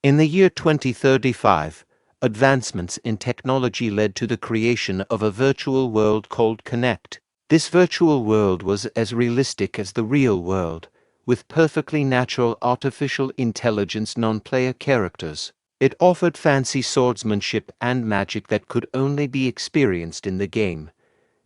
In the year 2035, advancements in technology led to the creation of a virtual world called Connect. This virtual world was as realistic as the real world, with perfectly natural artificial intelligence non-player characters. It offered fancy swordsmanship and magic that could only be experienced in the game.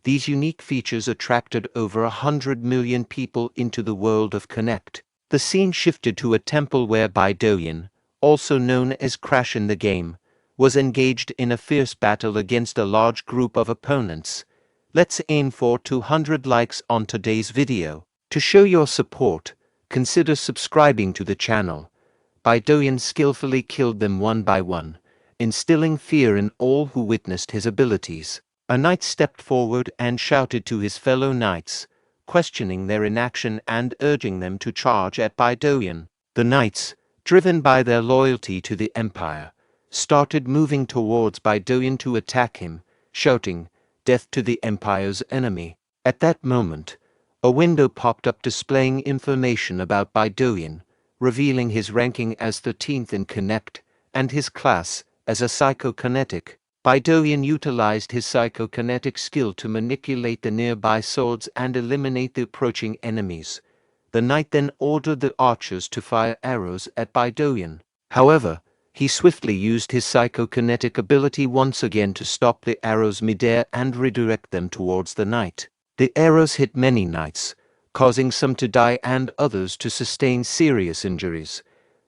These unique features attracted over 100 million people into the world of Connect. The scene shifted to a temple where Bae DoHyun, also known as Crash in the game, was engaged in a fierce battle against a large group of opponents. Let's aim for 200 likes on today's video. To show your support, consider subscribing to the channel. Bae DoHyun skillfully killed them one by one, instilling fear in all who witnessed his abilities. A knight stepped forward and shouted to his fellow knights, questioning their inaction and urging them to charge at Bae DoHyun. The knights, driven by their loyalty to the empire, started moving towards Bae DoHyun to attack him, shouting, "Death to the empire's enemy." At that moment, a window popped up displaying information about Bae DoHyun, revealing his ranking as 13th in Connect and his class as a psychokinetic. Bae DoHyun utilized his psychokinetic skill to manipulate the nearby swords and eliminate the approaching enemies. The knight then ordered the archers to fire arrows at Bae DoHyun. However, he swiftly used his psychokinetic ability once again to stop the arrows midair and redirect them towards the knight. The arrows hit many knights, causing some to die and others to sustain serious injuries.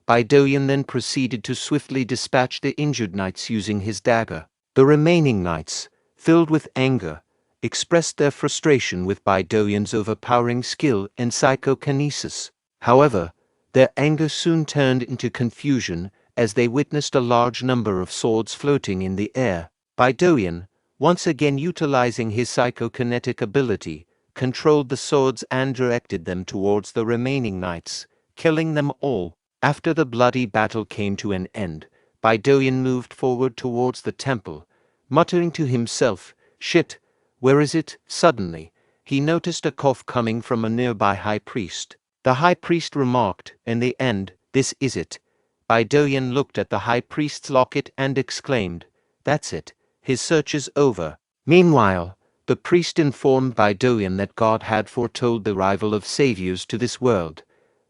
Bae DoHyun then proceeded to swiftly dispatch the injured knights using his dagger. The remaining knights, filled with anger, expressed their frustration with Bae DoHyun's overpowering skill in psychokinesis. However, their anger soon turned into confusion as they witnessed a large number of swords floating in the air. Bae DoHyun, once again utilizing his psychokinetic ability, controlled the swords and directed them towards the remaining knights, killing them all. After the bloody battle came to an end, Bae DoHyun moved forward towards the temple, muttering to himself, "Shit, where is it?" Suddenly, he noticed a cough coming from a nearby high priest. The high priest remarked, "In the end, this is it." Bae DoHyun looked at the high priest's locket and exclaimed, "That's it, his search is over." Meanwhile, the priest informed Bae DoHyun that God had foretold the arrival of saviors to this world.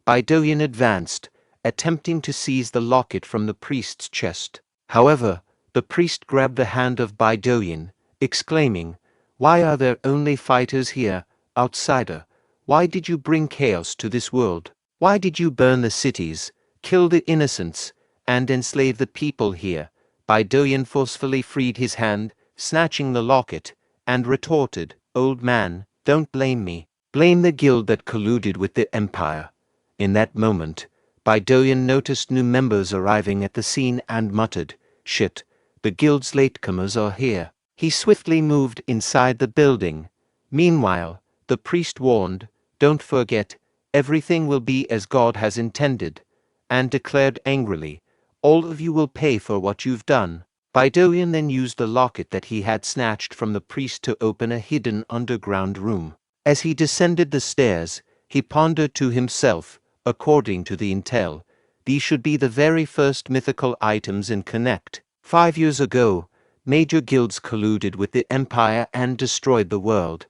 Bae DoHyun advanced, attempting to seize the locket from the priest's chest. However, the priest grabbed the hand of Bae DoHyun, exclaiming, "Why are there only fighters here, outsider? Why did you bring chaos to this world? Why did you burn the cities, kill the innocents, and enslave the people here?" Bae DoHyun forcefully freed his hand, snatching the locket, and retorted, "Old man, don't blame me. Blame the guild that colluded with the empire." In that moment, Bae DoHyun noticed new members arriving at the scene and muttered, "Shit, the guild's latecomers are here." He swiftly moved inside the building. Meanwhile, the priest warned, "Don't forget, everything will be as God has intended," and declared angrily, "All of you will pay for what you've done." Bae DoHyun then used the locket that he had snatched from the priest to open a hidden underground room. As he descended the stairs, he pondered to himself, according to the intel, these should be the very first mythical items in Connect. 5 years ago, major guilds colluded with the empire and destroyed the world.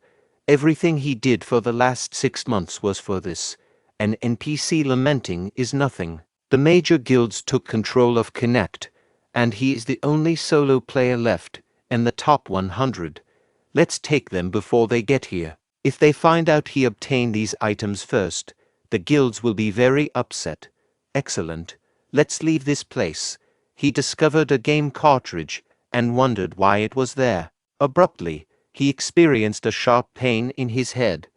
Everything he did for the last 6 months was for this. An NPC lamenting is nothing. The major guilds took control of Connect, and he is the only solo player left in the top 100. Let's take them before they get here. If they find out he obtained these items first, the guilds will be very upset. Excellent. Let's leave this place. He discovered a game cartridge and wondered why it was there. Abruptly, he experienced a sharp pain in his head.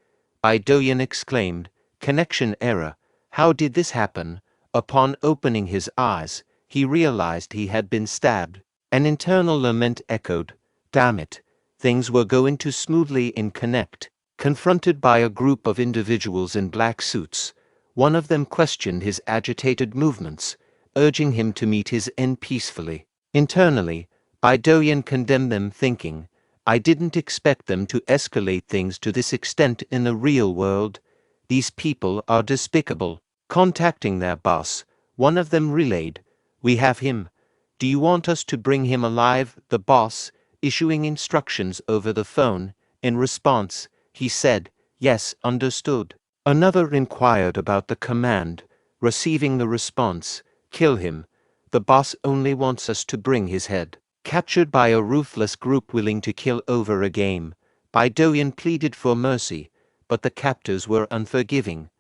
Bae DoHyun exclaimed, "Connection error. How did this happen?" Upon opening his eyes, he realized he had been stabbed. An internal lament echoed, "Damn it. Things were going too smoothly in Connect." Confronted by a group of individuals in black suits, one of them questioned his agitated movements, urging him to meet his end peacefully. Internally, Bae DoHyun condemned them, thinking, "I didn't expect them to escalate things to this extent in the real world. These people are despicable." Contacting their boss, one of them relayed, We have him. Do you want us to bring him alive? The boss, issuing instructions over the phone. In response, he said, "Yes, understood." Another inquired about the command, receiving the response, "Kill him. The boss only wants us to bring his head." Captured by a ruthless group willing to kill over a game, Bae DoHyun pleaded for mercy, but the captors were unforgiving.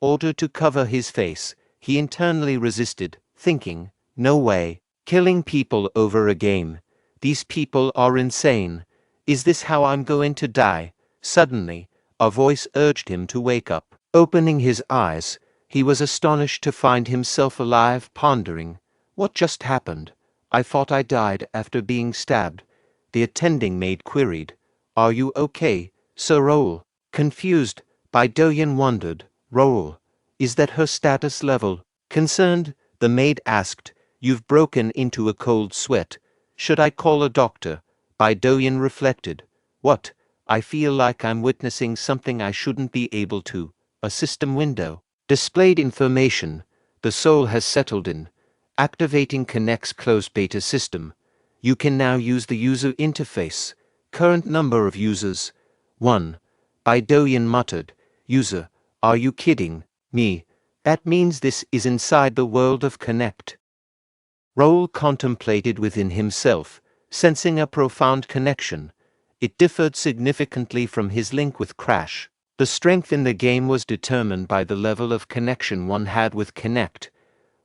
Ordered to cover his face, he internally resisted, thinking, "No way. Killing people over a game. These people are insane. Is this how I'm going to die?" Suddenly, a voice urged him to wake up. Opening his eyes, he was astonished to find himself alive, pondering, "What just happened? I thought I died after being stabbed." The attending maid queried, "Are you okay, Sir Raul?" Confused, Bae DoHyun wondered, "Raul, is that her status level?" Concerned, the maid asked, "You've broken into a cold sweat. Should I call a doctor?" Bae DoHyun reflected, "What? I feel like I'm witnessing something I shouldn't be able to." A system window displayed information. The soul has settled in. Activating Connect's closed beta system. You can now use the user interface. Current number of users: 1. Bae DoHyun muttered, "User, are you kidding me? That means this is inside the world of Connect." Raul contemplated within himself, sensing a profound connection. It differed significantly from his link with Crash. The strength in the game was determined by the level of connection one had with Connect.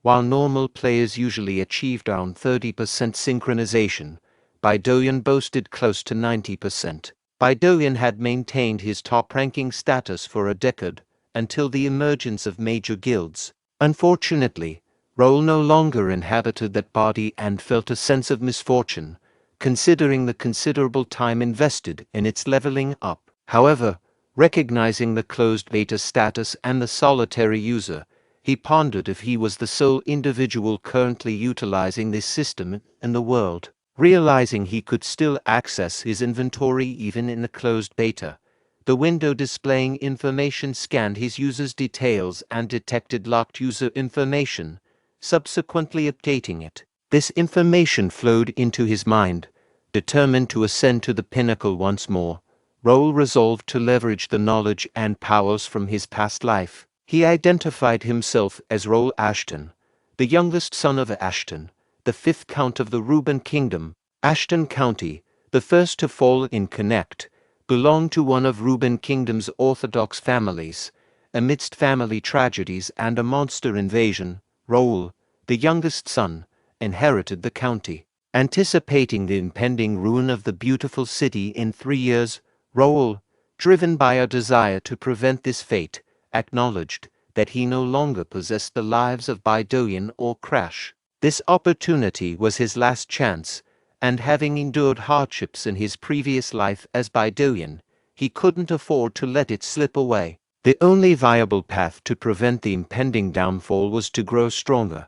While normal players usually achieved around 30% synchronization, Bae DoHyun boasted close to 90%. Bae DoHyun had maintained his top-ranking status for a decade, until the emergence of major guilds. Unfortunately, Raul no longer inhabited that body and felt a sense of misfortune, considering the considerable time invested in its leveling up. However, recognizing the closed beta status and the solitary user, he pondered if he was the sole individual currently utilizing this system in the world. Realizing he could still access his inventory even in the closed beta, the window displaying information scanned his user's details and detected locked user information, subsequently updating it. This information flowed into his mind. Determined to ascend to the pinnacle once more, Raul resolved to leverage the knowledge and powers from his past life. He identified himself as Ro Ashton, the youngest son of Ashton, the fifth count of the Reuben Kingdom. Ashton County, the first to fall in Connect, belonged to one of Reuben Kingdom's orthodox families. Amidst family tragedies and a monster invasion, Raul, the youngest son, inherited the county. Anticipating the impending ruin of the beautiful city in 3 years, Raul, driven by a desire to prevent this fate, acknowledged that he no longer possessed the lives of Bae DoHyun or Crash. This opportunity was his last chance, and having endured hardships in his previous life as Bae DoHyun, he couldn't afford to let it slip away. The only viable path to prevent the impending downfall was to grow stronger.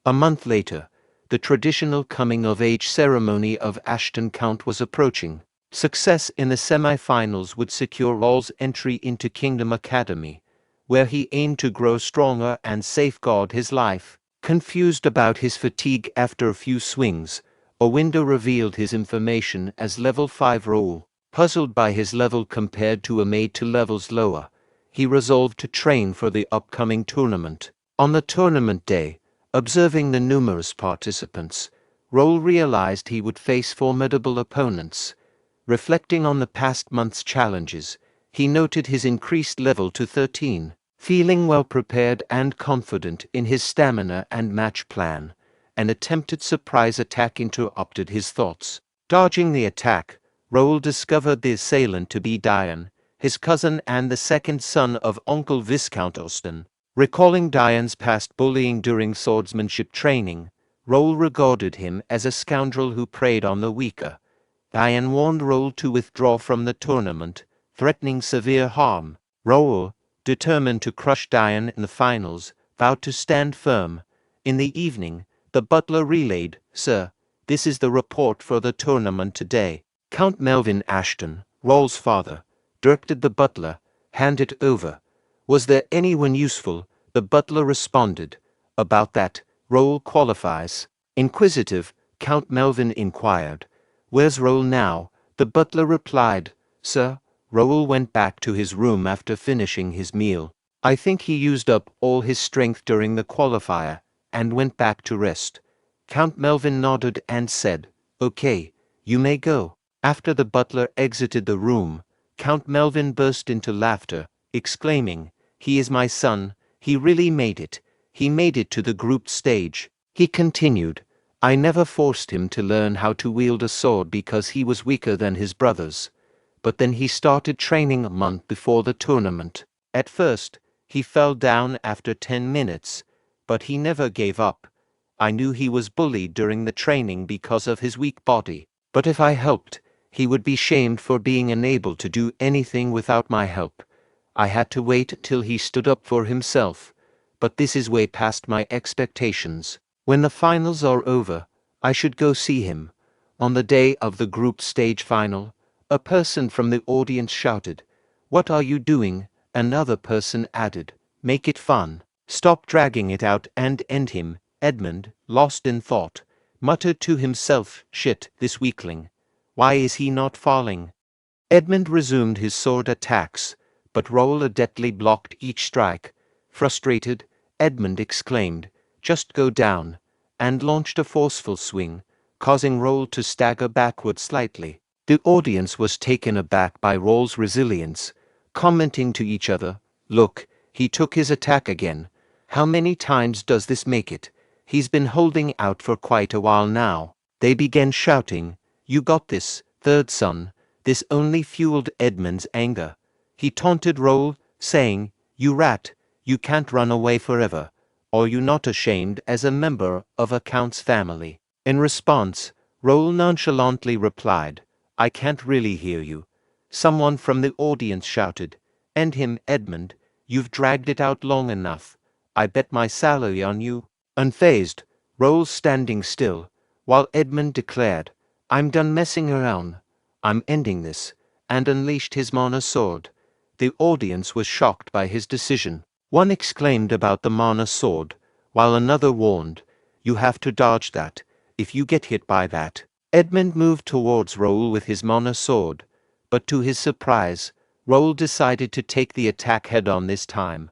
A month later, the traditional coming-of-age ceremony of Ashton Count was approaching. Success in the semi-finals would secure Raul's entry into Kingdom Academy, where he aimed to grow stronger and safeguard his life. Confused about his fatigue after a few swings, a window revealed his information as level 5 Raul. Puzzled by his level compared to a mate to levels lower, he resolved to train for the upcoming tournament. On the tournament day, observing the numerous participants, Raul realized he would face formidable opponents. Reflecting on the past month's challenges, he noted his increased level to 13. Feeling well prepared and confident in his stamina and match plan, an attempted surprise attack interrupted his thoughts. Dodging the attack, Raul discovered the assailant to be Diane, his cousin and the second son of Uncle Viscount Austin. Recalling Diane's past bullying during swordsmanship training, Raul regarded him as a scoundrel who preyed on the weaker. Diane warned Raul to withdraw from the tournament, threatening severe harm. Raul, determined to crush Diane in the finals, vowed to stand firm. In the evening, the butler relayed, "Sir, this is the report for the tournament today." Count Melvin Ashton, Raul's father, directed the butler, "Hand it over." "Was there anyone useful?" The butler responded, "About that, Raul qualifies." Inquisitive, Count Melvin inquired. "Where's Raul now?" The butler replied. "Sir, Raul went back to his room after finishing his meal. I think he used up all his strength during the qualifier, and went back to rest." Count Melvin nodded and said, "Okay, you may go." After the butler exited the room, Count Melvin burst into laughter, exclaiming, "He is my son, he really made it. He made it to the group stage." He continued, "I never forced him to learn how to wield a sword because he was weaker than his brothers. But then he started training a month before the tournament. At first, he fell down after 10 minutes, but he never gave up. I knew he was bullied during the training because of his weak body, but if I helped, he would be shamed for being unable to do anything without my help. I had to wait till he stood up for himself, but this is way past my expectations. When the finals are over, I should go see him." On the day of the group stage final, a person from the audience shouted, "What are you doing?" Another person added, "Make it fun. Stop dragging it out and end him." Edmund, lost in thought, muttered to himself, "Shit, this weakling. Why is he not falling?" Edmund resumed his sword attacks, but Raul adeptly blocked each strike. Frustrated, Edmund exclaimed, "Just go down," and launched a forceful swing, causing Raul to stagger backward slightly. The audience was taken aback by Raul's resilience, commenting to each other, "Look, he took his attack again. How many times does this make it? He's been holding out for quite a while now." They began shouting, "You got this, third son." This only fueled Edmund's anger. He taunted Raul, saying, "You rat, you can't run away forever. Are you not ashamed as a member of a count's family?" In response, Raul nonchalantly replied, "I can't really hear you." Someone from the audience shouted, "End him, Edmund. You've dragged it out long enough. I bet my salary on you." Unfazed, Raul standing still, while Edmund declared, "I'm done messing around. I'm ending this," and unleashed his mana sword. The audience was shocked by his decision. One exclaimed about the mana sword, while another warned, "You have to dodge that. If you get hit by that." Edmund moved towards Raul with his mana sword, but to his surprise, Raul decided to take the attack head-on this time.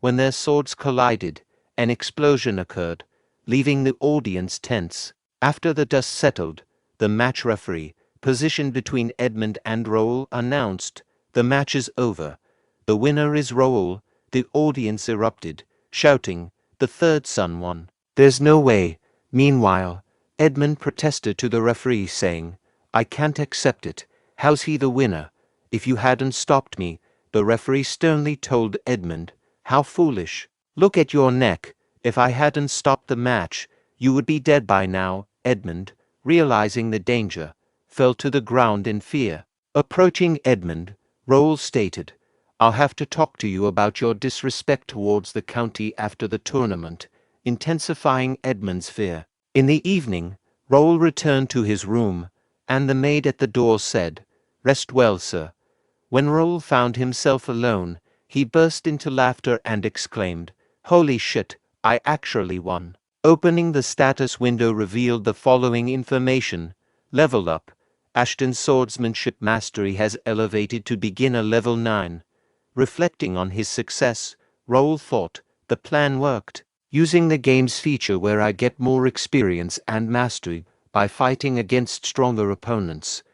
When their swords collided, an explosion occurred, leaving the audience tense. After the dust settled, the match referee, positioned between Edmund and Raul, announced, "The match is over. The winner is Raul." The audience erupted, shouting, "The third son won." "There's no way." Meanwhile, Edmund protested to the referee, saying, "I can't accept it. How's he the winner? If you hadn't stopped me." The referee sternly told Edmund, "How foolish. Look at your neck. If I hadn't stopped the match, you would be dead by now." Edmund, realizing the danger, fell to the ground in fear. Approaching Edmund, Raul stated, "I'll have to talk to you about your disrespect towards the county after the tournament," intensifying Edmund's fear. In the evening, Raul returned to his room, and the maid at the door said, "Rest well, sir." When Raul found himself alone, he burst into laughter and exclaimed, "Holy shit, I actually won." Opening the status window revealed the following information. Level up. Ashton's swordsmanship mastery has elevated to beginner level 9. Reflecting on his success, Raul thought, the plan worked. Using the game's feature where I get more experience and mastery by fighting against stronger opponents.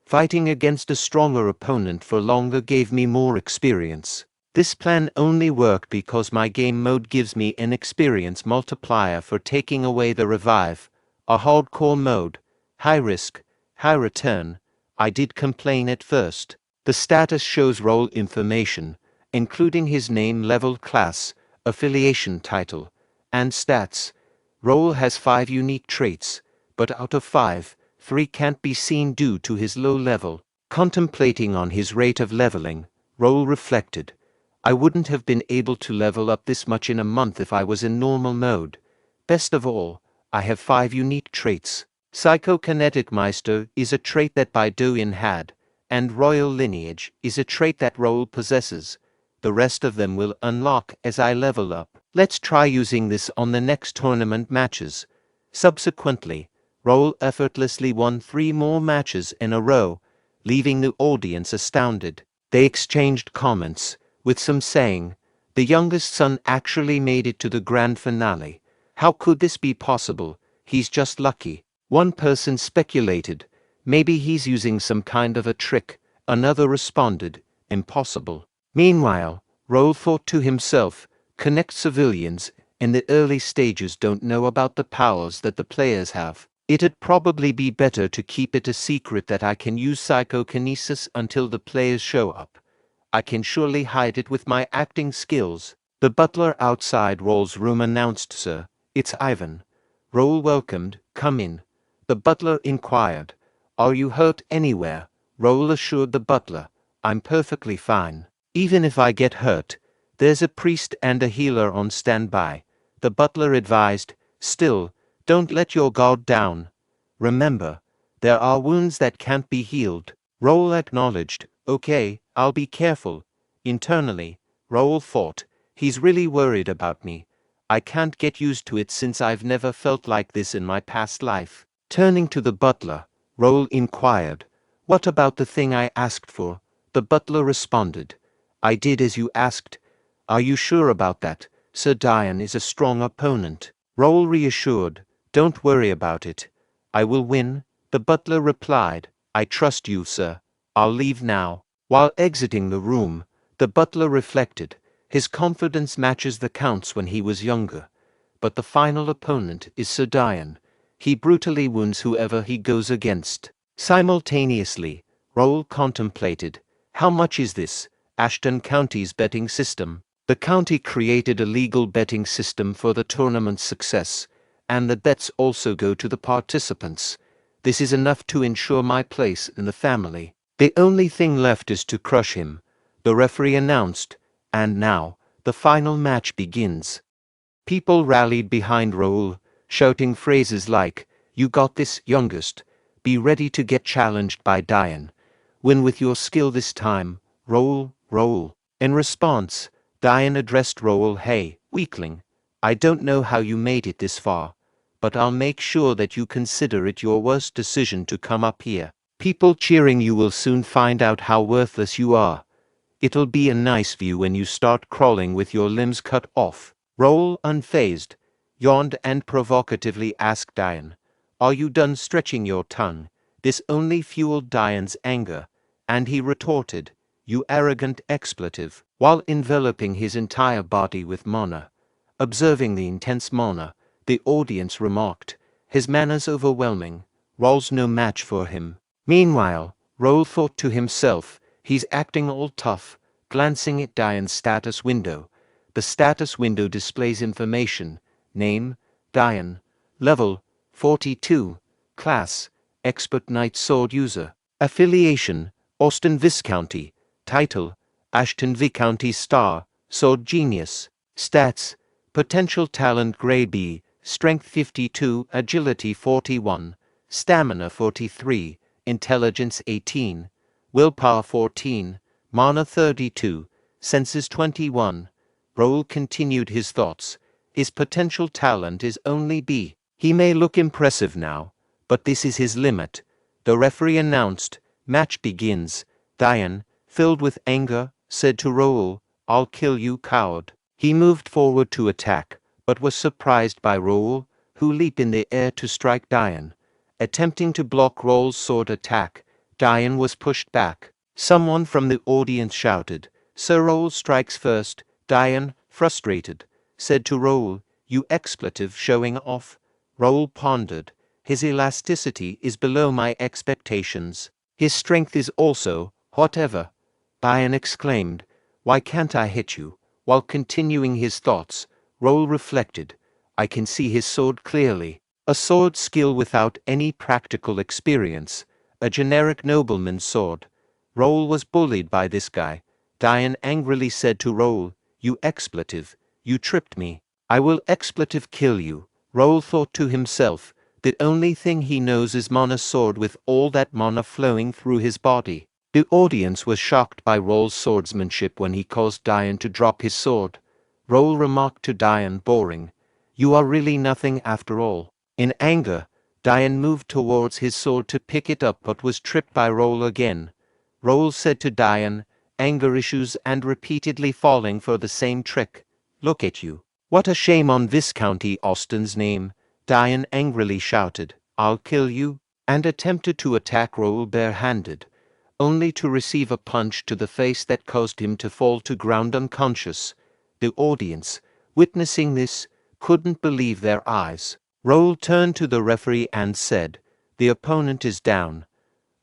Fighting against a stronger opponent for longer gave me more experience. This plan only worked because my game mode gives me an experience multiplier for taking away the revive. A hardcore mode. High risk, high return. I did complain at first. The status shows role information, including his name, level, class, affiliation title, and stats. Raul has 5 unique traits, but out of 5, 3 can't be seen due to his low level. Contemplating on his rate of leveling, Raul reflected, I wouldn't have been able to level up this much in a month if I was in normal mode. Best of all, I have 5 unique traits. Psychokinetic Meister is a trait that Bae DoHyun had, and Royal Lineage is a trait that Raul possesses. The rest of them will unlock as I level up. Let's try using this on the next tournament matches. Subsequently, Raul effortlessly won 3 more matches in a row, leaving the audience astounded. They exchanged comments, with some saying, "The youngest son actually made it to the grand finale. How could this be possible? He's just lucky." One person speculated, "Maybe he's using some kind of a trick." Another responded, "Impossible." Meanwhile, Raul thought to himself, "Connect civilians in the early stages don't know about the powers that the players have. It'd probably be better to keep it a secret that I can use psychokinesis until the players show up. I can surely hide it with my acting skills." The butler outside Raul's room announced, "Sir, it's Ivan." Raul welcomed, "Come in." The butler inquired, "Are you hurt anywhere?" Raul assured the butler, "I'm perfectly fine. Even if I get hurt, there's a priest and a healer on standby." The butler advised, "Still, don't let your guard down. Remember, there are wounds that can't be healed." Raul acknowledged, "Okay, I'll be careful." Internally, Raul thought, "He's really worried about me. I can't get used to it since I've never felt like this in my past life." Turning to the butler, Raul inquired, "What about the thing I asked for?" The butler responded, "I did as you asked." "Are you sure about that? Sir Dian is a strong opponent." Raul reassured, "Don't worry about it. I will win." The butler replied, "I trust you, sir. I'll leave now." While exiting the room, the butler reflected, his confidence matches the Count's when he was younger. But the final opponent is Sir Dian. He brutally wounds whoever he goes against. Simultaneously, Raul contemplated, how much is this? Ashton County's betting system. The county created a legal betting system for the tournament's success, and the bets also go to the participants. This is enough to ensure my place in the family. The only thing left is to crush him, the referee announced, and now, the final match begins. People rallied behind Raul, shouting phrases like, "You got this, youngest. Be ready to get challenged by Dian. Win with your skill this time, Raul, Raul." In response, Dian addressed Raul, "Hey, weakling. I don't know how you made it this far, but I'll make sure that you consider it your worst decision to come up here. People cheering you will soon find out how worthless you are. It'll be a nice view when you start crawling with your limbs cut off." Raul, unfazed, yawned and provocatively asked Dian, "Are you done stretching your tongue?" This only fueled Dian's anger, and he retorted, "You arrogant expletive," while enveloping his entire body with mana. Observing the intense mana, the audience remarked, "His mana's overwhelming. Raul's no match for him." Meanwhile, Raul thought to himself, "He's acting all tough." Glancing at Dian's status window, the status window displays information: name, Dian, level, 42, class, expert knight sword user, affiliation, Austin Viscounty, title, Ashton Viscounty star, sword genius, stats, potential talent grade B, strength 52, agility 41, stamina 43, intelligence 18, willpower 14, mana 32, senses 21. Raul continued his thoughts. His potential talent is only B. He may look impressive now, but this is his limit. The referee announced, "Match begins." Dian, filled with anger, said to Raul, "I'll kill you, coward." He moved forward to attack, but was surprised by Raul, who leaped in the air to strike Dian. Attempting to block Raul's sword attack, Dian was pushed back. Someone from the audience shouted, "Sir Raul strikes first." Dian, frustrated, said to Raul, "You expletive showing off." Raul pondered, "His elasticity is below my expectations. His strength is also, whatever." Dian exclaimed, "Why can't I hit you?" While continuing his thoughts, Raul reflected, "I can see his sword clearly. A sword skill without any practical experience. A generic nobleman's sword." Raul was bullied by this guy. Dian angrily said to Raul, "You expletive, you tripped me. I will expletive kill you." Raul thought to himself, the only thing he knows is mana sword with all that mana flowing through his body. The audience was shocked by Raul's swordsmanship when he caused Dian to drop his sword. Raul remarked to Dian, boring, "You are really nothing after all." In anger, DoHyun moved towards his sword to pick it up but was tripped by Raul again. Raul said to DoHyun, anger issues and repeatedly falling for the same trick. Look at you. What a shame on Viscounty Austin's name. DoHyun angrily shouted, I'll kill you, and attempted to attack Raul barehanded, only to receive a punch to the face that caused him to fall to ground unconscious. The audience, witnessing this, couldn't believe their eyes. Raul turned to the referee and said, the opponent is down.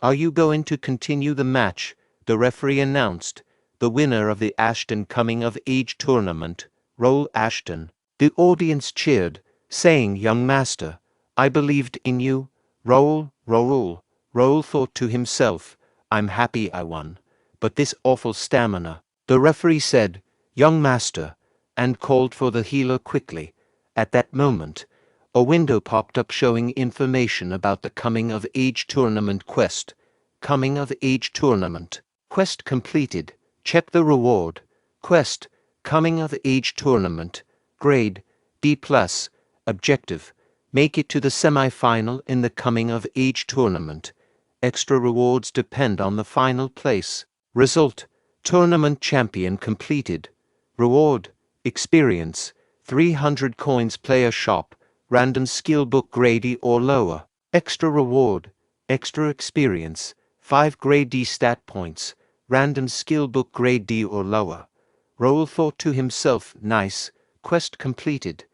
Are you going to continue the match? The referee announced, the winner of the Ashton Coming of Age tournament, Ro Ashton. The audience cheered, saying, young master, I believed in you. Raul. Raul thought to himself, I'm happy I won. But this awful stamina. The referee said, young master, and called for the healer quickly. At that moment, a window popped up showing information about the Coming of Age tournament quest. Coming of Age tournament. Quest completed. Check the reward. Quest. Coming of Age tournament. Grade D+. Objective. Make it to the semi-final in the Coming of Age tournament. Extra rewards depend on the final place. Result. Tournament champion completed. Reward. Experience. 300 coins player shop. Random skill book grade E or lower. Extra reward. Extra experience. 5 grade D stat points. Random skill book grade D or lower. Raul thought to himself, nice. Quest completed.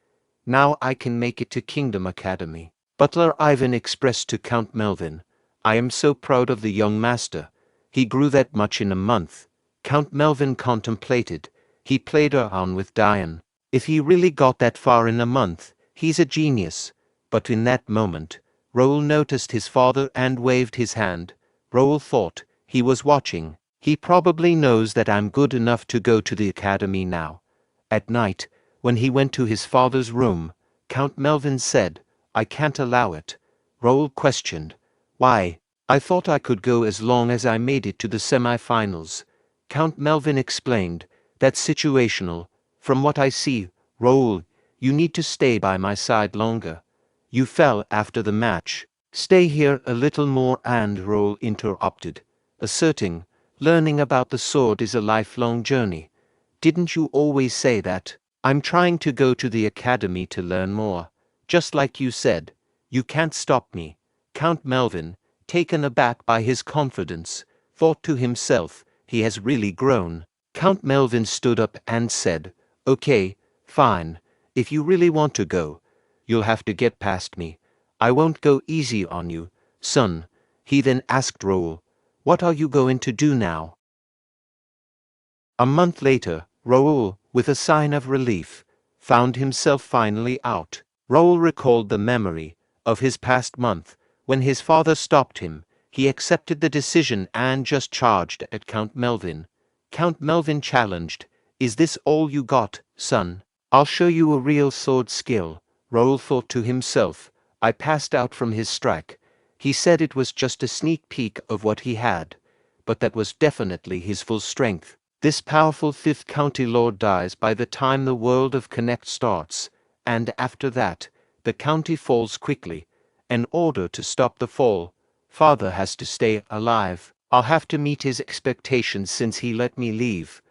Now I can make it to Kingdom Academy. Butler Ivan expressed to Count Melvin, I am so proud of the young master. He grew that much in a month. Count Melvin contemplated. He played on with DoHyun. If he really got that far in a month, he's a genius. But in that moment, Raul noticed his father and waved his hand. Raul thought, he was watching. He probably knows that I'm good enough to go to the academy now. At night, when he went to his father's room, Count Melvin said, I can't allow it. Raul questioned, why? I thought I could go as long as I made it to the semi-finals. Count Melvin explained, that's situational. From what I see, Raul, you need to stay by my side longer. You fell after the match. Stay here a little more, and Raul interrupted, asserting, learning about the sword is a lifelong journey. Didn't you always say that? I'm trying to go to the academy to learn more. Just like you said, you can't stop me. Count Melvin, taken aback by his confidence, thought to himself, he has really grown. Count Melvin stood up and said, okay, fine. If you really want to go, you'll have to get past me. I won't go easy on you, son. He then asked Raul, what are you going to do now? A month later, Raul, with a sign of relief, found himself finally out. Raul recalled the memory of his past month. When his father stopped him, he accepted the decision and just charged at Count Melvin. Count Melvin challenged, is this all you got, son? I'll show you a real sword skill. Raul thought to himself, I passed out from his strike. He said it was just a sneak peek of what he had, but that was definitely his full strength. This powerful 5th county lord dies by the time the world of Connect starts, and after that, the county falls quickly. In order to stop the fall, father has to stay alive. I'll have to meet his expectations since he let me leave.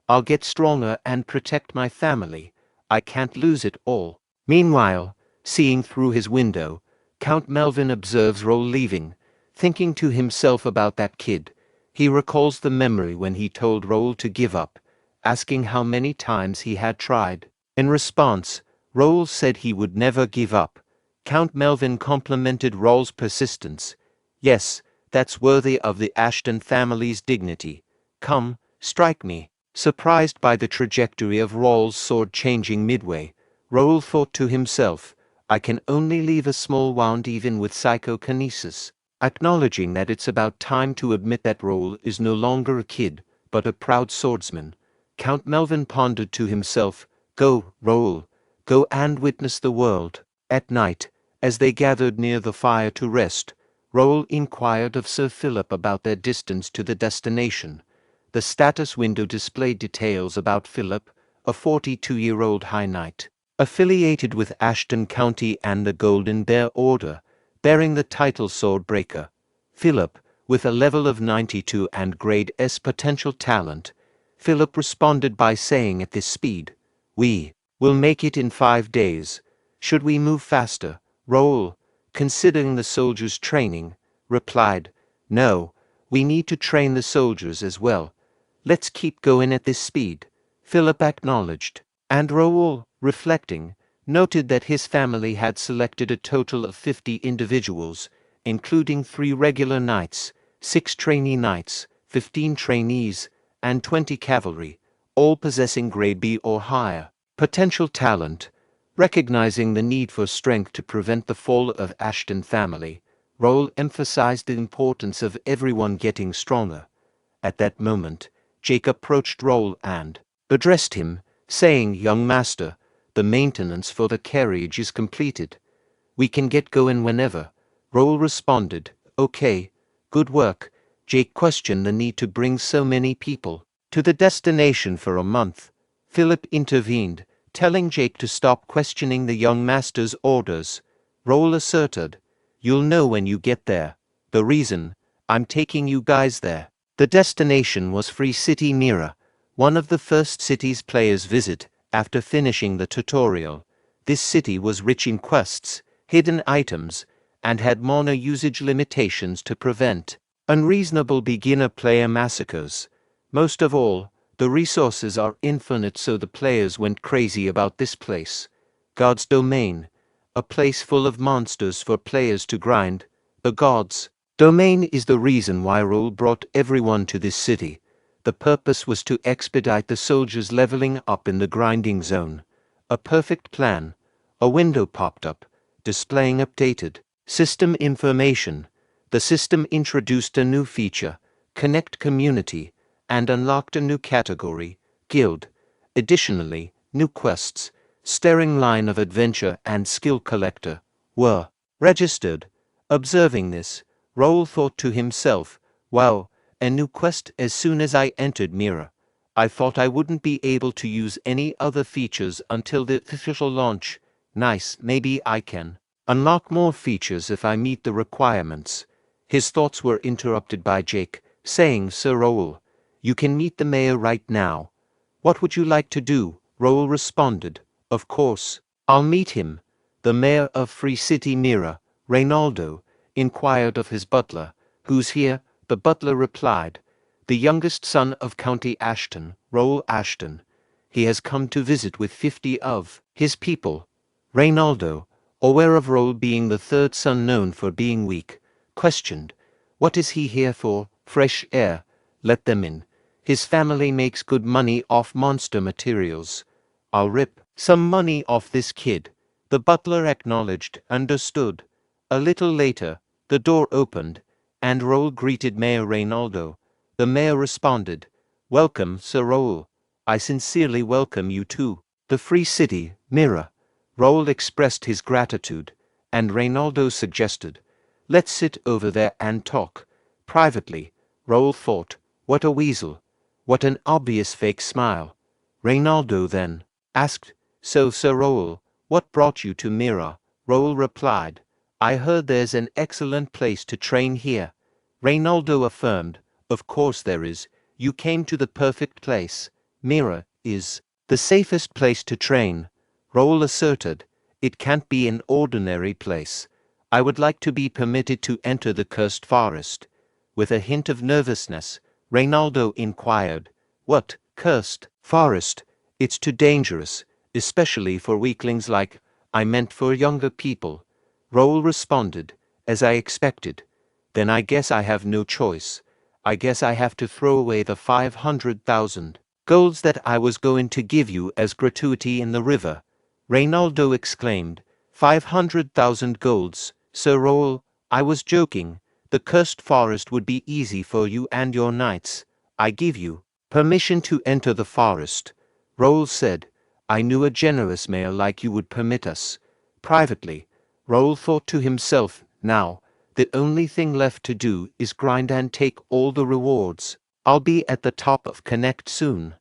I'll get stronger and protect my family. I can't lose it all. Meanwhile, seeing through his window, Count Melvin observes Raul leaving, thinking to himself about that kid. He recalls the memory when he told Raul to give up, asking how many times he had tried. In response, Raul said he would never give up. Count Melvin complimented Raul's persistence. Yes, that's worthy of the Ashton family's dignity. Come, strike me. Surprised by the trajectory of Raul's sword changing midway, Raul thought to himself, I can only leave a small wound even with psychokinesis. Acknowledging that it's about time to admit that Raul is no longer a kid, but a proud swordsman, Count Melvin pondered to himself, go, Raul, go and witness the world. At night, as they gathered near the fire to rest, Raul inquired of Sir Philip about their distance to the destination. The status window displayed details about Philip, a 42-year-old high knight. affiliated with Ashton County and the Golden Bear Order, bearing the title Swordbreaker. Philip, with a level of 92 and grade S potential talent. Philip responded by saying at this speed, "We will make it in 5 days. Should we move faster?" Raul, considering the soldiers' training, replied, "No, we need to train the soldiers as well. Let's keep going at this speed." Philip acknowledged, and Raul, reflecting, noted that his family had selected a total of 50 individuals, including 3 regular knights, 6 trainee knights, 15 trainees, and 20 cavalry, all possessing grade B or higher potential talent. Recognizing the need for strength to prevent the fall of Ashton family, Raul emphasized the importance of everyone getting stronger. At that moment, Jake approached Raul and addressed him, saying, "Young master, the maintenance for the carriage is completed. We can get going whenever." Raul responded, "Okay, good work." Jake questioned the need to bring so many people to the destination for a month. Philip intervened, telling Jake to stop questioning the young master's orders. Raul asserted, "You'll know when you get there. The reason I'm taking you guys there." The destination was Free City Mira, one of the first cities players visit after finishing the tutorial. This city was rich in quests, hidden items, and had mana usage limitations to prevent unreasonable beginner player massacres. Most of all, the resources are infinite, so the players went crazy about this place. God's Domain, a place full of monsters for players to grind. The God's Domain is the reason why Raul brought everyone to this city. The purpose was to expedite the soldiers leveling up in the grinding zone. A perfect plan. A window popped up, displaying updated system information. The system introduced a new feature, Connect Community, and unlocked a new category, Guild. Additionally, new quests, Staring Line of Adventure and Skill Collector, were registered. Observing this, Raul thought to himself, "Wow, a new quest as soon as I entered Mira. I thought I wouldn't be able to use any other features until the official launch. Nice, maybe I can unlock more features if I meet the requirements." His thoughts were interrupted by Jake, saying, "Sir Raul, you can meet the mayor right now. What would you like to do?" Raul responded, "Of course, I'll meet him." The mayor of Free City Mira, Reynaldo, inquired of his butler, "Who's here?" The butler replied, "The youngest son of County Ashton, Ro Ashton. He has come to visit with 50 of his people." Reynaldo, aware of Raul being the third son known for being weak, questioned, "What is he here for?" "Fresh air. Let them in. His family makes good money off monster materials. I'll rip some money off this kid." The butler acknowledged, understood. A little later, the door opened, and Raul greeted Mayor Reynaldo. The mayor responded, "Welcome, Sir Raul. I sincerely welcome you to the Free City, Mira." Raul expressed his gratitude, and Reynaldo suggested, "Let's sit over there and talk." Privately, Raul thought, "What a weasel. What an obvious fake smile." Reynaldo then asked, "So, Sir Raul, what brought you to Mira?" Raul replied, "I heard there's an excellent place to train here." Reynaldo affirmed, "Of course there is. You came to the perfect place. Mira is the safest place to train." Raul asserted, "It can't be an ordinary place. I would like to be permitted to enter the cursed forest." With a hint of nervousness, Reynaldo inquired, "What, cursed forest? It's too dangerous, especially for weaklings like I meant for younger people." Raul responded, "As I expected. Then I guess I have no choice. I guess I have to throw away the 500,000 golds that I was going to give you as gratuity in the river." Reynaldo exclaimed, 500,000 golds, Sir Raul, I was joking. The cursed forest would be easy for you and your knights. I give you permission to enter the forest." Raul said, "I knew a generous mayor like you would permit us." Privately, Raul thought to himself, "Now, the only thing left to do is grind and take all the rewards. I'll be at the top of Connect soon."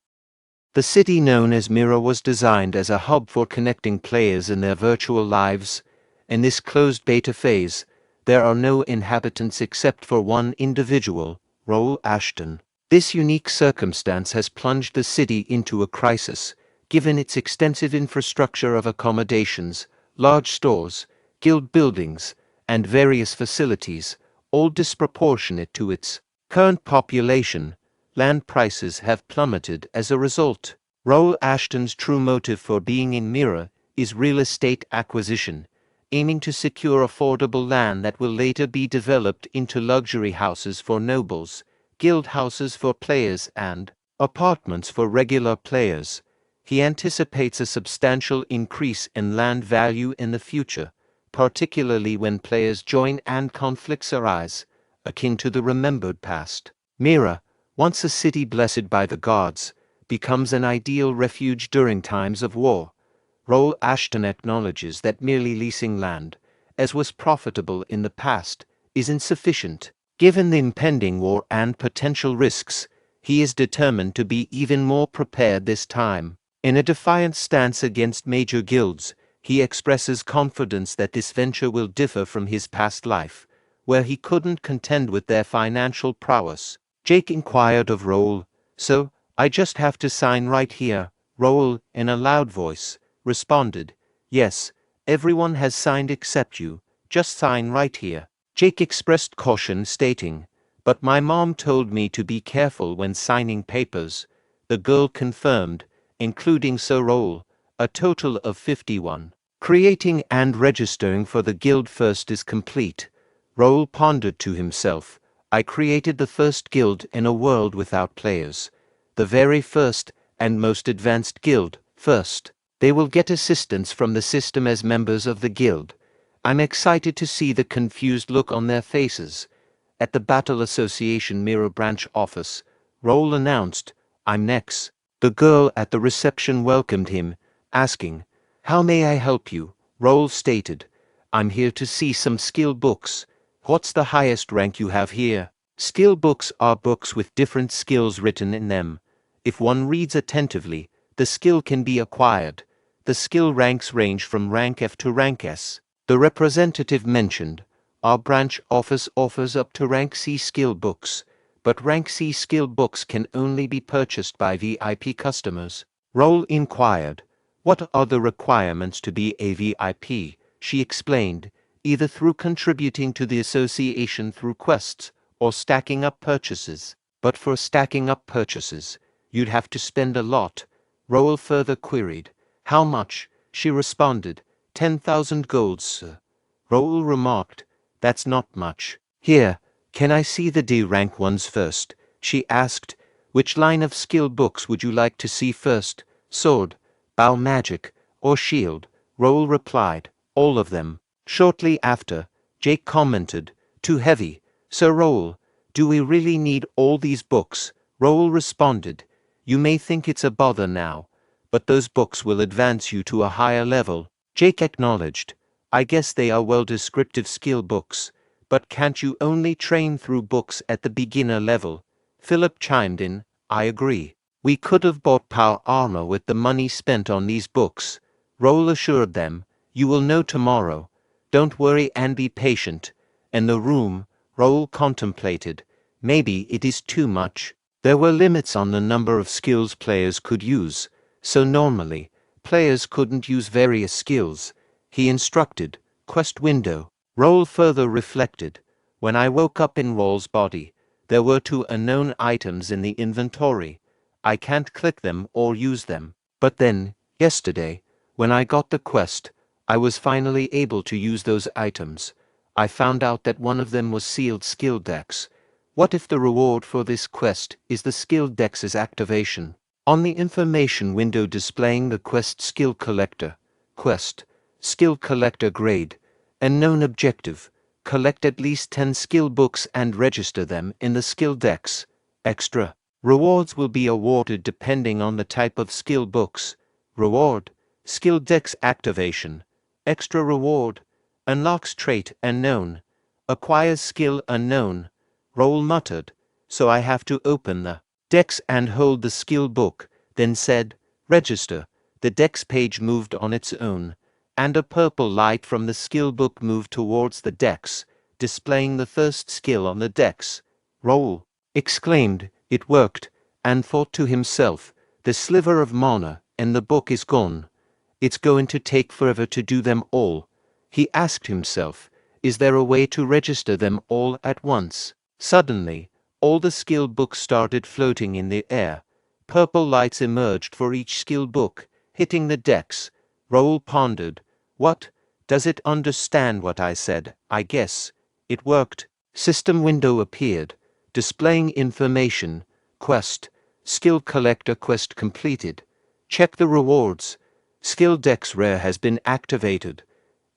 The city known as Mirror was designed as a hub for connecting players in their virtual lives. In this closed beta phase, there are no inhabitants except for one individual, Ro Ashton. This unique circumstance has plunged the city into a crisis, given its extensive infrastructure of accommodations, large stores, guild buildings, and various facilities, all disproportionate to its current population. Land prices have plummeted as a result. Raul Ashton's true motive for being in Mirror is real estate acquisition, aiming to secure affordable land that will later be developed into luxury houses for nobles, guild houses for players, and apartments for regular players. He anticipates a substantial increase in land value in the future, particularly when players join and conflicts arise, akin to the remembered past. Mirror, once a city blessed by the gods, becomes an ideal refuge during times of war. Raul Ashton acknowledges that merely leasing land, as was profitable in the past, is insufficient. Given the impending war and potential risks, he is determined to be even more prepared this time. In a defiant stance against major guilds, he expresses confidence that this venture will differ from his past life, where he couldn't contend with their financial prowess. Jake inquired of Raul, "So, I just have to sign right here?" Raul, in a loud voice, responded, "Yes, everyone has signed except you, just sign right here." Jake expressed caution, stating, "But my mom told me to be careful when signing papers." The girl confirmed, including Sir Raul, a total of 51. Creating and registering for the guild first is complete. Raul pondered to himself, "I created the first guild in a world without players. The very first and most advanced guild, first. They will get assistance from the system as members of the guild. I'm excited to see the confused look on their faces." At the Battle Association Mirror Branch office, Raul announced, "I'm next." The girl at the reception welcomed him, asking, "How may I help you?" Raul stated, "I'm here to see some skill books." "What's the highest rank you have here?" Skill books are books with different skills written in them. If one reads attentively, the skill can be acquired. The skill ranks range from rank F to rank S. The representative mentioned, "Our branch office offers up to rank C skill books, but rank C skill books can only be purchased by VIP customers." Raul inquired, "What are the requirements to be a VIP?" She explained, "Either through contributing to the association through quests, or stacking up purchases. But for stacking up purchases, you'd have to spend a lot." Raul further queried, "How much?" She responded, 10,000 golds, sir." Raul remarked, "That's not much." "Here, can I see the D rank ones first?" She asked, "Which line of skill books would you like to see first? Sword, bow magic, or shield?" Raul replied, "All of them." Shortly after, Jake commented, "Too heavy. Sir Raul, do we really need all these books?" Raul responded, "You may think it's a bother now, but those books will advance you to a higher level." Jake acknowledged, "I guess they are well descriptive skill books, but can't you only train through books at the beginner level?" Philip chimed in, "I agree. We could have bought power armor with the money spent on these books." Raul assured them, "You will know tomorrow. Don't worry and be patient." In the room, Raul contemplated, "Maybe it is too much." There were limits on the number of skills players could use, so normally, players couldn't use various skills. He instructed, "Quest window." Raul further reflected, "When I woke up in Raul's body, there were 2 unknown items in the inventory. I can't click them or use them. But then, yesterday, when I got the quest, I was finally able to use those items. I found out that one of them was sealed skill dex. What if the reward for this quest is the skill dex's activation?" On the information window displaying the quest skill collector, quest, skill collector grade, and known objective, collect at least 10 skill books and register them in the skill dex. Extra rewards will be awarded depending on the type of skill books. Reward, skill dex activation. Extra reward, unlocks trait unknown, acquires skill unknown. Raul muttered, "So I have to open the dex and hold the skill book, then said, "Register." The dex page moved on its own, and a purple light from the skill book moved towards the dex, displaying the first skill on the dex. "Roll!" exclaimed. It worked, and thought to himself, "The sliver of mana, and the book is gone. It's going to take forever to do them all." He asked himself, is there a way to register them all at once? Suddenly, all the skill books started floating in the air. Purple lights emerged for each skill book, hitting the decks. Raul pondered. What? Does it understand what I said? I guess. It worked. System window appeared, displaying information. Quest. Skill collector quest completed. Check the rewards. Skill Dex Rare has been activated.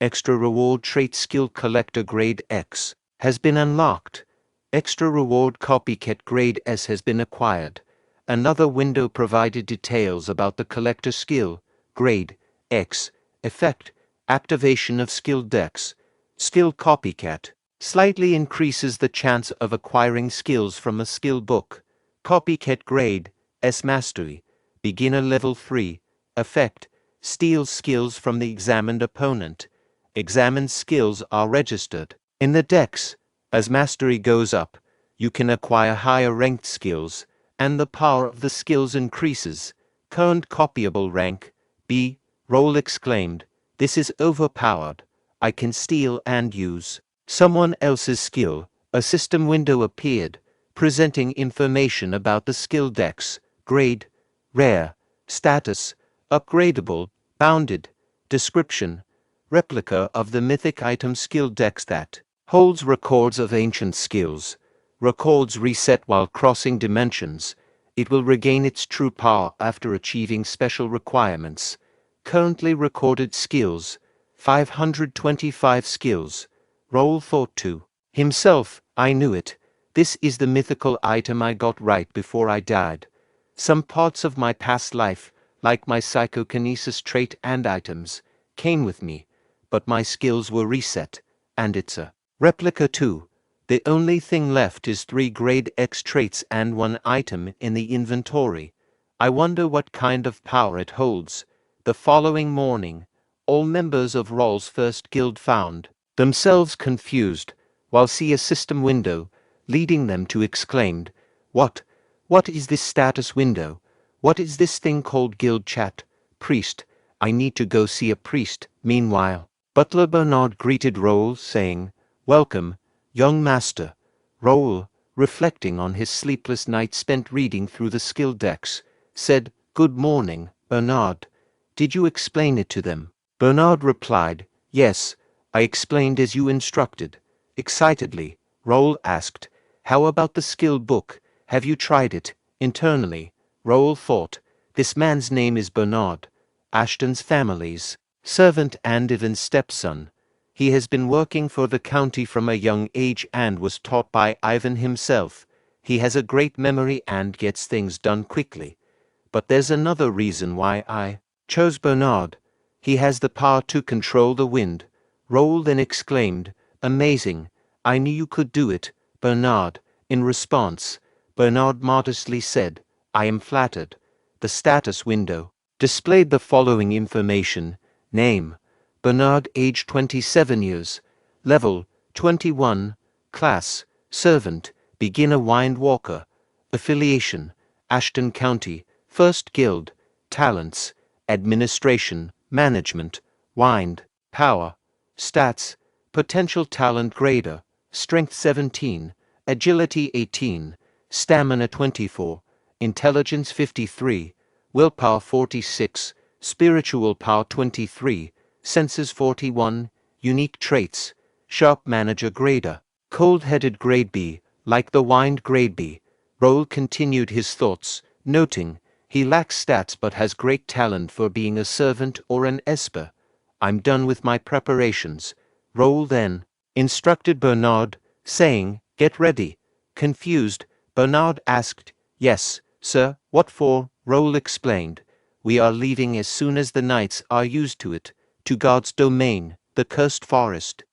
Extra reward trait Skill Collector Grade X has been unlocked. Extra reward Copycat Grade S has been acquired. Another window provided details about the collector skill, Grade X, effect, activation of Skill Dex. Skill Copycat slightly increases the chance of acquiring skills from a skill book. Copycat Grade S Mastery, Beginner Level 3, effect, steals skills from the examined opponent. Examined skills are registered in the dex. As mastery goes up, you can acquire higher ranked skills, and the power of the skills increases. Current copyable rank, B. Raul exclaimed, "This is overpowered. I can steal and use someone else's skill." A system window appeared, presenting information about the skill dex, grade, rare, status, upgradable, bounded, description, replica of the mythic item skill dex that holds records of ancient skills. Records reset while crossing dimensions. It will regain its true power after achieving special requirements. Currently recorded skills, 525 skills. Raul thought to himself, I knew it. This is the mythical item I got right before I died. Some parts of my past life, like my psychokinesis trait and items, came with me, but my skills were reset, and it's a replica too. The only thing left is 3 grade X traits and 1 item in the inventory. I wonder what kind of power it holds. The following morning, all members of Raul's first guild found themselves confused, while see a system window, leading them to exclaimed, What is this status window? What is this thing called guild chat? Priest, I need to go see a priest. Meanwhile, Butler Bernard greeted Raul, saying, Welcome, young master. Raul, reflecting on his sleepless night spent reading through the skill decks, said, Good morning, Bernard. Did you explain it to them? Bernard replied, Yes, I explained as you instructed. Excitedly, Raul asked, How about the skill book? Have you tried it? Internally, Raul thought, This man's name is Bernard, Ashton's family's servant and even stepson. He has been working for the county from a young age and was taught by Ivan himself. He has a great memory and gets things done quickly. But there's another reason why I chose Bernard. He has the power to control the wind. Raul then exclaimed, Amazing, I knew you could do it, Bernard. In response, Bernard modestly said, I am flattered. The status window displayed the following information. Name, Bernard, age 27 years. Level, 21. Class, servant, beginner windwalker. Affiliation, Ashton County, First Guild. Talents, administration, management, wind, power. Stats, potential talent grader, strength 17, agility 18, stamina 24, intelligence 53, willpower 46, spiritual power 23, senses 41, unique traits, sharp manager grader, cold-headed grade B, like the wind grade B. Raul continued his thoughts, noting, he lacks stats but has great talent for being a servant or an esper. I'm done with my preparations. Raul then instructed Bernard, saying, Get ready. Confused, Bernard asked, Yes, sir, what for? Raul explained, We are leaving as soon as the knights are used to it, to God's domain, the cursed forest.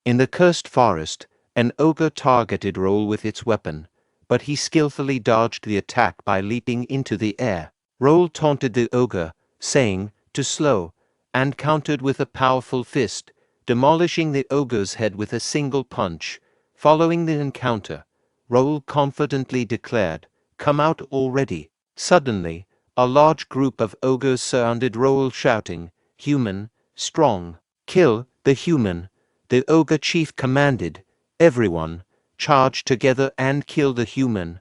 In the cursed forest, an ogre targeted Raul with its weapon, but he skillfully dodged the attack by leaping into the air. Raul taunted the ogre, saying, to slow, and countered with a powerful fist, demolishing the ogre's head with a single punch. Following the encounter, Raul confidently declared, come out already. Suddenly, a large group of ogres surrounded Raul shouting, human, strong, kill the human. The ogre chief commanded, everyone, charge together and kill the human.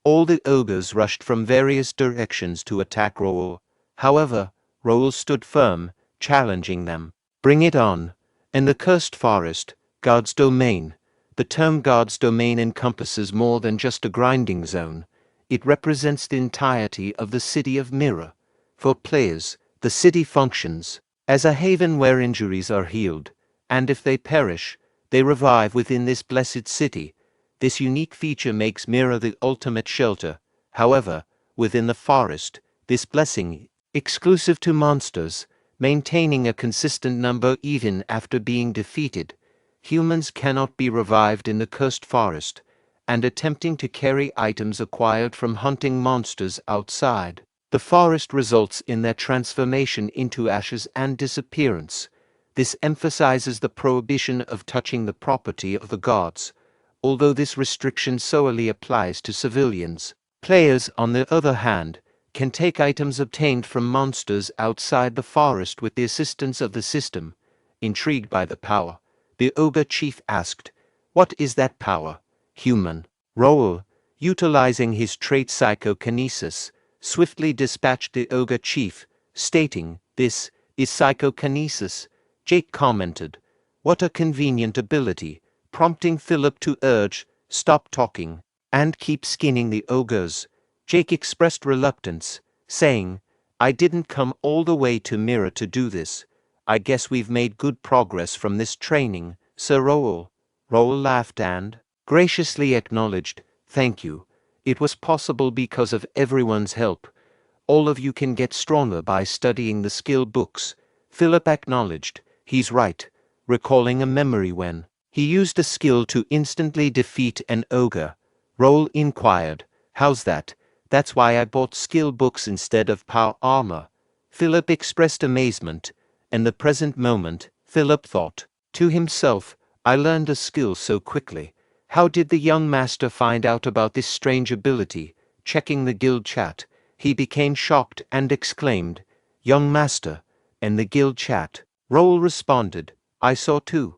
All the ogres rushed from various directions to attack Raul. However, Raul stood firm, challenging them. Bring it on. In the cursed forest, God's domain. The term God's domain encompasses more than just a grinding zone. It represents the entirety of the city of Mirror. For players, the city functions as a haven where injuries are healed, and if they perish, they revive within this blessed city. This unique feature makes Mirror the ultimate shelter. However, within the forest, this blessing, exclusive to monsters, maintaining a consistent number even after being defeated. Humans cannot be revived in the cursed forest, and attempting to carry items acquired from hunting monsters outside the forest results in their transformation into ashes and disappearance. This emphasizes the prohibition of touching the property of the gods, although this restriction solely applies to civilians. Players, on the other hand, can take items obtained from monsters outside the forest with the assistance of the system. Intrigued by the power, the ogre chief asked, what is that power, human? Raul, utilizing his trait psychokinesis, swiftly dispatched the ogre chief, stating, this is psychokinesis. Jake commented, what a convenient ability, prompting Philip to urge, stop talking, and keep skinning the ogres. Jake expressed reluctance, saying, I didn't come all the way to Mirror to do this. I guess we've made good progress from this training, Sir Raul. Raul laughed and graciously acknowledged, thank you. It was possible because of everyone's help. All of you can get stronger by studying the skill books. Philip acknowledged, he's right, recalling a memory when he used a skill to instantly defeat an ogre. Raul inquired, how's that? That's why I bought skill books instead of power armor. Philip expressed amazement. In the present moment, Philip thought to himself, I learned a skill so quickly. How did the young master find out about this strange ability? Checking the guild chat, he became shocked and exclaimed, young master. In the guild chat, Raul responded, I saw too.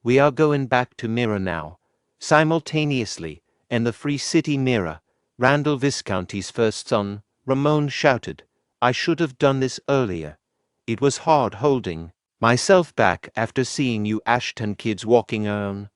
We are going back to Mirror now. Simultaneously, in the Free City Mirror, Randall Visconti's first son, Ramon, shouted, I should have done this earlier. It was hard holding myself back after seeing you Ashton kids walking around.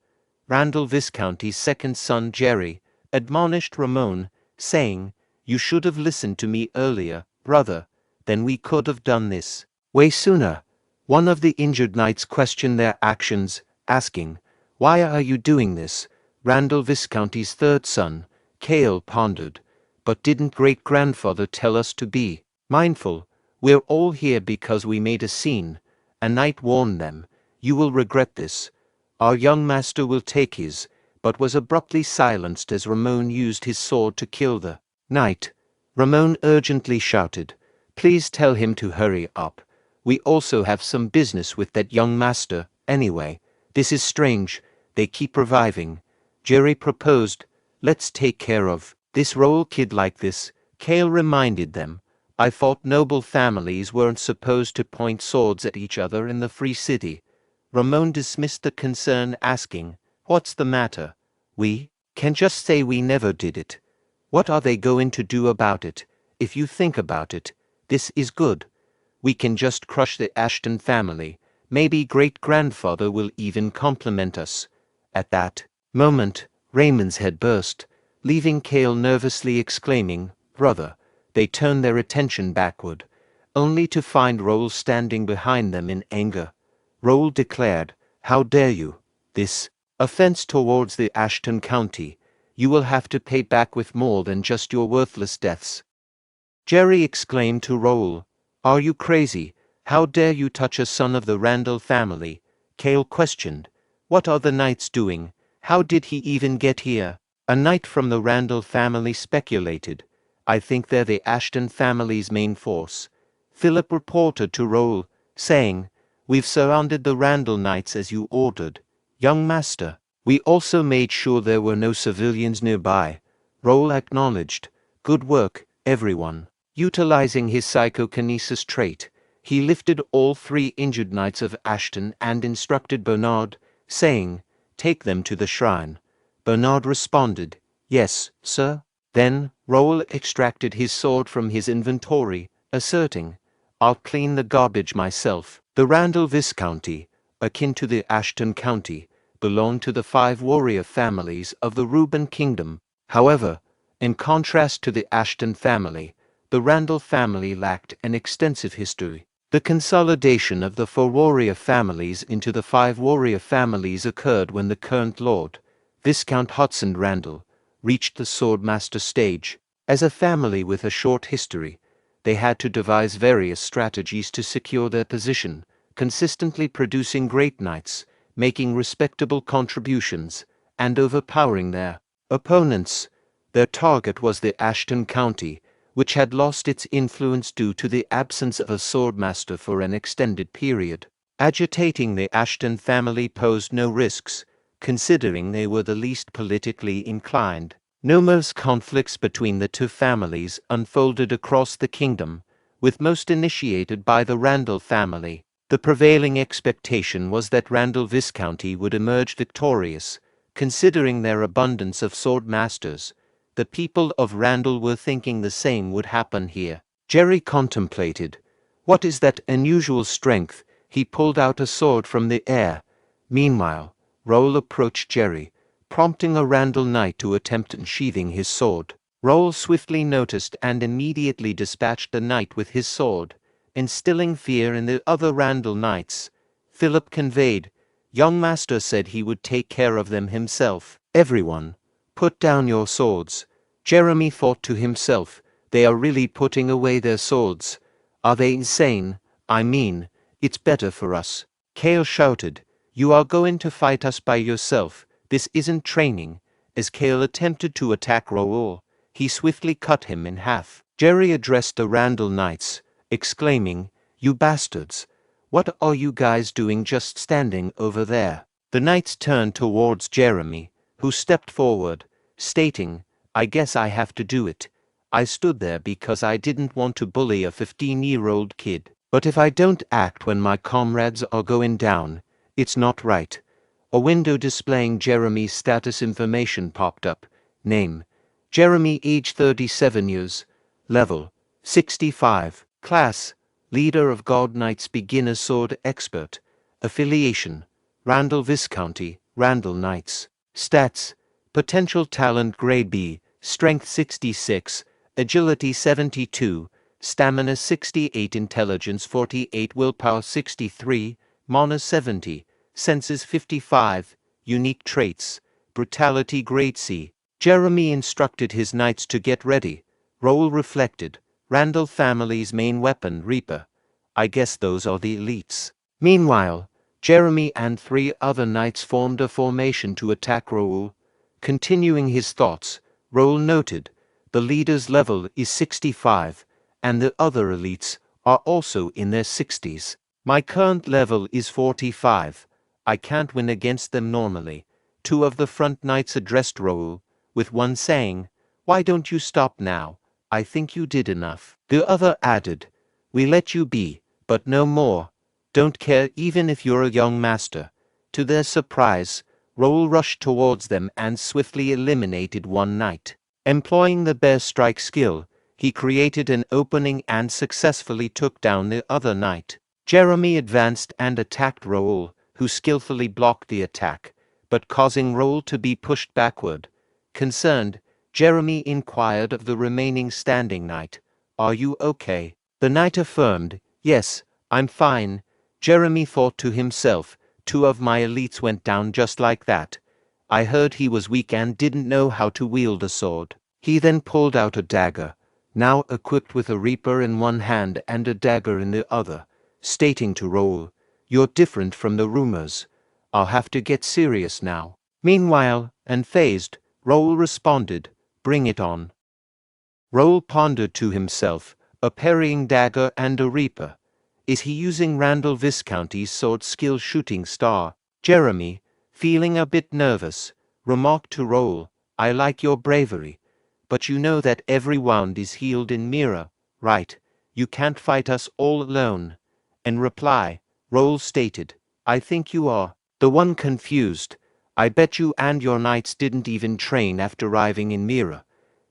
Randall Visconti's second son, Jerry, admonished Ramon, saying, you should have listened to me earlier, brother. Then we could have done this way sooner. One of the injured knights questioned their actions, asking, why are you doing this? Randall Visconti's third son, Cale, pondered, but didn't great-grandfather tell us to be mindful? We're all here because we made a scene. A knight warned them, you will regret this. Our young master will take his, but was abruptly silenced as Ramon used his sword to kill the knight. Ramon urgently shouted, please tell him to hurry up. We also have some business with that young master, anyway. This is strange, they keep reviving. Jerry proposed, let's take care of this Raul kid like this. Cale reminded them, I thought noble families weren't supposed to point swords at each other in the Free City. Ramon dismissed the concern, asking, what's the matter? We can just say we never did it. What are they going to do about it? If you think about it, this is good. We can just crush the Ashton family. Maybe great-grandfather will even compliment us. At that moment, Raymond's head burst, leaving Cale nervously exclaiming, brother. They turned their attention backward, only to find Raul standing behind them in anger. Raul declared, how dare you? This offense towards the Ashton County. You will have to pay back with more than just your worthless deaths. Jerry exclaimed to Raul, are you crazy? How dare you touch a son of the Randall family? Cale questioned, what are the knights doing? How did he even get here? A knight from the Randall family speculated, I think they're the Ashton family's main force. Philip reported to Raul, saying, "We've surrounded the Randall Knights as you ordered, young master. We also made sure there were no civilians nearby." Raul acknowledged, "Good work, everyone." Utilizing his psychokinesis trait, he lifted all 3 injured knights of Ashton and instructed Bernard, saying, "Take them to the shrine." Bernard responded, "Yes, sir." Then, Raul extracted his sword from his inventory, asserting, "I'll clean the garbage myself." The Randall Viscounty, akin to the Ashton County, belonged to the 5 warrior families of the Reuben Kingdom. However, in contrast to the Ashton family, the Randall family lacked an extensive history. The consolidation of the 4 warrior families into the 5 warrior families occurred when the current Lord, Viscount Hudson Randall, reached the swordmaster stage. As a family with a short history, they had to devise various strategies to secure their position, consistently producing great knights, making respectable contributions, and overpowering their opponents. Their target was the Ashton County, which had lost its influence due to the absence of a swordmaster for an extended period. Agitating the Ashton family posed no risks, considering they were the least politically inclined. Numerous conflicts between the 2 families unfolded across the kingdom, with most initiated by the Randall family. The prevailing expectation was that Randall Viscounty would emerge victorious, considering their abundance of sword masters. The people of Randall were thinking the same would happen here. Jerry contemplated. What is that unusual strength? He pulled out a sword from the air. Meanwhile, Raul approached Jerry, prompting a Randall knight to attempt unsheathing his sword. Raul swiftly noticed and immediately dispatched the knight with his sword, instilling fear in the other Randall knights. Philip conveyed, "Young master said he would take care of them himself." "Everyone, put down your swords." Jeremy thought to himself, "They are really putting away their swords. Are they insane? I mean, it's better for us." Kale shouted, "You are going to fight us by yourself. This isn't training." As Kale attempted to attack Raul, he swiftly cut him in half. Jerry addressed the Randall Knights, exclaiming, "You bastards! What are you guys doing just standing over there?" The knights turned towards Jeremy, who stepped forward, stating, "I guess I have to do it. I stood there because I didn't want to bully a 15-year-old kid. But if I don't act when my comrades are going down, it's not right." A window displaying Jeremy's status information popped up. Name: Jeremy, age 37 years. Level: 65. Class: Leader of God Knights, beginner sword expert. Affiliation: Randall Viscounty, Randall Knights. Stats: Potential talent grade B, strength 66, agility 72, stamina 68, intelligence 48, willpower 63, mana 70, senses 55, unique traits, brutality grade C. Jeremy instructed his knights to get ready. Raul reflected, Randall family's main weapon, Reaper. I guess those are the elites. Meanwhile, Jeremy and 3 other knights formed a formation to attack Raul. Continuing his thoughts, Raul noted, the leader's level is 65, and the other elites are also in their 60s. My current level is 45. I can't win against them normally. 2 of the front knights addressed Raul, with one saying, "Why don't you stop now? I think you did enough." The other added, "We let you be, but no more. Don't care even if you're a young master." To their surprise, Raul rushed towards them and swiftly eliminated one knight. Employing the bear strike skill, he created an opening and successfully took down the other knight. Jeremy advanced and attacked Raul, who skillfully blocked the attack, but causing Raul to be pushed backward. Concerned, Jeremy inquired of the remaining standing knight, "Are you okay?" The knight affirmed, "Yes, I'm fine." Jeremy thought to himself, 2 of my elites went down just like that. I heard he was weak and didn't know how to wield a sword. He then pulled out a dagger, now equipped with a reaper in one hand and a dagger in the other, stating to Raul, "You're different from the rumors. I'll have to get serious now." Meanwhile, unfazed, Raul responded, "Bring it on." Raul pondered to himself, a parrying dagger and a reaper. Is he using Randall Viscounty's sword skill shooting star? Jeremy, feeling a bit nervous, remarked to Raul, I like your bravery. But you know that every wound is healed in mirror, right? You can't fight us all alone. In reply, Raul stated, I think you are the one confused. I bet you and your knights didn't even train after arriving in Mira.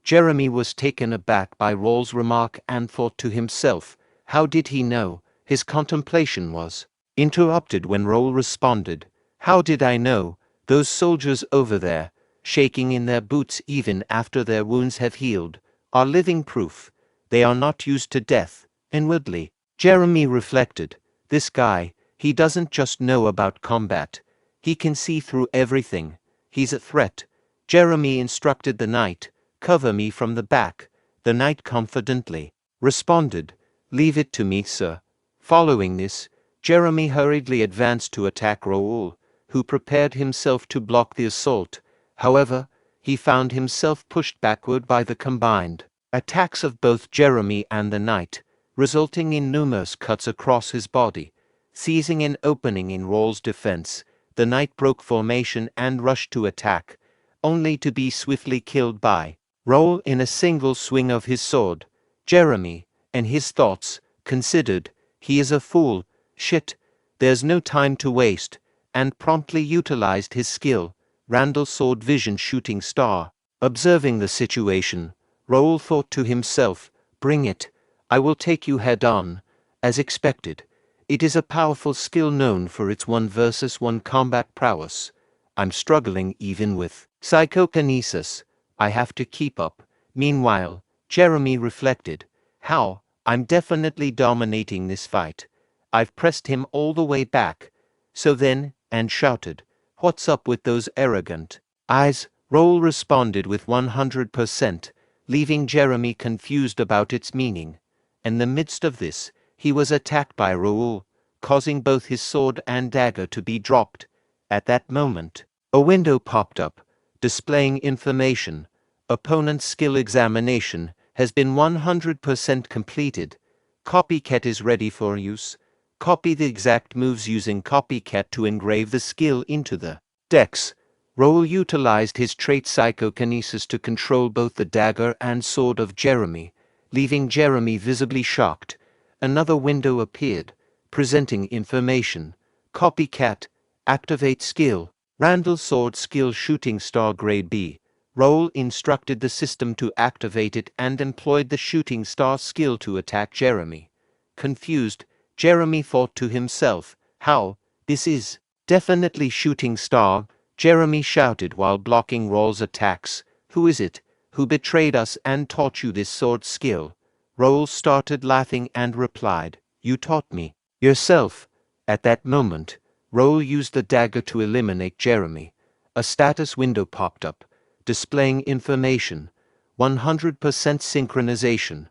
Jeremy was taken aback by Raul's remark and thought to himself, how did he know? His contemplation was interrupted when Raul responded, how did I know? Those soldiers over there, shaking in their boots even after their wounds have healed, are living proof. They are not used to death. Inwardly, Jeremy reflected, this guy, he doesn't just know about combat. He can see through everything. He's a threat. Jeremy instructed the knight, cover me from the back. The knight confidently responded, leave it to me, sir. Following this, Jeremy hurriedly advanced to attack Raul, who prepared himself to block the assault. However, he found himself pushed backward by the combined attacks of both Jeremy and the knight, resulting in numerous cuts across his body. Seizing an opening in Raul's defense, the knight broke formation and rushed to attack, only to be swiftly killed by Raul in a single swing of his sword. Jeremy, in his thoughts, considered, he is a fool, shit, there's no time to waste, and promptly utilized his skill, Randall's sword vision shooting star. Observing the situation, Raul thought to himself, bring it, I will take you head on. As expected, it is a powerful skill known for its 1 versus 1 combat prowess. I'm struggling even with psychokinesis. I have to keep up. Meanwhile, Jeremy reflected, how, I'm definitely dominating this fight. I've pressed him all the way back. So then, and shouted, what's up with those arrogant eyes? Raul responded with 100%, leaving Jeremy confused about its meaning. In the midst of this, he was attacked by Raul, causing both his sword and dagger to be dropped. At that moment, a window popped up, displaying information. Opponent's skill examination has been 100% completed. Copycat is ready for use. Copy the exact moves using Copycat to engrave the skill into the decks. Raul utilized his trait psychokinesis to control both the dagger and sword of Jeremy, leaving Jeremy visibly shocked. Another window appeared, presenting information. Copycat, activate skill, Randall's sword skill shooting star grade B. Raul instructed the system to activate it and employed the shooting star skill to attack Jeremy. Confused, Jeremy thought to himself, how, this is definitely shooting star. Jeremy shouted while blocking Raul's attacks, who is it, who betrayed us and taught you this sword skill? Raul started laughing and replied, you taught me yourself. At that moment, Raul used the dagger to eliminate Jeremy. A status window popped up, displaying information, 100% synchronization,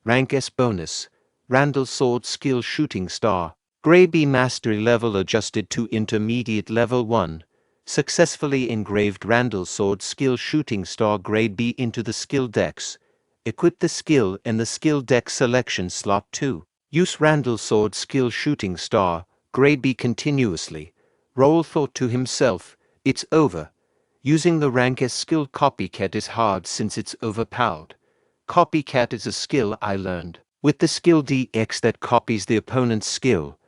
rank S bonus, Randall's sword skill shooting star, grade B mastery level adjusted to intermediate level 1. Successfully engraved Randall's sword skill shooting star grade B into the skill decks. Equip the skill in the skill deck selection slot 2. Use Randall's sword skill shooting star grade B continuously. Raul thought to himself, it's over. Using the rank S skill Copycat is hard since it's overpowered. Copycat is a skill I learned with the skill DX that copies the opponent's skill,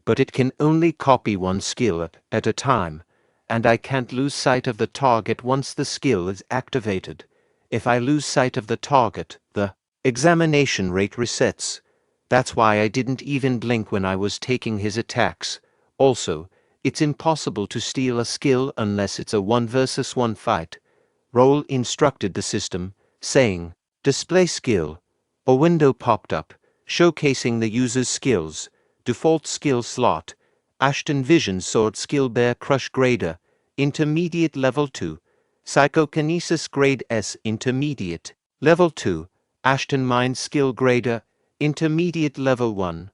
but it can only copy one skill at a time, and I can't lose sight of the target once the skill is activated. If I lose sight of the target, the examination rate resets. That's why I didn't even blink when I was taking his attacks. Also, it's impossible to steal a skill unless it's a 1 versus 1 fight. Raul instructed the system, saying, display skill. A window popped up, showcasing the user's skills. Default skill slot, Ashton Vision Sword Skill Bear Crush Grader, Intermediate Level 2, Psychokinesis Grade S Intermediate, Level 2, Ashton Mind Skill Grader, Intermediate Level 1,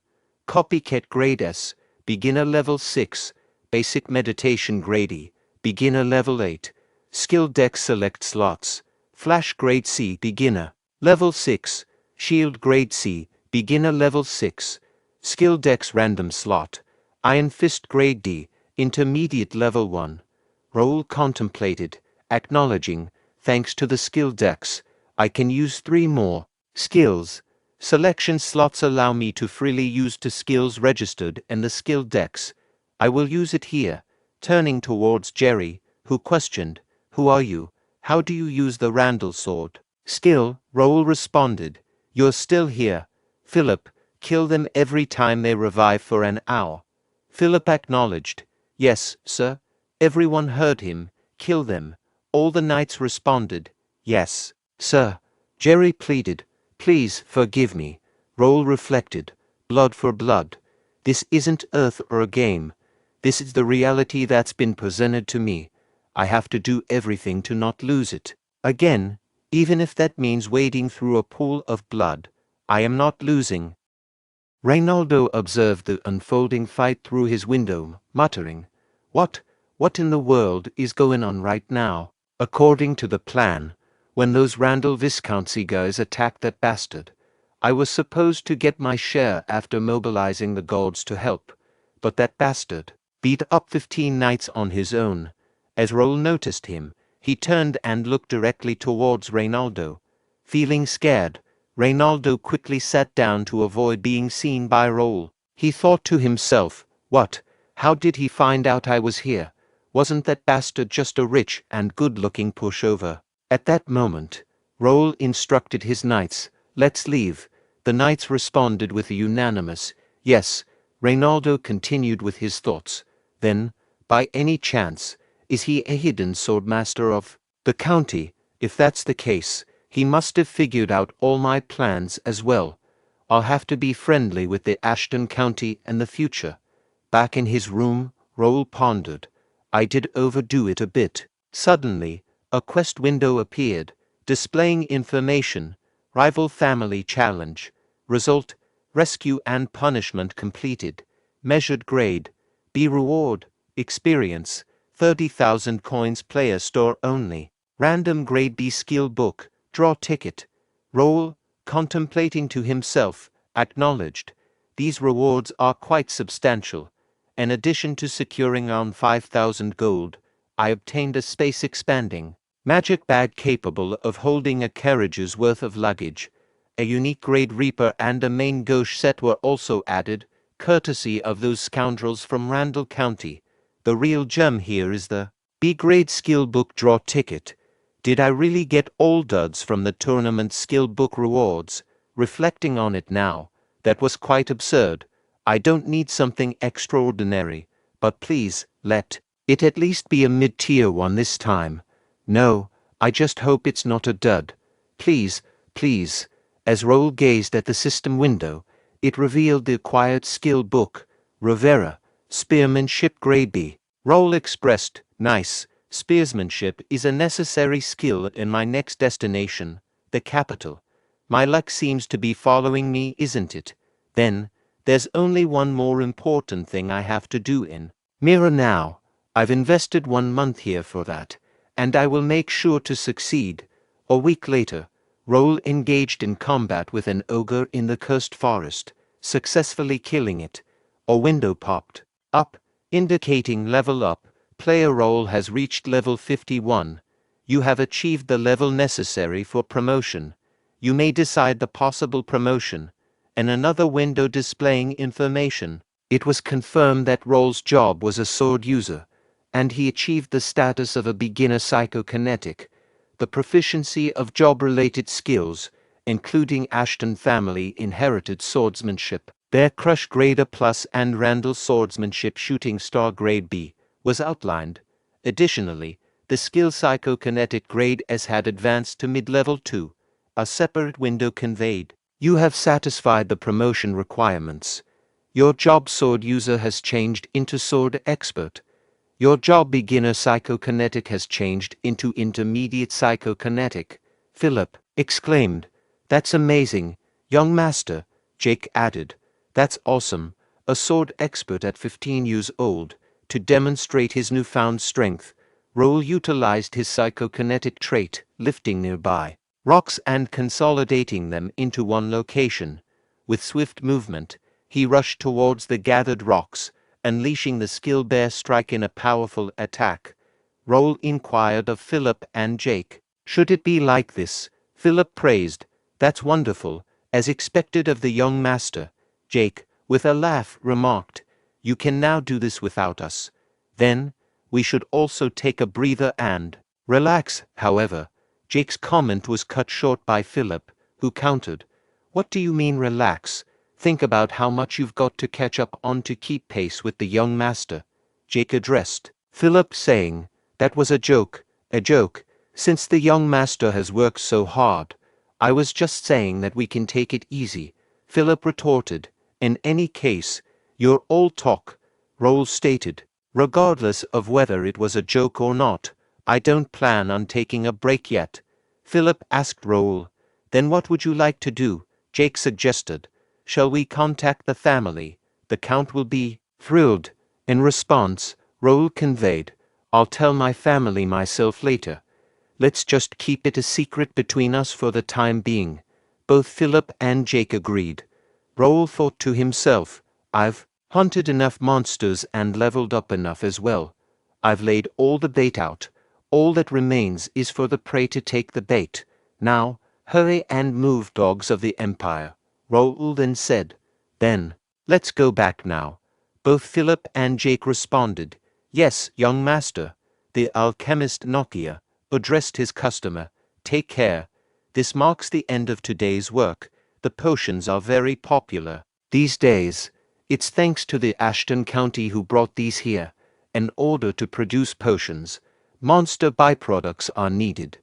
Copycat Grade S, Beginner Level 6, Basic Meditation Grade E, Beginner Level 8, Skill Deck Select Slots, Flash Grade C Beginner, Level 6. Shield Grade C. Beginner Level 6. Skill Dex Random Slot. Iron Fist Grade D. Intermediate Level 1. Raul contemplated, acknowledging, thanks to the skill dex, I can use 3 more skills. Selection slots allow me to freely use 2 skills registered in the skill dex. I will use it here. Turning towards Jerry, who questioned, Who are you? How do you use the Randall sword? Skill, Raul responded, You're still here. Philip, kill them every time they revive for an hour. Philip acknowledged, Yes, sir. Everyone heard him. Kill them. All the knights responded, Yes, sir. Jerry pleaded, Please forgive me. Raul reflected, Blood for blood. This isn't Earth or a game. This is the reality that's been presented to me. I have to do everything to not lose it. Again, even if that means wading through a pool of blood, I am not losing. Reynaldo observed the unfolding fight through his window, muttering, What in the world is going on right now? According to the plan, when those Randall Viscountcy guys attacked that bastard, I was supposed to get my share after mobilizing the gods to help, but that bastard beat up 15 knights on his own. As Raul noticed him, he turned and looked directly towards Reynaldo. Feeling scared, Reynaldo quickly sat down to avoid being seen by Raul. He thought to himself, What? How did he find out I was here? Wasn't that bastard just a rich and good-looking pushover? At that moment, Raul instructed his knights, Let's leave. The knights responded with a unanimous, Yes. Reynaldo continued with his thoughts. Then, by any chance, is he a hidden swordmaster of the county? If that's the case, he must have figured out all my plans as well. I'll have to be friendly with the Ashton County in the future. Back in his room, Raul pondered. I did overdo it a bit. Suddenly, a quest window appeared, displaying information. Rival family challenge. Result, rescue and punishment completed. Measured grade. B reward, experience, 30,000 coins player store only. Random grade B skill book, draw ticket. Raul, contemplating to himself, acknowledged. These rewards are quite substantial. In addition to securing around 5,000 gold, I obtained a space-expanding magic bag capable of holding a carriage's worth of luggage. A unique grade Reaper and a main gauche set were also added, courtesy of those scoundrels from Randall County. The real gem here is the B-grade skill book draw ticket. Did I really get all duds from the tournament skill book rewards? Reflecting on it now, that was quite absurd. I don't need something extraordinary, but please, let it at least be a mid-tier one this time. No, I just hope it's not a dud. Please, please. As Raul gazed at the system window, it revealed the acquired skill book, Rivera, Spearmanship Grade B. Raul expressed, Nice, spearsmanship is a necessary skill in my next destination, the capital. My luck seems to be following me, isn't it? Then, there's only one more important thing I have to do in Mira now. I've invested 1 month here for that, and I will make sure to succeed. A week later, Raul engaged in combat with an ogre in the cursed forest, successfully killing it. A window popped up, indicating level up. Player Raul has reached level 51. You have achieved the level necessary for promotion. You may decide the possible promotion. And another window displaying information. It was confirmed that Raul's job was a sword user, and he achieved the status of a beginner psychokinetic. The proficiency of job-related skills, including Ashton family inherited swordsmanship, Bear Crush Grade A+, and Randall Swordsmanship Shooting Star Grade B, was outlined. Additionally, the skill Psychokinetic Grade S had advanced to mid-level 2, a separate window conveyed. You have satisfied the promotion requirements. Your job Sword User has changed into Sword Expert. Your job Beginner Psychokinetic has changed into Intermediate Psychokinetic. Philip exclaimed, That's amazing, young master. Jake added, That's awesome. A sword expert at 15 years old. To demonstrate his newfound strength, Raul utilized his psychokinetic trait, lifting nearby. rocks and consolidating them into one location. With swift movement, he rushed towards the gathered rocks, unleashing the skill bear strike in a powerful attack. Raul inquired of Philip and Jake. Should it be like this? Philip praised. That's wonderful, as expected of the young master. Jake, with a laugh, remarked, you can now do this without us. Then, we should also take a breather and relax. However, Jake's comment was cut short by Philip, who countered, what do you mean relax? Think about how much you've got to catch up on to keep pace with the young master. Jake addressed Philip, saying, that was a joke, since the young master has worked so hard. I was just saying that we can take it easy. Philip retorted, in any case, you're all talk. Raul stated, regardless of whether it was a joke or not, I don't plan on taking a break yet. Philip asked Raul, then what would you like to do? Jake suggested, shall we contact the family? The Count will be thrilled. In response, Raul conveyed, I'll tell my family myself later. Let's just keep it a secret between us for the time being. Both Philip and Jake agreed. Raul thought to himself, I've hunted enough monsters and leveled up enough as well. I've laid all the bait out. All that remains is for the prey to take the bait. Now, hurry and move, dogs of the Empire. Raul then said, then, let's go back now. Both Philip and Jake responded, yes, young master. The alchemist Noia addressed his customer, take care. This marks the end of today's work. The potions are very popular these days. It's thanks to the Ashton County who brought these here. In order to produce potions, monster byproducts are needed.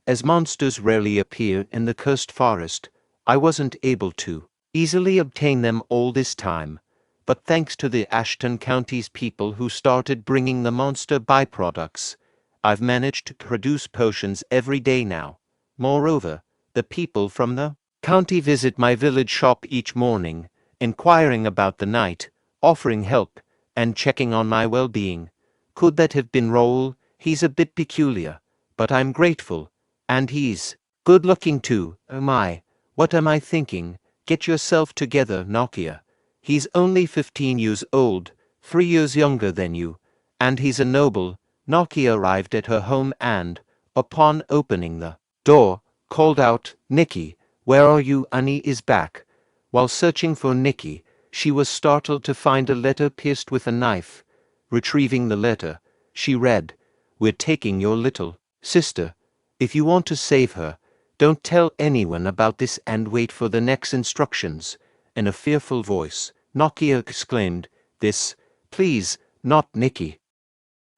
As monsters rarely appear in the cursed forest, I wasn't able to easily obtain them all this time. But thanks to the Ashton County's people who started bringing the monster byproducts, I've managed to produce potions every day now. Moreover, the people from the county visit my village shop each morning, inquiring about the night, offering help, and checking on my well-being. Could that have been Raul? He's a bit peculiar, but I'm grateful. And he's good-looking too. Oh my, what am I thinking? Get yourself together, Noia. He's only 15 years old, 3 years younger than you, and he's a noble. Noia arrived at her home and, upon opening the door, called out, Nikki, where are you? Annie is back. While searching for Nikki, she was startled to find a letter pierced with a knife. Retrieving the letter, she read, we're taking your little sister. If you want to save her, don't tell anyone about this and wait for the next instructions. In a fearful voice, Noia exclaimed, this, please, not Nikki.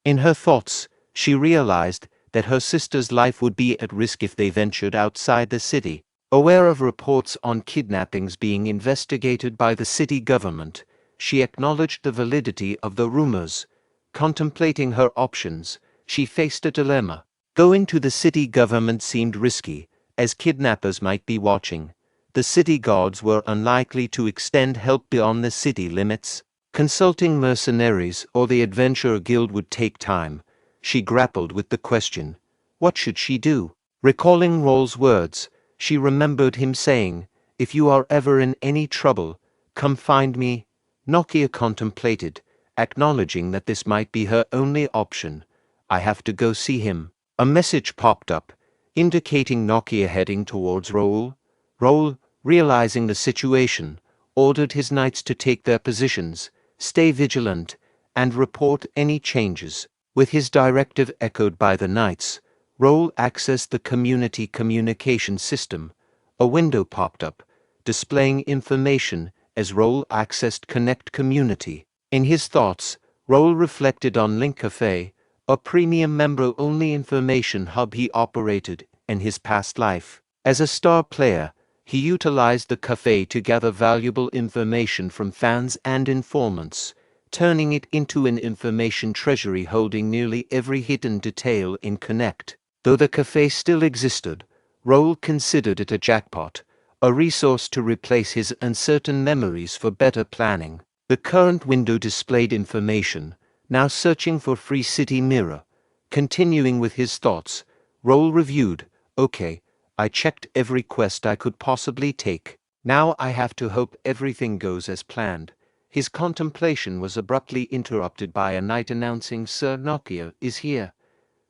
In her thoughts, she realized that her sister's life would be at risk if they ventured outside the city. Aware of reports on kidnappings being investigated by the city government, she acknowledged the validity of the rumors. Contemplating her options, she faced a dilemma. Going to the city government seemed risky, as kidnappers might be watching. The city guards were unlikely to extend help beyond the city limits. Consulting mercenaries or the adventurer guild would take time. She grappled with the question, what should she do? Recalling Raul's words, she remembered him saying, if you are ever in any trouble, come find me. Noia contemplated, acknowledging that this might be her only option. I have to go see him. A message popped up, indicating Noia heading towards Raul. Raul, realizing the situation, ordered his knights to take their positions, stay vigilant, and report any changes. With his directive echoed by the knights, Raul accessed the community communication system. A window popped up, displaying information as Raul accessed Connect Community. In his thoughts, Raul reflected on Link Cafe, a premium member-only information hub he operated in his past life. As a star player, he utilized the cafe to gather valuable information from fans and informants, turning it into an information treasury holding nearly every hidden detail in Connect. Though the cafe still existed, Raul considered it a jackpot, a resource to replace his uncertain memories for better planning. The current window displayed information, now searching for Free City Mirror. Continuing with his thoughts, Raul reviewed, okay, I checked every quest I could possibly take. Now I have to hope everything goes as planned. His contemplation was abruptly interrupted by a knight announcing Sir Nokia is here.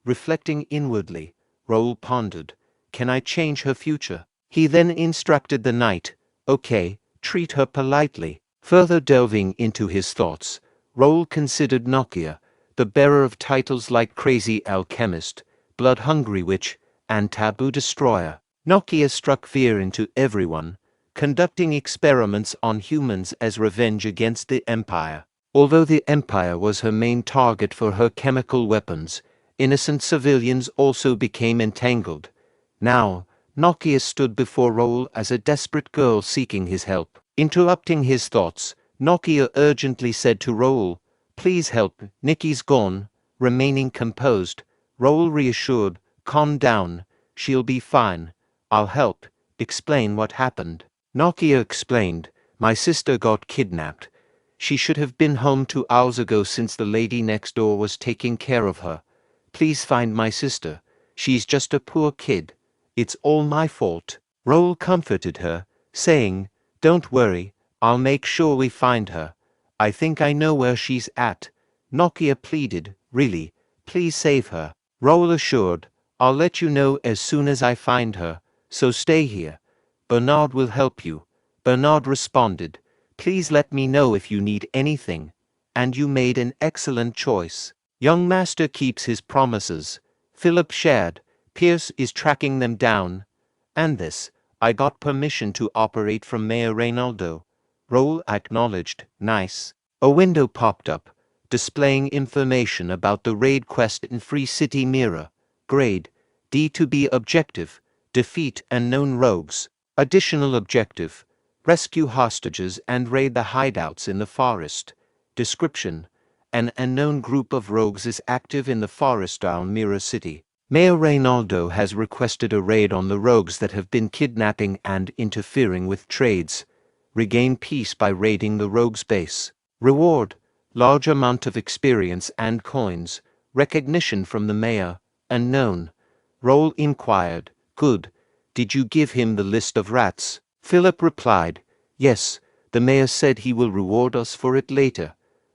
Reflecting inwardly, Raul pondered, can I change her future? He then instructed the knight, okay, treat her politely. Further delving into his thoughts, Raul considered Nokia, the bearer of titles like Crazy Alchemist, Blood-Hungry Witch, and Taboo Destroyer. Nokia struck fear into everyone, conducting experiments on humans as revenge against the Empire. Although the Empire was her main target for her chemical weapons, innocent civilians also became entangled. Now, Nokia stood before Raul as a desperate girl seeking his help. Interrupting his thoughts, Nokia urgently said to Raul, please help, Nikki's gone. Remaining composed, Raul reassured, calm down, she'll be fine. I'll help. Explain what happened. Nokia explained, my sister got kidnapped. She should have been home 2 hours ago since the lady next door was taking care of her. Please find my sister. She's just a poor kid. It's all my fault. Raul comforted her, saying, don't worry, I'll make sure we find her. I think I know where she's at. Nokia pleaded, really, please save her. Raul assured, I'll let you know as soon as I find her, so stay here. Bernard will help you. Bernard responded, please let me know if you need anything. And you made an excellent choice. Young master keeps his promises. Philip shared, Pierce is tracking them down. And this, I got permission to operate from Mayor Reynaldo. Raul acknowledged, nice. A window popped up, displaying information about the raid quest in Free City Mirror. Grade, D2B objective, defeat unknown rogues. Additional objective, rescue hostages and raid the hideouts in the forest. Description, an unknown group of rogues is active in the forest around Mirror City. Mayor Reynaldo has requested a raid on the rogues that have been kidnapping and interfering with trades. Regain peace by raiding the rogues' base. Reward, large amount of experience and coins. Recognition from the mayor, unknown. Raul inquired, good. Did you give him the list of rats? Philip replied, yes, the mayor said he will reward us for it later.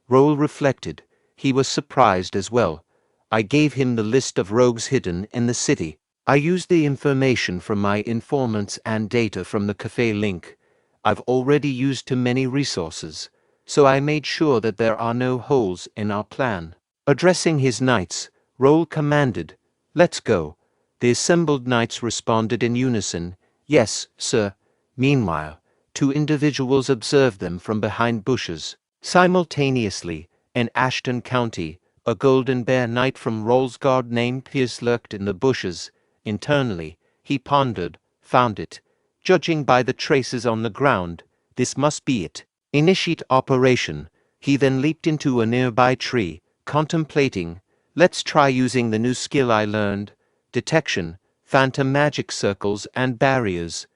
Raul reflected, he was surprised as well. I gave him the list of rogues hidden in the city. I used the information from my informants and data from the cafe link. I've already used too many resources, so I made sure that there are no holes in our plan. Addressing his knights, Raul commanded, let's go. The assembled knights responded in unison, yes, sir. Meanwhile, 2 individuals observed them from behind bushes. Simultaneously, in Ashton County, a golden bear knight from Raul's guard named Pierce lurked in the bushes. Internally, he pondered, found it. Judging by the traces on the ground, this must be it. Initiate operation. He then leaped into a nearby tree, contemplating, let's try using the new skill I learned. Detection, phantom magic circles and barriers.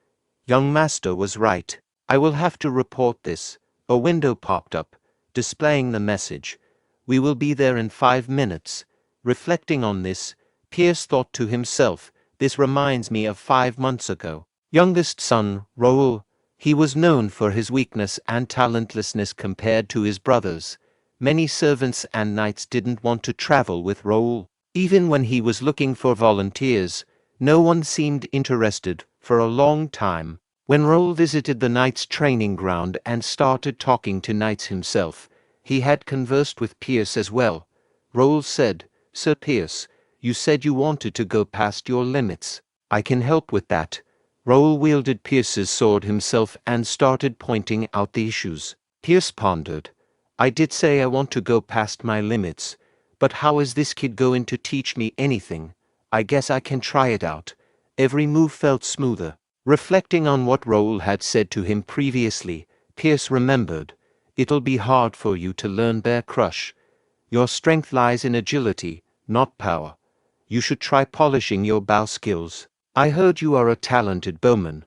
Young master was right. I will have to report this. A window popped up, displaying the message. We will be there in 5 minutes. Reflecting on this, Pierce thought to himself, this reminds me of 5 months ago. Youngest son, Raul. He was known for his weakness and talentlessness compared to his brothers. Many servants and knights didn't want to travel with Raul. Even when he was looking for volunteers, no one seemed interested for a long time. When Raul visited the knights' training ground and started talking to knights himself, he had conversed with Pierce as well. Raul said, Sir Pierce, you said you wanted to go past your limits. I can help with that. Raul wielded Pierce's sword himself and started pointing out the issues. Pierce pondered. I did say I want to go past my limits, but how is this kid going to teach me anything? I guess I can try it out. Every move felt smoother. Reflecting on what Raul had said to him previously, Pierce remembered. It'll be hard for you to learn Bear Crush. Your strength lies in agility, not power. You should try polishing your bow skills. I heard you are a talented bowman.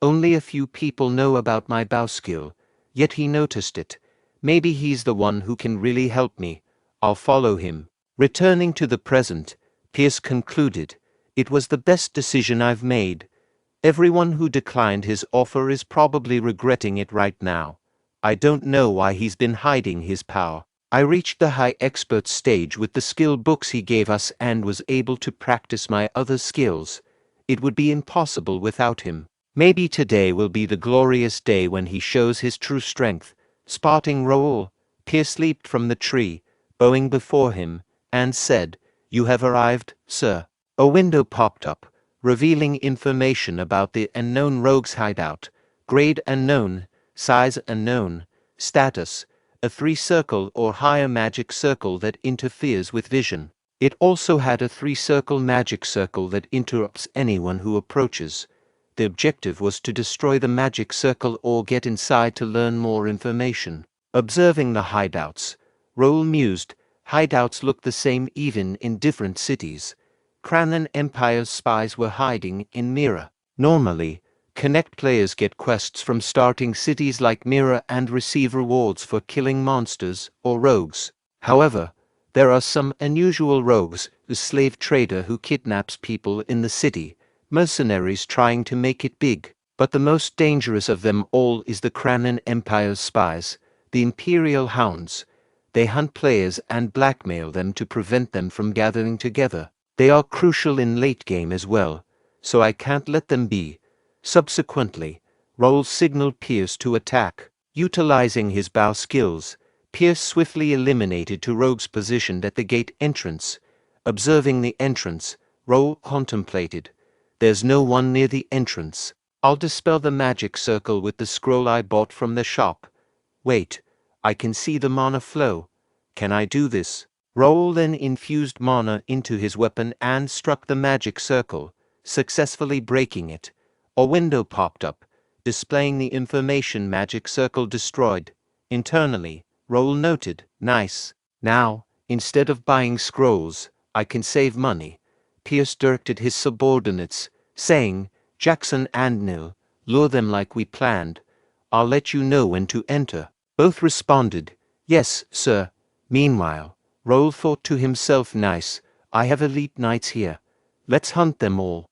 Only a few people know about my bow skill, yet he noticed it. Maybe he's the one who can really help me. I'll follow him. Returning to the present, Pierce concluded, it was the best decision I've made. Everyone who declined his offer is probably regretting it right now. I don't know why he's been hiding his power. I reached the high expert stage with the skill books he gave us and was able to practice my other skills. It would be impossible without him. Maybe today will be the glorious day when he shows his true strength. Spotting Raul, Pierce leaped from the tree, bowing before him, and said, "You have arrived, sir." A window popped up, revealing information about the unknown rogue's hideout. Grade unknown, size unknown, status, a 3-circle or higher magic circle that interferes with vision. It also had a 3-circle magic circle that interrupts anyone who approaches. The objective was to destroy the magic circle or get inside to learn more information. Observing the hideouts, Raul mused, hideouts look the same even in different cities. Kranan Empire's spies were hiding in Mira. Normally, Connect players get quests from starting cities like Mira and receive rewards for killing monsters or rogues. However, there are some unusual rogues, the slave trader who kidnaps people in the city, mercenaries trying to make it big. But the most dangerous of them all is the Kranan Empire's spies, the Imperial Hounds. They hunt players and blackmail them to prevent them from gathering together. They are crucial in late game as well, so I can't let them be. Subsequently, Raul signaled Pierce to attack. Utilizing his bow skills, Pierce swiftly eliminated two rogues positioned at the gate entrance. Observing the entrance, Raul contemplated. There's no one near the entrance. I'll dispel the magic circle with the scroll I bought from the shop. Wait, I can see the mana flow. Can I do this? Raul then infused mana into his weapon and struck the magic circle, successfully breaking it. A window popped up, displaying the information magic circle destroyed. Internally, Raul noted, "Nice. Now, instead of buying scrolls, I can save money." Pierce directed his subordinates, saying, "Jackson and Nil, lure them like we planned. I'll let you know when to enter." Both responded, "Yes, sir." Meanwhile, Raul thought to himself, "Nice, I have elite knights here. Let's hunt them all."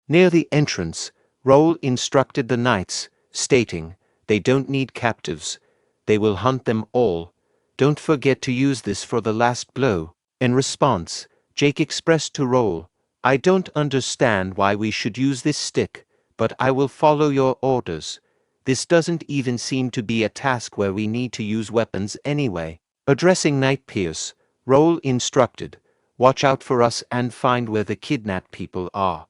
Near the entrance, Raul instructed the knights, stating, "They don't need captives. They will hunt them all. Don't forget to use this for the last blow." In response, Jake expressed to Raul, "I don't understand why we should use this stick, but I will follow your orders. This doesn't even seem to be a task where we need to use weapons anyway." Addressing Knight Pierce, Raul instructed, "Watch out for us and find where the kidnapped people are.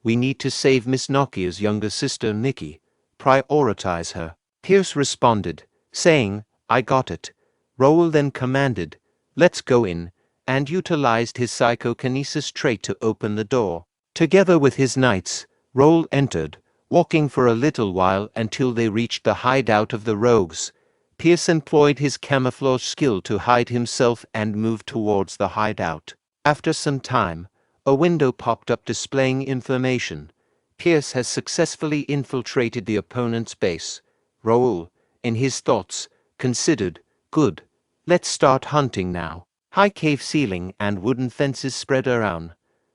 We need to save Miss Nokia's younger sister Nikki. Prioritize her." Pierce responded, saying, "I got it." Raul then commanded, "Let's go in," and utilized his psychokinesis trait to open the door. Together with his knights, Raul entered, walking for a little while until they reached the hideout of the rogues. Pierce employed his camouflage skill to hide himself and moved towards the hideout. After some time, a window popped up displaying information. Pierce has successfully infiltrated the opponent's base. Raul, in his thoughts, considered, "Good. Let's start hunting now." High cave ceiling and wooden fences spread around.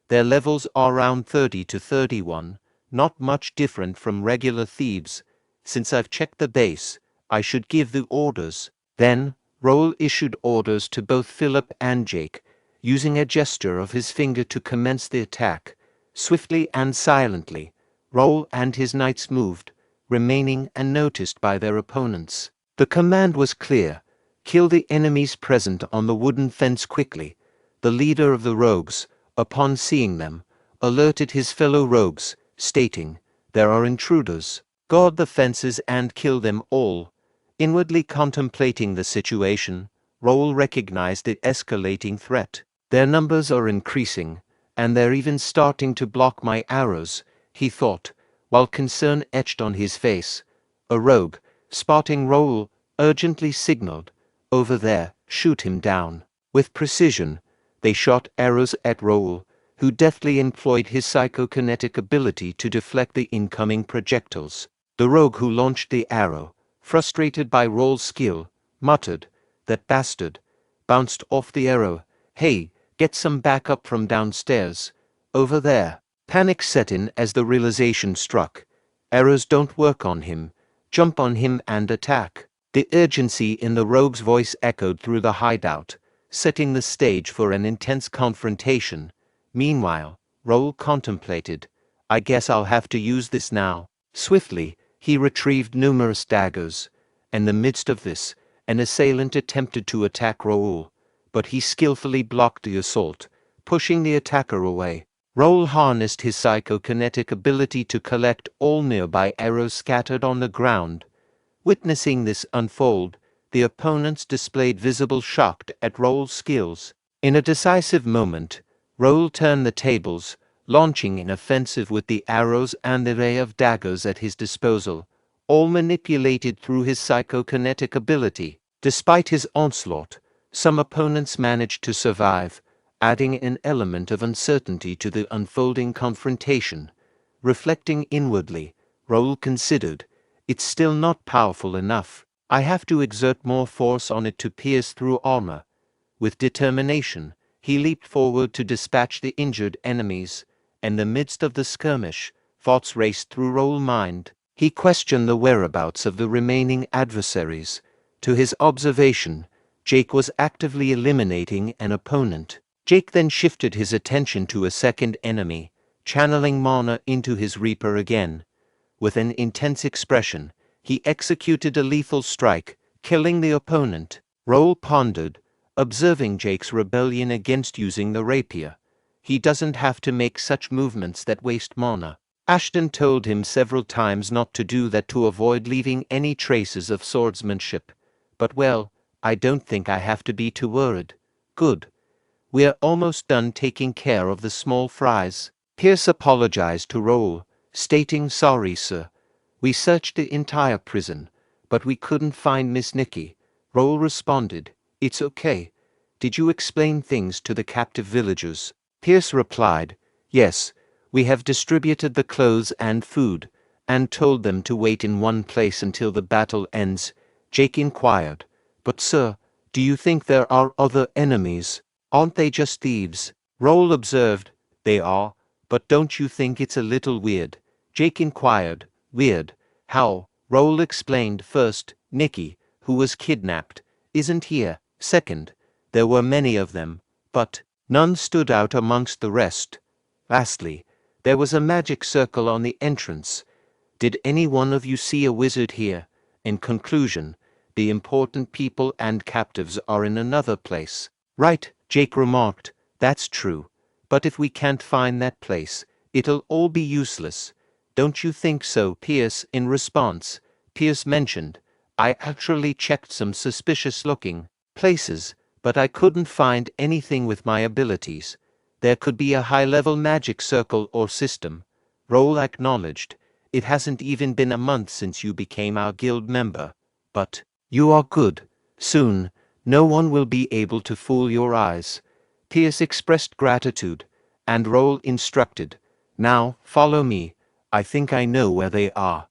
Their levels are around 30 to 31, not much different from regular thieves. Since I've checked the base, I should give the orders. Then, Raul issued orders to both Philip and Jake, using a gesture of his finger to commence the attack. Swiftly and silently, Raul and his knights moved, remaining unnoticed by their opponents. The command was clear: kill the enemies present on the wooden fence quickly. The leader of the rogues, upon seeing them, alerted his fellow rogues, stating, "There are intruders. Guard the fences and kill them all." Inwardly contemplating the situation, Raul recognized the escalating threat. "Their numbers are increasing, and they're even starting to block my arrows," he thought, while concern etched on his face. A rogue, spotting Raul, urgently signaled, "Over there, shoot him down." With precision, they shot arrows at Raul, who deftly employed his psychokinetic ability to deflect the incoming projectiles. The rogue who launched the arrow, frustrated by Raul's skill, muttered, "That bastard," bounced off the arrow. "Hey, get some backup from downstairs. Over there." Panic set in as the realization struck. Arrows don't work on him. Jump on him and attack. The urgency in the rogue's voice echoed through the hideout, setting the stage for an intense confrontation. Meanwhile, Raul contemplated. I guess I'll have to use this now. Swiftly, he retrieved numerous daggers. In the midst of this, an assailant attempted to attack Raul, but he skillfully blocked the assault, pushing the attacker away. Raul harnessed his psychokinetic ability to collect all nearby arrows scattered on the ground. Witnessing this unfold, the opponents displayed visible shock at Raul's skills. In a decisive moment, Raul turned the tables, launching an offensive with the arrows and the array of daggers at his disposal, all manipulated through his psychokinetic ability. Despite his onslaught, some opponents managed to survive, adding an element of uncertainty to the unfolding confrontation. Reflecting inwardly, Raul considered, it's still not powerful enough. I have to exert more force on it to pierce through armor. With determination, he leaped forward to dispatch the injured enemies. In the midst of the skirmish, thoughts raced through Raul's mind. He questioned the whereabouts of the remaining adversaries. To his observation, Jake was actively eliminating an opponent. Jake then shifted his attention to a second enemy, channeling mana into his Reaper again. With an intense expression, he executed a lethal strike, killing the opponent. Raul pondered, observing Jake's rebellion against using the rapier. He doesn't have to make such movements that waste mana. Ashton told him several times not to do that to avoid leaving any traces of swordsmanship. But well, I don't think I have to be too worried. Good. We're almost done taking care of the small fries. Pierce apologized to Raul, stating, sorry, sir. We searched the entire prison, but we couldn't find Miss Nikki. Raul responded, it's okay. Did you explain things to the captive villagers? Pierce replied, yes. We have distributed the clothes and food, and told them to wait in one place until the battle ends. Jake inquired, but sir, do you think there are other enemies? Aren't they just thieves? Raul observed, they are, but don't you think it's a little weird? Jake inquired, weird? How? Raul explained, first, Nikki, who was kidnapped, isn't here. Second, there were many of them, but none stood out amongst the rest. Lastly, there was a magic circle on the entrance. Did any one of you see a wizard here? In conclusion, the important people and captives are in another place. Right, Jake remarked, that's true. But if we can't find that place, it'll all be useless. Don't you think so? Pierce, in response, Pierce mentioned, I actually checked some suspicious-looking places, but I couldn't find anything with my abilities. There could be a high-level magic circle or system. Raul acknowledged, it hasn't even been a month since you became our guild member. But you are good. Soon, no one will be able to fool your eyes. Pierce expressed gratitude, and Raul instructed, now, follow me. I think I know where they are.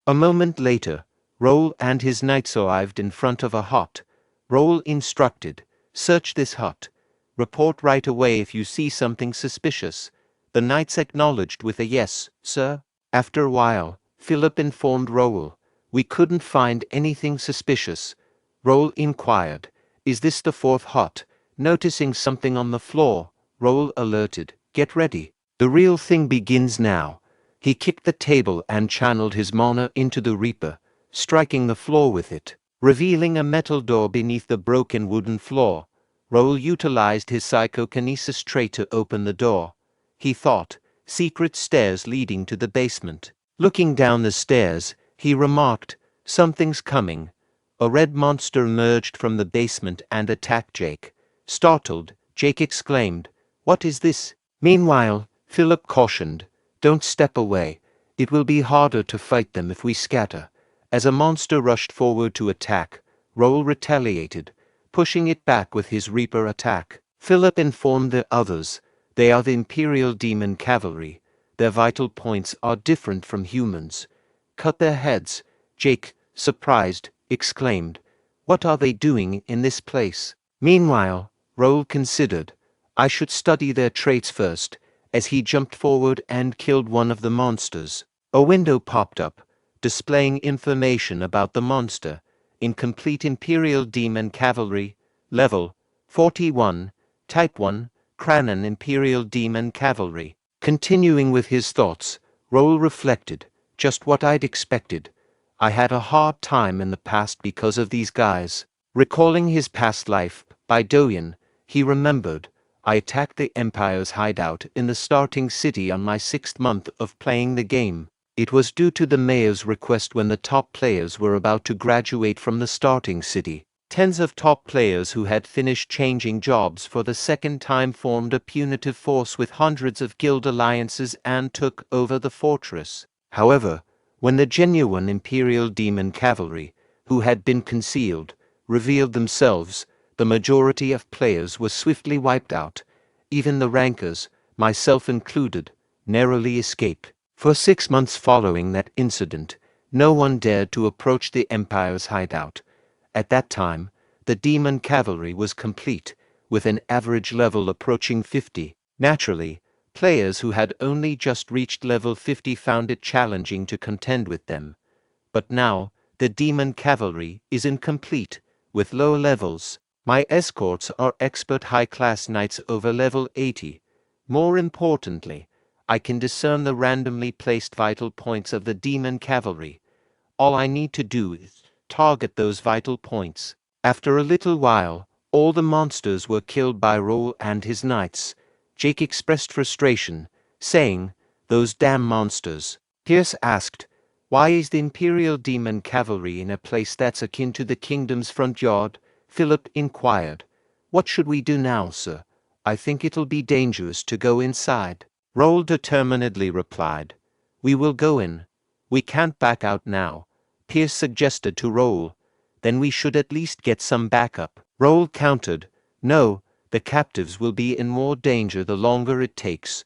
A moment later, Raul and his knights arrived in front of a hut. Raul instructed, search this hut. Report right away if you see something suspicious. The knights acknowledged with a yes, sir. After a while, Philip informed Raul, we couldn't find anything suspicious. Raul inquired, is this the fourth hut? Noticing something on the floor, Raul alerted, get ready. The real thing begins now. He kicked the table and channeled his mana into the Reaper, striking the floor with it, revealing a metal door beneath the broken wooden floor. Raul utilized his psychokinesis trait to open the door. He thought, secret stairs leading to the basement. Looking down the stairs, he remarked, something's coming. A red monster emerged from the basement and attacked Jake. Startled, Jake exclaimed, what is this? Meanwhile, Philip cautioned, don't step away. It will be harder to fight them if we scatter. As a monster rushed forward to attack, Raul retaliated, pushing it back with his Reaper attack. Philip informed the others, they are the Imperial Demon Cavalry. Their vital points are different from humans. Cut their heads. Jake, surprised, exclaimed, what are they doing in this place? Meanwhile, Raul considered, I should study their traits first. as he jumped forward and killed one of the monsters. A window popped up, displaying information about the monster. Incomplete Imperial Demon Cavalry, Level 41, Type 1, Cranon Imperial Demon Cavalry. Continuing with his thoughts, Raul reflected, just what I'd expected. I had a hard time in the past because of these guys. Recalling his past life, Bae DoHyun, he remembered, I attacked the Empire's hideout in the starting city on my 6th month of playing the game. It was due to the mayor's request when the top players were about to graduate from the starting city. Tens of top players who had finished changing jobs for the second time formed a punitive force with hundreds of guild alliances and took over the fortress. However, when the genuine Imperial Demon Cavalry, who had been concealed, revealed themselves, the majority of players were swiftly wiped out. Even the rankers, myself included, narrowly escaped. For 6 months following that incident, no one dared to approach the Empire's hideout. At that time, the Demon Cavalry was complete, with an average level approaching 50. Naturally, players who had only just reached level 50 found it challenging to contend with them. But now, the Demon Cavalry is incomplete, with low levels. My escorts are expert high-class knights over level 80. More importantly, I can discern the randomly placed vital points of the Demon Cavalry. All I need to do is target those vital points. After a little while, all the monsters were killed by Raul and his knights. Jake expressed frustration, saying, "Those damn monsters." Pierce asked, "Why is the Imperial Demon Cavalry in a place that's akin to the kingdom's front yard?" Philip inquired. "What should we do now, sir? I think it'll be dangerous to go inside." Raul determinedly replied, "We will go in. We can't back out now," Pierce suggested to Raul. "Then we should at least get some backup." Raul countered, "No, the captives will be in more danger the longer it takes.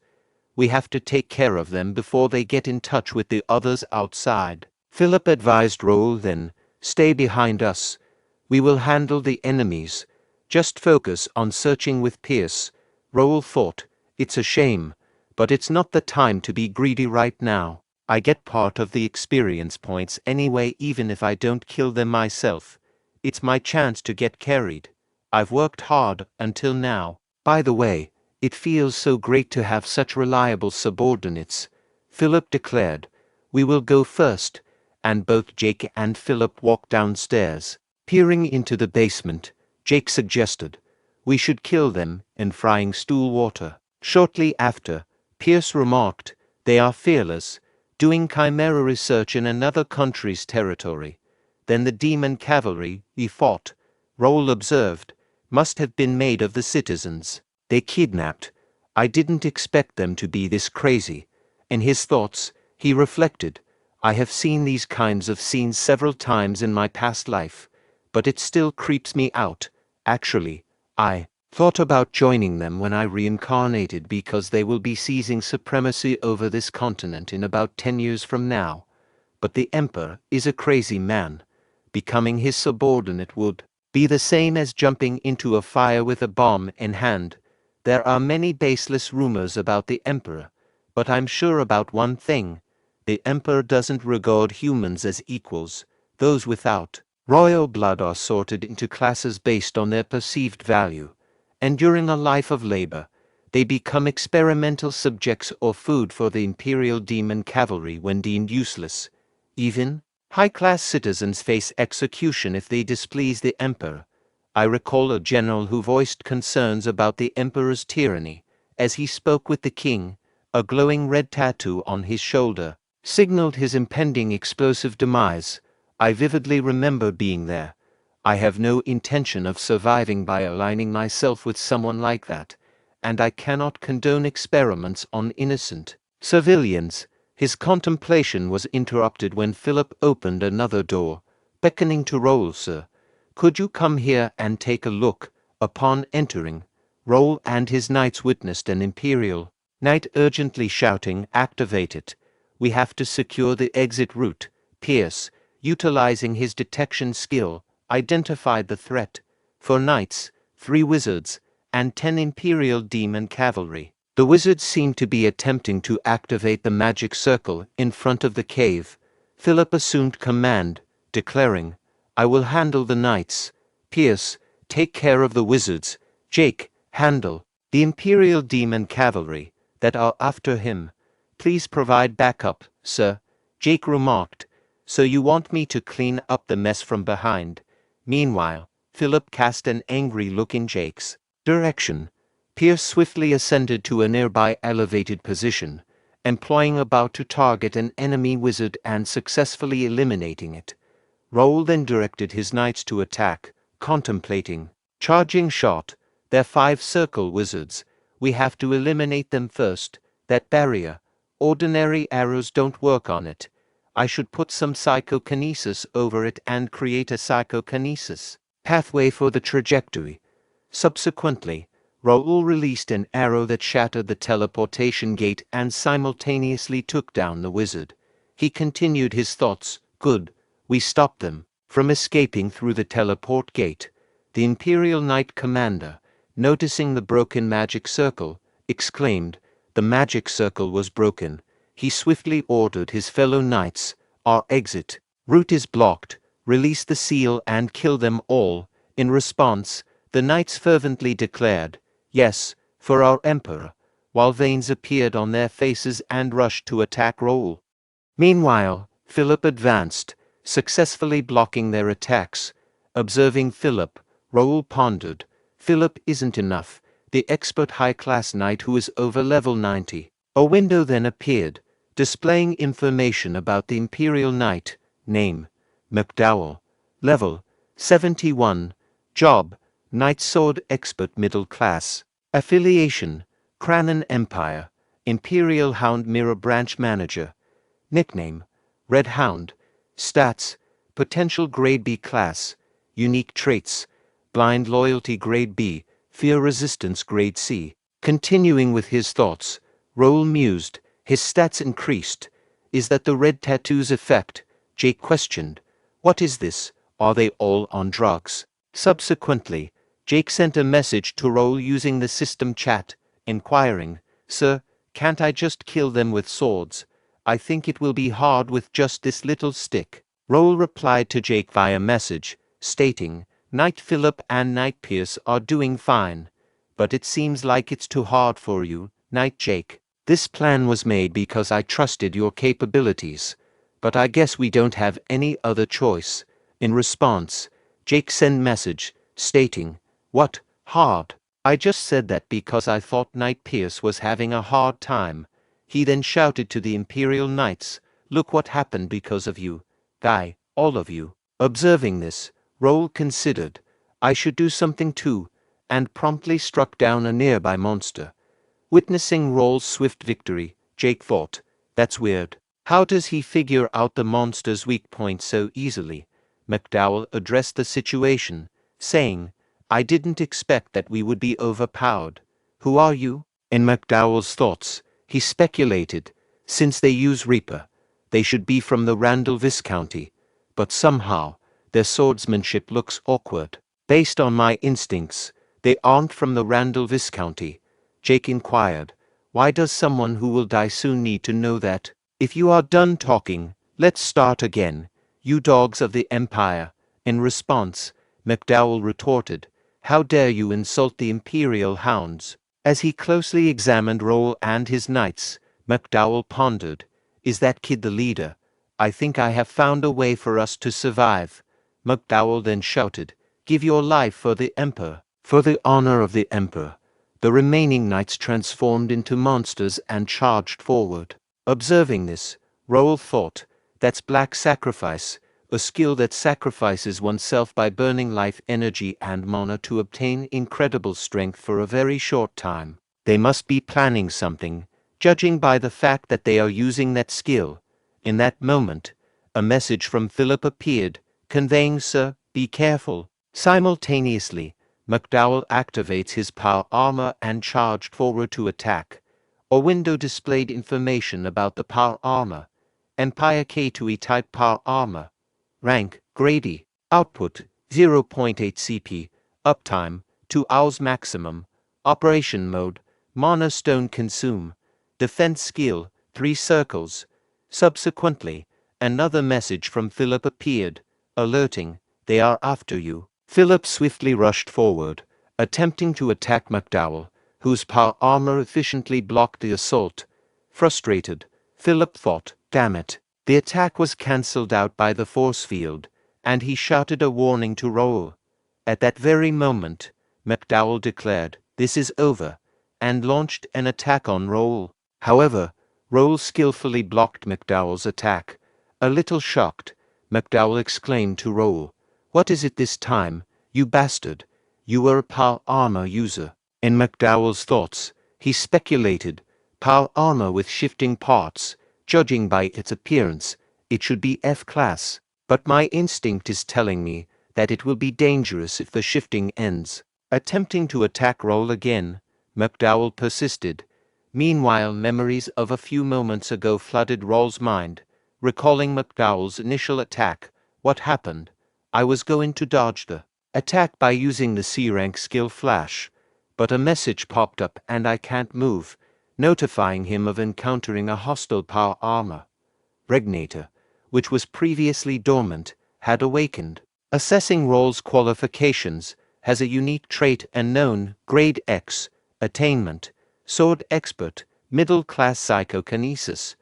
We have to take care of them before they get in touch with the others outside." Philip advised Raul then, "Stay behind us. We will handle the enemies. Just focus on searching with Pierce." Raul thought, "It's a shame, but it's not the time to be greedy right now. I get part of the experience points anyway even if I don't kill them myself. It's my chance to get carried. I've worked hard until now. By the way, it feels so great to have such reliable subordinates," Philip declared. "We will go first," and both Jake and Philip walked downstairs. Peering into the basement, Jake suggested, "We should kill them in frying stool water." Shortly after, Pierce remarked, "They are fearless, doing chimera research in another country's territory." Then the Demon Cavalry he fought, Raul observed, must have been made of the citizens. They kidnapped. I didn't expect them to be this crazy. In his thoughts, he reflected, I have seen these kinds of scenes several times in my past life, but it still creeps me out. Actually, I thought about joining them when I reincarnated because they will be seizing supremacy over this continent in about 10 years from now. But the Emperor is a crazy man. Becoming his subordinate would be the same as jumping into a fire with a bomb in hand. There are many baseless rumors about the Emperor, but I'm sure about one thing. The Emperor doesn't regard humans as equals. Those without royal blood are sorted into classes based on their perceived value, and during a life of labor, they become experimental subjects or food for the Imperial Demon Cavalry when deemed useless. Even high-class citizens face execution if they displease the Emperor. I recall a general who voiced concerns about the Emperor's tyranny. As he spoke with the king, a glowing red tattoo on his shoulder signaled his impending explosive demise. I vividly remember being there. I have no intention of surviving by aligning myself with someone like that, and I cannot condone experiments on innocent civilians. His contemplation was interrupted when Philip opened another door, beckoning to Raul. "Sir, could you come here and take a look?" Upon entering, Raul and his knights witnessed an Imperial knight urgently shouting, "Activate it. We have to secure the exit route." Pierce, utilizing his detection skill, identified the threat. 4 knights, 3 wizards, and 10 Imperial Demon Cavalry. The wizard seemed to be attempting to activate the magic circle in front of the cave. Philip assumed command, declaring, "I will handle the knights. Pierce, take care of the wizards. Jake, handle the Imperial Demon cavalry that are after him. Please provide backup, sir," Jake remarked. "So you want me to clean up the mess from behind?" Meanwhile, Philip cast an angry look in Jake's direction. Pierce swiftly ascended to a nearby elevated position, employing about to target an enemy wizard and successfully eliminating it. Raul then directed his knights to attack, contemplating. Charging shot. They're 5 circle wizards. We have to eliminate them first. That barrier. Ordinary arrows don't work on it. I should put some psychokinesis over it and create a psychokinesis pathway for the trajectory. Subsequently, Raul released an arrow that shattered the teleportation gate and simultaneously took down the wizard. He continued his thoughts. Good, we stopped them from escaping through the teleport gate. The Imperial Knight Commander, noticing the broken magic circle, exclaimed. The magic circle was broken. He swiftly ordered his fellow knights, "Our exit route is blocked. Release the seal and kill them all." In response, the knights fervently declared, "Yes, for our emperor," while veins appeared on their faces and rushed to attack Raul. Meanwhile, Philip advanced, successfully blocking their attacks. Observing Philip, Raul pondered, "Philip isn't enough. The expert high-class knight who is over level 90. A window then appeared, displaying information about the Imperial Knight. Name: McDowell. Level: 71. Job: Knight Sword Expert Middle Class. Affiliation: Cranon Empire. Imperial Hound Mirror Branch Manager. Nickname: Red Hound. Stats: Potential Grade B Class. Unique Traits: Blind Loyalty Grade B, Fear Resistance Grade C. Continuing with his thoughts, Raul mused. His stats increased. Is that the red tattoos effect? Jake questioned. What is this? Are they all on drugs? Subsequently, Jake sent a message to Raul using the system chat, inquiring, "Sir, can't I just kill them with swords? I think it will be hard with just this little stick." Raul replied to Jake via message, stating, "Knight Philip and Knight Pierce are doing fine, but it seems like it's too hard for you, Knight Jake. This plan was made because I trusted your capabilities, but I guess we don't have any other choice." In response, Jake sent message, stating, "What, hard? I just said that because I thought Knight Pierce was having a hard time." He then shouted to the Imperial Knights, "Look what happened because of you. Guy, all of you." Observing this, Raul considered, "I should do something too," and promptly struck down a nearby monster. Witnessing Raul's swift victory, Jake thought, "That's weird. How does he figure out the monster's weak point so easily?" McDowell addressed the situation, saying, "I didn't expect that we would be overpowered. Who are you?" In McDowell's thoughts, he speculated, since they use Reaper, they should be from the Randall Viscounty, but somehow, their swordsmanship looks awkward. Based on my instincts, they aren't from the Randall Viscounty. Jake inquired, "Why does someone who will die soon need to know that?" "If you are done talking, let's start again, you dogs of the Empire." In response, McDowell retorted, "How dare you insult the Imperial Hounds?" As he closely examined Raul and his knights, McDowell pondered, "Is that kid the leader? I think I have found a way for us to survive." McDowell then shouted, "Give your life for the Emperor." For the honor of the Emperor, the remaining knights transformed into monsters and charged forward. Observing this, Raul thought, "That's Black Sacrifice, a skill that sacrifices oneself by burning life energy and mana to obtain incredible strength for a very short time. They must be planning something, judging by the fact that they are using that skill." In that moment, a message from Philip appeared, conveying, "Sir, be careful." Simultaneously, McDowell activates his power armor and charged forward to attack. A window displayed information about the power armor. Empire K2E type power armor. Rank, Grady. Output, 0.8 CP. Uptime, 2 hours maximum. Operation mode, Mana stone consume. Defense skill, 3 circles. Subsequently, another message from Philip appeared, alerting, "They are after you." Philip swiftly rushed forward, attempting to attack McDowell, whose power armor efficiently blocked the assault. Frustrated, Philip thought, "Damn it." The attack was cancelled out by the force field, and he shouted a warning to Raul. At that very moment, McDowell declared, "This is over," and launched an attack on Raul. However, Raul skillfully blocked McDowell's attack. A little shocked, McDowell exclaimed to Raul, "What is it this time, you bastard? You were a power armor user." In McDowell's thoughts, he speculated, power armor with shifting parts, judging by its appearance, it should be F-class, but my instinct is telling me that it will be dangerous if the shifting ends. Attempting to attack Raul again, McDowell persisted. Meanwhile, memories of a few moments ago flooded Raul's mind, recalling McDowell's initial attack. What happened? I was going to dodge the attack by using the C-rank skill flash, but a message popped up and I can't move, notifying him of encountering a hostile power armor. Regnator, which was previously dormant, had awakened. Assessing Raul's qualifications, has a unique trait and known, Grade X, attainment, sword expert, middle-class psychokinesis.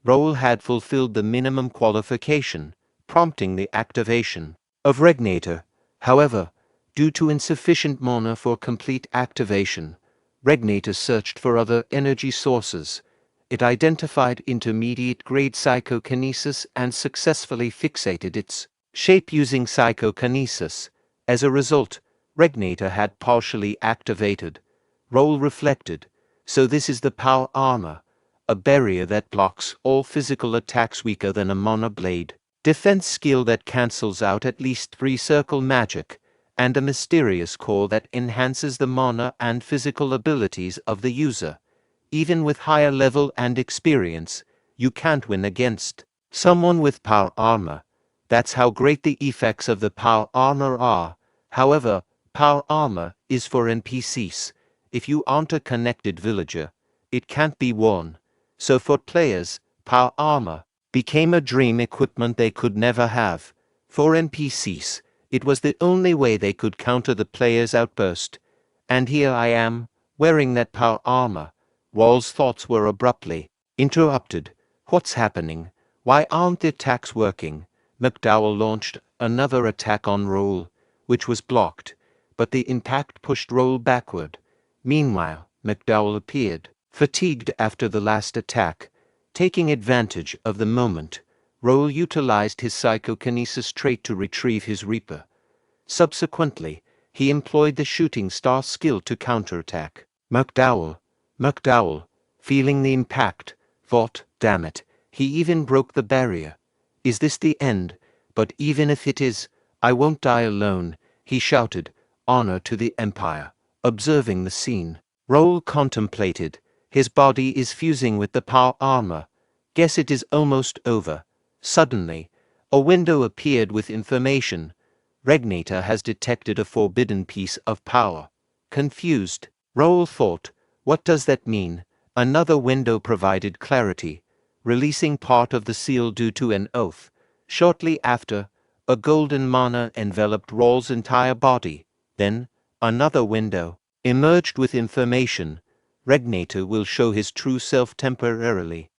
Raul had fulfilled the minimum qualification, prompting the activation of Regnator. However, due to insufficient mana for complete activation, Regnator searched for other energy sources. It identified intermediate grade psychokinesis and successfully fixated its shape using psychokinesis. As a result, Regnator had partially activated. Raul reflected, so this is the power armor, a barrier that blocks all physical attacks weaker than a mana blade, defense skill that cancels out at least 3 circle magic, and a mysterious core that enhances the mana and physical abilities of the user. Even with higher level and experience, you can't win against someone with power armor. That's how great the effects of the power armor are. However, power armor is for NPCs. If you aren't a connected villager, it can't be worn. So for players, power armor became a dream equipment they could never have. For NPCs, it was the only way they could counter the player's outburst. And here I am, wearing that power armor. Raul's thoughts were abruptly interrupted. What's happening? Why aren't the attacks working? McDowell launched another attack on Raul, which was blocked, but the impact pushed Raul backward. Meanwhile, McDowell appeared, fatigued after the last attack. Taking advantage of the moment, Raul utilized his psychokinesis trait to retrieve his Reaper. Subsequently, he employed the shooting star skill to counterattack. McDowell, feeling the impact, thought, "Damn it, he even broke the barrier. Is this the end? But even if it is, I won't die alone," he shouted, "Honor to the Empire." Observing the scene, Raul contemplated. His body is fusing with the power armor. Guess it is almost over. Suddenly, a window appeared with information. Regnator has detected a forbidden piece of power. Confused, Raul thought, what does that mean? Another window provided clarity, releasing part of the seal due to an oath. Shortly after, a golden mana enveloped Raul's entire body. Then, another window emerged with information. Regnator will show his true self temporarily.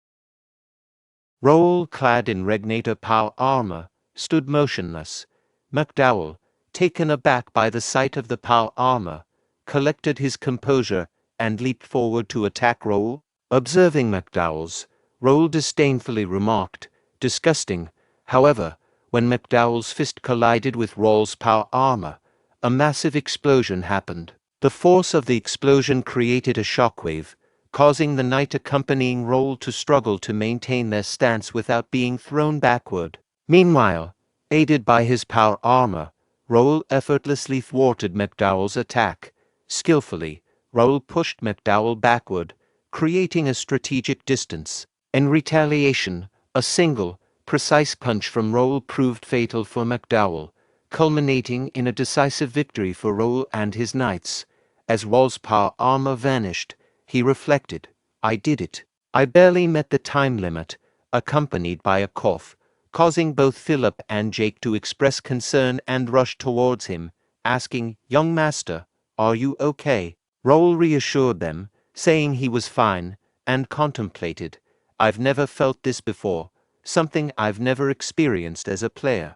Raul, clad in Regnator power armor, stood motionless. McDowell, taken aback by the sight of the power armor, collected his composure and leaped forward to attack Raul. Observing McDowell's, Raul disdainfully remarked, "Disgusting." However, when McDowell's fist collided with Raul's power armor, a massive explosion happened. The force of the explosion created a shockwave, causing the knight accompanying Raul to struggle to maintain their stance without being thrown backward. Meanwhile, aided by his power armor, Raul effortlessly thwarted McDowell's attack. Skillfully, Raul pushed McDowell backward, creating a strategic distance. In retaliation, a single, precise punch from Raul proved fatal for McDowell, culminating in a decisive victory for Raul and his knights. As Raul's power armor vanished, He reflected. I did it. I barely met the time limit, accompanied by a cough, causing both Philip and Jake to express concern and rush towards him, asking, "Young master, are you okay?" Raul reassured them, saying he was fine, and contemplated. I've never felt this before, something I've never experienced as a player.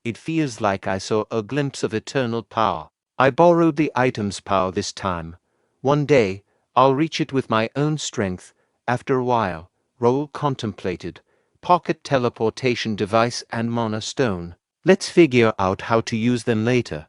It feels like I saw a glimpse of eternal power. I borrowed the item's power this time. One day, I'll reach it with my own strength. After a while, Raul contemplated. Pocket teleportation device and mana stone. Let's figure out how to use them later.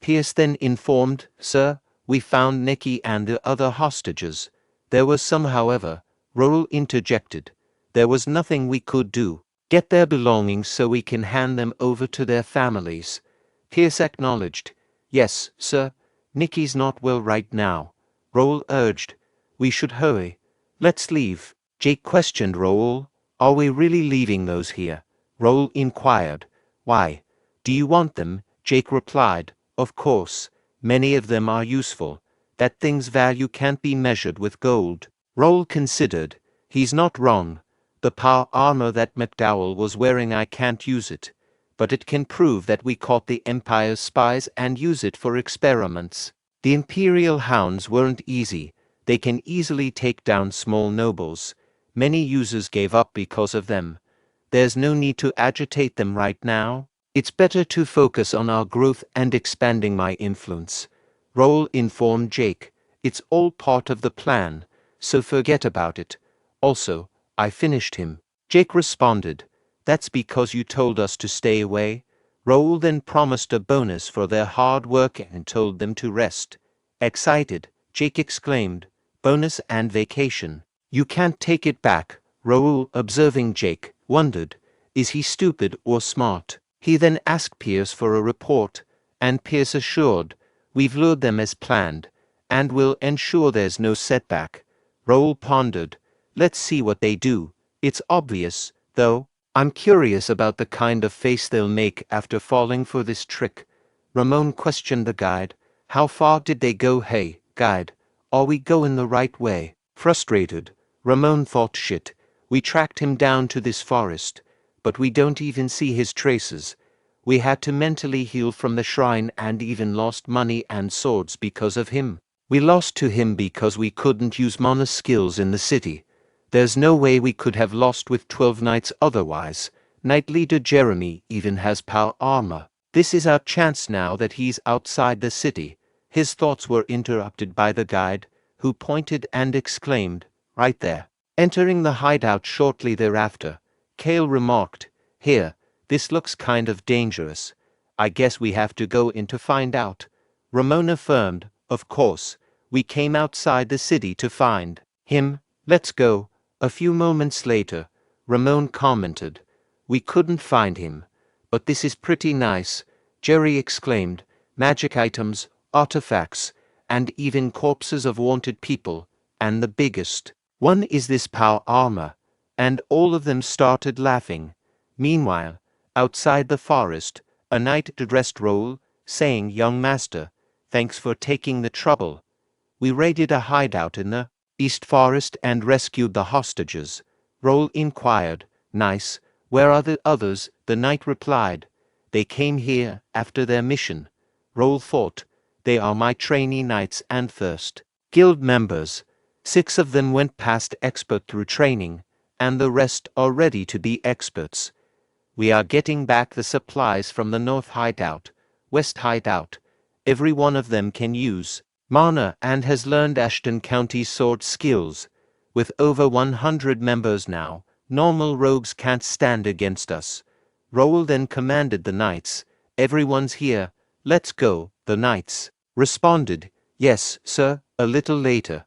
Pierce then informed, "Sir, we found Nikki and the other hostages." There was some, however. Raul interjected. "There was nothing we could do. Get their belongings so we can hand them over to their families." Pierce acknowledged. "Yes, sir. Nikki's not well right now." Raul urged. "We should hurry. Let's leave." Jake questioned Raul. "Are we really leaving those here?" Raul inquired. "Why? Do you want them?" Jake replied. "Of course. Many of them are useful. That thing's value can't be measured with gold." Raul considered. He's not wrong. The power armor that McDowell was wearing, I can't use it. But it can prove that we caught the Empire's spies and use it for experiments. The Imperial hounds weren't easy. They can easily take down small nobles. Many users gave up because of them. There's no need to agitate them right now. It's better to focus on our growth and expanding my influence. Raul informed Jake. "It's all part of the plan, so forget about it. Also, I finished him." Jake responded. "That's because you told us to stay away." Raul then promised a bonus for their hard work and told them to rest. Excited, Jake exclaimed, "Bonus and vacation. You can't take it back." Raul, observing Jake, wondered, is he stupid or smart? He then asked Pierce for a report, and Pierce assured, "We've lured them as planned, and will ensure there's no setback." Raul pondered, "Let's see what they do. It's obvious, though. I'm curious about the kind of face they'll make after falling for this trick." Ramon questioned the guide. "How far did they go? Hey, guide, are we going the right way?" Frustrated, Ramon thought, "Shit, we tracked him down to this forest, but we don't even see his traces. We had to mentally heal from the shrine and even lost money and swords because of him. We lost to him because we couldn't use mana skills in the city. There's no way we could have lost with 12 knights otherwise. Knight leader Jeremy even has power armor. This is our chance now that he's outside the city." His thoughts were interrupted by the guide, who pointed and exclaimed, "Right there." Entering the hideout shortly thereafter, Kale remarked, "Here, this looks kind of dangerous. I guess we have to go in to find out." Ramon affirmed, "Of course, we came outside the city to find him. Let's go." A few moments later, Ramon commented, "We couldn't find him, but this is pretty nice." Jerry exclaimed, "Magic items, artifacts, and even corpses of wanted people, and the biggest one is this power armor." And all of them started laughing. Meanwhile, outside the forest, a knight addressed Raul, saying, "Young master, thanks for taking the trouble. We raided a hideout in the East Forest and rescued the hostages." Raul inquired, "Nice. Where are the others?" The knight replied, "They came here after their mission." Raul thought, "They are my trainee knights and first guild members. 6 of them went past expert through training, and the rest are ready to be experts. We are getting back the supplies from the North Hideout, West Hideout. Every one of them can use mana and has learned Ashton County's sword skills. With over 100 members now, normal rogues can't stand against us." Raul then commanded the knights, "Everyone's here, let's go." The knights responded, "Yes, sir." A little later,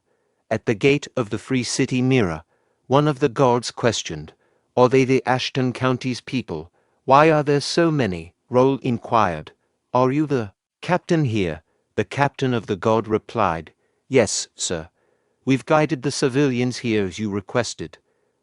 at the gate of the Free City Mirror, one of the guards questioned, "Are they the Ashton County's people? Why are there so many?" Raul inquired, "Are you the captain here?" The captain of the guard replied, "Yes, sir. We've guided the civilians here as you requested."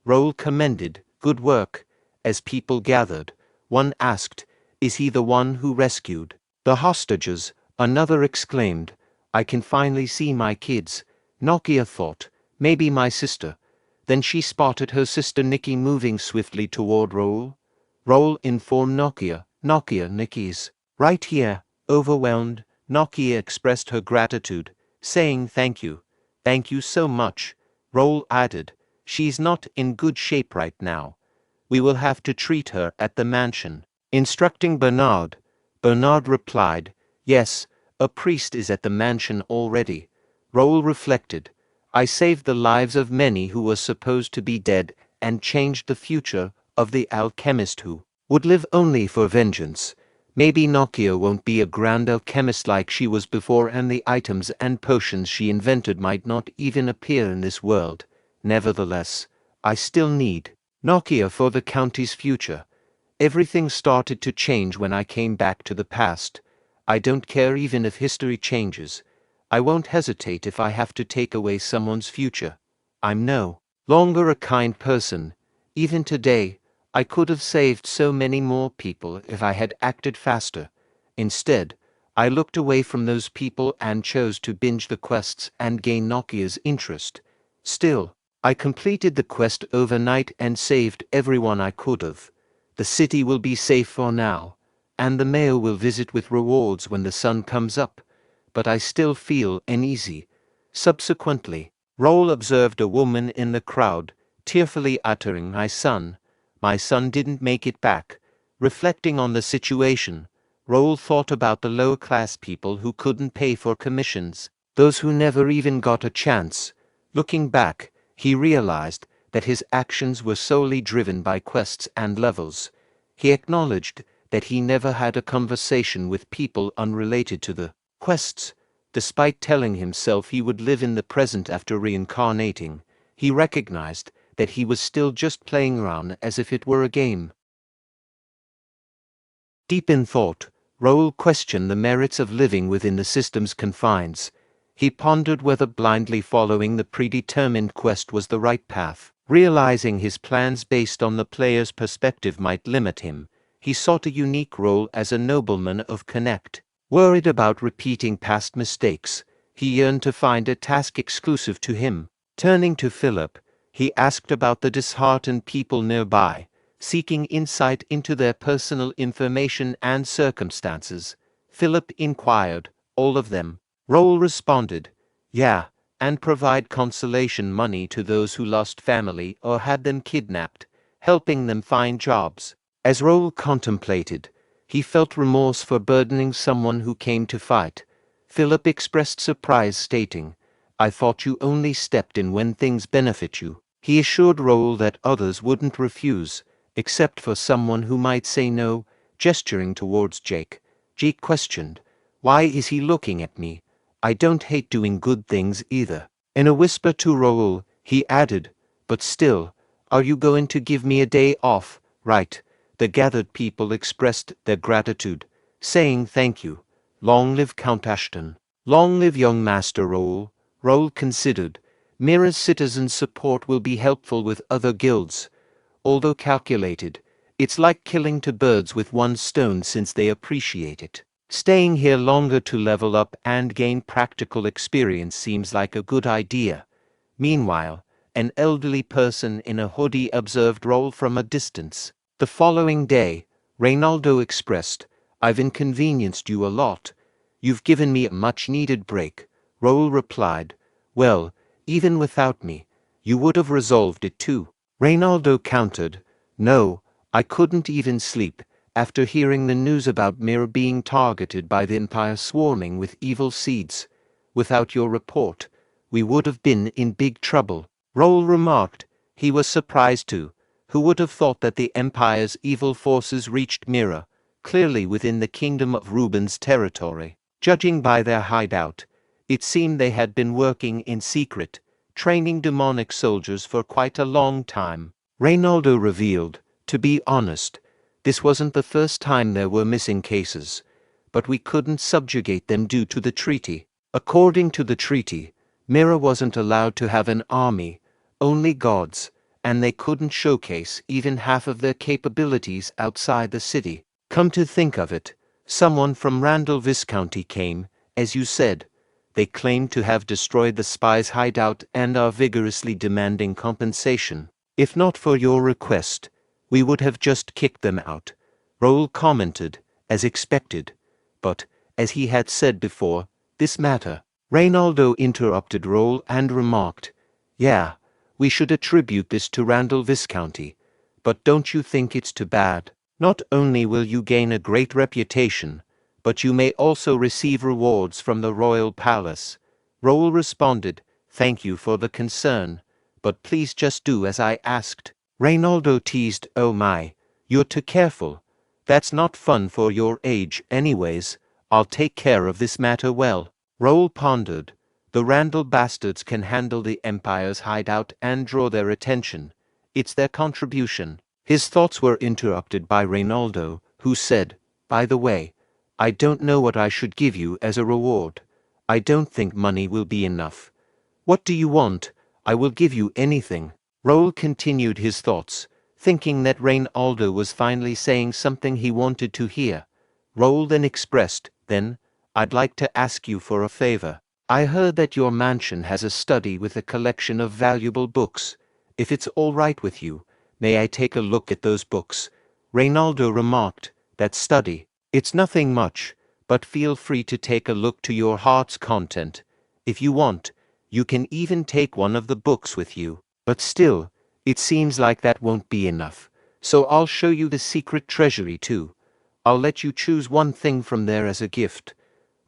Raul commended, "Good work." As people gathered, one asked, "Is he the one who rescued the hostages?" Another exclaimed, "I can finally see my kids." Nokia thought, Maybe my sister. Then she spotted her sister Nikki moving swiftly toward Raul. Raul informed Noia, Nikki's right here. Overwhelmed, Noia expressed her gratitude, saying thank you. Thank you so much. Raul added, she's not in good shape right now. We will have to treat her at the mansion. Instructing Bernard, Bernard replied, yes, a priest is at the mansion already. Raul reflected, I saved the lives of many who were supposed to be dead and changed the future of the alchemist who would live only for vengeance. Maybe Noia won't be a grand alchemist like she was before, and the items and potions she invented might not even appear in this world. Nevertheless, I still need Noia for the county's future. Everything started to change when I came back to the past. I don't care even if history changes. I won't hesitate if I have to take away someone's future. I'm no longer a kind person. Even today, I could have saved so many more people if I had acted faster. Instead, I looked away from those people and chose to binge the quests and gain Noia's interest. Still, I completed the quest overnight and saved everyone I could have. The city will be safe for now, and the mayor will visit with rewards when the sun comes up, but I still feel uneasy. Subsequently, Raul observed a woman in the crowd, tearfully uttering, my son didn't make it back. Reflecting on the situation, Raul thought about the lower-class people who couldn't pay for commissions, those who never even got a chance. Looking back, he realized that his actions were solely driven by quests and levels. He acknowledged that he never had a conversation with people unrelated to the quests. Despite telling himself he would live in the present after reincarnating, he recognized that he was still just playing around as if it were a game. Deep in thought, Raul questioned the merits of living within the system's confines. He pondered whether blindly following the predetermined quest was the right path. Realizing his plans based on the player's perspective might limit him, he sought a unique role as a nobleman of Connect. Worried about repeating past mistakes, he yearned to find a task exclusive to him. Turning to Philip, he asked about the disheartened people nearby, seeking insight into their personal information and circumstances. Philip inquired, all of them? Raul responded, yeah, and provide consolation money to those who lost family or had them kidnapped, helping them find jobs. As Raul contemplated, he felt remorse for burdening someone who came to fight. Philip expressed surprise, stating, I thought you only stepped in when things benefit you. He assured Raul that others wouldn't refuse, except for someone who might say no, gesturing towards Jake. Jake questioned, why is he looking at me? I don't hate doing good things either. In a whisper to Raul, he added, but still, are you going to give me a day off, right? The gathered people expressed their gratitude, saying thank you. Long live Count Ashton. Long live young Master Raul. Raul considered, Mira's citizen support will be helpful with other guilds. Although calculated, it's like killing two birds with one stone since they appreciate it. Staying here longer to level up and gain practical experience seems like a good idea. Meanwhile, an elderly person in a hoodie observed Raul from a distance. The following day, Reynaldo expressed, I've inconvenienced you a lot. You've given me a much-needed break. Raul replied, well, even without me, you would have resolved it too. Reynaldo countered, no, I couldn't even sleep. After hearing the news about Mira being targeted by the Empire swarming with evil seeds. Without your report, we would have been in big trouble. Raul remarked, he was surprised too. Who would have thought that the Empire's evil forces reached Mira, clearly within the Kingdom of Ruben's territory. Judging by their hideout, it seemed they had been working in secret, training demonic soldiers for quite a long time. Reynaldo revealed, to be honest, this wasn't the first time there were missing cases, but we couldn't subjugate them due to the treaty. According to the treaty, Mira wasn't allowed to have an army, only gods, and they couldn't showcase even half of their capabilities outside the city. Come to think of it, someone from Randall Viscounty came, as you said. They claim to have destroyed the spy's hideout and are vigorously demanding compensation. If not for your request, we would have just kicked them out, Raul commented, as expected. But, as he had said before, this matter. Reynaldo interrupted Raul and remarked, "Yeah, we should attribute this to Randall Viscounty. But don't you think it's too bad? Not only will you gain a great reputation, but you may also receive rewards from the royal palace." Raul responded, "Thank you for the concern, but please just do as I asked." Reynaldo teased, "Oh my, you're too careful. That's not fun for your age anyways. I'll take care of this matter well." Raul pondered. The Randall bastards can handle the Empire's hideout and draw their attention. It's their contribution. His thoughts were interrupted by Reynaldo, who said, "By the way, I don't know what I should give you as a reward. I don't think money will be enough. What do you want? I will give you anything." Raul continued his thoughts, thinking that Reynaldo was finally saying something he wanted to hear. Raul then expressed, "Then, I'd like to ask you for a favor. I heard that your mansion has a study with a collection of valuable books. If it's all right with you, may I take a look at those books?" Reynaldo remarked, "That study, it's nothing much, but feel free to take a look to your heart's content. If you want, you can even take one of the books with you. But still, it seems like that won't be enough. So I'll show you the secret treasury too. I'll let you choose one thing from there as a gift."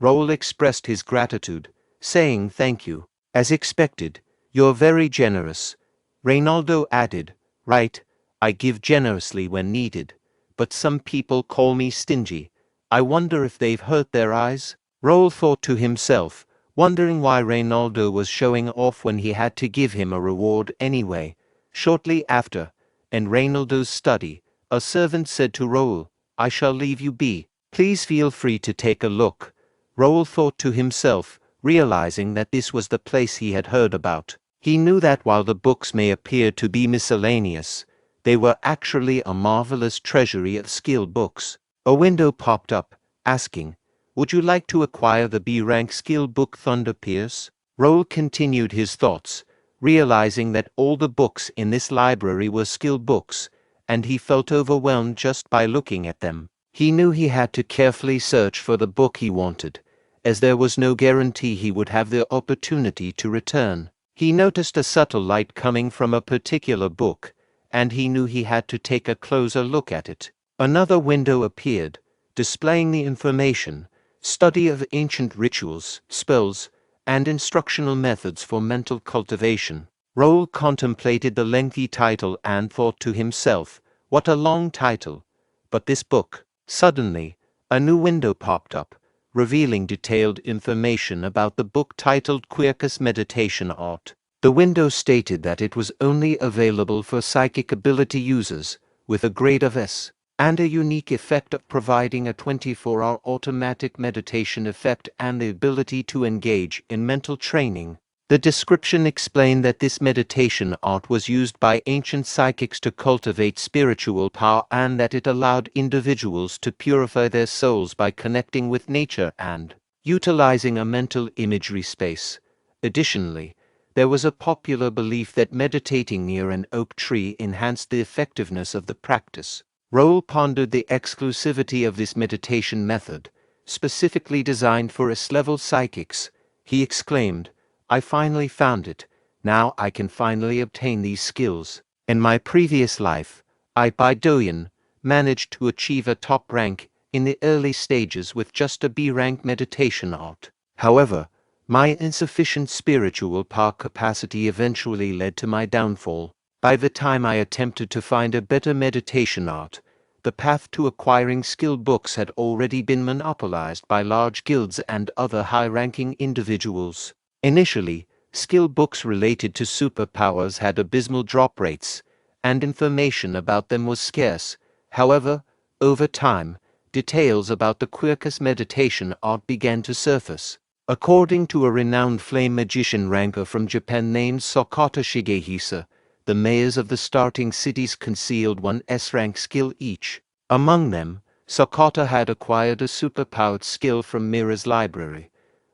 Raul expressed his gratitude, saying thank you. "As expected, you're very generous." Reynaldo added, "Right, I give generously when needed, but some people call me stingy. I wonder if they've hurt their eyes?" Raul thought to himself, wondering why Reynaldo was showing off when he had to give him a reward anyway. Shortly after, in Reynaldo's study, a servant said to Raul, "I shall leave you be. Please feel free to take a look." Raul thought to himself, realizing that this was the place he had heard about. He knew that while the books may appear to be miscellaneous, they were actually a marvelous treasury of skill books. A window popped up, asking, "Would you like to acquire the B-rank skill book Thunder Pierce?" Raul continued his thoughts, realizing that all the books in this library were skill books, and he felt overwhelmed just by looking at them. He knew he had to carefully search for the book he wanted, as there was no guarantee he would have the opportunity to return. He noticed a subtle light coming from a particular book, and he knew he had to take a closer look at it. Another window appeared, displaying the information, study of ancient rituals, spells, and instructional methods for mental cultivation. Raul contemplated the lengthy title and thought to himself, "What a long title! But this book." Suddenly, a new window popped up, revealing detailed information about the book titled Quercus Meditation Art. The window stated that it was only available for psychic ability users, with a grade of S, and a unique effect of providing a 24-hour automatic meditation effect and the ability to engage in mental training. The description explained that this meditation art was used by ancient psychics to cultivate spiritual power and that it allowed individuals to purify their souls by connecting with nature and utilizing a mental imagery space. Additionally, there was a popular belief that meditating near an oak tree enhanced the effectiveness of the practice. Raul pondered the exclusivity of this meditation method, specifically designed for S-level psychics. He exclaimed, "I finally found it. Now I can finally obtain these skills. In my previous life, Bae DoHyun managed to achieve a top rank in the early stages with just a B-rank meditation art. However, my insufficient spiritual power capacity eventually led to my downfall. By the time I attempted to find a better meditation art, the path to acquiring skill books had already been monopolized by large guilds and other high-ranking individuals. Initially, skill books related to superpowers had abysmal drop rates, and information about them was scarce. However, over time, details about the Quercus meditation art began to surface. According to a renowned flame magician ranker from Japan named Sakata Shigehisa, the mayors of the starting cities concealed one S-rank skill each. Among them, Sakata had acquired a superpowered skill from Mira's library.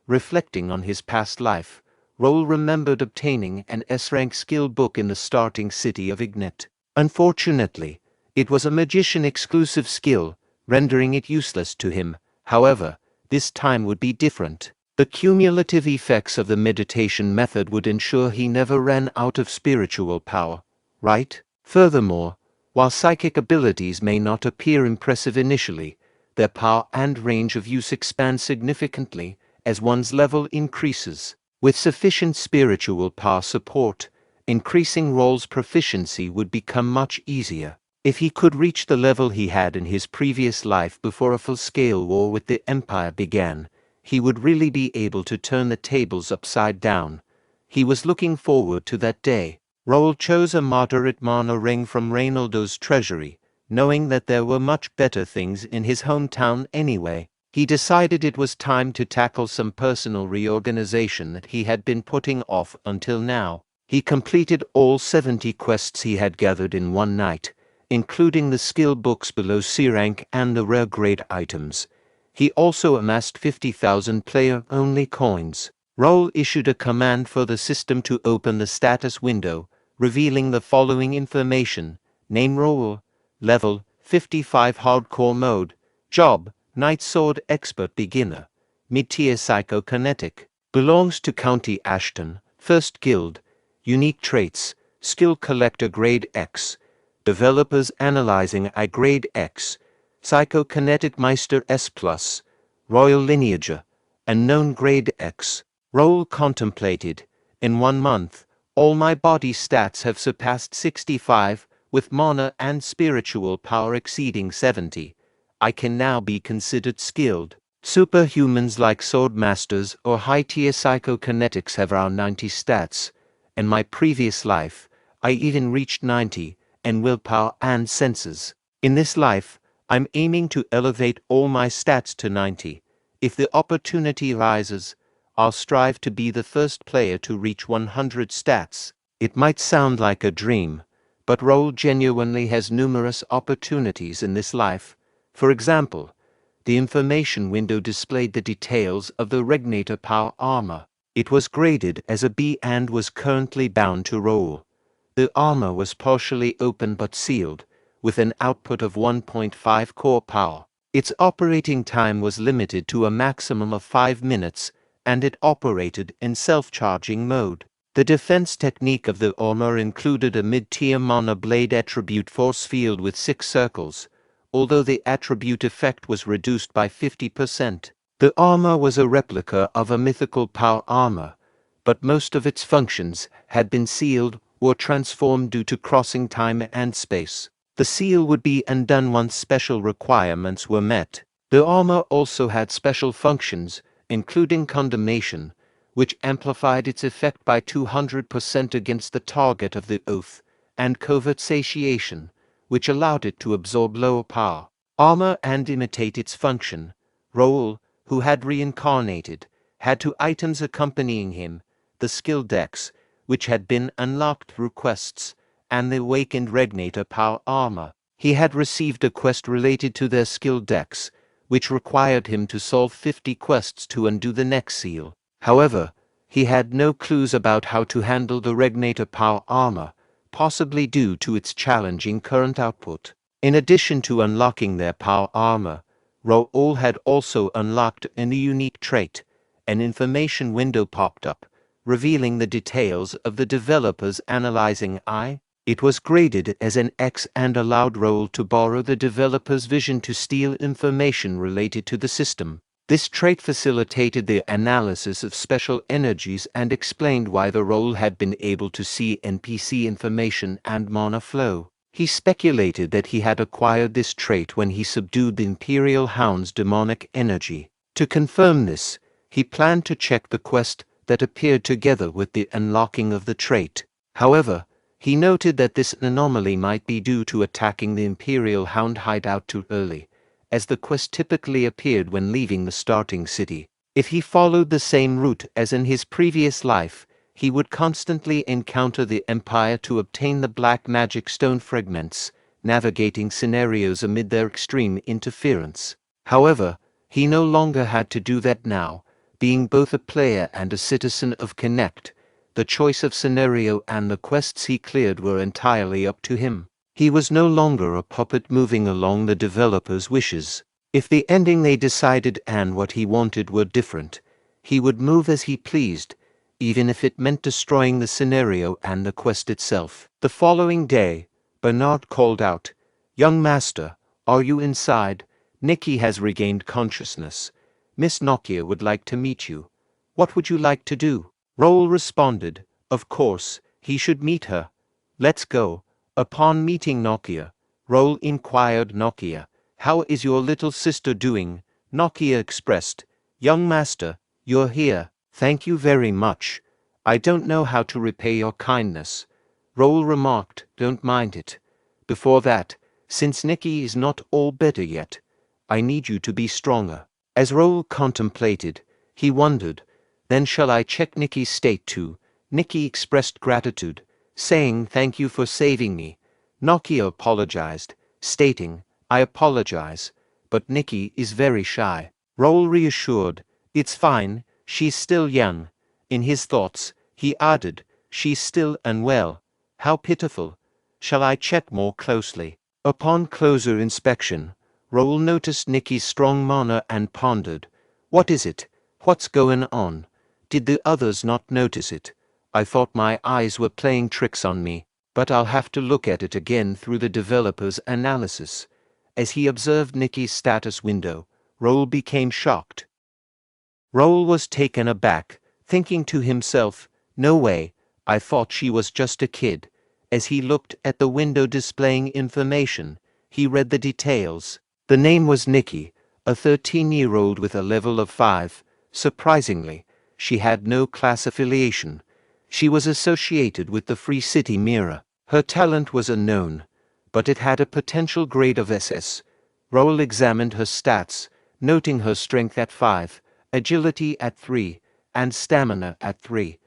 Reflecting on his past life, Raul remembered obtaining an S-rank skill book in the starting city of Ignet. Unfortunately, it was a magician-exclusive skill, rendering it useless to him. However, this time would be different. The cumulative effects of the meditation method would ensure he never ran out of spiritual power, right? Furthermore, while psychic abilities may not appear impressive initially, their power and range of use expand significantly as one's level increases. With sufficient spiritual power support, increasing Raul's proficiency would become much easier. If he could reach the level he had in his previous life before a full-scale war with the Empire began, he would really be able to turn the tables upside down. He was looking forward to that day. Raul chose a moderate mana ring from Reynoldo's treasury, knowing that there were much better things in his hometown anyway. He decided it was time to tackle some personal reorganization that he had been putting off until now. He completed all 70 quests he had gathered in one night, including the skill books below C rank and the rare grade items. He also amassed 50,000 player-only coins. Raul issued a command for the system to open the status window, revealing the following information: name Raul, level 55 hardcore mode, job Night Sword Expert Beginner, mid-tier psychokinetic, belongs to County Ashton, first guild, unique traits, skill collector grade X, developers analyzing I grade X, psychokinetic Meister S+, royal lineage, unknown grade X. Raul contemplated, in 1 month, all my body stats have surpassed 65, with mana and spiritual power exceeding 70. I can now be considered skilled. Superhumans like swordmasters or high-tier psychokinetics have around 90 stats. In my previous life, I even reached 90, and willpower and senses. In this life, I'm aiming to elevate all my stats to 90. If the opportunity rises, I'll strive to be the first player to reach 100 stats. It might sound like a dream, but Raul genuinely has numerous opportunities in this life. For example, the information window displayed the details of the Regnator Power armor. It was graded as a B and was currently bound to Raul. The armor was partially open but sealed, with an output of 1.5 core power. Its operating time was limited to a maximum of 5 minutes, and it operated in self-charging mode. The defense technique of the armor included a mid-tier mana blade attribute force field with 6 circles, although the attribute effect was reduced by 50%. The armor was a replica of a mythical power armor, but most of its functions had been sealed or transformed due to crossing time and space. The seal would be undone once special requirements were met. The armor also had special functions, including condemnation, which amplified its effect by 200% against the target of the oath, and covert satiation, which allowed it to absorb lower power armor and imitate its function. Raul, who had reincarnated, had 2 items accompanying him: the skill decks, which had been unlocked through quests, and the awakened Regnator Power armor. He had received a quest related to their skill decks, which required him to solve 50 quests to undo the next seal. However, he had no clues about how to handle the Regnator Power armor, possibly due to its challenging current output. In addition to unlocking their power armor, Raul had also unlocked a new unique trait. An information window popped up, revealing the details of the developer's analyzing eye. It was graded as an X and allowed Raul to borrow the developer's vision to steal information related to the system. This trait facilitated the analysis of special energies and explained why the Raul had been able to see NPC information and mana flow. He speculated that he had acquired this trait when he subdued the Imperial Hound's demonic energy. To confirm this, he planned to check the quest that appeared together with the unlocking of the trait. However, he noted that this anomaly might be due to attacking the Imperial Hound hideout too early, as the quest typically appeared when leaving the starting city. If he followed the same route as in his previous life, he would constantly encounter the Empire to obtain the black magic stone fragments, navigating scenarios amid their extreme interference. However, he no longer had to do that now, being both a player and a citizen of Connect. The choice of scenario and the quests he cleared were entirely up to him. He was no longer a puppet moving along the developer's wishes. If the ending they decided and what he wanted were different, he would move as he pleased, even if it meant destroying the scenario and the quest itself. The following day, Bernard called out, "Young master, are you inside? Nikki has regained consciousness. Miss Nokia would like to meet you. What would you like to do?" Raul responded, "Of course, he should meet her. Let's go." Upon meeting Nokia, Raul inquired Nokia, "How is your little sister doing?" Nokia expressed, "Young master, you're here. Thank you very much. I don't know how to repay your kindness." Raul remarked, "Don't mind it. Before that, since Nikki is not all better yet, I need you to be stronger." As Raul contemplated, he wondered, "Then shall I check Nikki's state too?" Nikki expressed gratitude, saying, "Thank you for saving me." Nokia apologized, stating, "I apologize, but Nikki is very shy." Raul reassured, "It's fine, she's still young." In his thoughts, he added, "She's still unwell. How pitiful. Shall I check more closely?" Upon closer inspection, Raul noticed Nikki's strong mana and pondered, "What is it? What's going on? Did the others not notice it? I thought my eyes were playing tricks on me, but I'll have to look at it again through the developer's analysis." As he observed Nikki's status window, Raul became shocked. Raul was taken aback, thinking to himself, "No way, I thought she was just a kid." As he looked at the window displaying information, he read the details. The name was Nikki, a 13-year-old with a level of 5. Surprisingly, she had no class affiliation. She was associated with the Free City Mirror. Her talent was unknown, but it had a potential grade of SS. Raul examined her stats, noting her strength at 5, agility at 3, and stamina at 3.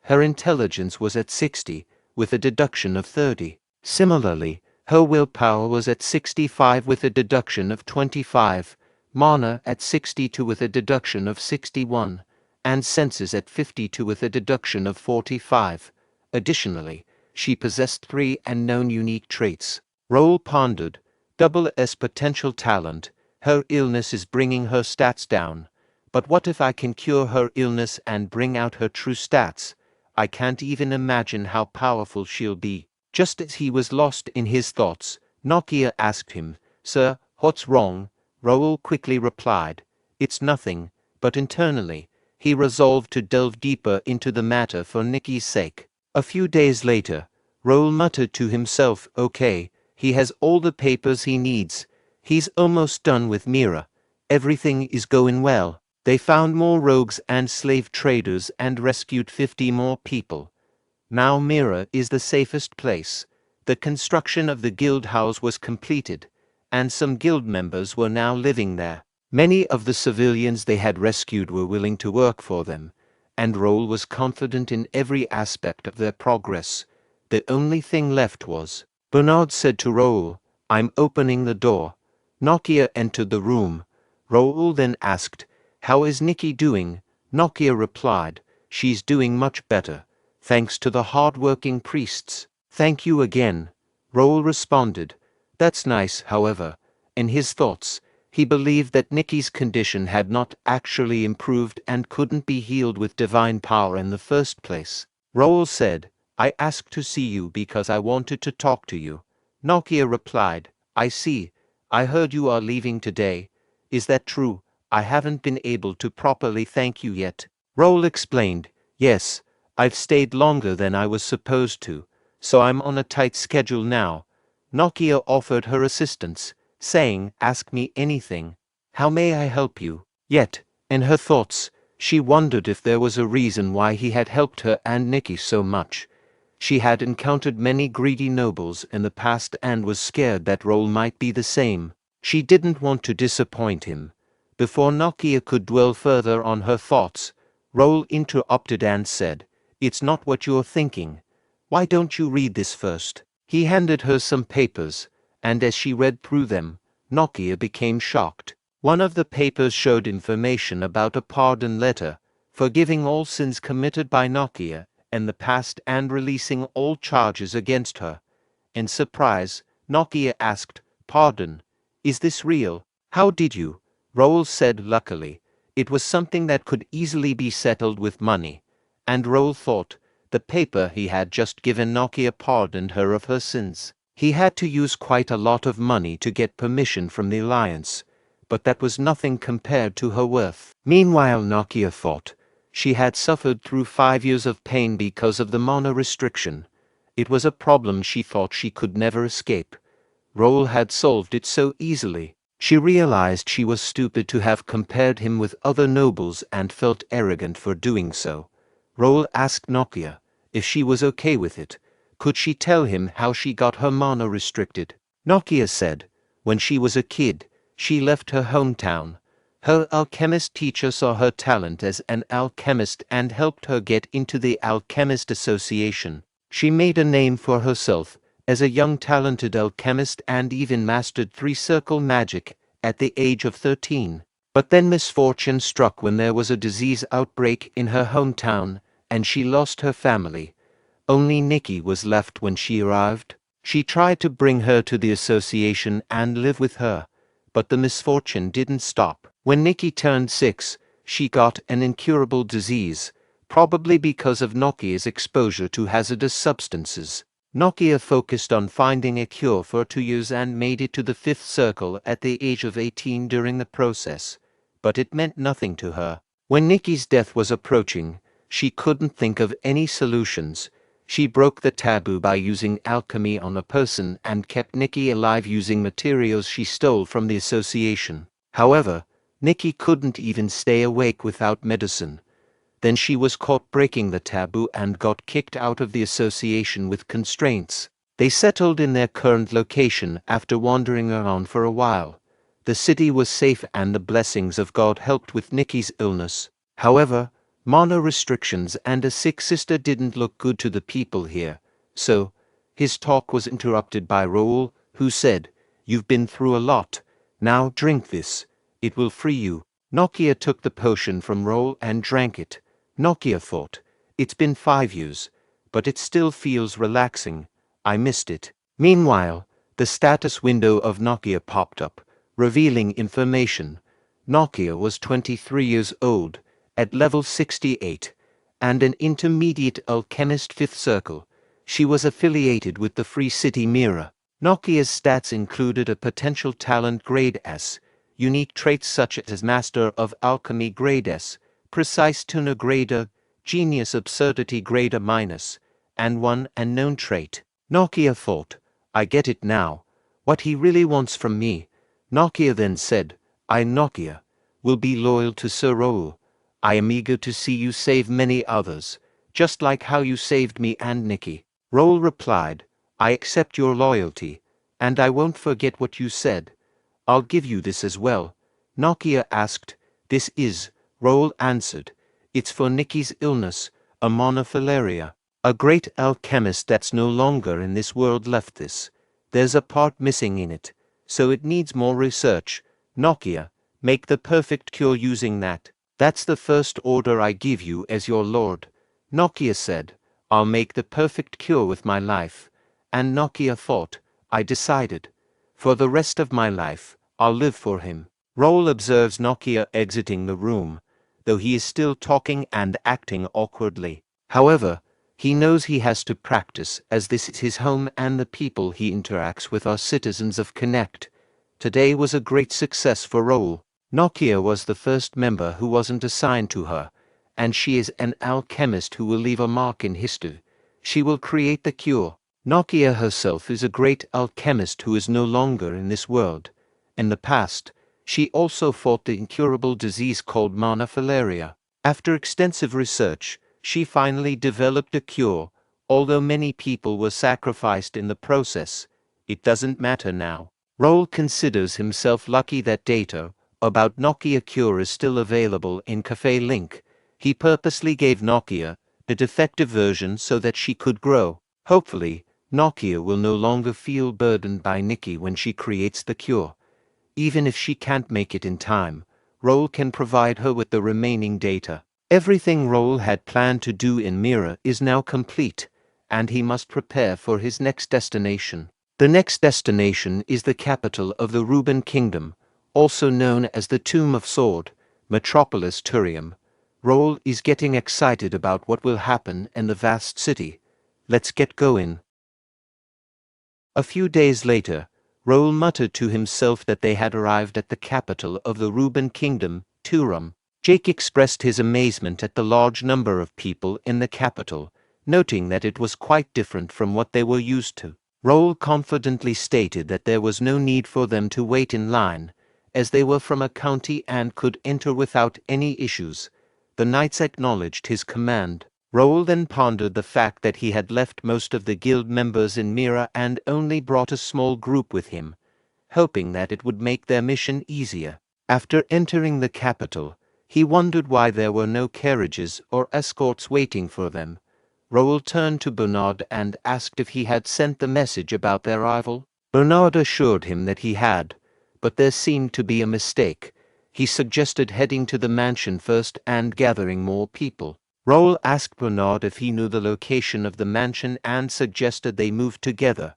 Her intelligence was at 60, with a deduction of 30. Similarly, her willpower was at 65 with a deduction of 25, mana at 62 with a deduction of 61, and senses at 52 with a deduction of 45. Additionally, she possessed 3 unknown unique traits. Raul pondered, double S potential talent, her illness is bringing her stats down. But what if I can cure her illness and bring out her true stats? I can't even imagine how powerful she'll be. Just as he was lost in his thoughts, Nokia asked him, "Sir, what's wrong?" Raul quickly replied, "It's nothing," but internally, he resolved to delve deeper into the matter for Nikki's sake. A few days later, Raul muttered to himself, "Okay, he has all the papers he needs. He's almost done with Mira. Everything is going well." They found more rogues and slave traders and rescued 50 more people. Now Mira is the safest place. The construction of the guild house was completed, and some guild members were now living there. Many of the civilians they had rescued were willing to work for them, and Raul was confident in every aspect of their progress. The only thing left was, Bernard said to Raul, "I'm opening the door." Nokia entered the room. Raul then asked, "How is Nikki doing?" Nokia replied, "She's doing much better, thanks to the hard-working priests." "Thank you again," Raul responded. "That's nice, however." In his thoughts, he believed that Nikki's condition had not actually improved and couldn't be healed with divine power in the first place. Raul said, "I asked to see you because I wanted to talk to you." Nokia replied, "I see. I heard you are leaving today. Is that true? I haven't been able to properly thank you yet." Raul explained, "Yes, I've stayed longer than I was supposed to, so I'm on a tight schedule now." Nokia offered her assistance, saying, "Ask me anything. How may I help you?" Yet, in her thoughts, she wondered if there was a reason why he had helped her and Nikki so much. She had encountered many greedy nobles in the past and was scared that Raul might be the same. She didn't want to disappoint him. Before Nokia could dwell further on her thoughts, Raul interrupted and said, "It's not what you're thinking. Why don't you read this first?" He handed her some papers, and as she read through them, Nokia became shocked. One of the papers showed information about a pardon letter, forgiving all sins committed by Noia in the past and releasing all charges against her. In surprise, Noia asked, "Pardon? Is this real? How did you?" Raul said luckily, it was something that could easily be settled with money. And Raul thought, the paper he had just given Noia pardoned her of her sins. He had to use quite a lot of money to get permission from the Alliance, but that was nothing compared to her worth. Meanwhile, Noia thought, she had suffered through 5 years of pain because of the mana restriction. It was a problem she thought she could never escape. Raul had solved it so easily. She realized she was stupid to have compared him with other nobles and felt arrogant for doing so. Raul asked Noia if she was okay with it. Could she tell him how she got her mana restricted? Noia said, when she was a kid, she left her hometown. Her alchemist teacher saw her talent as an alchemist and helped her get into the Alchemist Association. She made a name for herself as a young talented alchemist and even mastered 3-circle magic at the age of 13. But then misfortune struck when there was a disease outbreak in her hometown, and she lost her family. Only Nikki was left when she arrived. She tried to bring her to the association and live with her, but the misfortune didn't stop. When Nikki turned 6, she got an incurable disease, probably because of Noia's exposure to hazardous substances. Noia focused on finding a cure for 2 years and made it to the 5th circle at the age of 18 during the process, but it meant nothing to her. When Nikki's death was approaching, she couldn't think of any solutions. She broke the taboo by using alchemy on a person and kept Nikki alive using materials she stole from the association. However, Nikki couldn't even stay awake without medicine. Then she was caught breaking the taboo and got kicked out of the association with constraints. They settled in their current location after wandering around for a while. The city was safe and the blessings of God helped with Nikki's illness. However, mana restrictions and a sick sister didn't look good to the people here, so his talk was interrupted by Raul, who said, "You've been through a lot. Now drink this. It will free you." Noia took the potion from Raul and drank it. Noia thought, it's been 5 years, but it still feels relaxing. I missed it. Meanwhile, the status window of Noia popped up, revealing information. Noia was 23 years old, at level 68, and an intermediate alchemist 5th circle. She was affiliated with the Free City Mirror. Noia's stats included a potential talent grade S, unique traits such as Master of Alchemy grade S, Precise Tuner grade A, Genius Absurdity grade A-, and one unknown trait. Noia thought, I get it now. What he really wants from me. Noia then said, I, Noia, will be loyal to Sir Raul. I am eager to see you save many others, just like how you saved me and Nikki. Raul replied, I accept your loyalty, and I won't forget what you said. I'll give you this as well. Noia asked, this is, Raul answered, it's for Nikki's illness, a monofalaria. A great alchemist that's no longer in this world left this. There's a part missing in it, so it needs more research. Noia, make the perfect cure using that. That's the first order I give you as your lord. Noia said, I'll make the perfect cure with my life. And Noia thought, I decided. For the rest of my life, I'll live for him. Raul observes Noia exiting the room, though he is still talking and acting awkwardly. However, he knows he has to practice as this is his home and the people he interacts with are citizens of Connect. Today was a great success for Raul. Noia was the first member who wasn't assigned to her, and she is an alchemist who will leave a mark in history. She will create the cure. Noia herself is a great alchemist who is no longer in this world. In the past, she also fought the incurable disease called monofalaria. After extensive research, she finally developed a cure, although many people were sacrificed in the process. It doesn't matter now. Raul considers himself lucky that data about Noia cure is still available in Cafe Link. He purposely gave Noia the defective version so that she could grow. Hopefully, Noia will no longer feel burdened by Nikki when she creates the cure. Even if she can't make it in time, Raul can provide her with the remaining data. Everything Raul had planned to do in Mira is now complete, and he must prepare for his next destination. The next destination is the capital of the Ruben Kingdom, also known as the Tomb of Sword, Metropolis Turium. Raul is getting excited about what will happen in the vast city. Let's get going. A few days later, Raul muttered to himself that they had arrived at the capital of the Ruben Kingdom, Turum. Jake expressed his amazement at the large number of people in the capital, noting that it was quite different from what they were used to. Raul confidently stated that there was no need for them to wait in line, as they were from a county and could enter without any issues. The knights acknowledged his command. Raul then pondered the fact that he had left most of the guild members in Mira and only brought a small group with him, hoping that it would make their mission easier. After entering the capital, he wondered why there were no carriages or escorts waiting for them. Raul turned to Bernard and asked if he had sent the message about their arrival. Bernard assured him that he had, but there seemed to be a mistake. He suggested heading to the mansion first and gathering more people. Raul asked Bernard if he knew the location of the mansion and suggested they move together.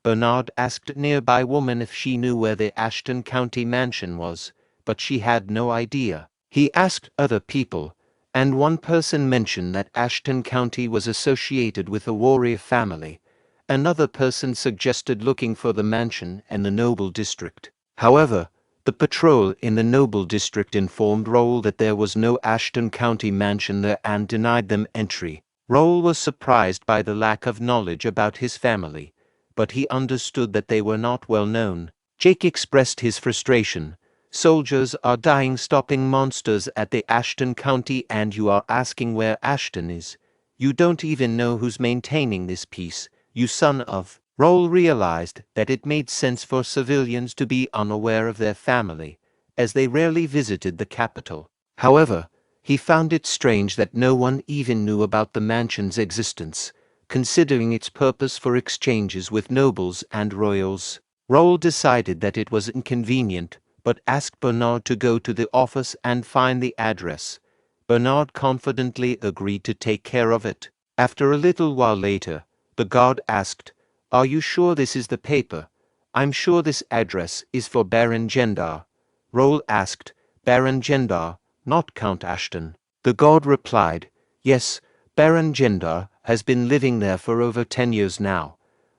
Bernard asked a nearby woman if she knew where the Ashton County mansion was, but she had no idea. He asked other people, and one person mentioned that Ashton County was associated with a warrior family. Another person suggested looking for the mansion in the Noble District. However, the patrol in the Noble District informed Raul that there was no Ashton County mansion there and denied them entry. Raul was surprised by the lack of knowledge about his family, but he understood that they were not well known. Jake expressed his frustration. Soldiers are dying stopping monsters at the Ashton County and you are asking where Ashton is. You don't even know who's maintaining this peace, you son of... Raul realized that it made sense for civilians to be unaware of their family, as they rarely visited the capital. However, he found it strange that no one even knew about the mansion's existence, considering its purpose for exchanges with nobles and royals. Raul decided that it was inconvenient, but asked Bernard to go to the office and find the address. Bernard confidently agreed to take care of it. After a little while later, the guard asked, "Are you sure this is the paper? I'm sure this address is for Baron Gendar." Raul asked, "Baron Gendar, not Count Ashton?" The guard replied, "Yes, Baron Gendar has been living there for over 10 years now.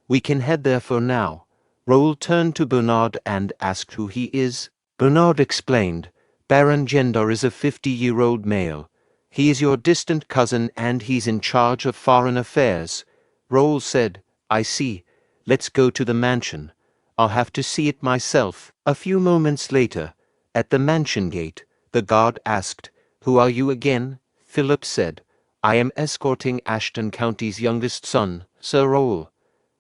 We can head there for now." Raul turned to Bernard and asked who he is. Bernard explained, "Baron Gendar is a 50-year-old male. He is your distant cousin and he's in charge of foreign affairs." Raul said, "I see. Let's go to the mansion. I'll have to see it myself." A few moments later, at the mansion gate, the guard asked, "Who are you again?" Philip said, "I am escorting Ashton County's youngest son, Sir Raul."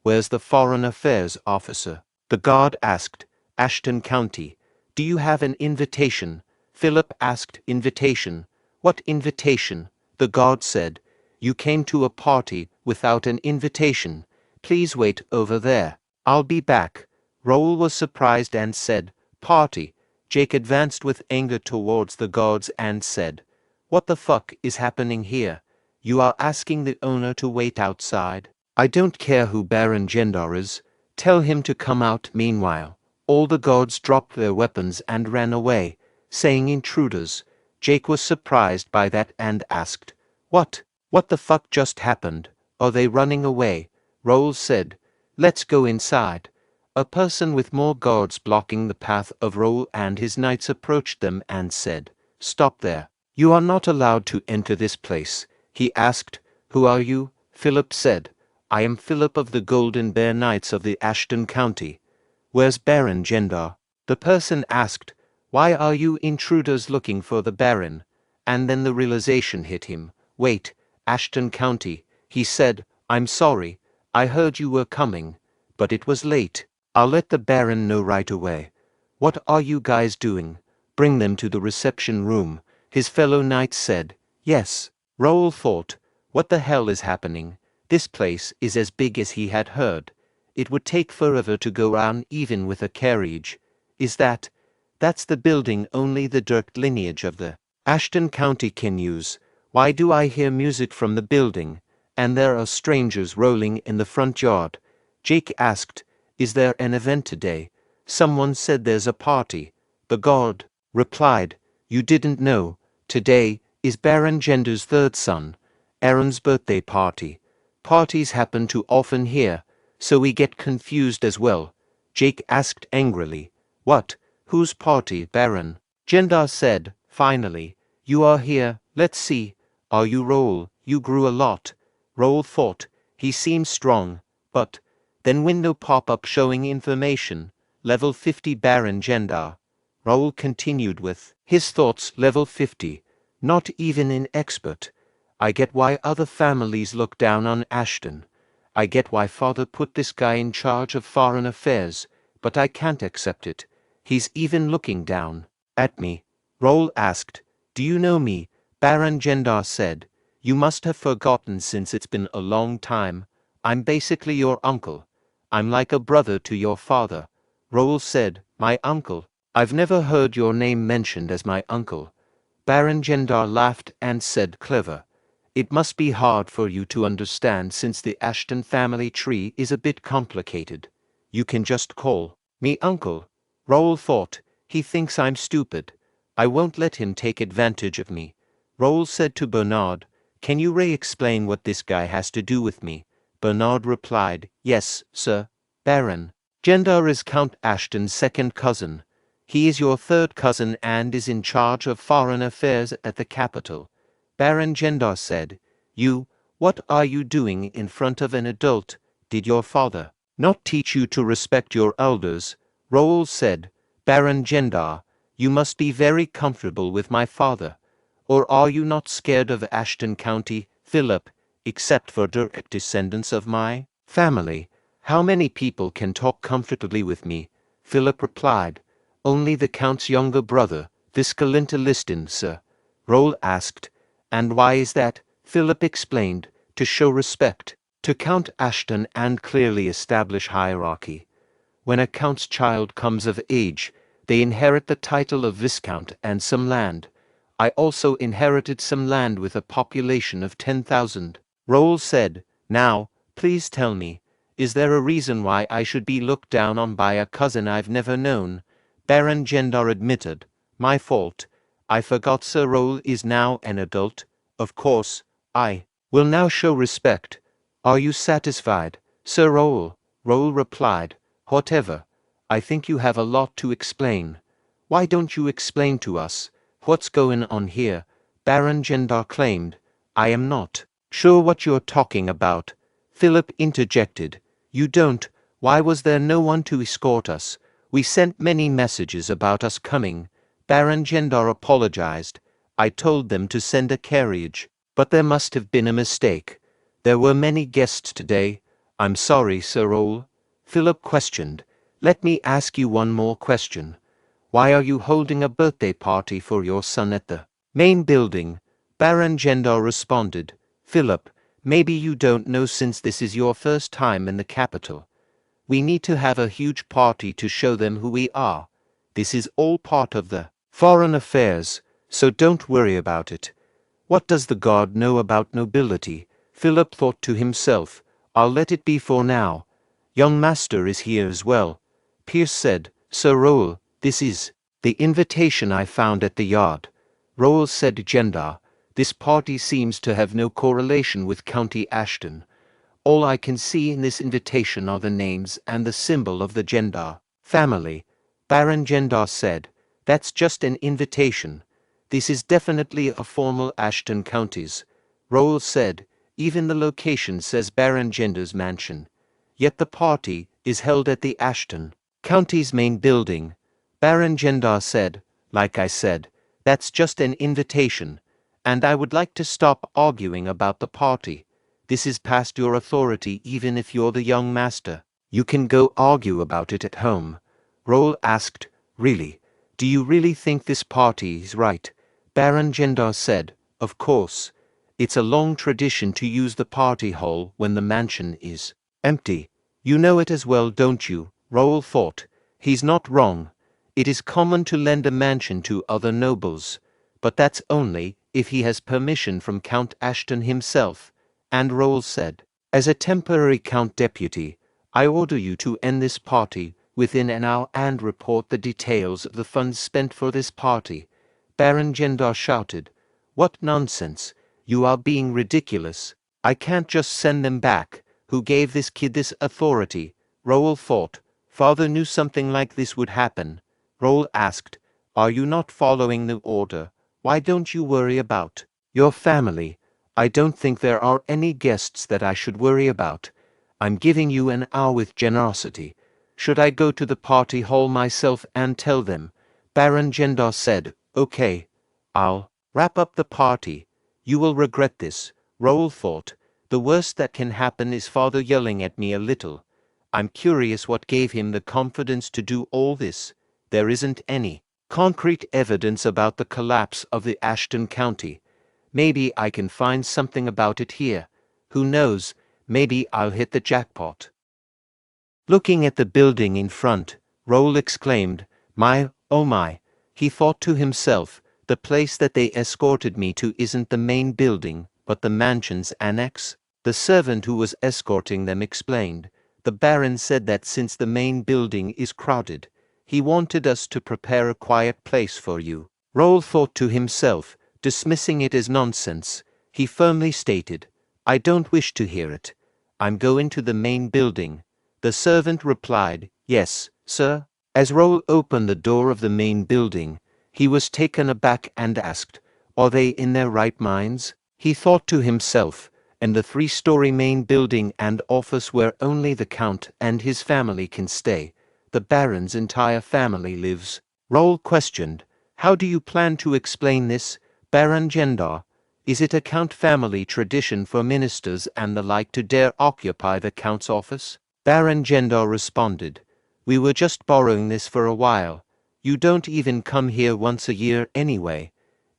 "Where's the foreign affairs officer?" The guard asked. "Ashton County. Do you have an invitation?" Philip asked. "Invitation? What invitation?" The guard said, "You came to a party without an invitation. Please wait over there. I'll be back." Raul was surprised and said, "Party." Jake advanced with anger towards the guards and said, "What the fuck is happening here? You are asking the owner to wait outside?" "I don't care who Baron Gendar is. Tell him to come out." Meanwhile, all the guards dropped their weapons and ran away, saying intruders. Jake was surprised by that and asked, What the fuck just happened? Are they running away?" Raul said, "Let's go inside." A person with more guards blocking the path of Raul and his knights approached them and said, "Stop there. You are not allowed to enter this place." He asked, "Who are you?" Philip said, "I am Philip of the Golden Bear Knights of the Ashton County." "Where's Baron Gendar?" The person asked, "Why are you intruders looking for the Baron?" And then the realization hit him. "Wait, Ashton County." He said, "I'm sorry. I heard you were coming, but it was late. I'll let the Baron know right away." "What are you guys doing?" "Bring them to the reception room," his fellow knights said. "Yes." Raul thought, "What the hell is happening? This place is as big as he had heard. It would take forever to go around even with a carriage. Is that That's the building only the direct lineage of the Ashton County can use. Why do I hear music from the building, and there are strangers rolling in the front yard? Jake asked, is there an event today? Someone said there's a party. The god replied, you didn't know. Today is Baron Gender's third son, Aaron's birthday party. Parties happen too often here, so we get confused as well. Jake asked angrily, what? Whose party, Baron? Gendar said, finally, you are here, let's see. Are you Raul? You grew a lot. Raul thought, he seems strong, but then window pop-up showing information, level 50 Baron Gendar. Raul continued with his thoughts, level 50, not even an expert. I get why other families look down on Ashton. I get why father put this guy in charge of foreign affairs, but I can't accept it. He's even looking down at me. Raul asked, do you know me? Baron Gendar said, you must have forgotten since it's been a long time. I'm basically your uncle. I'm like a brother to your father. Raul said, my uncle? I've never heard your name mentioned as my uncle. Baron Gendar laughed and said, clever. It must be hard for you to understand since the Ashton family tree is a bit complicated. You can just call me uncle. Raul thought, he thinks I'm stupid. I won't let him take advantage of me. Raul said to Bernard, can you re-explain what this guy has to do with me? Bernard replied, yes, sir. Baron Gendar is Count Ashton's second cousin. He is your third cousin and is in charge of foreign affairs at the capital. Baron Gendar said, what are you doing in front of an adult? Did your father not teach you to respect your elders? Raul said, Baron Gendar, you must be very comfortable with my father. Or are you not scared of Ashton County, Philip, except for direct descendants of my family? How many people can talk comfortably with me? Philip replied, only the Count's younger brother, Viscalinta Liston, sir. Raul asked, and why is that? Philip explained, to show respect to Count Ashton and clearly establish hierarchy. When a count's child comes of age, they inherit the title of Viscount and some land. I also inherited some land with a population of 10,000. Raul said, now, please tell me, is there a reason why I should be looked down on by a cousin I've never known? Baron Gendar admitted, my fault. I forgot Sir Raul is now an adult. Of course, I will now show respect. Are you satisfied, Sir Raul? Raul replied, whatever. I think you have a lot to explain. Why don't you explain to us what's going on here? Baron Gendar claimed, I am not sure what you're talking about. Philip interjected, you don't. Why was there no one to escort us? We sent many messages about us coming. Baron Gendar apologized. I told them to send a carriage, but there must have been a mistake. There were many guests today. I'm sorry, Sir Raul. Philip questioned. Let me ask you one more question. Why are you holding a birthday party for your son at the main building? Baron Gendar responded. Philip, maybe you don't know since this is your first time in the capital. We need to have a huge party to show them who we are. This is all part of the foreign affairs, so don't worry about it. What does the god know about nobility? Philip thought to himself, I'll let it be for now. Young master is here as well. Pierce said, Sir Raul, this is the invitation I found at the yard. Raul said to Gendar, this party seems to have no correlation with County Ashton. All I can see in this invitation are the names and the symbol of the Gendar family. Baron Gendar said, that's just an invitation. This is definitely a formal Ashton Counties. Raul said, even the location says Baron Gendar's mansion. Yet the party is held at the Ashton County's main building. Baron Gendar said, like I said, that's just an invitation, and I would like to stop arguing about the party. This is past your authority even if you're the young master. You can go argue about it at home. Raul asked, really? Do you really think this party is right? Baron Gendar said, of course. It's a long tradition to use the party hall when the mansion is empty. You know it as well, don't you? Raul thought. He's not wrong. It is common to lend a mansion to other nobles, but that's only if he has permission from Count Ashton himself, and Raul said, as a temporary Count Deputy, I order you to end this party within an hour and report the details of the funds spent for this party. Baron Gendar shouted, What nonsense! You are being ridiculous. I can't just send them back. Who gave this kid this authority? Raul thought. Father knew something like this would happen. Raul asked, Are you not following the order? Why don't you worry about your family? I don't think there are any guests that I should worry about. I'm giving you an hour with generosity. Should I go to the party hall myself and tell them? Baron Gendar said, Okay, I'll wrap up the party. You will regret this. Raul thought, the worst that can happen is father yelling at me a little. I'm curious what gave him the confidence to do all this. There isn't any concrete evidence about the collapse of the Ashton County. Maybe I can find something about it here. Who knows, maybe I'll hit the jackpot. Looking at the building in front, Raul exclaimed, My, oh my. He thought to himself, the place that they escorted me to isn't the main building, but the mansion's annex. The servant who was escorting them explained, The Baron said that since the main building is crowded, he wanted us to prepare a quiet place for you. Raul thought to himself, dismissing it as nonsense. He firmly stated, I don't wish to hear it. I'm going to the main building. The servant replied, Yes, sir. As Raul opened the door of the main building, he was taken aback and asked, Are they in their right minds? He thought to himself, and the 3-story main building and office where only the Count and his family can stay. The Baron's entire family lives. Raul questioned, How do you plan to explain this, Baron Gendar? Is it a Count family tradition for ministers and the like to dare occupy the Count's office? Baron Gendar responded, We were just borrowing this for a while. You don't even come here once a year anyway.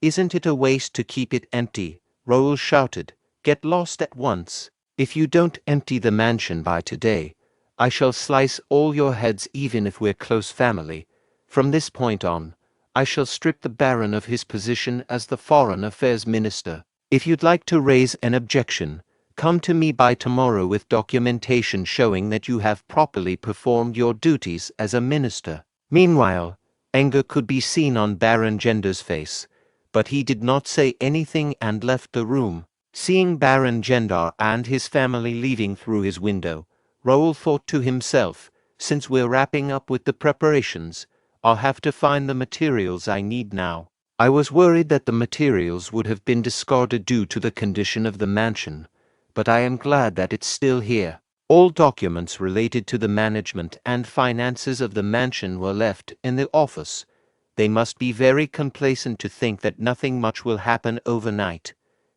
Isn't it a waste to keep it empty? Raul shouted, Get lost at once. If you don't empty the mansion by today, I shall slice all your heads even if we're close family. From this point on, I shall strip the Baron of his position as the Foreign Affairs Minister. If you'd like to raise an objection, come to me by tomorrow with documentation showing that you have properly performed your duties as a minister. Meanwhile, anger could be seen on Baron Gendar's face, but he did not say anything and left the room. Seeing Baron Gendar and his family leaving through his window, Raul thought to himself, Since we're wrapping up with the preparations, I'll have to find the materials I need now. I was worried that the materials would have been discarded due to the condition of the mansion, but I am glad that it's still here. All documents related to the management and finances of the mansion were left in the office. They must be very complacent to think that nothing much will happen overnight.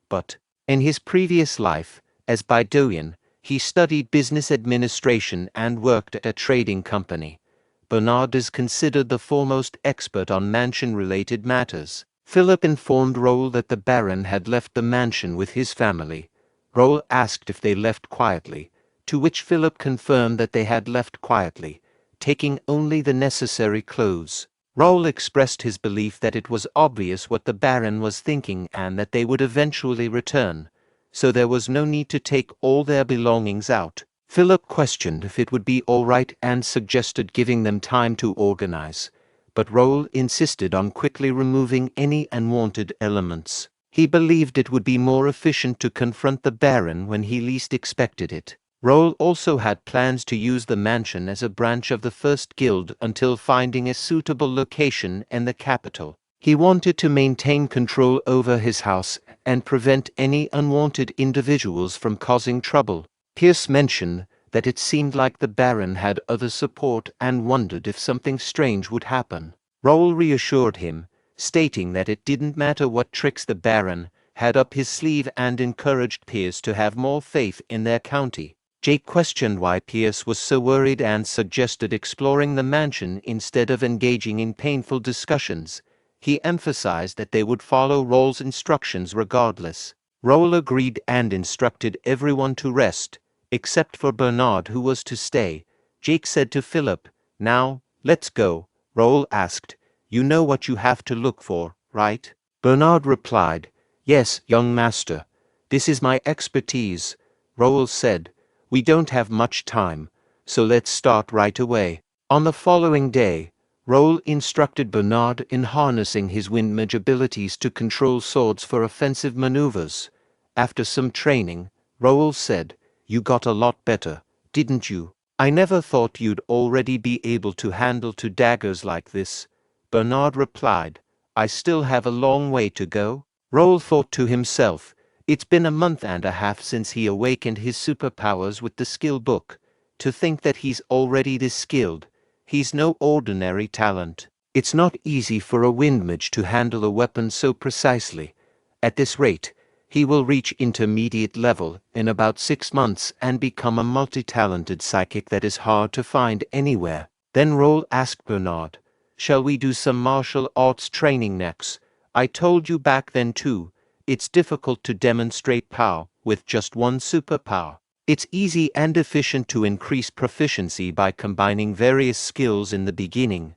But, in his previous life, as Bae DoHyun, he studied business administration and worked at a trading company. Bernard is considered the foremost expert on mansion-related matters. Philip informed Raul that the Baron had left the mansion with his family. Raul asked if they left quietly, to which Philip confirmed that they had left quietly, taking only the necessary clothes. Raul expressed his belief that it was obvious what the Baron was thinking and that they would eventually return, so there was no need to take all their belongings out. Philip questioned if it would be all right and suggested giving them time to organize, but Raul insisted on quickly removing any unwanted elements. He believed it would be more efficient to confront the Baron when he least expected it. Raul also had plans to use the mansion as a branch of the First Guild until finding a suitable location in the capital. He wanted to maintain control over his house and prevent any unwanted individuals from causing trouble. Pierce mentioned that it seemed like the Baron had other support and wondered if something strange would happen. Raul reassured him, stating that it didn't matter what tricks the Baron had up his sleeve and encouraged Pierce to have more faith in their county. Jake questioned why Pierce was so worried and suggested exploring the mansion instead of engaging in painful discussions. He emphasized that they would follow Raul's instructions regardless. Raul agreed and instructed everyone to rest, except for Bernard who was to stay. Jake said to Philip, Now, let's go. Raul asked. You know what you have to look for, right? Bernard replied. Yes, young master. This is my expertise. Raul said. We don't have much time, so let's start right away. On the following day, Raul instructed Bernard in harnessing his wind mage abilities to control swords for offensive maneuvers. After some training, Raul said, You got a lot better, didn't you? I never thought you'd already be able to handle two daggers like this. Bernard replied, I still have a long way to go. Raul thought to himself, it's been a month and a half since he awakened his superpowers with the skill book. To think that he's already this skilled. He's no ordinary talent. It's not easy for a wind mage to handle a weapon so precisely. At this rate, he will reach intermediate level in about 6 months and become a multi-talented psychic that is hard to find anywhere. Then Raul asked Bernard, Shall we do some martial arts training next? I told you back then too, it's difficult to demonstrate power with just one superpower. It's easy and efficient to increase proficiency by combining various skills in the beginning.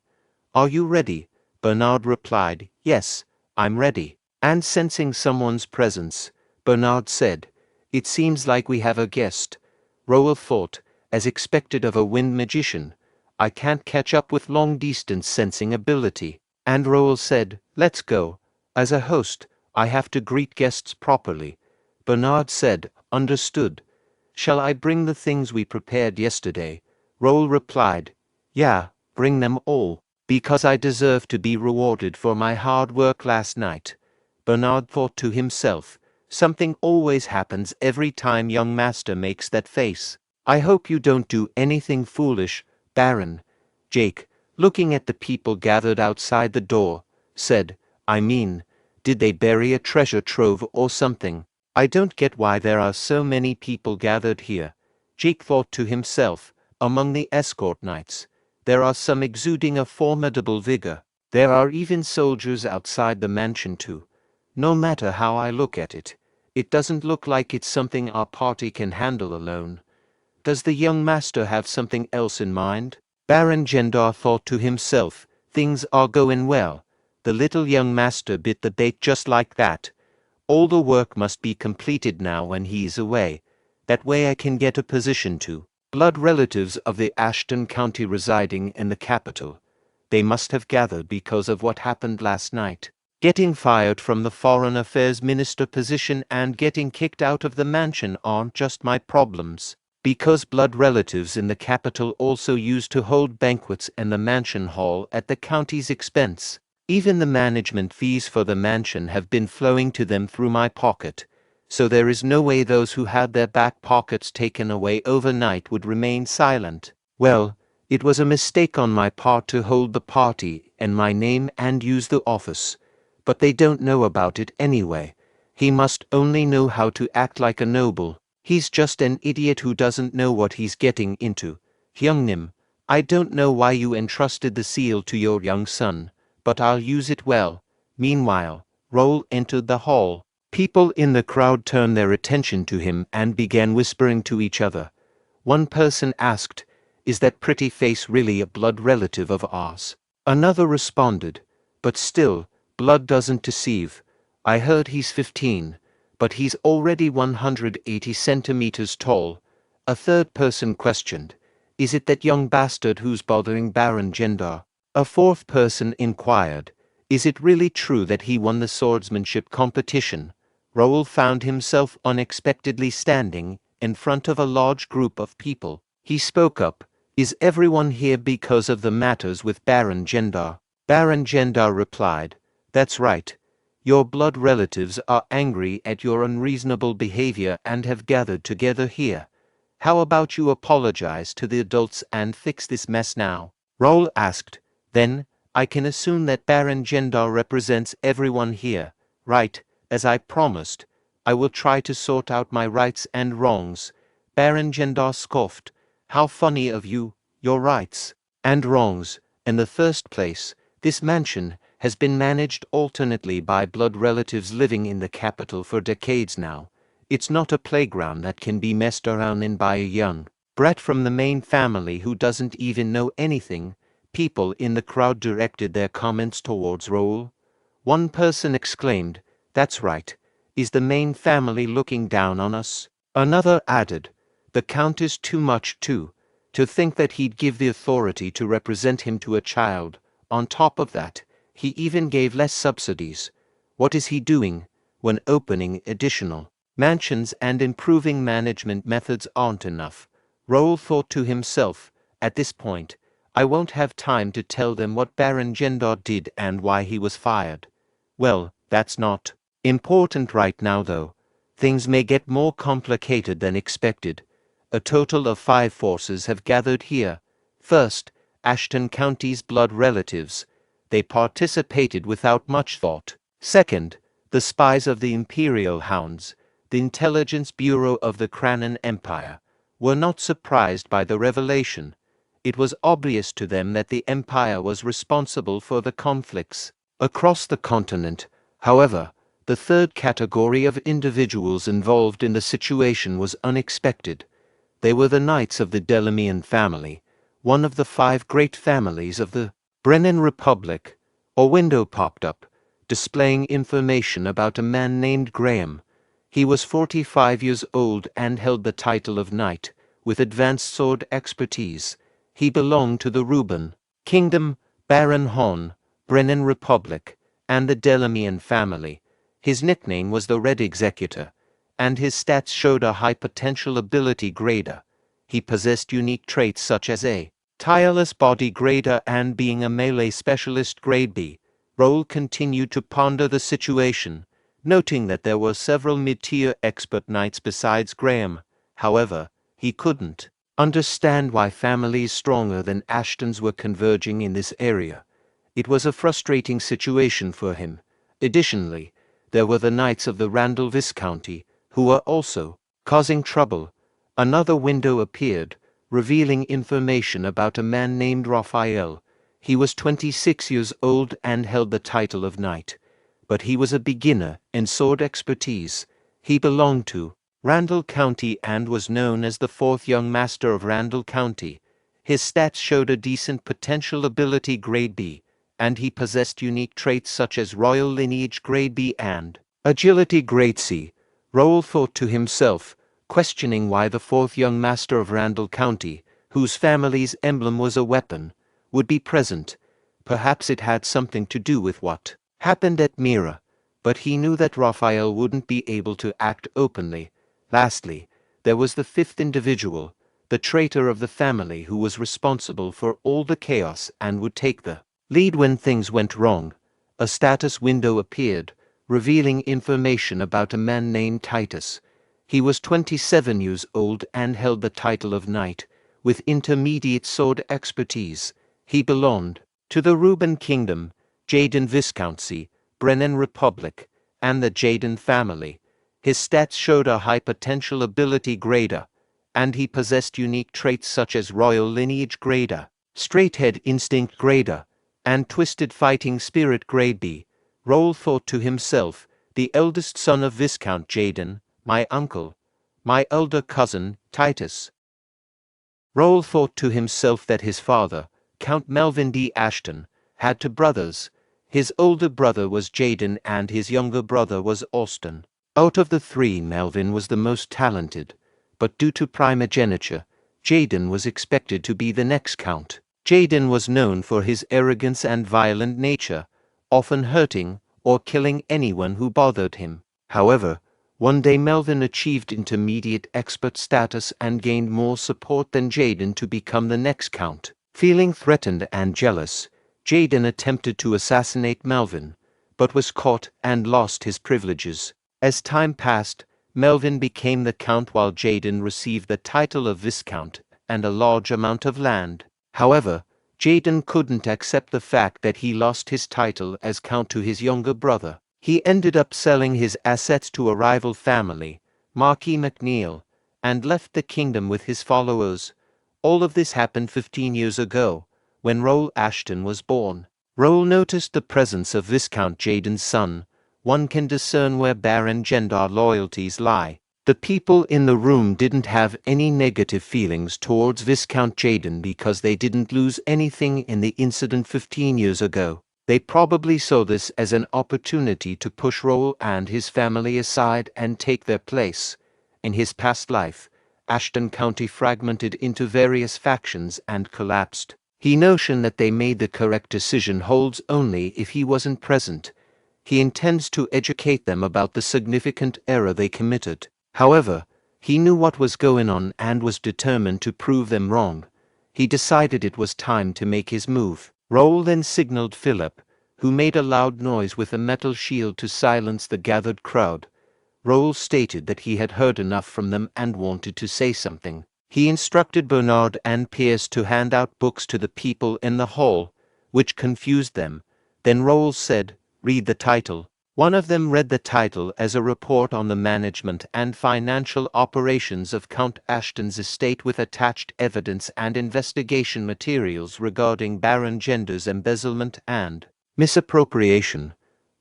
Are you ready? Bernard replied, Yes, I'm ready. And sensing someone's presence, Bernard said, It seems like we have a guest. Raul thought, as expected of a wind magician, I can't catch up with long-distance sensing ability. And Raul said, Let's go. As a host, I have to greet guests properly. Bernard said, Understood. Shall I bring the things we prepared yesterday? Raul replied, Yeah, bring them all, because I deserve to be rewarded for my hard work last night. Bernard thought to himself, Something always happens every time young master makes that face. I hope you don't do anything foolish, Baron. Jake, looking at the people gathered outside the door, said, did they bury a treasure trove or something? I don't get why there are so many people gathered here. Jake thought to himself, among the escort knights, there are some exuding a formidable vigor. There are even soldiers outside the mansion too. No matter how I look at it, it doesn't look like it's something our party can handle alone. Does the young master have something else in mind? Baron Gendar thought to himself, things are going well. The little young master bit the bait just like that. All the work must be completed now when he is away. That way I can get a position to blood relatives of the Ashton County residing in the capital. They must have gathered because of what happened last night. Getting fired from the Foreign Affairs Minister position and getting kicked out of the mansion aren't just my problems. Because blood relatives in the capital also used to hold banquets in the mansion hall at the county's expense. Even the management fees for the mansion have been flowing to them through my pocket, so there is no way those who had their back pockets taken away overnight would remain silent. Well, it was a mistake on my part to hold the party in my name and use the office, but they don't know about it anyway. He must only know how to act like a noble. He's just an idiot who doesn't know what he's getting into. Hyungnim, I don't know why you entrusted the seal to your young son, but I'll use it well. Meanwhile, Raul entered the hall. People in the crowd turned their attention to him and began whispering to each other. One person asked, Is that pretty face really a blood relative of ours? Another responded, But still, blood doesn't deceive. I heard he's 15, but he's already 180 centimeters tall. A third person questioned, Is it that young bastard who's bothering Baron Gendar? A fourth person inquired, Is it really true that he won the swordsmanship competition? Raul found himself unexpectedly standing in front of a large group of people. He spoke up, Is everyone here because of the matters with Baron Gendar? Baron Gendar replied, That's right. Your blood relatives are angry at your unreasonable behavior and have gathered together here. How about you apologize to the adults and fix this mess now? Raul asked. Then, I can assume that Baron Gendar represents everyone here, right? As I promised, I will try to sort out my rights and wrongs. Baron Gendar scoffed. How funny of you, your rights and wrongs. In the first place, this mansion has been managed alternately by blood relatives living in the capital for decades now. It's not a playground that can be messed around in by a young brat from the main family who doesn't even know anything. People in the crowd directed their comments towards Raul. One person exclaimed, "That's right. Is the main family looking down on us?" Another added, "The Count is too much too. To think that he'd give the authority to represent him to a child. On top of that, he even gave less subsidies. What is he doing when opening additional mansions and improving management methods aren't enough?" Raul thought to himself, "At this point, I won't have time to tell them what Baron Gendar did and why he was fired. Well, that's not important right now though. Things may get more complicated than expected. A total of 5 forces have gathered here. First, Ashton County's blood relatives. They participated without much thought. Second, the spies of the Imperial Hounds, the intelligence bureau of the Kranan Empire, were not surprised by the revelation. It was obvious to them that the Empire was responsible for the conflicts across the continent. However, the third category of individuals involved in the situation was unexpected. They were the Knights of the Delamian family, one of the 5 great families of the Brennan Republic. A window popped up, displaying information about a man named Graham. He was 45 years old and held the title of Knight, with advanced sword expertise. He belonged to the Reuben Kingdom, Baron Hon, Brennan Republic, and the Delamian family. His nickname was the Red Executor, and his stats showed a high potential ability grader. He possessed unique traits such as a tireless body grader and being a melee specialist grade B. Raul continued to ponder the situation, noting that there were several mid-tier expert knights besides Graham. However, he couldn't understand why families stronger than Ashton's were converging in this area. It was a frustrating situation for him. Additionally, there were the Knights of the Randall Viscounty, who were also causing trouble. Another window appeared, revealing information about a man named Raphael. He was 26 years old and held the title of Knight, but he was a beginner in sword expertise. He belonged to Randall County and was known as the 4th Young Master of Randall County. His stats showed a decent potential ability grade B, and he possessed unique traits such as Royal Lineage grade B and Agility grade C. Raul thought to himself, questioning why the 4th Young Master of Randall County, whose family's emblem was a weapon, would be present. Perhaps it had something to do with what happened at Mira, but he knew that Raphael wouldn't be able to act openly. Lastly, there was the 5th individual, the traitor of the family who was responsible for all the chaos and would take the lead when things went wrong. A status window appeared, revealing information about a man named Titus. He was 27 years old and held the title of Knight, with intermediate sword expertise. He belonged to the Reuben Kingdom, Jaden Viscounty, Brennan Republic, and the Jaden family. His stats showed a high potential ability grader, and he possessed unique traits such as Royal Lineage grader, Straight-Head Instinct grader, and Twisted Fighting Spirit grade B. Raul thought to himself, the eldest son of Viscount Jaden, my uncle, my elder cousin, Titus. Raul thought to himself that his father, Count Melvin D. Ashton, had 2 brothers. His older brother was Jaden and his younger brother was Austin. Out of the 3, Melvin was the most talented, but due to primogeniture, Jaden was expected to be the next count. Jaden was known for his arrogance and violent nature, often hurting or killing anyone who bothered him. However, one day Melvin achieved intermediate expert status and gained more support than Jaden to become the next count. Feeling threatened and jealous, Jaden attempted to assassinate Melvin, but was caught and lost his privileges. As time passed, Melvin became the count while Jaden received the title of Viscount and a large amount of land. However, Jaden couldn't accept the fact that he lost his title as count to his younger brother. He ended up selling his assets to a rival family, Marquis McNeil, and left the kingdom with his followers. All of this happened 15 years ago, when Ro Ashton was born. Raul noticed the presence of Viscount Jaden's son. One can discern where Baron Gendar loyalties lie. The The people in the room didn't have any negative feelings towards Viscount Jaden because they didn't lose anything in the incident 15 years ago. They probably saw this as an opportunity to push Raul and his family aside and take their place. In his past life, Ashton County fragmented into various factions and collapsed. He notion that they made the correct decision holds only if he wasn't present. He intends to educate them about the significant error they committed. However, he knew what was going on and was determined to prove them wrong. He decided it was time to make his move. Raul then signaled Philip, who made a loud noise with a metal shield to silence the gathered crowd. Raul stated that he had heard enough from them and wanted to say something. He instructed Bernard and Pierce to hand out books to the people in the hall, which confused them. Then Raul said, "Read the title." One of them read the title as a report on the management and financial operations of Count Ashton's estate with attached evidence and investigation materials regarding Baron Gender's embezzlement and misappropriation.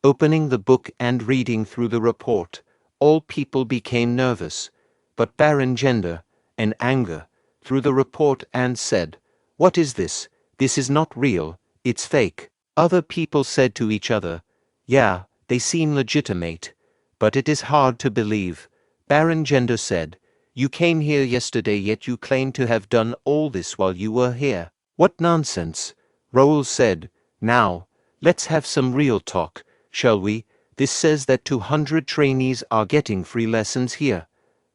Opening the book and reading through the report, all people became nervous, but Baron Gender, in anger, threw the report and said, "What is this? This is not real, it's fake." Other people said to each other, "Yeah, they seem legitimate, but it is hard to believe." Baron Gender said, "You came here yesterday yet you claim to have done all this while you were here. What nonsense." Raul said, "Now, let's have some real talk, shall we? This says that 200 trainees are getting free lessons here.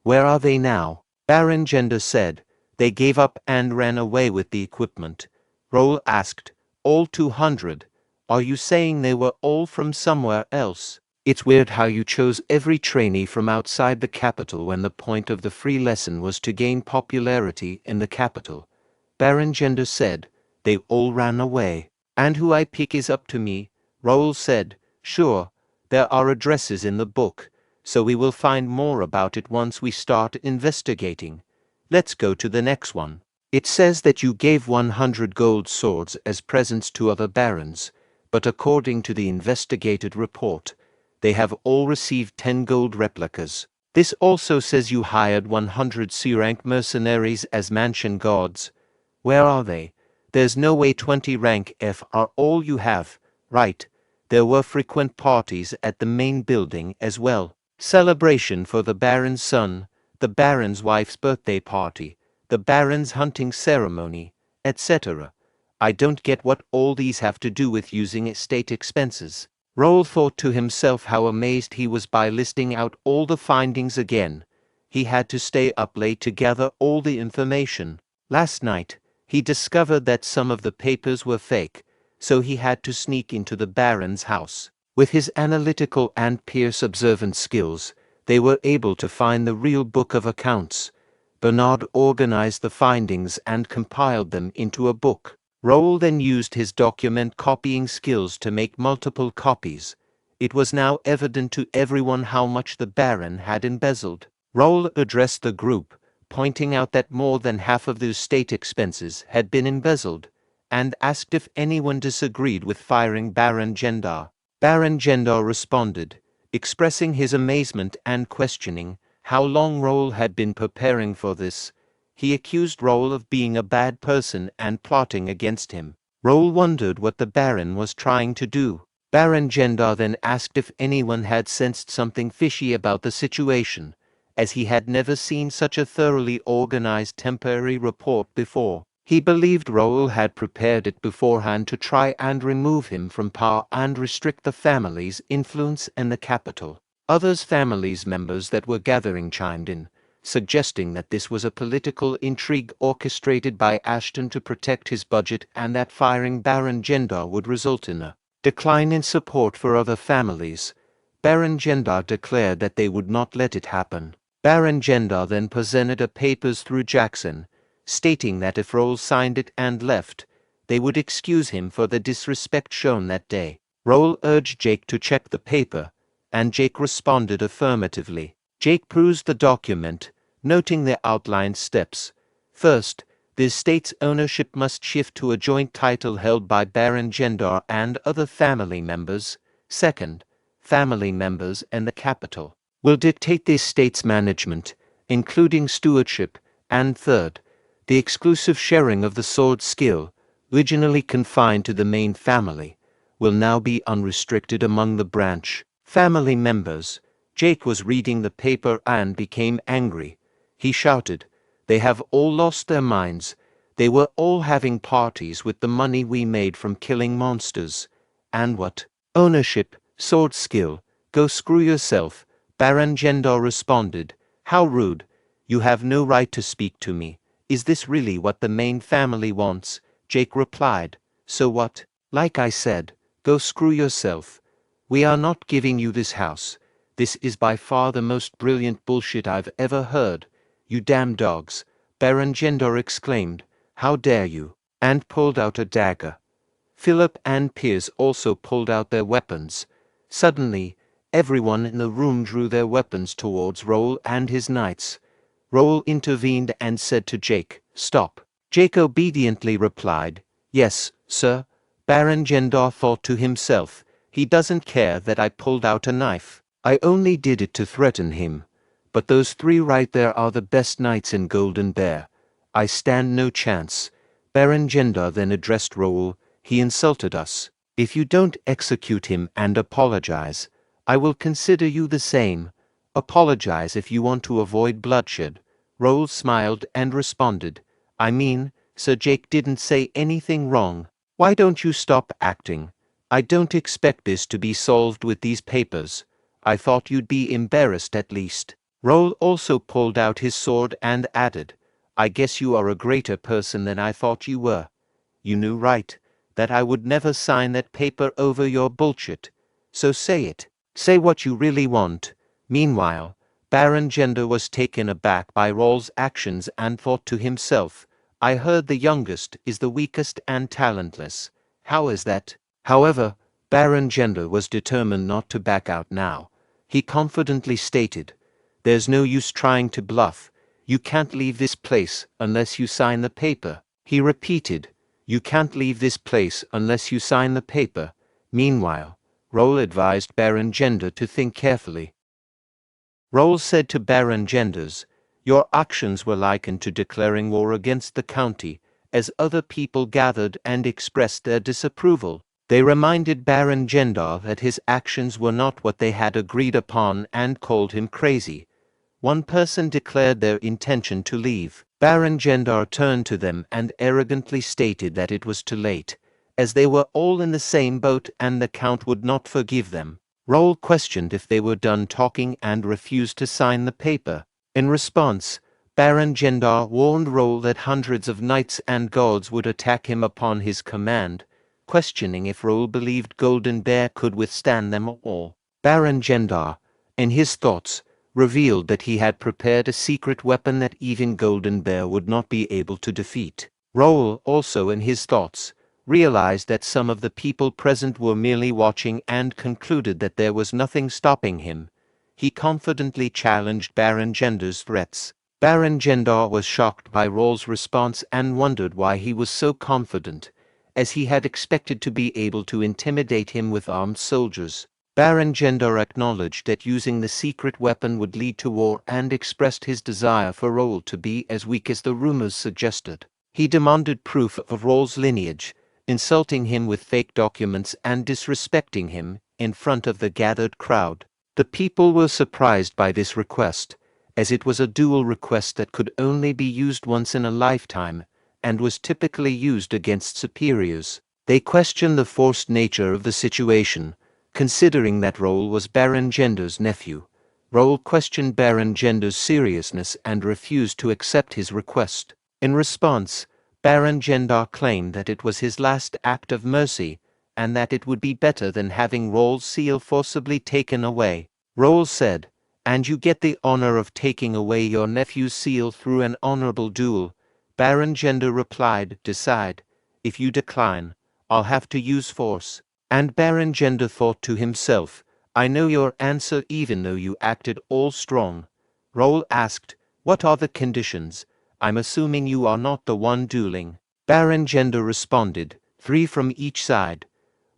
Where are they now?" Baron Gender said, "They gave up and ran away with the equipment." Raul asked, "All 200? Are you saying they were all from somewhere else? It's weird how you chose every trainee from outside the capital when the point of the free lesson was to gain popularity in the capital." Baron Gender said, "They all ran away. And who I pick is up to me." Raul said, "Sure, there are addresses in the book, so we will find more about it once we start investigating. Let's go to the next one. It says that you gave 100 gold swords as presents to other barons, but according to the investigated report, they have all received 10 gold replicas. This also says you hired 100 C-rank mercenaries as mansion guards. Where are they? There's no way 20 rank F are all you have, right? There were frequent parties at the main building as well. Celebration for the Baron's son, the Baron's wife's birthday party, the Baron's hunting ceremony, etc. I don't get what all these have to do with using estate expenses." Raul thought to himself how amazed he was by listing out all the findings again. He had to stay up late to gather all the information. Last night, he discovered that some of the papers were fake, so he had to sneak into the Baron's house. With his analytical and Pierce observant skills, they were able to find the real book of accounts. Bernard organized the findings and compiled them into a book. Raul then used his document copying skills to make multiple copies. It was now evident to everyone how much the Baron had embezzled. Raul addressed the group, pointing out that more than half of the estate expenses had been embezzled, and asked if anyone disagreed with firing Baron Gender. Baron Gender responded, expressing his amazement and questioning how long Raul had been preparing for this. He accused Raul of being a bad person and plotting against him. Raul wondered what the Baron was trying to do. Baron Gender then asked if anyone had sensed something fishy about the situation, as he had never seen such a thoroughly organized temporary report before. He believed Raul had prepared it beforehand to try and remove him from power and restrict the family's influence in the capital. Others families members that were gathering chimed in, suggesting that this was a political intrigue orchestrated by Ashton to protect his budget and that firing Baron Gender would result in a decline in support for other families. Baron Gender declared that they would not let it happen. Baron Gender then presented the papers through Jackson, stating that if Raul signed it and left, they would excuse him for the disrespect shown that day. Raul urged Jake to check the paper, and Jake responded affirmatively. Jake perused the document, noting the outlined steps. First, the estate's ownership must shift to a joint title held by Baron Gender and other family members. Second, family members in the capital will dictate the estate's management, including stewardship, and third, the exclusive sharing of the sword skill, originally confined to the main family, will now be unrestricted among the branch family members. Jake was reading the paper and became angry. He shouted, "They have all lost their minds. They were all having parties with the money we made from killing monsters. And what? Ownership, sword skill. Go screw yourself." Baron Gendar responded, "How rude. You have no right to speak to me. Is this really what the main family wants?" Jake replied, "So what? Like I said, go screw yourself. We are not giving you this house. This is by far the most brilliant bullshit I've ever heard. You damn dogs." Baron Gendar exclaimed, "How dare you?" and pulled out a dagger. Philip and Piers also pulled out their weapons. Suddenly, everyone in the room drew their weapons towards Raul and his knights. Raul intervened and said to Jake, "Stop." Jake obediently replied, "Yes, sir." Baron Gendar thought to himself, "He doesn't care that I pulled out a knife. I only did it to threaten him. But those three right there are the best knights in Golden Bear. I stand no chance." Baron Gendar then addressed Raul. "He insulted us. If you don't execute him and apologize, I will consider you the same. Apologize if you want to avoid bloodshed." Raul smiled and responded, "I mean, Sir Jake didn't say anything wrong. Why don't you stop acting? I don't expect this to be solved with these papers. I thought you'd be embarrassed at least." Raul also pulled out his sword and added, "I guess you are a greater person than I thought you were. You knew, right, that I would never sign that paper over your bullshit. So say it. Say what you really want." Meanwhile, Baron Gendar was taken aback by Raul's actions and thought to himself, "I heard the youngest is the weakest and talentless. How is that?" However, Baron Gendar was determined not to back out now. He confidently stated, "There's no use trying to bluff. You can't leave this place unless you sign the paper." He repeated, "You can't leave this place unless you sign the paper." Meanwhile, Raul advised Baron Gendar to think carefully. Raul said to Baron Gendar, "Your actions were likened to declaring war against the county, as other people gathered and expressed their disapproval." They reminded Baron Gendar that his actions were not what they had agreed upon and called him crazy. One person declared their intention to leave. Baron Gendar turned to them and arrogantly stated that it was too late, as they were all in the same boat and the Count would not forgive them. Raul questioned if they were done talking and refused to sign the paper. In response, Baron Gendar warned Raul that hundreds of knights and guards would attack him upon his command, questioning if Raul believed Golden Bear could withstand them all. Baron Gendar, in his thoughts, revealed that he had prepared a secret weapon that even Golden Bear would not be able to defeat. Raul also, in his thoughts, realized that some of the people present were merely watching and concluded that there was nothing stopping him. He confidently challenged Baron Gendar's threats. Baron Gendar was shocked by Raul's response and wondered why he was so confident, as he had expected to be able to intimidate him with armed soldiers. Baron Gendar acknowledged that using the secret weapon would lead to war and expressed his desire for Raul to be as weak as the rumors suggested. He demanded proof of Raul's lineage, insulting him with fake documents and disrespecting him in front of the gathered crowd. The people were surprised by this request, as it was a dual request that could only be used once in a lifetime, and was typically used against superiors. They questioned the forced nature of the situation, considering that Raul was Baron Gendar's nephew. Raul questioned Baron Gendar's seriousness and refused to accept his request. In response, Baron Gendar claimed that it was his last act of mercy, and that it would be better than having Raul's seal forcibly taken away. Raul said, "And you get the honor of taking away your nephew's seal through an honorable duel." Baron Gendar replied, "Decide. If you decline, I'll have to use force." And Baron Gendar thought to himself, "I know your answer even though you acted all strong." Raul asked, "What are the conditions? I'm assuming you are not the one dueling." Baron Gendar responded, 3 from each side.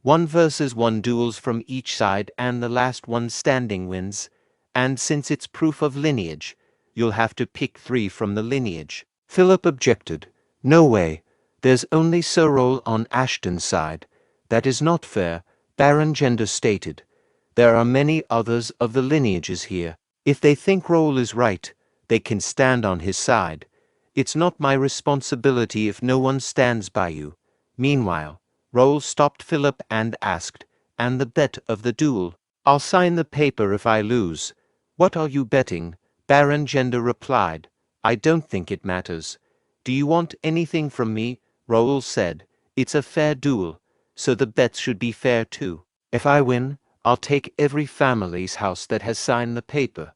1 versus 1 duels from each side and the last one standing wins. And since it's proof of lineage, you'll have to pick 3 from the lineage. Philip objected. No way. There's only Sir Raul on Ashton's side. That is not fair, Baron Gender stated. There are many others of the lineages here. If they think Raul is right, they can stand on his side. It's not my responsibility if no one stands by you. Meanwhile, Raul stopped Philip and asked, and the bet of the duel? I'll sign the paper if I lose. What are you betting? Baron Gender replied. I don't think it matters. Do you want anything from me? Raul said. It's a fair duel, so the bets should be fair too. If I win, I'll take every family's house that has signed the paper.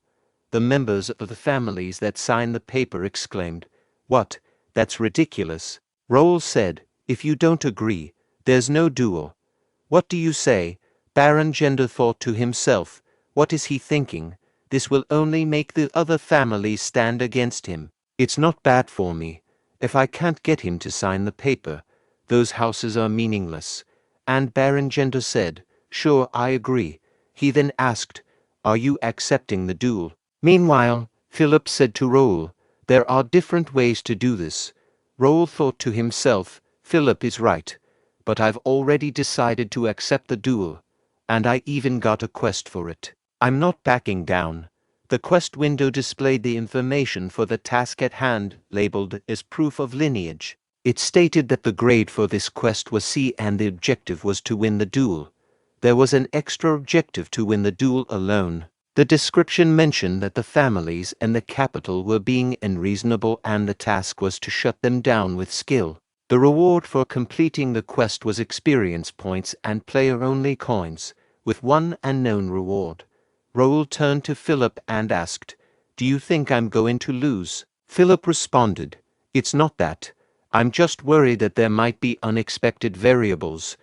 The members of the families that signed the paper exclaimed. What? That's ridiculous. Raul said, if you don't agree, there's no duel. What do you say? Baron Gender thought to himself. What is he thinking? This will only make the other families stand against him. It's not bad for me. If I can't get him to sign the paper, those houses are meaningless. And Baron Gender said, sure, I agree. He then asked, are you accepting the duel? Meanwhile, Philip said to Raul, there are different ways to do this. Raul thought to himself, Philip is right, but I've already decided to accept the duel, and I even got a quest for it. I'm not backing down. The quest window displayed the information for the task at hand, labeled as proof of lineage. It stated that the grade for this quest was C and the objective was to win the duel. There was an extra objective to win the duel alone. The description mentioned that the families and the capital were being unreasonable and the task was to shut them down with skill. The reward for completing the quest was experience points and player-only coins, with one unknown reward. Raul turned to Philip and asked, do you think I'm going to lose? Philip responded, it's not that. I'm just worried that there might be unexpected variables.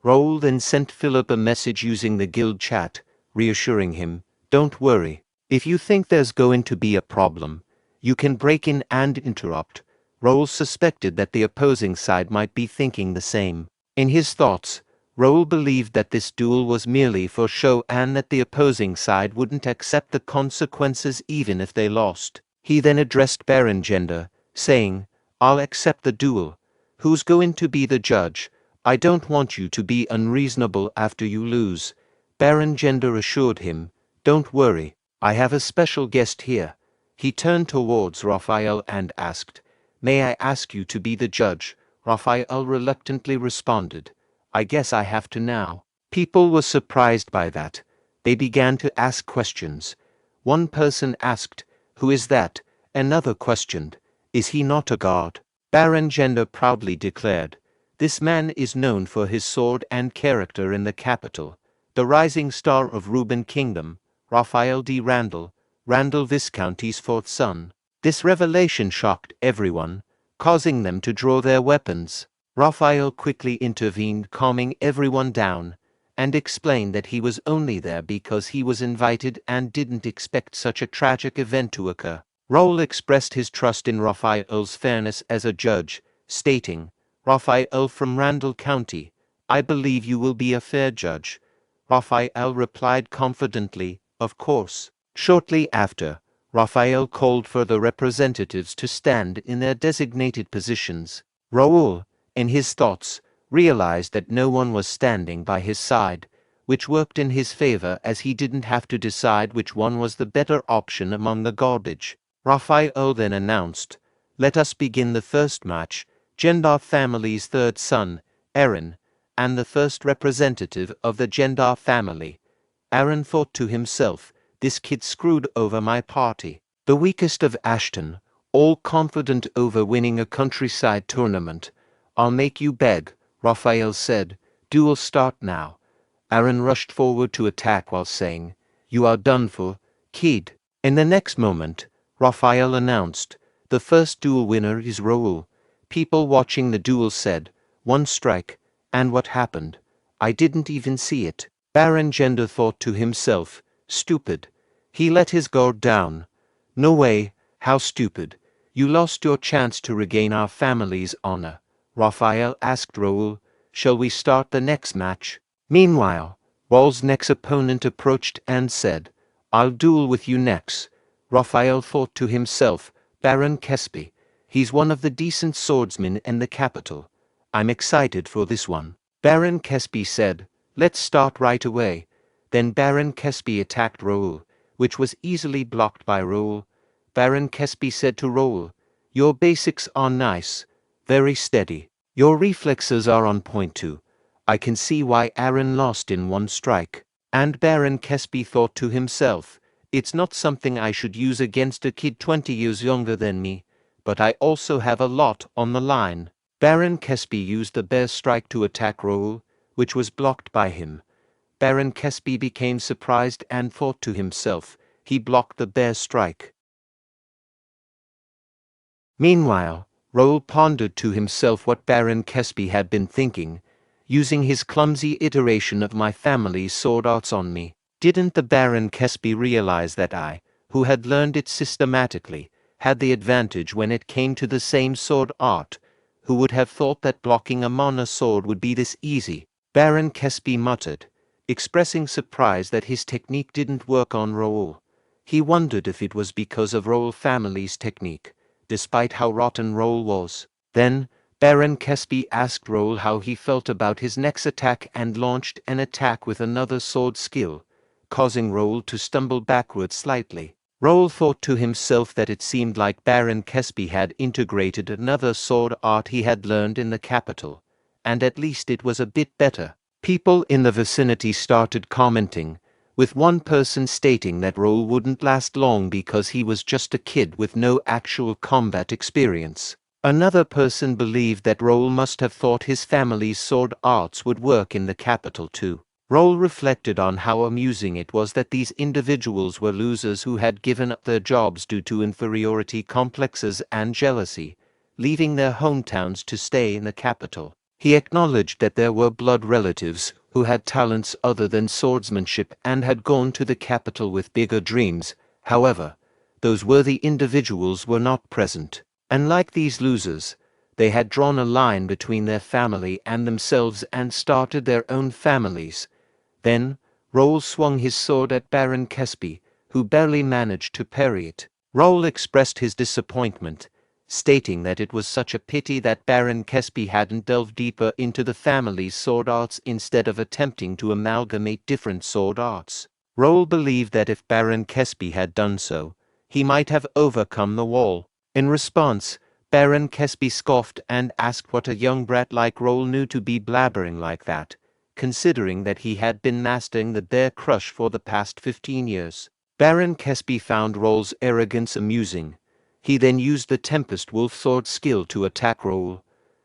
Raul then sent Philip a message using the guild chat, reassuring him, don't worry. If you think there's going to be a problem, you can break in and interrupt. Raul suspected that the opposing side might be thinking the same. In his thoughts, Raul believed that this duel was merely for show and that the opposing side wouldn't accept the consequences even if they lost. He then addressed Baron Gender, saying, I'll accept the duel. Who's going to be the judge? I don't want you to be unreasonable after you lose. Baron Gender assured him, don't worry, I have a special guest here. He turned towards Raphael and asked, may I ask you to be the judge? Raphael reluctantly responded, I guess I have to now. People were surprised by that. They began to ask questions. One person asked, who is that? Another questioned, is he not a god? Baron Gender proudly declared, this man is known for his sword and character in the capital, the rising star of Reuben Kingdom, Raphael D. Randall, Randall Viscounty's fourth son. This revelation shocked everyone, causing them to draw their weapons. Raphael quickly intervened, calming everyone down, and explained that he was only there because he was invited and didn't expect such a tragic event to occur. Raul expressed his trust in Raphael's fairness as a judge, stating, Raphael from Randall County, I believe you will be a fair judge. Raphael replied confidently, of course. Shortly after, Raphael called for the representatives to stand in their designated positions. Raul, in his thoughts, realized that no one was standing by his side, which worked in his favor as he didn't have to decide which one was the better option among the garbage. Raphael then announced, let us begin the first match. Gendar family's third son, Aaron, and the first representative of the Gendar family. Aaron thought to himself, this kid screwed over my party. The weakest of Ashton, all confident over winning a countryside tournament. I'll make you beg, Raphael said. Duel start now. Aaron rushed forward to attack while saying, you are done for, kid. In the next moment, Raphael announced, the first duel winner is Raul. People watching the duel said, one strike, and what happened? I didn't even see it. Baron Gender thought to himself, stupid. He let his guard down. No way, how stupid. You lost your chance to regain our family's honor. Raphael asked Raul, shall we start the next match? Meanwhile, Raul's next opponent approached and said, I'll duel with you next. Raphael thought to himself, Baron Kesby. He's one of the decent swordsmen in the capital. I'm excited for this one. Baron Kesby said, let's start right away. Then Baron Kesby attacked Raul, which was easily blocked by Raul. Baron Kesby said to Raul, your basics are nice, very steady. Your reflexes are on point too. I can see why Aaron lost in one strike. And Baron Kesby thought to himself, it's not something I should use against a kid 20 years younger than me, but I also have a lot on the line. Baron Kesby used the bear strike to attack Raul, which was blocked by him. Baron Kesby became surprised and thought to himself, he blocked the bear strike. Meanwhile, Raul pondered to himself what Baron Kesby had been thinking, using his clumsy iteration of my family's sword arts on me. Didn't the Baron Kesby realize that I, who had learned it systematically, had the advantage when it came to the same sword art? Who would have thought that blocking a mana sword would be this easy? Baron Kesby muttered, expressing surprise that his technique didn't work on Raul. He wondered if it was because of Raul family's technique, despite how rotten Raul was. Then, Baron Kesby asked Raul how he felt about his next attack and launched an attack with another sword skill, causing Raul to stumble backwards slightly. Raul thought to himself that it seemed like Baron Kesby had integrated another sword art he had learned in the capital, and at least it was a bit better. People in the vicinity started commenting, with one person stating that Raul wouldn't last long because he was just a kid with no actual combat experience. Another person believed that Raul must have thought his family's sword arts would work in the capital too. Raul reflected on how amusing it was that these individuals were losers who had given up their jobs due to inferiority complexes and jealousy, leaving their hometowns to stay in the capital. He acknowledged that there were blood relatives who had talents other than swordsmanship and had gone to the capital with bigger dreams. However, those worthy individuals were not present. And like these losers, they had drawn a line between their family and themselves and started their own families. Then, Raul swung his sword at Baron Kesby, who barely managed to parry it. Raul expressed his disappointment, stating that it was such a pity that Baron Kesby hadn't delved deeper into the family's sword arts instead of attempting to amalgamate different sword arts. Raul believed that if Baron Kesby had done so, he might have overcome the wall. In response, Baron Kesby scoffed and asked what a young brat like Raul knew to be blabbering like that, considering that he had been mastering the bear crush for the past 15 years. Baron Kesby found Raul's arrogance amusing. He then used the Tempest Wolf sword skill to attack Raul.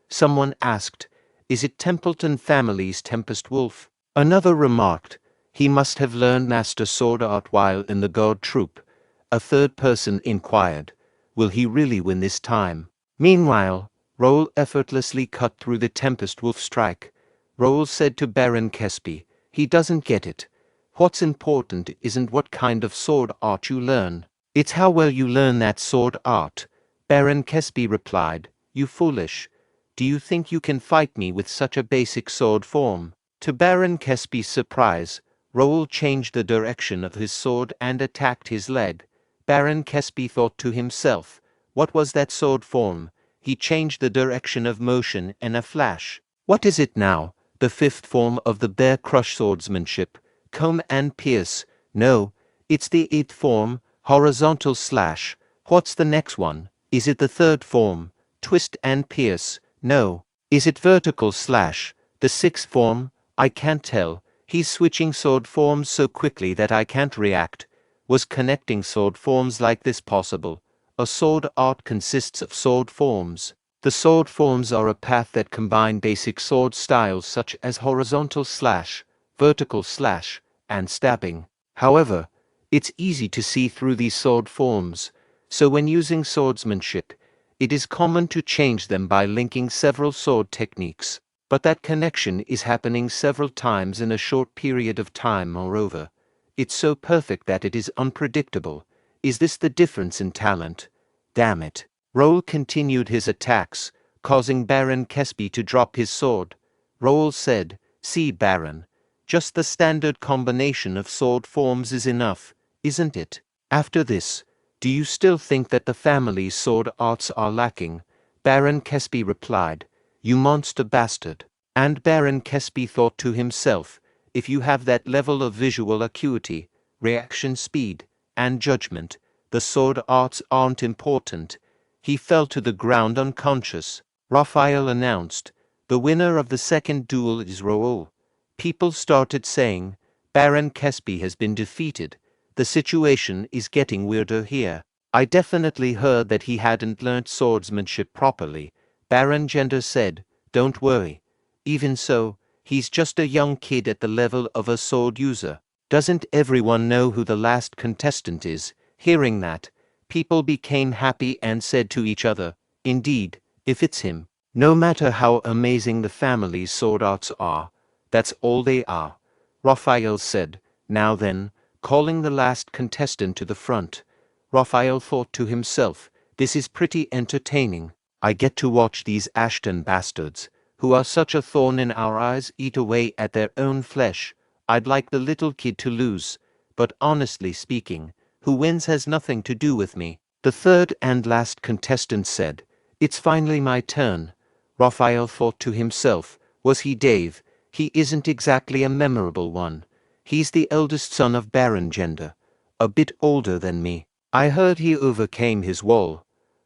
Someone asked, is it Templeton family's Tempest Wolf? Another remarked, he must have learned master sword art while in the guard troop. A third person inquired, will he really win this time? Meanwhile, Raul effortlessly cut through the Tempest Wolf strike. Raul said to Baron Kesby, he doesn't get it. What's important isn't what kind of sword art you learn. It's how well you learn that sword art. Baron Kesby replied, you foolish. Do you think you can fight me with such a basic sword form? To Baron Kesby's surprise, Raul changed the direction of his sword and attacked his leg. Baron Kesby thought to himself, what was that sword form? He changed the direction of motion in a flash. What is it now? The fifth form of the bear crush swordsmanship, comb and pierce. No, it's the eighth form, horizontal slash. What's the next one? Is it the third form, twist and pierce? No. Is it vertical slash? The sixth form? I can't tell. He's switching sword forms so quickly that I can't react. Was connecting sword forms like this possible? A sword art consists of sword forms. The sword forms are a path that combine basic sword styles such as horizontal slash, vertical slash, and stabbing. However, it's easy to see through these sword forms, so when using swordsmanship, it is common to change them by linking several sword techniques. But that connection is happening several times in a short period of time. Moreover, it's so perfect that it is unpredictable. Is this the difference in talent? Damn it. Raul continued his attacks, causing Baron Kesby to drop his sword. Raul said, see Baron, just the standard combination of sword forms is enough. isn't it? After this, do you still think that the family's sword arts are lacking? Baron Kesby replied, you monster bastard. And Baron Kesby thought to himself, if you have that level of visual acuity, reaction speed, and judgment, the sword arts aren't important. He fell to the ground unconscious. Raphael announced, the winner of the second duel is Raul. People started saying, Baron Kesby has been defeated. The situation is getting weirder here. I definitely heard that he hadn't learnt swordsmanship properly. Baron Gender said, don't worry. Even so, he's just a young kid at the level of a sword user. Doesn't everyone know who the last contestant is? Hearing that, people became happy and said to each other, indeed, if it's him. No matter how amazing the family's sword arts are, that's all they are. Raphael said, now then, calling the last contestant to the front. Raphael thought to himself, this is pretty entertaining. I get to watch these Ashton bastards, who are such a thorn in our eyes, eat away at their own flesh. I'd like the little kid to lose, but honestly speaking, who wins has nothing to do with me. The third and last contestant said, it's finally my turn. Raphael thought to himself, was he Dave? He isn't exactly a memorable one. He's the eldest son of Baron Gender, a bit older than me. I heard he overcame his wall.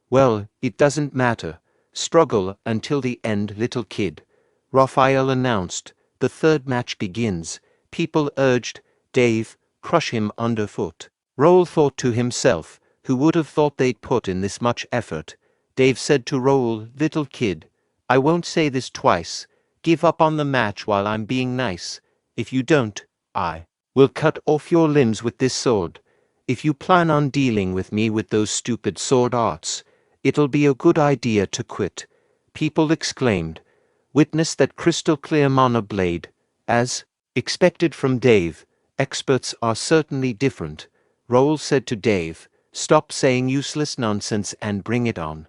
Well, it doesn't matter. Struggle until the end, little kid. Raphael announced, the third match begins. People urged, Dave, crush him underfoot. Raul thought to himself, who would have thought they'd put in this much effort? Dave said to Raul, little kid, I won't say this twice. Give up on the match while I'm being nice. If you don't, I will cut off your limbs with this sword. If you plan on dealing with me with those stupid sword arts, it'll be a good idea to quit. People exclaimed. Witness that crystal clear mana blade. As expected from Dave, experts are certainly different. Raul said to Dave, stop saying useless nonsense and bring it on.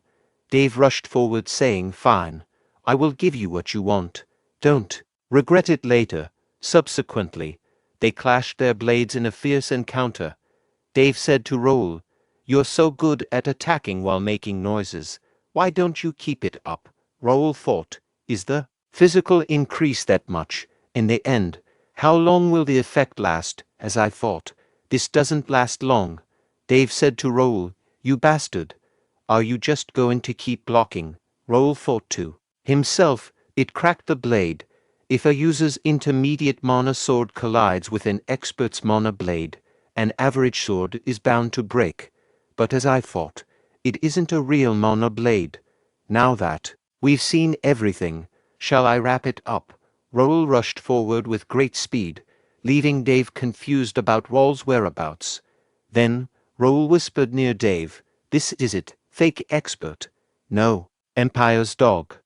Dave rushed forward saying, fine. I will give you what you want. Don't regret it later. Subsequently, they clashed their blades in a fierce encounter. Dave said to Raul, you're so good at attacking while making noises. Why don't you keep it up? Raul thought, is the physical increase that much? In the end, how long will the effect last? As I thought, this doesn't last long. Dave said to Raul, you bastard. Are you just going to keep blocking? Raul thought to himself, it cracked the blade. If a user's intermediate mana sword collides with an expert's mana blade, an average sword is bound to break. But as I thought, it isn't a real mana blade. Now that we've seen everything, shall I wrap it up? Raul rushed forward with great speed, leaving Dave confused about Raul's whereabouts. Then, Raul whispered near Dave, this is it, fake expert. No, Empire's dog.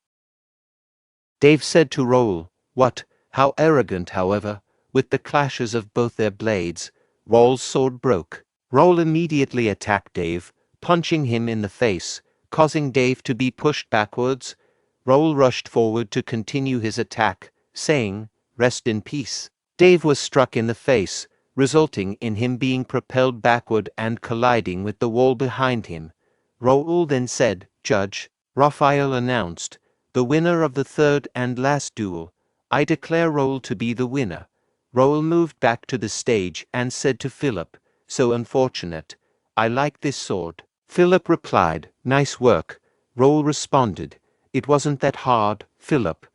Dave said to Raul, what, how arrogant, however, with the clashes of both their blades, Raul's sword broke. Raul immediately attacked Dave, punching him in the face, causing Dave to be pushed backwards. Raul rushed forward to continue his attack, saying, rest in peace. Dave was struck in the face, resulting in him being propelled backward and colliding with the wall behind him. Raul then said, Judge, Raphael announced, the winner of the third and last duel. I declare Raul to be the winner. Raul moved back to the stage and said to Philip, so unfortunate. I like this sword. Philip replied, nice work. Raul responded, it wasn't that hard, Philip.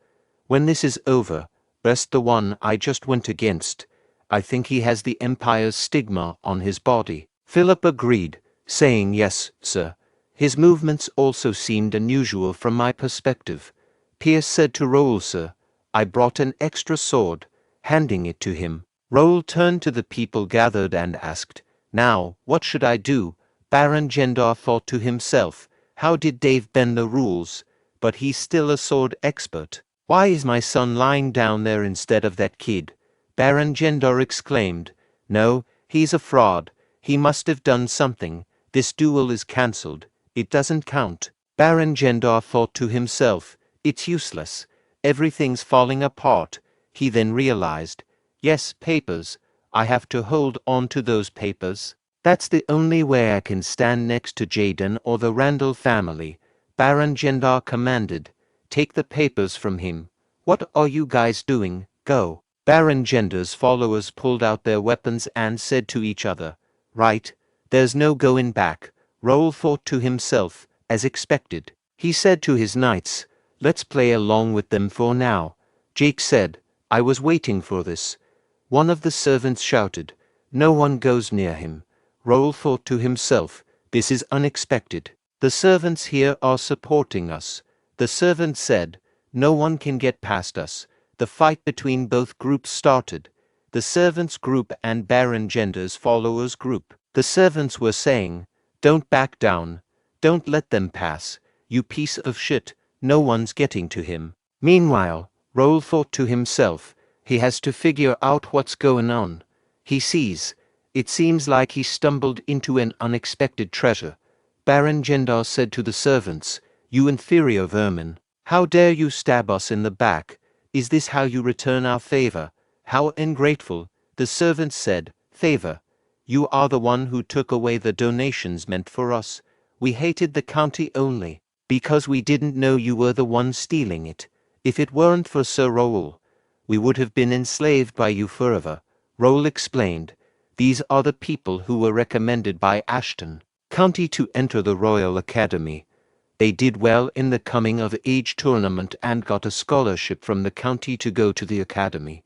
When this is over, rest the one I just went against. I think he has the Empire's stigma on his body. Philip agreed, saying yes, sir. His movements also seemed unusual from my perspective. Pierce said to Raul, sir, I brought an extra sword, handing it to him. Raul turned to the people gathered and asked, now, what should I do? Baron Gendar thought to himself, how did Dave bend the rules? But he's still a sword expert. Why is my son lying down there instead of that kid? Baron Gendar exclaimed, no, he's a fraud. He must have done something. This duel is cancelled. It doesn't count. Baron Gendar thought to himself, it's useless. Everything's falling apart. He then realized, yes, papers. I have to hold on to those papers. That's the only way I can stand next to Jaden or the Randall family, Baron Gendar commanded. Take the papers from him. What are you guys doing? Go. Baron Gendar's followers pulled out their weapons and said to each other, right, there's no going back. Raul thought to himself, as expected. He said to his knights, let's play along with them for now. Jake said, I was waiting for this. One of the servants shouted, no one goes near him. Raul thought to himself, this is unexpected. The servants here are supporting us. The servant said, no one can get past us. The fight between both groups started. The servants' group and Baron Gendar's followers' group. The servants were saying, don't back down. Don't let them pass. You piece of shit, no one's getting to him. Meanwhile, Raul thought to himself, he has to figure out what's going on. He sees. It seems like he stumbled into an unexpected treasure. Baron Gendar said to the servants, you inferior vermin, how dare you stab us in the back? Is this how you return our favor? How ungrateful. The servants said, favor. You are the one who took away the donations meant for us. We hated the county only because we didn't know you were the one stealing it. If it weren't for Sir Raul, we would have been enslaved by you forever. Raul explained, these are the people who were recommended by Ashton County to enter the Royal Academy. They did well in the coming of age tournament and got a scholarship from the county to go to the academy.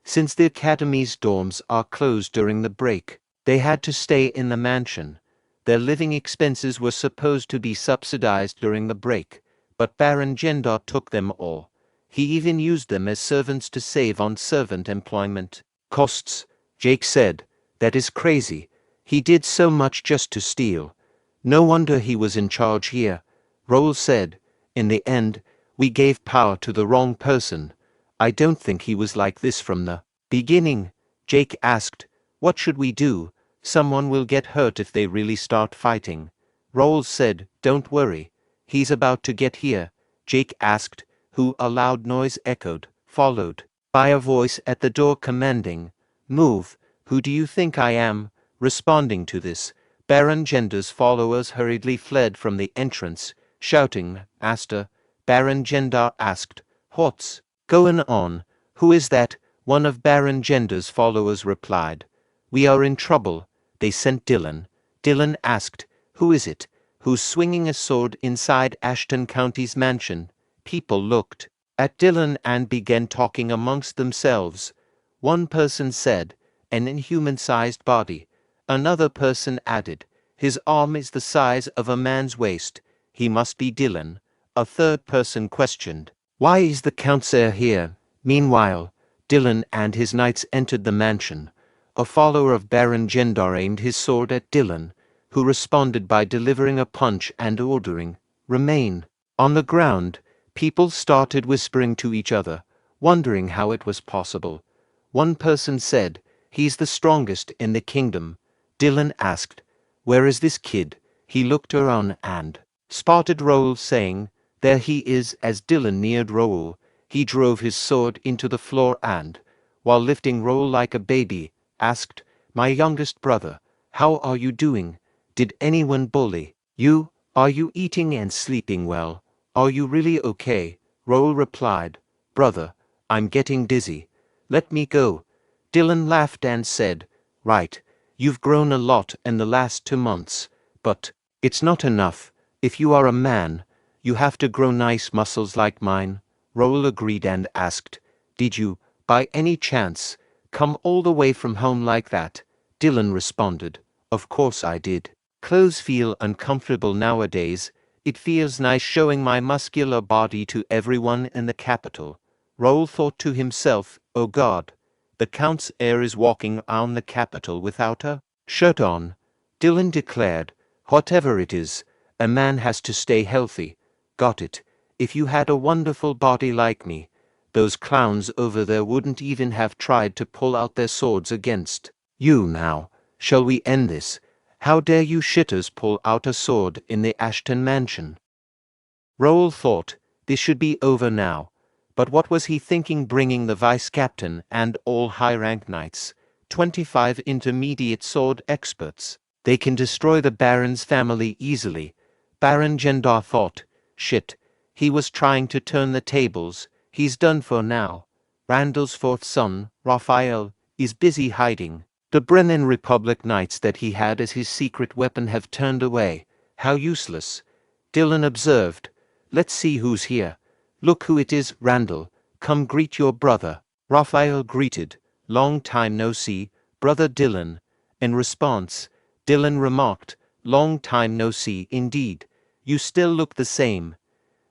Since the academy's dorms are closed during the break, they had to stay in the mansion. Their living expenses were supposed to be subsidized during the break, but Baron Gendar took them all. He even used them as servants to save on servant employment costs. Jake said, that is crazy. He did so much just to steal. No wonder he was in charge here. Raul said, in the end, we gave power to the wrong person. I don't think he was like this from the beginning. Jake asked, what should we do? Someone will get hurt if they really start fighting. Raul said, don't worry. He's about to get here. Jake asked, who? A loud noise echoed, followed by a voice at the door commanding, move. Who do you think I am? Responding to this, Baron Gendar's followers hurriedly fled from the entrance, shouting, Aster. Baron Gendar asked, what's going on? Who is that? One of Baron Gendar's followers replied, we are in trouble. They sent Dylan. Dylan asked, who is it? Who's swinging a sword inside Ashton County's mansion? People looked at Dylan and began talking amongst themselves. One person said, an inhuman-sized body. Another person added, his arm is the size of a man's waist. He must be Dylan. A third person questioned, why is the Countess here? Meanwhile, Dylan and his knights entered the mansion. A follower of Baron Gendar aimed his sword at Dylan, who responded by delivering a punch and ordering, remain. On the ground, people started whispering to each other, wondering how it was possible. One person said, he's the strongest in the kingdom. Dylan asked, where is this kid? He looked around and spotted Raul saying, there he is. As Dylan neared Raul, he drove his sword into the floor and, while lifting Raul like a baby, asked, my youngest brother, how are you doing? Did anyone bully you? Are you eating and sleeping well? Are you really okay? Raul replied, brother, I'm getting dizzy. Let me go. Dylan laughed and said, right, you've grown a lot in the last 2 months, but it's not enough. If you are a man, you have to grow nice muscles like mine. Raul agreed and asked, did you, by any chance, come all the way from home like that? Dylan responded, of course I did. Clothes feel uncomfortable nowadays. It feels nice showing my muscular body to everyone in the capital. Raul thought to himself, oh God, the Count's heir is walking on the capital without a shirt on. Dylan declared, whatever it is, a man has to stay healthy. Got it. If you had a wonderful body like me, those clowns over there wouldn't even have tried to pull out their swords against you now. Shall we end this? How dare you shitters pull out a sword in the Ashton mansion? Raul thought, this should be over now. But what was he thinking bringing the vice-captain and all high-rank knights 25 intermediate sword experts. They can destroy the Baron's family easily. Baron Gendar thought, shit, he was trying to turn the tables, he's done for now. Randall's fourth son, Raphael, is busy hiding. The Brennan Republic Knights that he had as his secret weapon have turned away. How useless. Dylan observed. Let's see who's here. Look who it is, Randall. Come greet your brother. Raphael greeted. Long time no see, brother Dylan. In response, Dylan remarked, long time no see indeed. You still look the same.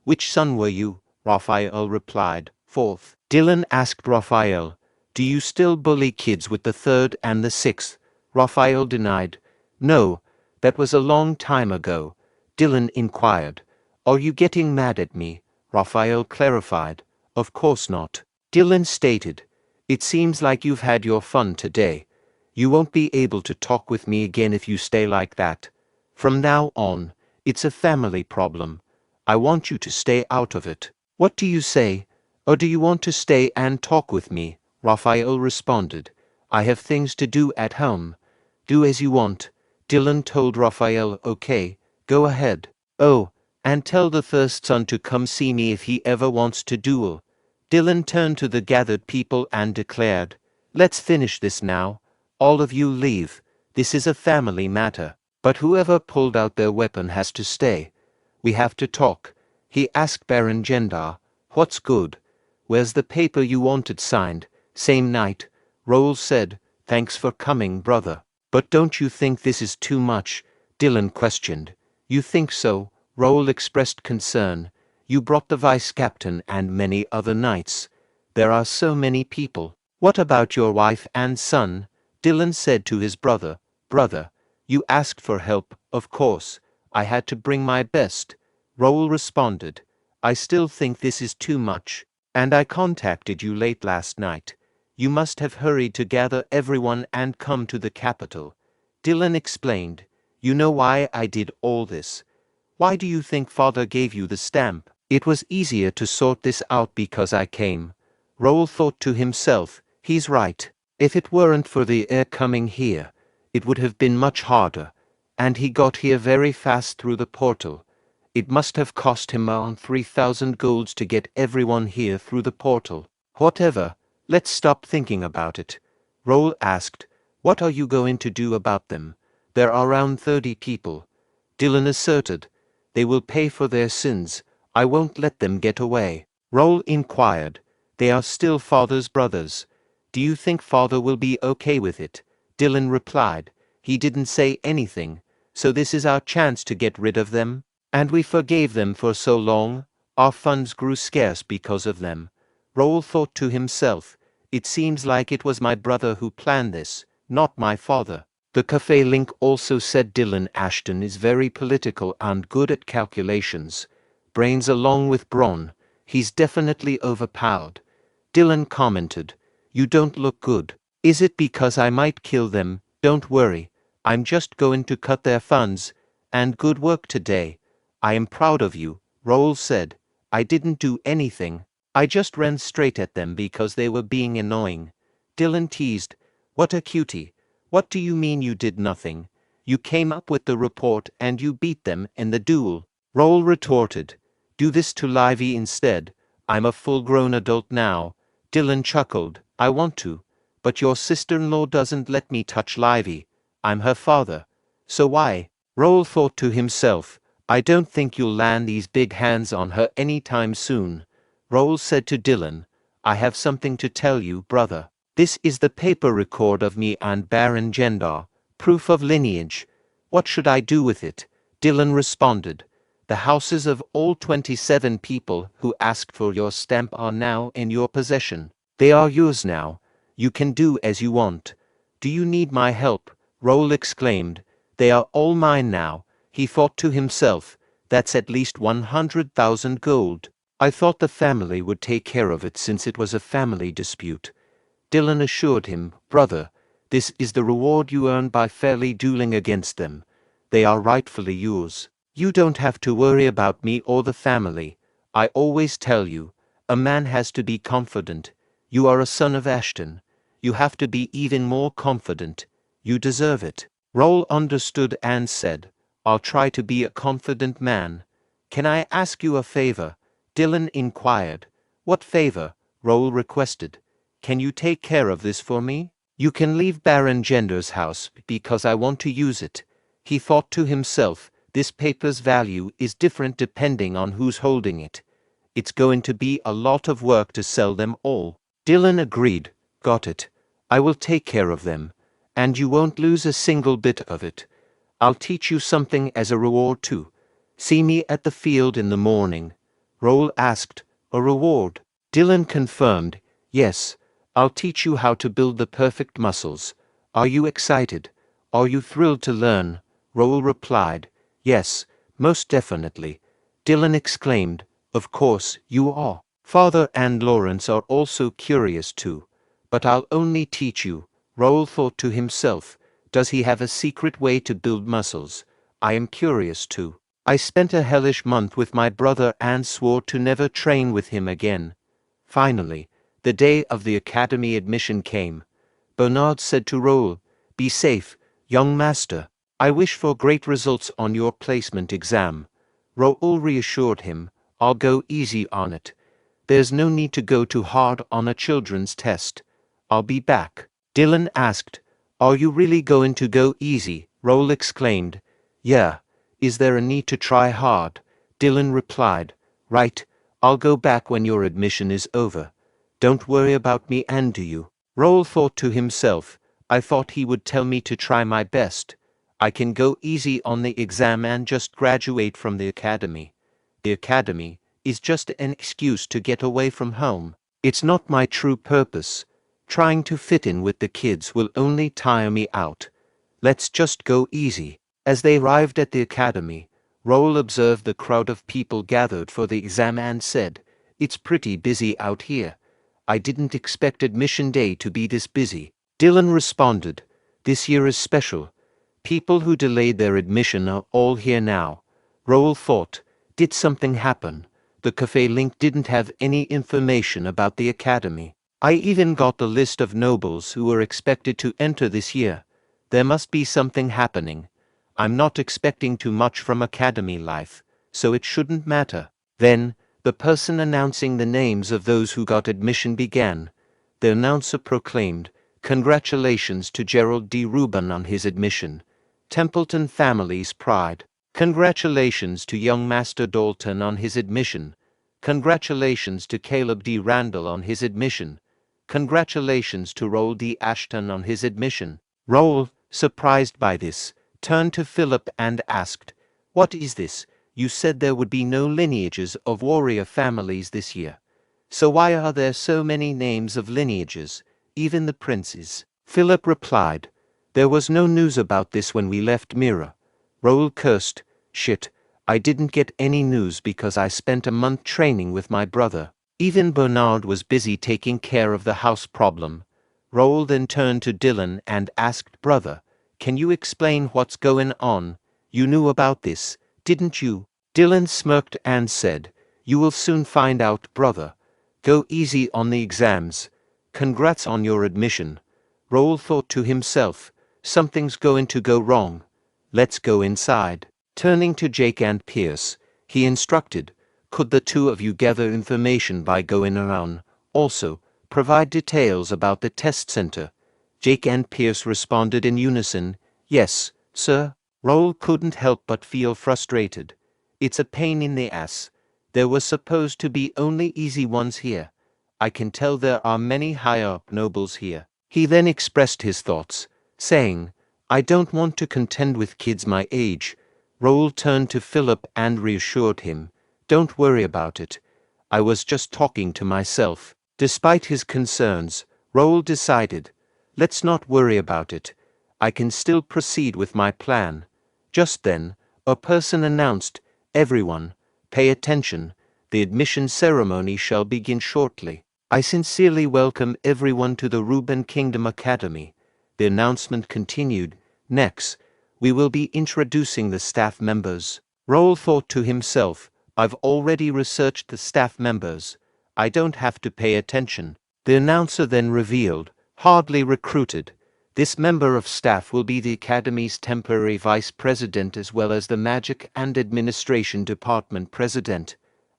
Which son were you? Raphael replied. Fourth. Dylan asked Raphael, do you still bully kids with the third and the sixth? Raphael denied. No, that was a long time ago. Dylan inquired. Are you getting mad at me? Raphael clarified. Of course not. Dylan stated. It seems like you've had your fun today. You won't be able to talk with me again if you stay like that. From now on, it's a family problem. I want you to stay out of it. What do you say? Or do you want to stay and talk with me? Raphael responded. I have things to do at home. Do as you want. Dylan told Raphael, okay, go ahead. Oh, and tell the first son to come see me if he ever wants to duel. Dylan turned to the gathered people and declared, let's finish this now. All of you leave. This is a family matter. But whoever pulled out their weapon has to stay. We have to talk. He asked Baron Gendar, what's good? Where's the paper you wanted signed? Same night. Raul said, thanks for coming, brother. But don't you think this is too much? Dylan questioned. You think so? Raul expressed concern. You brought the vice captain and many other knights. There are so many people. What about your wife and son? Dylan said to his brother. Brother, you asked for help, of course. I had to bring my best. Raul responded. I still think this is too much. And I contacted you late last night. You must have hurried to gather everyone and come to the capital. Dylan explained. You know why I did all this. Why do you think father gave you the stamp? It was easier to sort this out because I came. Raul thought to himself, he's right. If it weren't for the heir coming here, it would have been much harder. And he got here very fast through the portal. It must have cost him around 3,000 golds to get everyone here through the portal. Whatever, let's stop thinking about it. Raul asked, what are you going to do about them? There are around 30 people. Dylan asserted, they will pay for their sins. I won't let them get away. Raul inquired, they are still father's brothers. Do you think father will be okay with it? Dylan replied, he didn't say anything, so this is our chance to get rid of them. And we forgave them for so long, our funds grew scarce because of them. Raul thought to himself, it seems like it was my brother who planned this, not my father. The cafe link also said Dylan Ashton is very political and good at calculations. Brains along with brawn, he's definitely overpowered. Dylan commented, you don't look good. Is it because I might kill them? Don't worry, I'm just going to cut their funds. And good work today. I am proud of you, Raul said. I didn't do anything. I just ran straight at them because they were being annoying. Dylan teased, what a cutie. What do you mean you did nothing? You came up with the report and you beat them in the duel. Raul retorted, do this to Livy instead. I'm a full-grown adult now. Dylan chuckled, I want to. But your sister-in-law doesn't let me touch Livy. I'm her father. So why? Raul thought to himself, I don't think you'll land these big hands on her any time soon. Raul said to Dylan, I have something to tell you, brother. This is the paper record of me and Baron Gendar, proof of lineage. What should I do with it? Dylan responded, the houses of all 27 people who asked for your stamp are now in your possession. They are yours now. You can do as you want. Do you need my help? Raul exclaimed. They are all mine now. He thought to himself, that's at least 100,000 gold. I thought the family would take care of it since it was a family dispute. Dylan assured him, brother, this is the reward you earn by fairly dueling against them. They are rightfully yours. You don't have to worry about me or the family. I always tell you, a man has to be confident. You are a son of Ashton. You have to be even more confident. You deserve it. Raul understood and said, I'll try to be a confident man. Can I ask you a favor? Dylan inquired. What favor? Raul requested. Can you take care of this for me? You can leave Baron Gender's house because I want to use it. He thought to himself, this paper's value is different depending on who's holding it. It's going to be a lot of work to sell them all. Dylan agreed. Got it. I will take care of them. And you won't lose a single bit of it. I'll teach you something as a reward too. See me at the field in the morning. Raul asked, a reward? Dylan confirmed, yes. I'll teach you how to build the perfect muscles. Are you excited? Are you thrilled to learn? Raul replied, yes, most definitely. Dylan exclaimed, of course you are. Father and Lawrence are also curious too. But I'll only teach you. Raul thought to himself, does he have a secret way to build muscles? I am curious too. I spent a hellish month with my brother and swore to never train with him again. Finally, the day of the academy admission came. Bernard said to Raul, be safe, young master. I wish for great results on your placement exam. Raul reassured him, I'll go easy on it. There's no need to go too hard on a children's test. I'll be back. Dylan asked, are you really going to go easy? Raul exclaimed, yeah. Is there a need to try hard? Dylan replied, right. I'll go back when your admission is over. Don't worry about me and do you? Raul thought to himself, I thought he would tell me to try my best. I can go easy on the exam and just graduate from the academy. The academy is just an excuse to get away from home. It's not my true purpose. Trying to fit in with the kids will only tire me out. Let's just go easy. As they arrived at the academy, Raul observed the crowd of people gathered for the exam and said, it's pretty busy out here. I didn't expect admission day to be this busy. Dylan responded, this year is special. People who delayed their admission are all here now. Raul thought, did something happen? The cafe link didn't have any information about the academy. I even got the list of nobles who were expected to enter this year. There must be something happening. I'm not expecting too much from academy life, so it shouldn't matter. Then, the person announcing the names of those who got admission began. The announcer proclaimed, congratulations to Gerald D. Rubin on his admission. Templeton family's pride. Congratulations to young Master Dalton on his admission. Congratulations to Caleb D. Randall on his admission. Congratulations to Raul D. Ashton on his admission. Raul, surprised by this, turned to Philip and asked, what is this? You said there would be no lineages of warrior families this year. So why are there so many names of lineages, even the princes? Philip replied, there was no news about this when we left Mira. Raul cursed, shit, I didn't get any news because I spent a month training with my brother. Even Bernard was busy taking care of the house problem. Raul then turned to Dylan and asked, brother, can you explain what's going on? You knew about this, didn't you? Dylan smirked and said, you will soon find out, brother. Go easy on the exams. Congrats on your admission. Raul thought to himself, something's going to go wrong. Let's go inside. Turning to Jake and Pierce, he instructed, could the two of you gather information by going around? Also, provide details about the test center. Jake and Pierce responded in unison, yes, sir. Raul couldn't help but feel frustrated. It's a pain in the ass. There were supposed to be only easy ones here. I can tell there are many higher-up nobles here. He then expressed his thoughts, saying, I don't want to contend with kids my age. Raul turned to Philip and reassured him, don't worry about it. I was just talking to myself. Despite his concerns, Raul decided, let's not worry about it. I can still proceed with my plan. Just then, a person announced, everyone, pay attention. The admission ceremony shall begin shortly. I sincerely welcome everyone to the Rubin Kingdom Academy. The announcement continued, next, we will be introducing the staff members. Raul thought to himself, I've already researched the staff members. I don't have to pay attention. The announcer then revealed, Hardly recruited. This member of staff will be the Academy's temporary vice president as well as the Magic and Administration Department president,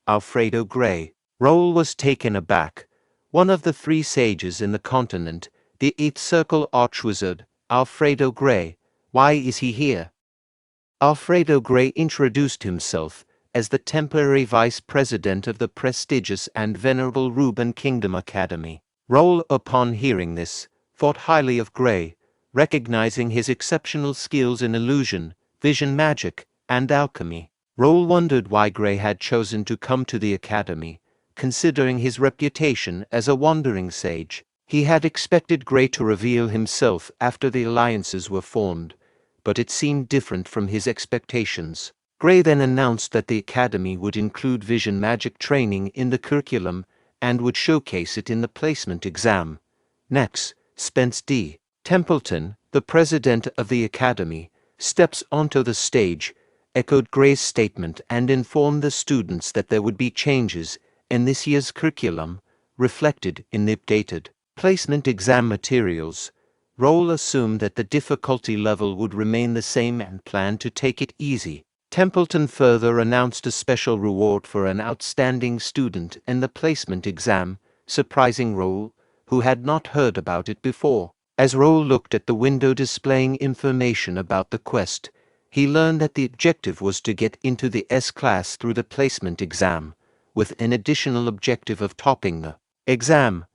Alfredo Gray. Raul was taken aback. One of the 3 sages in the continent, the 8th Circle Archwizard, Alfredo Gray. Why is he here? Alfredo Gray introduced himself as the temporary vice president of the prestigious and venerable Ruben Kingdom Academy. Raul, upon hearing this, thought highly of Gray, recognizing his exceptional skills in illusion, vision magic, and alchemy. Raul wondered why Gray had chosen to come to the academy, considering his reputation as a wandering sage. He had expected Gray to reveal himself after the alliances were formed, but it seemed different from his expectations. Gray then announced that the academy would include vision magic training in the curriculum and would showcase it in the placement exam. Next, Spence D. Templeton, the president of the academy, steps onto the stage, echoed Gray's statement and informed the students that there would be changes in this year's curriculum, reflected in the updated placement exam materials. Raul assumed that the difficulty level would remain the same and planned to take it easy. Templeton further announced a special reward for an outstanding student in the placement exam, surprising Raul, who had not heard about it before. As Raul looked at the window displaying information about the quest, he learned that the objective was to get into the S-class through the placement exam, with an additional objective of topping the exam.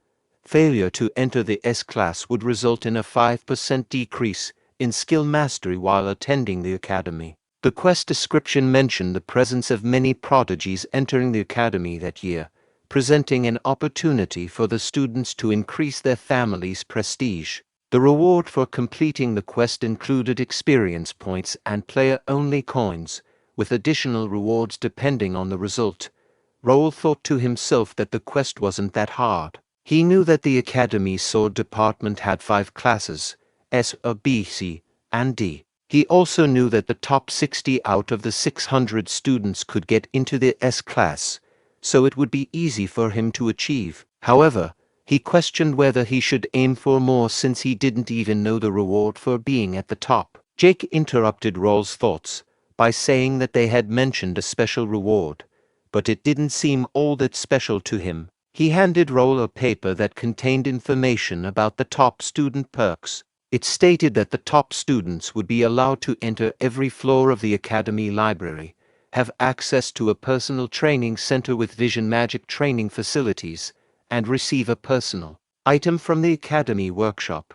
Failure to enter the S-class would result in a 5% decrease in skill mastery while attending the academy. The quest description mentioned the presence of many prodigies entering the academy that year, presenting an opportunity for the students to increase their family's prestige. The reward for completing the quest included experience points and player-only coins, with additional rewards depending on the result. Raul thought to himself that the quest wasn't that hard. He knew that the Academy's sword department had 5 classes, S, B, C, and D. He also knew that the top 60 out of the 600 students could get into the S class, so it would be easy for him to achieve. However, he questioned whether he should aim for more since he didn't even know the reward for being at the top. Jake interrupted Raul's thoughts by saying that they had mentioned a special reward, but it didn't seem all that special to him. He handed Raul a paper that contained information about the top student perks. It stated that the top students would be allowed to enter every floor of the academy library, have access to a personal training center with vision magic training facilities, and receive a personal item from the academy workshop.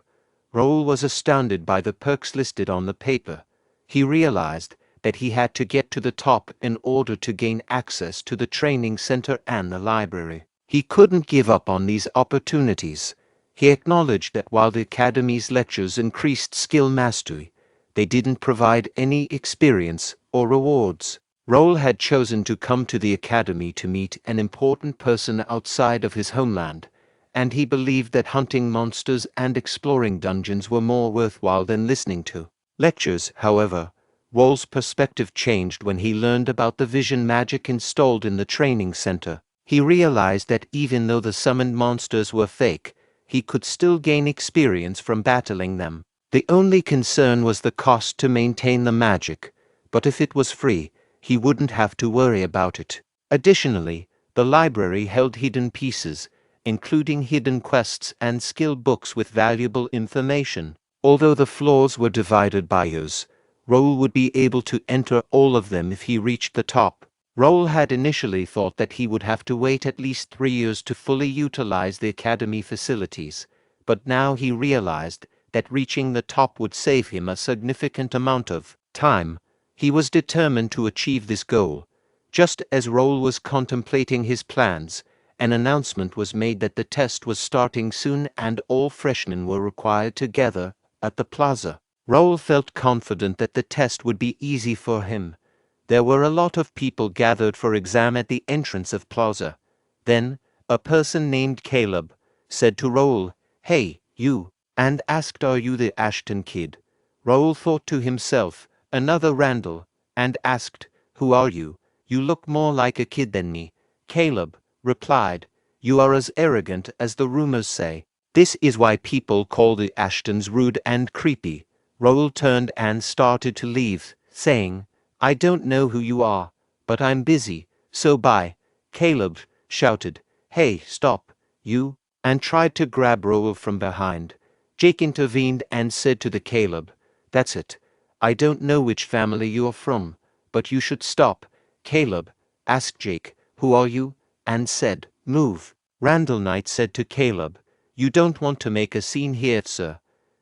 Raul was astounded by the perks listed on the paper. He realized that he had to get to the top in order to gain access to the training center and the library. He couldn't give up on these opportunities. He acknowledged that while the academy's lectures increased skill mastery, they didn't provide any experience or rewards. Raul had chosen to come to the academy to meet an important person outside of his homeland, and he believed that hunting monsters and exploring dungeons were more worthwhile than listening to lectures. However, Raul's perspective changed when he learned about the vision magic installed in the training center. He realized that even though the summoned monsters were fake, he could still gain experience from battling them. The only concern was the cost to maintain the magic, but if it was free, he wouldn't have to worry about it. Additionally, the library held hidden pieces, including hidden quests and skill books with valuable information. Although the floors were divided by years, Raul would be able to enter all of them if he reached the top. Raul had initially thought that he would have to wait at least 3 years to fully utilize the academy facilities, but now he realized that reaching the top would save him a significant amount of time. He was determined to achieve this goal. Just as Raul was contemplating his plans, an announcement was made that the test was starting soon and all freshmen were required to gather at the plaza. Raul felt confident that the test would be easy for him. There were a lot of people gathered for exam at the entrance of plaza. Then, a person named Caleb said to Raul, "Hey, you," and asked, "Are you the Ashton kid?" Raul thought to himself, "Another Randall," and asked, "Who are you? You look more like a kid than me." Caleb replied, "You are as arrogant as the rumors say." This is why people call the Ashtons rude and creepy. Raul turned and started to leave, saying, I don't know who you are, but I'm busy, so bye. Caleb shouted, Hey, stop, you, and tried to grab Raul from behind. Jake intervened and said to the Caleb, That's it. I don't know which family you're from, but you should stop. Caleb asked Jake, Who are you? And said, Move. Randall Knight said to Caleb, You don't want to make a scene here, sir.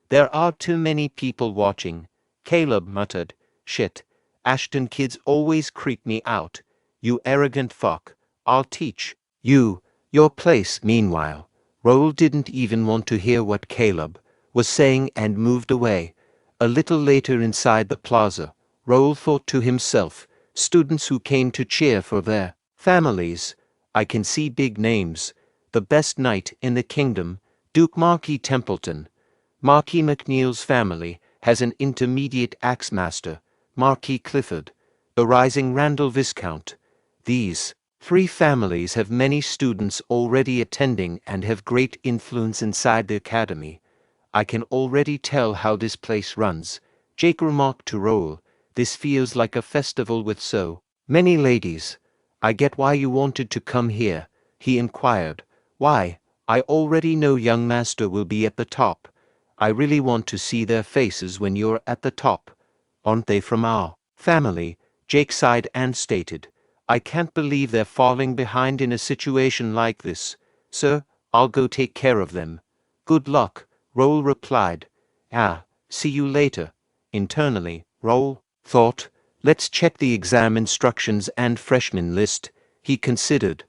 There are too many people watching. Caleb muttered, Shit. Ashton kids always creep me out. You arrogant fuck. I'll teach you your place. Meanwhile, Raul didn't even want to hear what Caleb was saying and moved away. A little later inside the plaza, Raul thought to himself, students who came to cheer for their families. I can see big names. The best knight in the kingdom, Duke Marquis Templeton. Marquis McNeil's family has an intermediate axemaster, Marquis Clifford, the rising Randall Viscount. These three families have many students already attending and have great influence inside the academy. I can already tell how this place runs. Jake remarked to Raul, This feels like a festival with so many ladies. I get why you wanted to come here, he inquired. Why? I already know young master will be at the top. I really want to see their faces when you're at the top. Aren't they from our family? Jake sighed and stated, I can't believe they're falling behind in a situation like this. Sir, I'll go take care of them. Good luck, Raul replied. See you later. Internally, Raul thought, let's check the exam instructions and freshman list. He considered,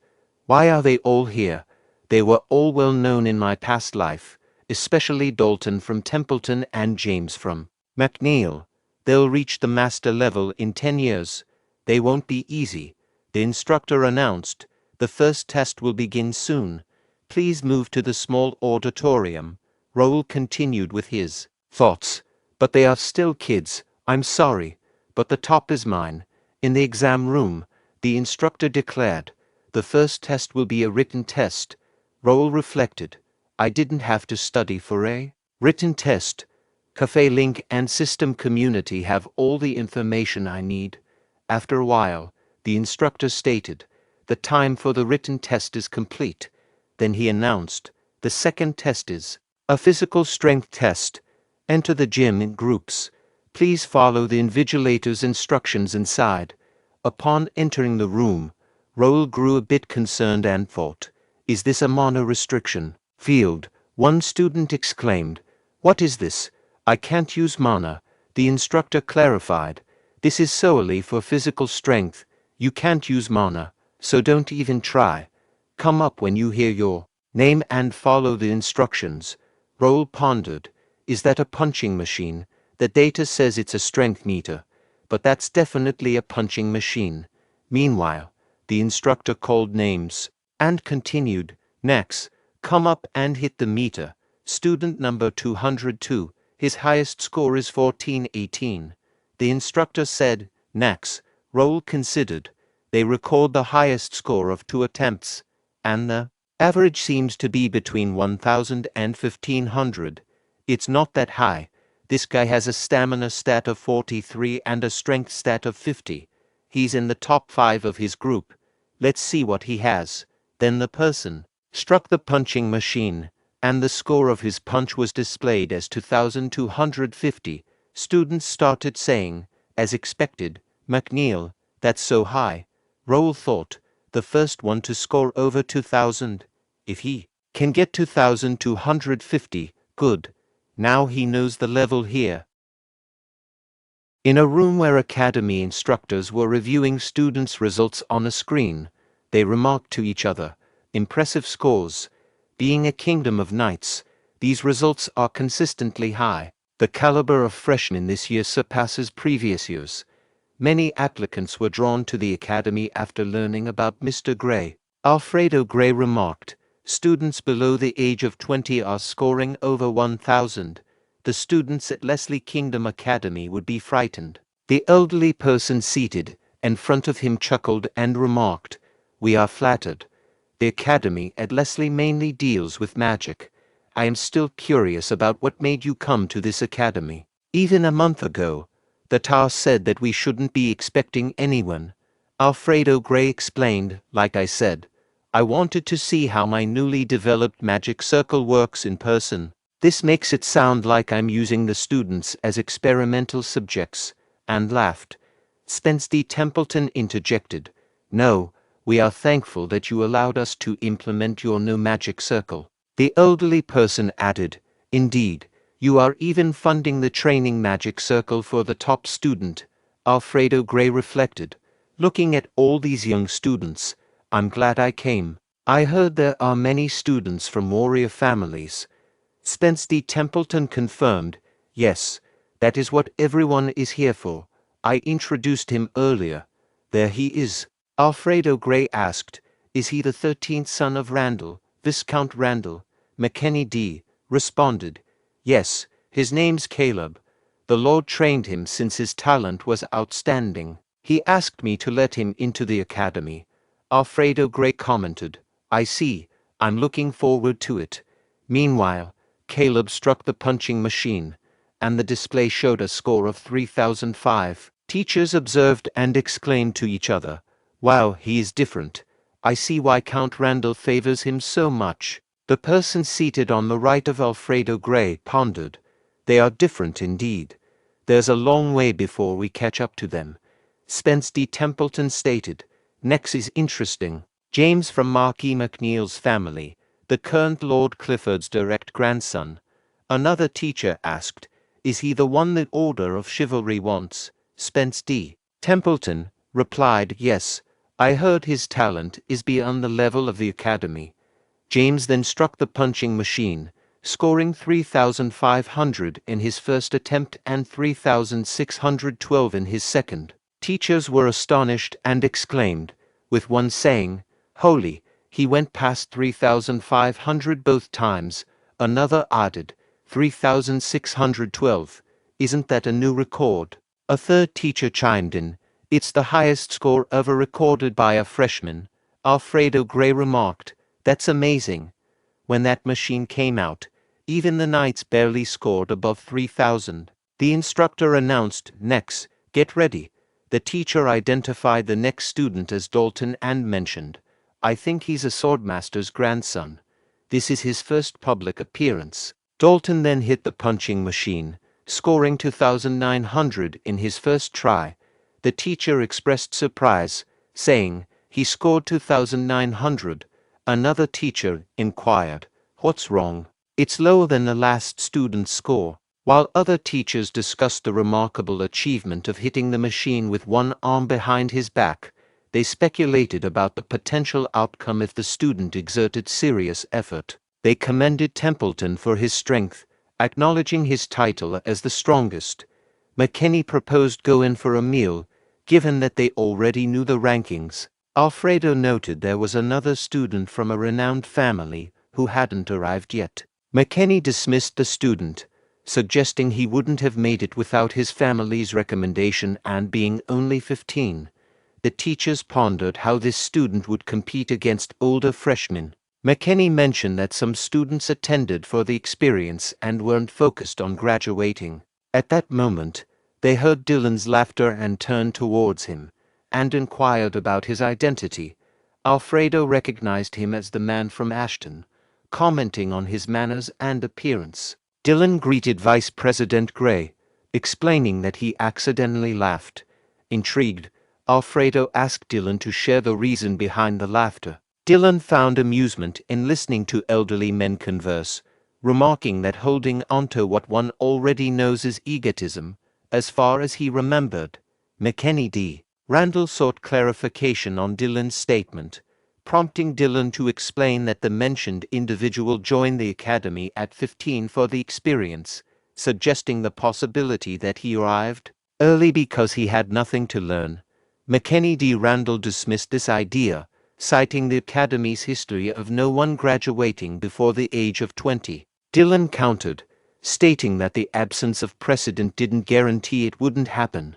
why are they all here? They were all well known in my past life, especially Dalton from Templeton and James from McNeil. They'll reach the master level in 10 years. They won't be easy. The instructor announced, the first test will begin soon. Please move to the small auditorium. Raul continued with his thoughts. But they are still kids. I'm sorry, but the top is mine. In the exam room, the instructor declared, the first test will be a written test. Raul reflected, I didn't have to study for a written test. Cafe Link and System Community have all the information I need. After a while, the instructor stated, the time for the written test is complete. Then he announced, the second test is a physical strength test. Enter the gym in groups. Please follow the invigilator's instructions inside. Upon entering the room, Raul grew a bit concerned and thought, is this a mana restriction field? One student exclaimed, What is this? I can't use mana. The instructor clarified, this is solely for physical strength. You can't use mana, so don't even try. Come up when you hear your name and follow the instructions. Raul pondered, is that a punching machine? The data says it's a strength meter, but that's definitely a punching machine. Meanwhile, the instructor called names and continued, Next, come up and hit the meter. Student number 202, his highest score is 1418. The instructor said, Next. Raul considered. They record the highest score of 2 attempts, and the average seems to be between 1000 and 1500. It's not that high. This guy has a stamina stat of 43 and a strength stat of 50. He's in the top 5 of his group. Let's see what he has. Then the person struck the punching machine, and the score of his punch was displayed as 2250. Students started saying, as expected, McNeil, that's so high. Raul thought, the first one to score over 2000. If he can get 2250, good. Now he knows the level here. In a room where academy instructors were reviewing students' results on a screen, they remarked to each other, impressive scores. Being a kingdom of knights, these results are consistently high. The caliber of freshmen this year surpasses previous years. Many applicants were drawn to the academy after learning about Mr. Gray. Alfredo Gray remarked, students below the age of 20 are scoring over 1000. The students at Leslie Kingdom Academy would be frightened. The elderly person seated in front of him chuckled and remarked, we are flattered. The academy at Leslie mainly deals with magic, I am still curious about what made you come to this academy. Even a month ago, the TAR said that we shouldn't be expecting anyone. Alfredo Gray explained. Like I said, I wanted to see how my newly developed magic circle works in person. This makes it sound like I'm using the students as experimental subjects, and laughed. Spence D. Templeton interjected. No, we are thankful that you allowed us to implement your new magic circle. The elderly person added, Indeed, you are even funding the training magic circle for the top student. Alfredo Gray reflected. Looking at all these young students, I'm glad I came. I heard there are many students from warrior families. Spence D. Templeton confirmed, Yes, that is what everyone is here for. I introduced him earlier. There he is. Alfredo Gray asked, Is he the 13th son of Randall, Viscount Randall? McKenny D. responded, Yes, his name's Caleb. The Lord trained him since his talent was outstanding. He asked me to let him into the academy. Alfredo Gray commented, I see, I'm looking forward to it. Meanwhile, Caleb struck the punching machine, and the display showed a score of 3005. Teachers observed and exclaimed to each other, Wow, he is different. I see why Count Randall favors him so much. The person seated on the right of Alfredo Gray pondered. They are different indeed. There's a long way before we catch up to them. Spence D. Templeton stated, Next is interesting. James from Mark E. McNeil's family, the current Lord Clifford's direct grandson. Another teacher asked, Is he the one the Order of Chivalry wants? Spence D. Templeton replied, Yes, I heard his talent is beyond the level of the academy. James then struck the punching machine, scoring 3,500 in his first attempt and 3,612 in his second. Teachers were astonished and exclaimed, with one saying, Holy, he went past 3,500 both times. Another added, 3,612. Isn't that a new record? A third teacher chimed in, It's the highest score ever recorded by a freshman. Alfredo Gray remarked, That's amazing. When that machine came out, even the knights barely scored above 3,000. The instructor announced, Next, get ready. The teacher identified the next student as Dalton and mentioned, I think he's a swordmaster's grandson. This is his first public appearance. Dalton then hit the punching machine, scoring 2,900 in his first try. The teacher expressed surprise, saying, He scored 2,900. Another teacher inquired, What's wrong? It's lower than the last student's score. While other teachers discussed the remarkable achievement of hitting the machine with one arm behind his back, they speculated about the potential outcome if the student exerted serious effort. They commended Templeton for his strength, acknowledging his title as the strongest. McKenny proposed go in for a meal, given that they already knew the rankings. Alfredo noted there was another student from a renowned family who hadn't arrived yet. McKenny dismissed the student, suggesting he wouldn't have made it without his family's recommendation and being only 15. The teachers pondered how this student would compete against older freshmen. McKenny mentioned that some students attended for the experience and weren't focused on graduating. At that moment, they heard Dylan's laughter and turned towards him, and inquired about his identity. Alfredo recognized him as the man from Ashton, commenting on his manners and appearance. Dylan greeted Vice President Gray, explaining that he accidentally laughed. Intrigued, Alfredo asked Dylan to share the reason behind the laughter. Dylan found amusement in listening to elderly men converse, remarking that holding onto what one already knows is egotism, as far as he remembered. McKenny D. Randall sought clarification on Dylan's statement, prompting Dylan to explain that the mentioned individual joined the academy at 15 for the experience, suggesting the possibility that he arrived early because he had nothing to learn. McKenny D. Randall dismissed this idea, citing the academy's history of no one graduating before the age of 20. Dylan countered, stating that the absence of precedent didn't guarantee it wouldn't happen.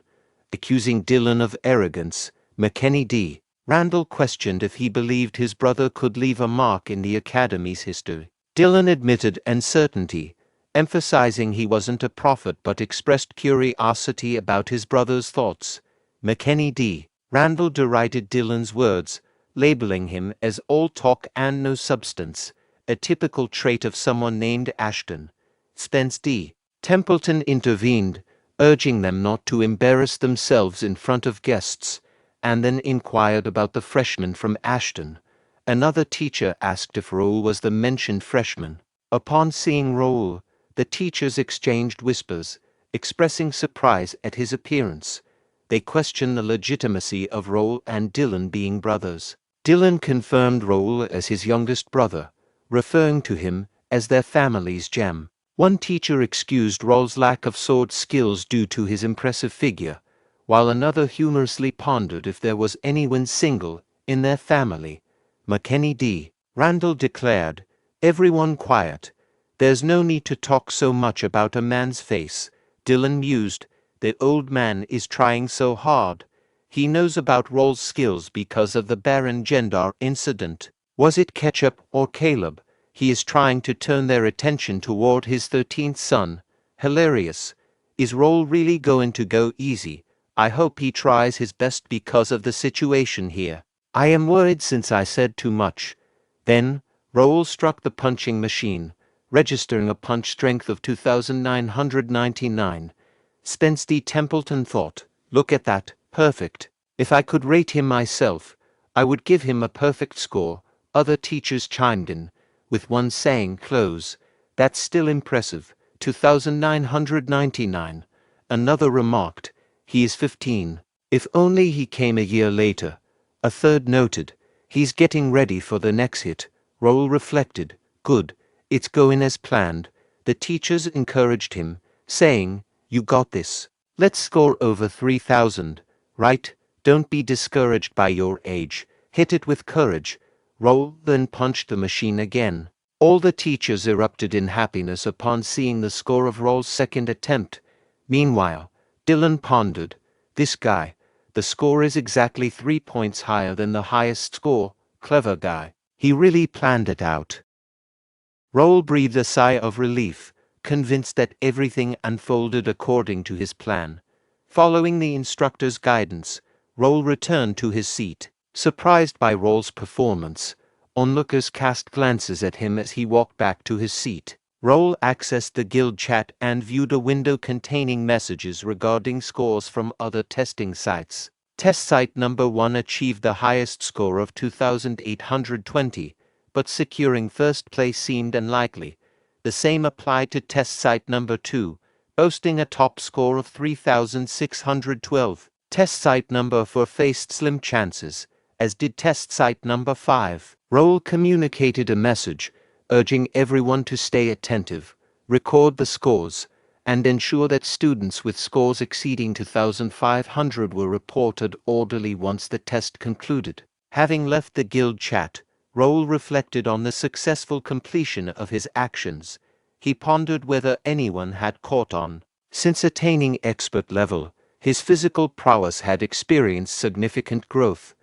Accusing Dylan of arrogance, McKenny D. Randall questioned if he believed his brother could leave a mark in the academy's history. Dylan admitted uncertainty, emphasizing he wasn't a prophet but expressed curiosity about his brother's thoughts. McKenny D. Randall derided Dylan's words, labeling him as all talk and no substance, a typical trait of someone named Ashton. Spence D. Templeton intervened, urging them not to embarrass themselves in front of guests, and then inquired about the freshman from Ashton. Another teacher asked if Raul was the mentioned freshman. Upon seeing Raul, the teachers exchanged whispers, expressing surprise at his appearance. They questioned the legitimacy of Raul and Dylan being brothers. Dylan confirmed Raul as his youngest brother, referring to him as their family's gem. One teacher excused Raul's lack of sword skills due to his impressive figure, while another humorously pondered if there was anyone single in their family. McKenny D. Randall declared, "Everyone quiet. There's no need to talk so much about a man's face." Dylan mused, "The old man is trying so hard. He knows about Raul's skills because of the Baron Gendar incident. Was it Ketchup or Caleb? He is trying to turn their attention toward his 13th son. Hilarious. Is Raul really going to go easy? I hope he tries his best because of the situation here. I am worried since I said too much." Then, Raul struck the punching machine, registering a punch strength of 2,999. Spence D. Templeton thought, "Look at that, perfect. If I could rate him myself, I would give him a perfect score." Other teachers chimed in, with one saying, "Close. That's still impressive, 2,999. Another remarked, "He is 15. If only he came a year later." A third noted, "He's getting ready for the next hit." Raul reflected, "Good, it's going as planned." The teachers encouraged him, saying, "You got this. Let's score over 3,000, right? Don't be discouraged by your age. Hit it with courage." Raul then punched the machine again. All the teachers erupted in happiness upon seeing the score of Raul's second attempt. Meanwhile, Dylan pondered, "This guy. The score is exactly 3 points higher than the highest score. Clever guy. He really planned it out." Raul breathed a sigh of relief, convinced that everything unfolded according to his plan. Following the instructor's guidance, Raul returned to his seat. Surprised by Raul's performance, onlookers cast glances at him as he walked back to his seat. Raul accessed the guild chat and viewed a window containing messages regarding scores from other testing sites. Test site number 1 achieved the highest score of 2,820, but securing first place seemed unlikely. The same applied to test site number 2, boasting a top score of 3,612. Test site number 4 faced slim chances, as did test site number 5. Raul communicated a message, urging everyone to stay attentive, record the scores, and ensure that students with scores exceeding 2,500 were reported orderly once the test concluded. Having left the guild chat, Raul reflected on the successful completion of his actions. He pondered whether anyone had caught on. Since attaining expert level, his physical prowess had experienced significant growth.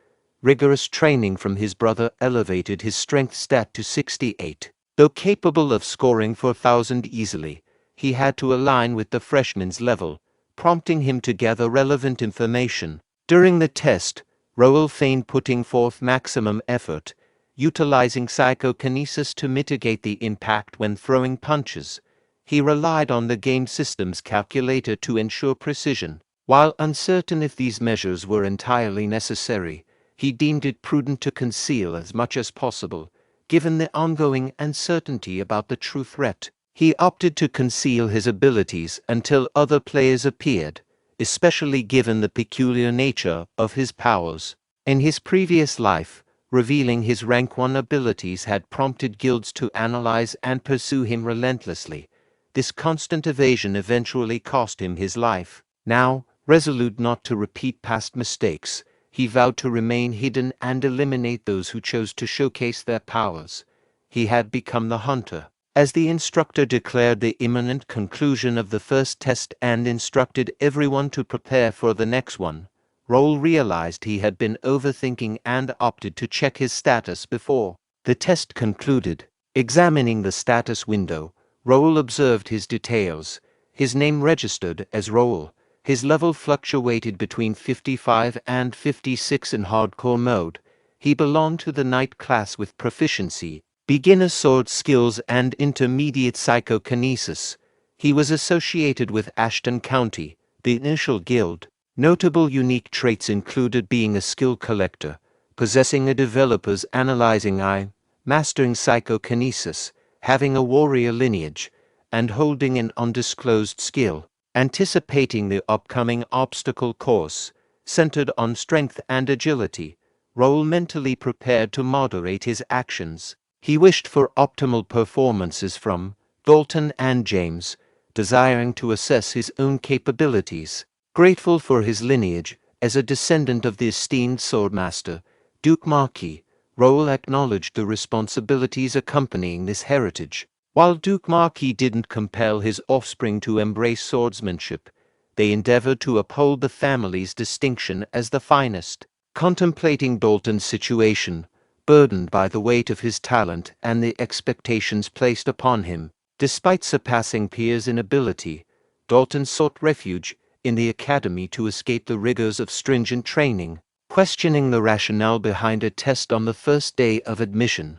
Rigorous training from his brother elevated his strength stat to 68. Though capable of scoring 4,000 easily, he had to align with the freshman's level, prompting him to gather relevant information. During the test, Raul feigned putting forth maximum effort, utilizing psychokinesis to mitigate the impact when throwing punches. He relied on the game system's calculator to ensure precision. While uncertain if these measures were entirely necessary, he deemed it prudent to conceal as much as possible, given the ongoing uncertainty about the true threat. He opted to conceal his abilities until other players appeared, especially given the peculiar nature of his powers. In his previous life, revealing his rank 1 abilities had prompted guilds to analyze and pursue him relentlessly. This constant evasion eventually cost him his life. Now, resolute not to repeat past mistakes, he vowed to remain hidden and eliminate those who chose to showcase their powers. He had become the hunter. As the instructor declared the imminent conclusion of the first test and instructed everyone to prepare for the next one, Raul realized he had been overthinking and opted to check his status before the test concluded. Examining the status window, Raul observed his details. His name registered as Raul. His level fluctuated between 55 and 56 in hardcore mode. He belonged to the knight class with proficiency, beginner sword skills and intermediate psychokinesis. He was associated with Ashton County, the initial guild. Notable unique traits included being a skill collector, possessing a developer's analyzing eye, mastering psychokinesis, having a warrior lineage, and holding an undisclosed skill. Anticipating the upcoming obstacle course, centered on strength and agility, Raul mentally prepared to moderate his actions. He wished for optimal performances from Dalton and James, desiring to assess his own capabilities. Grateful for his lineage, as a descendant of the esteemed swordmaster, Duke Marquis, Raul acknowledged the responsibilities accompanying this heritage. While Duke Marquis didn't compel his offspring to embrace swordsmanship, they endeavored to uphold the family's distinction as the finest. Contemplating Dalton's situation, burdened by the weight of his talent and the expectations placed upon him, despite surpassing peers in ability, Dalton sought refuge in the academy to escape the rigors of stringent training. Questioning the rationale behind a test on the first day of admission,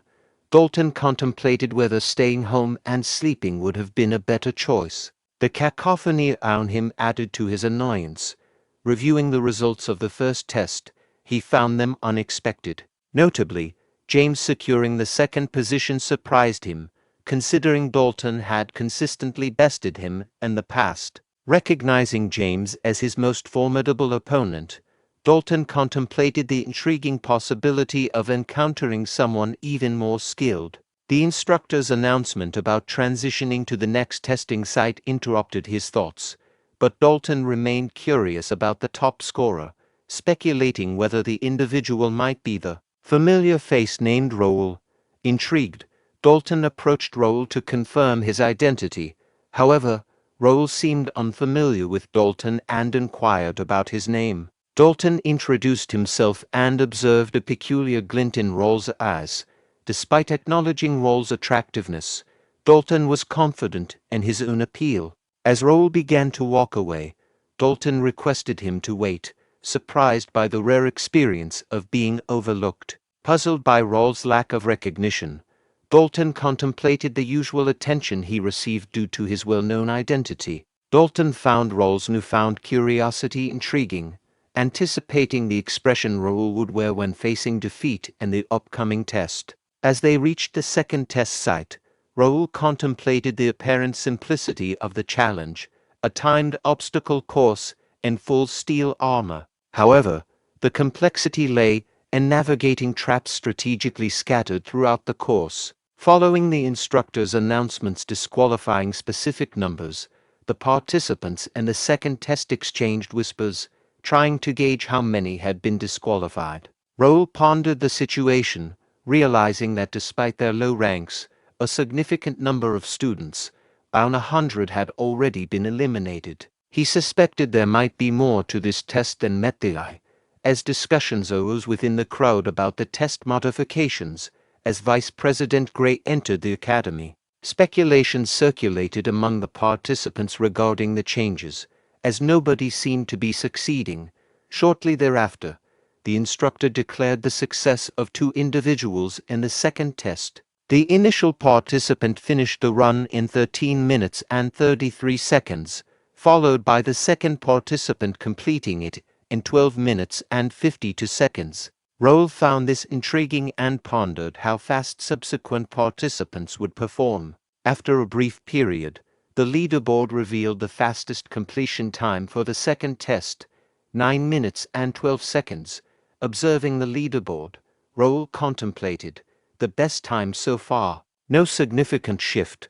Dalton contemplated whether staying home and sleeping would have been a better choice. The cacophony around him added to his annoyance. Reviewing the results of the first test, he found them unexpected. Notably, James securing the second position surprised him, considering Dalton had consistently bested him in the past. Recognizing James as his most formidable opponent, Dalton contemplated the intriguing possibility of encountering someone even more skilled. The instructor's announcement about transitioning to the next testing site interrupted his thoughts, but Dalton remained curious about the top scorer, speculating whether the individual might be the familiar face named Raul. Intrigued, Dalton approached Raul to confirm his identity. However, Raul seemed unfamiliar with Dalton and inquired about his name. Dalton introduced himself and observed a peculiar glint in Raul's eyes. Despite acknowledging Raul's attractiveness, Dalton was confident in his own appeal. As Raul began to walk away, Dalton requested him to wait, surprised by the rare experience of being overlooked. Puzzled by Raul's lack of recognition, Dalton contemplated the usual attention he received due to his well-known identity. Dalton found Raul's newfound curiosity intriguing, anticipating the expression Raul would wear when facing defeat in the upcoming test. As they reached the second test site, Raul contemplated the apparent simplicity of the challenge, a timed obstacle course in full steel armor. However, the complexity lay in navigating traps strategically scattered throughout the course. Following the instructor's announcements disqualifying specific numbers, the participants in the second test exchanged whispers, trying to gauge how many had been disqualified. Raul pondered the situation, realizing that despite their low ranks, a significant number of students, around 100, had already been eliminated. He suspected there might be more to this test than met the eye, as discussions arose within the crowd about the test modifications. As Vice President Gray entered the academy, speculation circulated among the participants regarding the changes, as nobody seemed to be succeeding. Shortly thereafter, the instructor declared the success of 2 individuals in the second test. The initial participant finished the run in 13 minutes and 33 seconds, followed by the second participant completing it in 12 minutes and 52 seconds. Raul found this intriguing and pondered how fast subsequent participants would perform. After a brief period, the leaderboard revealed the fastest completion time for the second test, 9 minutes and 12 seconds. Observing the leaderboard, Raul contemplated the best time so far. No significant shift.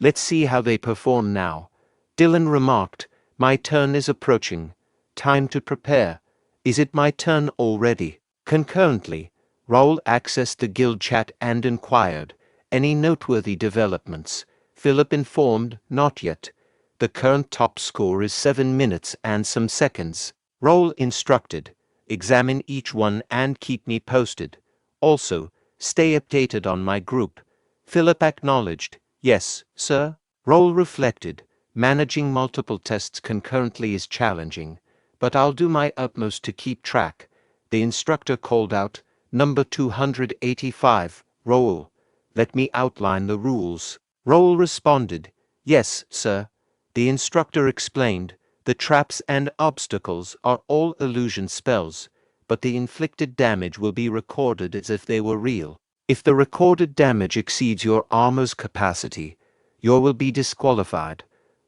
Let's see how they perform now. Dylan remarked, "My turn is approaching. Time to prepare. Is it my turn already?" Concurrently, Raul accessed the guild chat and inquired, "Any noteworthy developments?" Philip informed, "Not yet. The current top score is 7 minutes and some seconds." Raul instructed, "Examine each one and keep me posted. Also, stay updated on my group. Philip acknowledged. Yes, sir. Raul reflected. Managing multiple tests concurrently is challenging, but I'll do my utmost to keep track. The instructor called out, Number 285, Raul. Let me outline the rules. Raul responded, Yes, sir. The instructor explained, the traps and obstacles are all illusion spells, but the inflicted damage will be recorded as if they were real. If the recorded damage exceeds your armor's capacity, you will be disqualified.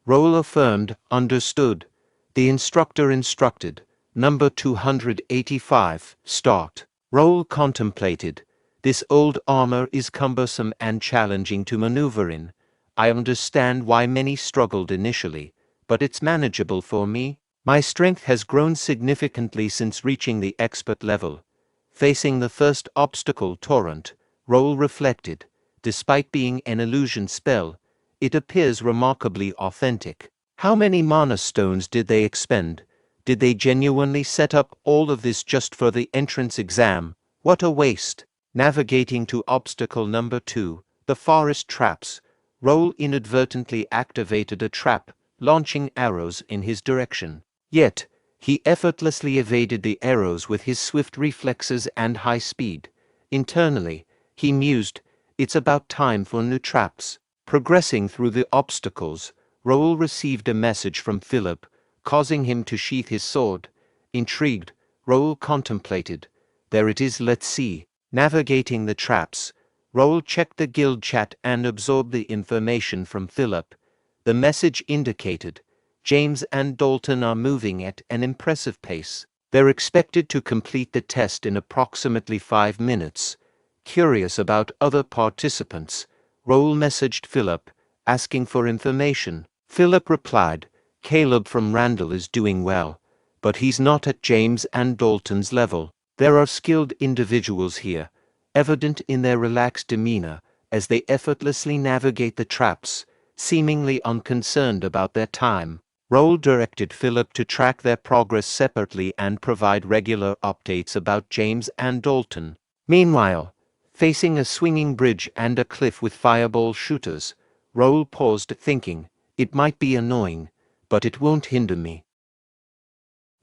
Raul affirmed, Understood. The instructor instructed, Number 285, start. Raul contemplated. This old armor is cumbersome and challenging to maneuver in. I understand why many struggled initially, but it's manageable for me. My strength has grown significantly since reaching the expert level. Facing the first obstacle torrent, Raul reflected. Despite being an illusion spell, it appears remarkably authentic. How many mana stones did they expend? Did they genuinely set up all of this just for the entrance exam? What a waste! Navigating to obstacle number 2, the forest traps. Raul inadvertently activated a trap, launching arrows in his direction. Yet, he effortlessly evaded the arrows with his swift reflexes and high speed. Internally, he mused, it's about time for new traps. Progressing through the obstacles, Raul received a message from Philip, causing him to sheath his sword. Intrigued, Raul contemplated. There it is, let's see. Navigating the traps, Raul checked the guild chat and absorbed the information from Philip. The message indicated, James and Dalton are moving at an impressive pace. They're expected to complete the test in approximately 5 minutes. Curious about other participants, Raul messaged Philip, asking for information. Philip replied, Caleb from Randall is doing well, but he's not at James and Dalton's level. There are skilled individuals here, evident in their relaxed demeanor as they effortlessly navigate the traps, seemingly unconcerned about their time. Raul directed Philip to track their progress separately and provide regular updates about James and Dalton. Meanwhile, facing a swinging bridge and a cliff with fireball shooters, Raul paused, thinking, it might be annoying, but it won't hinder me.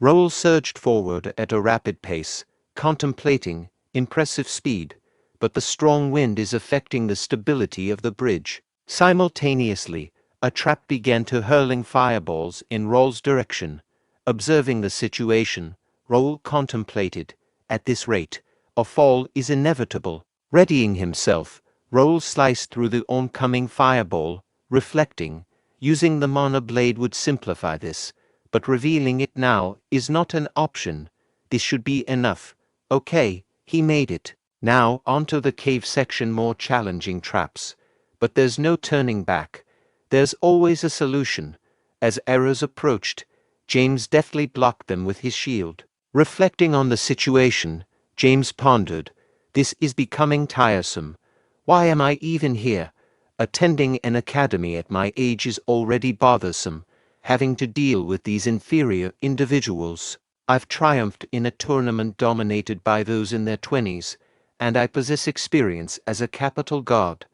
Raul surged forward at a rapid pace, contemplating impressive speed, but the strong wind is affecting the stability of the bridge. Simultaneously, a trap began to hurling fireballs in Raul's direction. Observing the situation, Raul contemplated, at this rate, a fall is inevitable. Readying himself, Raul sliced through the oncoming fireball, reflecting, using the mana blade would simplify this, but revealing it now is not an option. This should be enough. Okay, he made it. Now onto the cave section, more challenging traps. But there's no turning back. There's always a solution. As errors approached, James deftly blocked them with his shield. Reflecting on the situation, James pondered, this is becoming tiresome. Why am I even here? Attending an academy at my age is already bothersome. Having to deal with these inferior individuals. I've triumphed in a tournament dominated by those in their 20s, and I possess experience as a capital guard.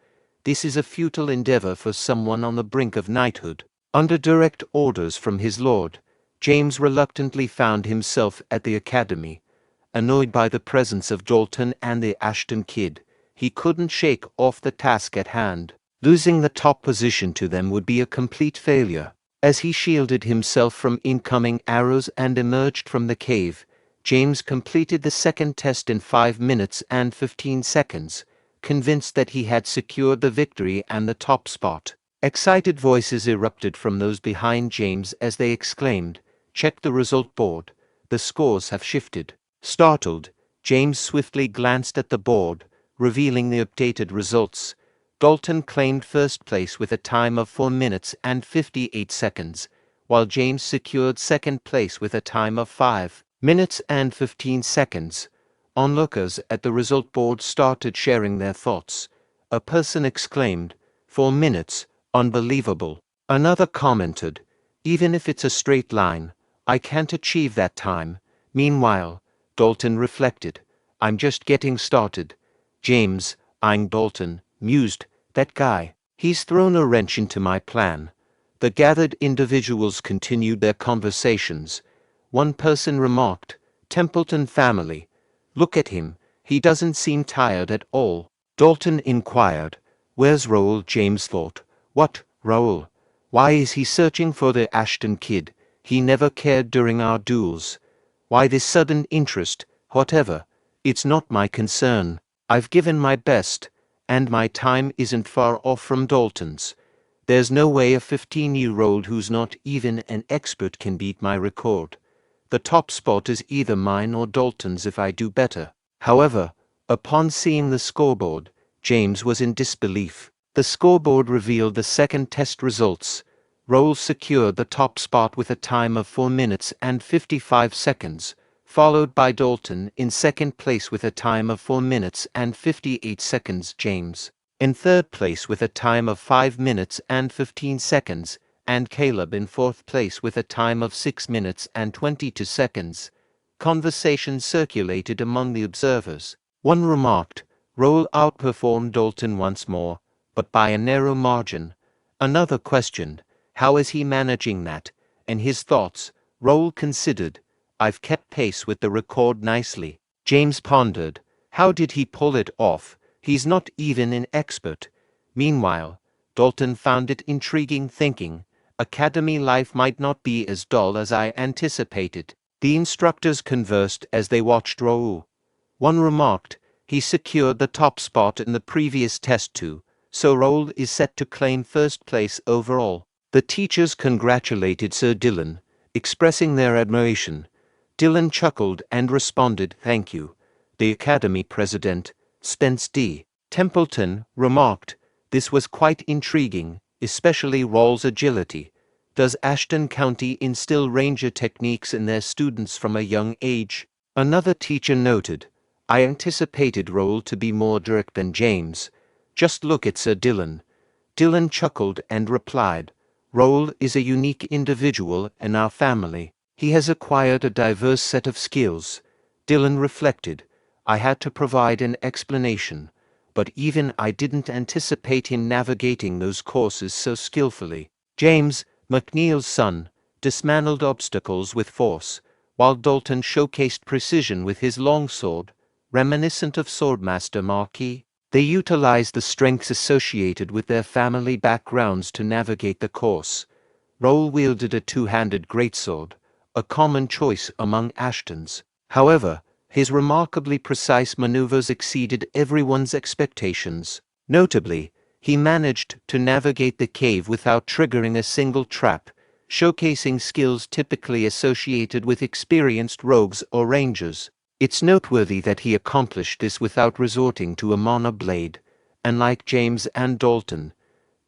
This is a futile endeavor for someone on the brink of knighthood. Under direct orders from his lord, James reluctantly found himself at the academy. Annoyed by the presence of Dalton and the Ashton kid, he couldn't shake off the task at hand. Losing the top position to them would be a complete failure. As he shielded himself from incoming arrows and emerged from the cave, James completed the second test in 5 minutes and 15 seconds, convinced that he had secured the victory and the top spot. Excited voices erupted from those behind James as they exclaimed, "Check the result board. The scores have shifted." Startled, James swiftly glanced at the board, revealing the updated results. Dalton claimed first place with a time of 4 minutes and 58 seconds, while James secured second place with a time of 5 minutes and 15 seconds. Onlookers at the result board started sharing their thoughts. A person exclaimed, 4 minutes, unbelievable. Another commented, even if it's a straight line, I can't achieve that time. Meanwhile, Dalton reflected, I'm just getting started. James, eyeing Dalton, mused, That guy, he's thrown a wrench into my plan. The gathered individuals continued their conversations. One person remarked, Templeton family. Look at him, he doesn't seem tired at all. Dalton inquired, where's Raul? James thought, what, Raul? Why is he searching for the Ashton kid? He never cared during our duels. Why this sudden interest? Whatever. It's not my concern. I've given my best, and my time isn't far off from Dalton's. There's no way a 15-year-old who's not even an expert can beat my record. The top spot is either mine or Dalton's if I do better. However, upon seeing the scoreboard, James was in disbelief. The scoreboard revealed the second test results. Raul secured the top spot with a time of 4 minutes and 55 seconds, followed by Dalton in second place with a time of 4 minutes and 58 seconds. James in third place with a time of 5 minutes and 15 seconds, and Caleb in fourth place with a time of 6 minutes and 22 seconds. Conversation circulated among the observers. One remarked, Raul outperformed Dalton once more, but by a narrow margin. Another questioned, how is he managing that? And his thoughts, Raul considered, I've kept pace with the record nicely. James pondered, how did he pull it off? He's not even an expert. Meanwhile, Dalton found it intriguing, thinking, academy life might not be as dull as I anticipated. The instructors conversed as they watched Raul. One remarked, he secured the top spot in the previous test too, so Raul is set to claim first place overall. The teachers congratulated Sir Dylan, expressing their admiration. Dylan chuckled and responded, thank you. The academy president, Spence D. Templeton, remarked, this was quite intriguing, especially Raul's agility. Does Ashton County instill ranger techniques in their students from a young age? Another teacher noted, I anticipated Raul to be more direct than James. Just look at Sir Dylan. Dylan chuckled and replied, Raul is a unique individual in our family. He has acquired a diverse set of skills. Dylan reflected, I had to provide an explanation, but even I didn't anticipate him navigating those courses so skillfully. James, McNeil's son, dismantled obstacles with force, while Dalton showcased precision with his longsword, reminiscent of Swordmaster Marquis. They utilized the strengths associated with their family backgrounds to navigate the course. Raul wielded a two-handed greatsword, a common choice among Ashtons. However, his remarkably precise maneuvers exceeded everyone's expectations. Notably, he managed to navigate the cave without triggering a single trap, showcasing skills typically associated with experienced rogues or rangers. It's noteworthy that he accomplished this without resorting to a mana blade, and like James and Dalton,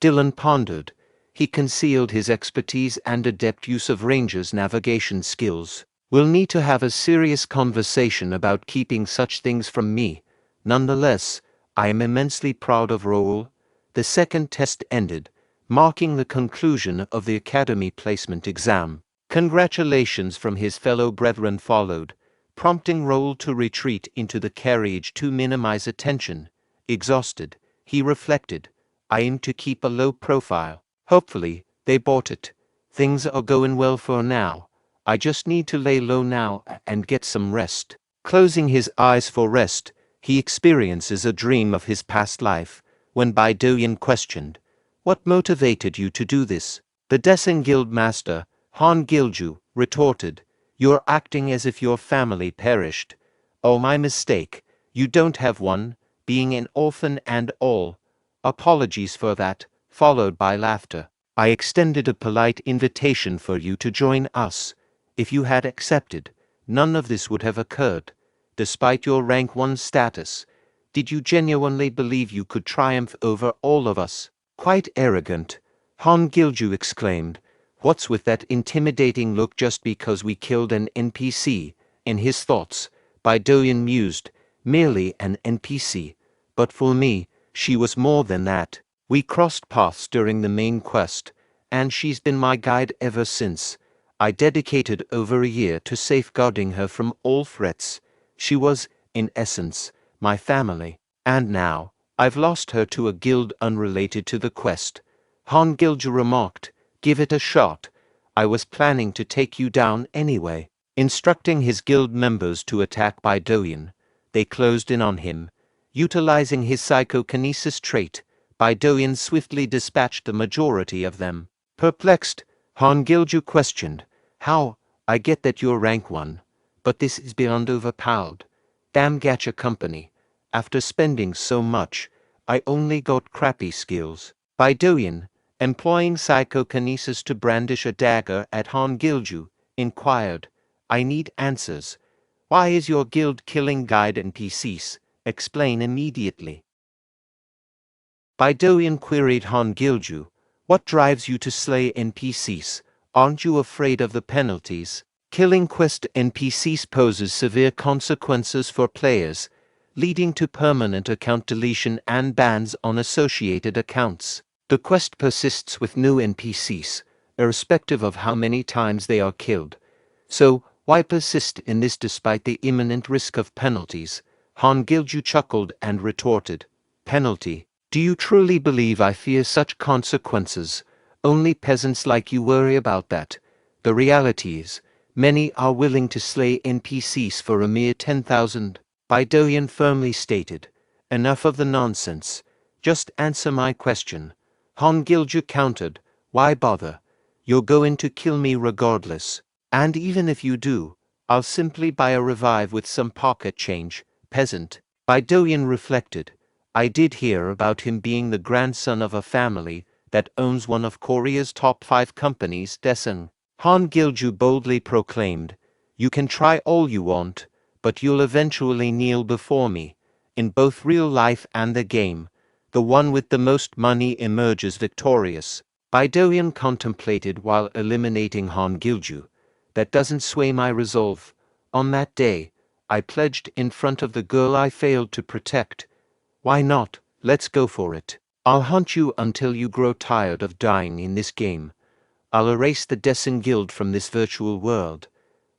Dylan pondered, he concealed his expertise and adept use of rangers' navigation skills. We'll need to have a serious conversation about keeping such things from me. Nonetheless, I am immensely proud of Raul. The second test ended, marking the conclusion of the academy placement exam. Congratulations from his fellow brethren followed, prompting Raul to retreat into the carriage to minimize attention. Exhausted, he reflected, I aim to keep a low profile. Hopefully, they bought it. Things are going well for now. I just need to lay low now and get some rest. Closing his eyes for rest, he experiences a dream of his past life, when Bae DoHyun questioned, what motivated you to do this? The Desen Guild Master, Han Gilju, retorted, you're acting as if your family perished. Oh, my mistake. You don't have one, being an orphan and all. Apologies for that, followed by laughter. I extended a polite invitation for you to join us. If you had accepted, none of this would have occurred. Despite your rank 1 status, did you genuinely believe you could triumph over all of us? Quite arrogant, Han Gilju exclaimed. What's with that intimidating look just because we killed an NPC? In his thoughts, Bae DoHyun mused, merely an NPC. But for me, she was more than that. We crossed paths during the main quest, and she's been my guide ever since. I dedicated over a year to safeguarding her from all threats. She was, in essence, my family. And now, I've lost her to a guild unrelated to the quest. Han Gilju remarked, "Give it a shot. I was planning to take you down anyway." Instructing his guild members to attack Bae DoHyun, they closed in on him. Utilizing his psychokinesis trait, Bae DoHyun swiftly dispatched the majority of them. Perplexed, Han Gilju questioned, "How? I get that you're rank 1, but this is beyond overpowered. Damn gacha company. After spending so much, I only got crappy skills." Bae DoHyun, employing psychokinesis to brandish a dagger at Han Gilju, inquired, "I need answers. Why is your guild killing guide NPCs? Explain immediately." Bae DoHyun queried Han Gilju, "What drives you to slay NPCs? Aren't you afraid of the penalties? Killing quest NPCs poses severe consequences for players, leading to permanent account deletion and bans on associated accounts. The quest persists with new NPCs, irrespective of how many times they are killed. So, why persist in this despite the imminent risk of penalties?" Han Gilju chuckled and retorted, "Penalty? Do you truly believe I fear such consequences? Only peasants like you worry about that. The reality is, many are willing to slay NPCs for a mere 10,000. Bae DoHyun firmly stated, "Enough of the nonsense. Just answer my question." Han Gilju countered, "Why bother? You're going to kill me regardless. And even if you do, I'll simply buy a revive with some pocket change, peasant." Bae DoHyun reflected, "I did hear about him being the grandson of a family that owns one of Korea's top 5 companies, Desung." Han Gilju boldly proclaimed, "You can try all you want, but you'll eventually kneel before me. In both real life and the game, the one with the most money emerges victorious." Bae DoHyun contemplated while eliminating Han Gilju. "That doesn't sway my resolve. On that day, I pledged in front of the girl I failed to protect. Why not? Let's go for it. I'll hunt you until you grow tired of dying in this game. I'll erase the Descent Guild from this virtual world."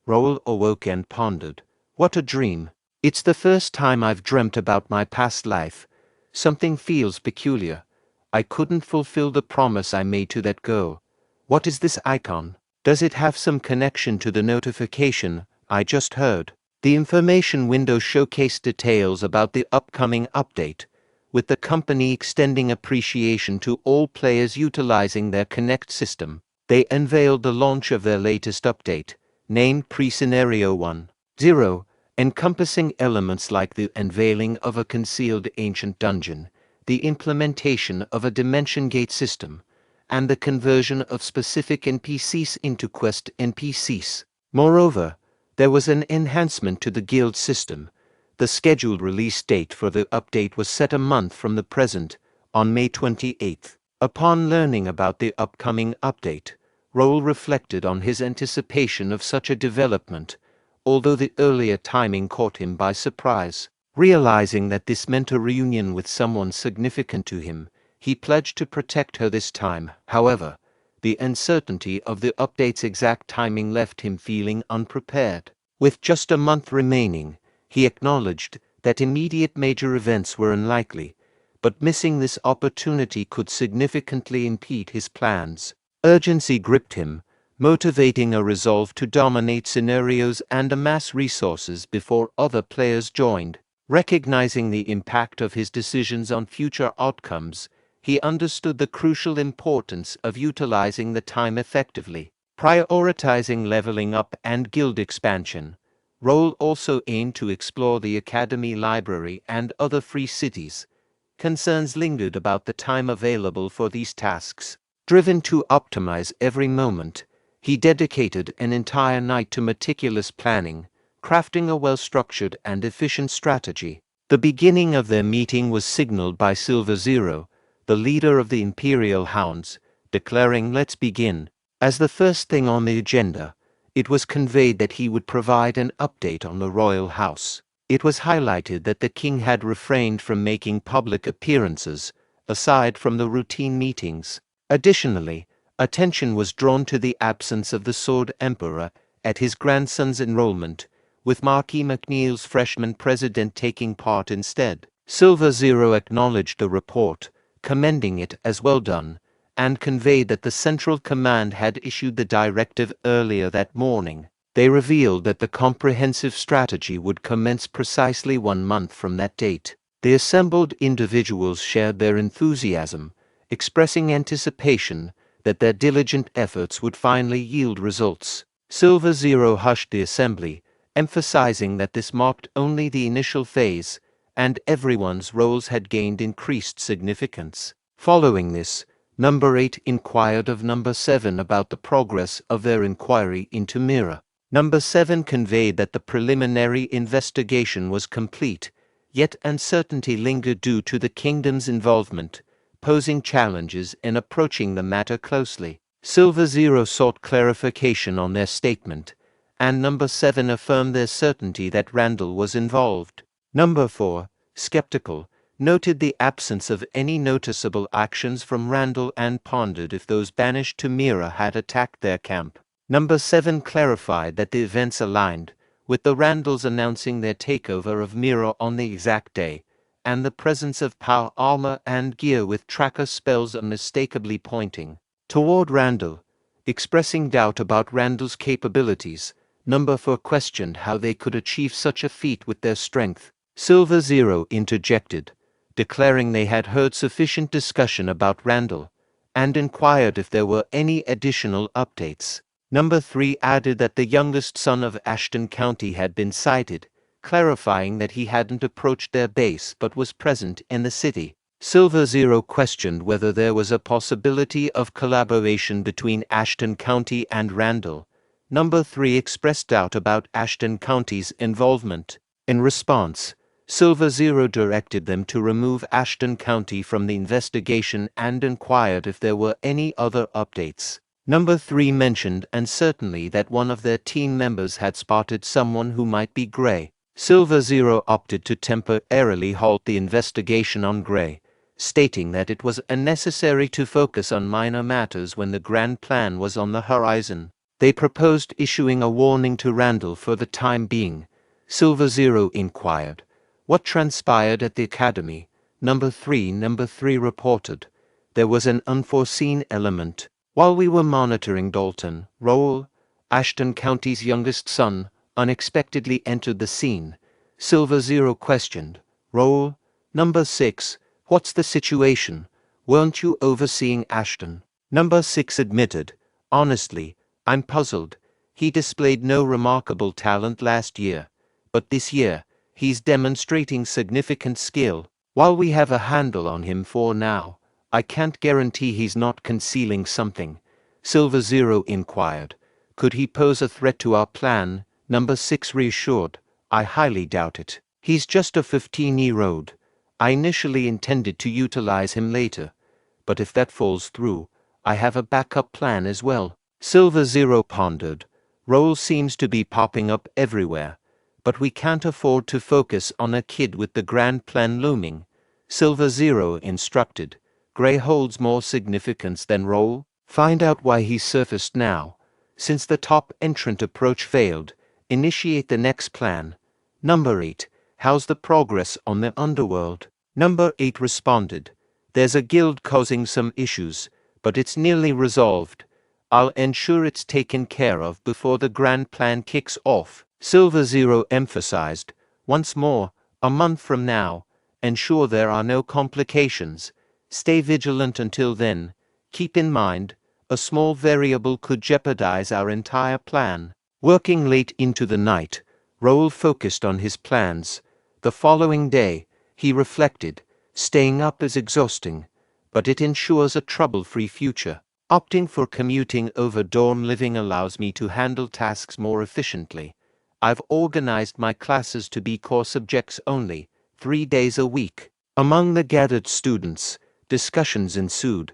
Raul awoke and pondered. "What a dream. It's the first time I've dreamt about my past life. Something feels peculiar. I couldn't fulfill the promise I made to that girl. What is this icon? Does it have some connection to the notification I just heard?" The information window showcased details about the upcoming update, with the company extending appreciation to all players utilizing their Connect system. They unveiled the launch of their latest update, named Pre-Scenario 1.0, encompassing elements like the unveiling of a concealed ancient dungeon, the implementation of a dimension gate system, and the conversion of specific NPCs into quest NPCs. Moreover, there was an enhancement to the guild system. The scheduled release date for the update was set a month from the present, on May 28th. Upon learning about the upcoming update, Raul reflected on his anticipation of such a development, although the earlier timing caught him by surprise. Realizing that this meant a reunion with someone significant to him, he pledged to protect her this time. However, the uncertainty of the update's exact timing left him feeling unprepared. With just a month remaining, he acknowledged that immediate major events were unlikely, but missing this opportunity could significantly impede his plans. Urgency gripped him, motivating a resolve to dominate scenarios and amass resources before other players joined. Recognizing the impact of his decisions on future outcomes, he understood the crucial importance of utilizing the time effectively. Prioritizing leveling up and guild expansion, Raul also aimed to explore the academy library and other free cities. Concerns lingered about the time available for these tasks. Driven to optimize every moment, he dedicated an entire night to meticulous planning, crafting a well-structured and efficient strategy. The beginning of their meeting was signaled by Silver Zero, the leader of the Imperial Hounds, declaring, "Let's begin." As the first thing on the agenda, it was conveyed that he would provide an update on the royal house. It was highlighted that the king had refrained from making public appearances, aside from the routine meetings. Additionally, attention was drawn to the absence of the Sword Emperor at his grandson's enrollment, with Marquis McNeil's freshman president taking part instead. Silver Zero acknowledged the report, commending it as well done, and conveyed that the Central Command had issued the directive earlier that morning. They revealed that the comprehensive strategy would commence precisely 1 month from that date. The assembled individuals shared their enthusiasm, expressing anticipation that their diligent efforts would finally yield results. Silver Zero hushed the assembly, emphasizing that this marked only the initial phase, and everyone's roles had gained increased significance. Following this, Number 8 inquired of Number 7 about the progress of their inquiry into Mira. Number 7 conveyed that the preliminary investigation was complete, yet uncertainty lingered due to the kingdom's involvement, posing challenges in approaching the matter closely. Silver Zero sought clarification on their statement, and Number 7 affirmed their certainty that Randall was involved. Number 4, skeptical, noted the absence of any noticeable actions from Randall and pondered if those banished to Mira had attacked their camp. Number 7 clarified that the events aligned, with the Randalls announcing their takeover of Mira on the exact day, and the presence of power armor and gear with tracker spells unmistakably pointing toward Randall. Expressing doubt about Randall's capabilities, Number 4 questioned how they could achieve such a feat with their strength. Silver Zero interjected, declaring they had heard sufficient discussion about Randall, and inquired if there were any additional updates. Number 3 added that the youngest son of Ashton County had been sighted, clarifying that he hadn't approached their base but was present in the city. Silver Zero questioned whether there was a possibility of collaboration between Ashton County and Randall. Number 3 expressed doubt about Ashton County's involvement. In response, Silver Zero directed them to remove Ashton County from the investigation and inquired if there were any other updates. Number 3 mentioned uncertainly that one of their team members had spotted someone who might be Gray. Silver Zero opted to temporarily halt the investigation on Gray, stating that it was unnecessary to focus on minor matters when the grand plan was on the horizon. They proposed issuing a warning to Randall for the time being. Silver Zero inquired, "What transpired at the academy?" Number 3 reported, "There was an unforeseen element. While we were monitoring Dalton, Raul, Ashton County's youngest son, unexpectedly entered the scene." Silver Zero questioned, "Raul?" Number 6, "What's the situation? Weren't you overseeing Ashton?" Number 6 admitted, "Honestly, I'm puzzled. He displayed no remarkable talent last year, but this year, he's demonstrating significant skill. While we have a handle on him for now, I can't guarantee he's not concealing something." Silver Zero inquired, "Could he pose a threat to our plan?" Number 6 reassured, "I highly doubt it. He's just a 15-year-old. I initially intended to utilize him later, but if that falls through, I have a backup plan as well." Silver Zero pondered, "Raul seems to be popping up everywhere, but we can't afford to focus on a kid with the grand plan looming." Silver Zero instructed, "Gray holds more significance than Raul. Find out why he surfaced now. Since the top entrant approach failed, initiate the next plan." Number 8, "How's the progress on the underworld?" Number 8 responded, "There's a guild causing some issues, but it's nearly resolved. I'll ensure it's taken care of before the grand plan kicks off." Silver Zero emphasized, "Once more, a month from now, ensure there are no complications. Stay vigilant until then. Keep in mind, a small variable could jeopardize our entire plan." Working late into the night, Raul focused on his plans. The following day, he reflected, "Staying up is exhausting, but it ensures a trouble-free future. Opting for commuting over dorm living allows me to handle tasks more efficiently. I've organized my classes to be core subjects only, 3 days a week." Among the gathered students, discussions ensued.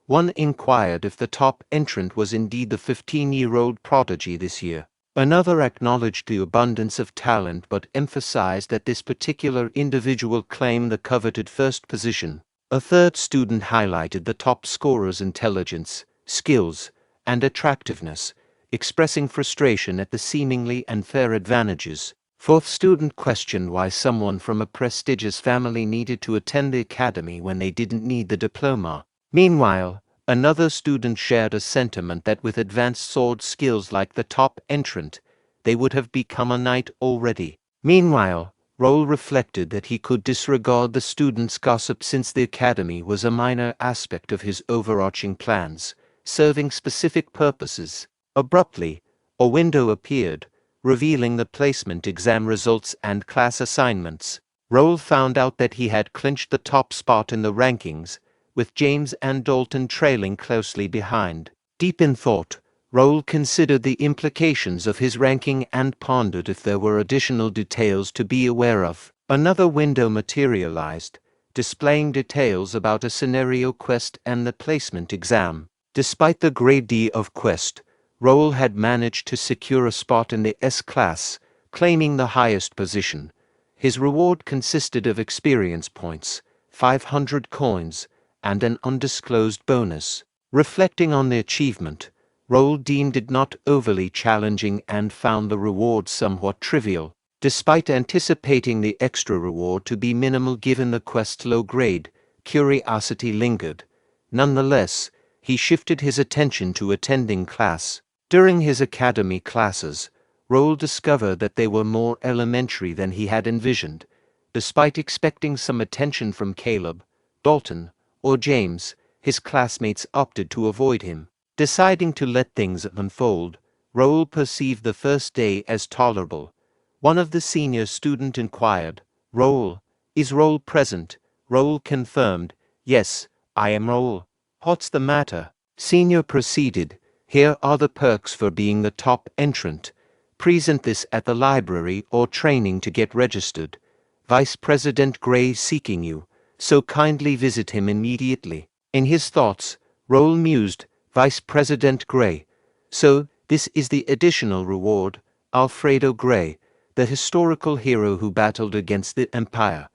One inquired if the top entrant was indeed the 15-year-old prodigy this year. Another acknowledged the abundance of talent but emphasized that this particular individual claimed the coveted first position. A third student highlighted the top scorer's intelligence, skills, and attractiveness, expressing frustration at the seemingly unfair advantages. Fourth student questioned why someone from a prestigious family needed to attend the academy when they didn't need the diploma. Meanwhile, another student shared a sentiment that with advanced sword skills like the top entrant, they would have become a knight already. Meanwhile, Raul reflected that he could disregard the students' gossip since the academy was a minor aspect of his overarching plans, serving specific purposes. Abruptly, a window appeared, revealing the placement exam results and class assignments. Raul found out that he had clinched the top spot in the rankings, with James and Dalton trailing closely behind. Deep in thought, Raul considered the implications of his ranking and pondered if there were additional details to be aware of. Another window materialized, displaying details about a scenario quest and the placement exam. Despite the grade D of quest, Raul had managed to secure a spot in the S-class, claiming the highest position. His reward consisted of experience points, 500 coins, and an undisclosed bonus. Reflecting on the achievement, Raul deemed it not overly challenging and found the reward somewhat trivial. Despite anticipating the extra reward to be minimal given the quest's low grade, curiosity lingered. Nonetheless, he shifted his attention to attending class. During his academy classes, Raul discovered that they were more elementary than he had envisioned. Despite expecting some attention from Caleb, Dalton, or James, his classmates opted to avoid him. Deciding to let things unfold, Raul perceived the first day as tolerable. One of the senior students inquired, "Raul, is Raul present?" Raul confirmed, "Yes, I am Raul. What's the matter?" Senior proceeded, "Here are the perks for being the top entrant. Present this at the library or training to get registered. Vice President Gray seeking you, so kindly visit him immediately." In his thoughts, Raul mused, Vice President Gray. So, this is the additional reward, Alfredo Gray, the historical hero who battled against the Empire.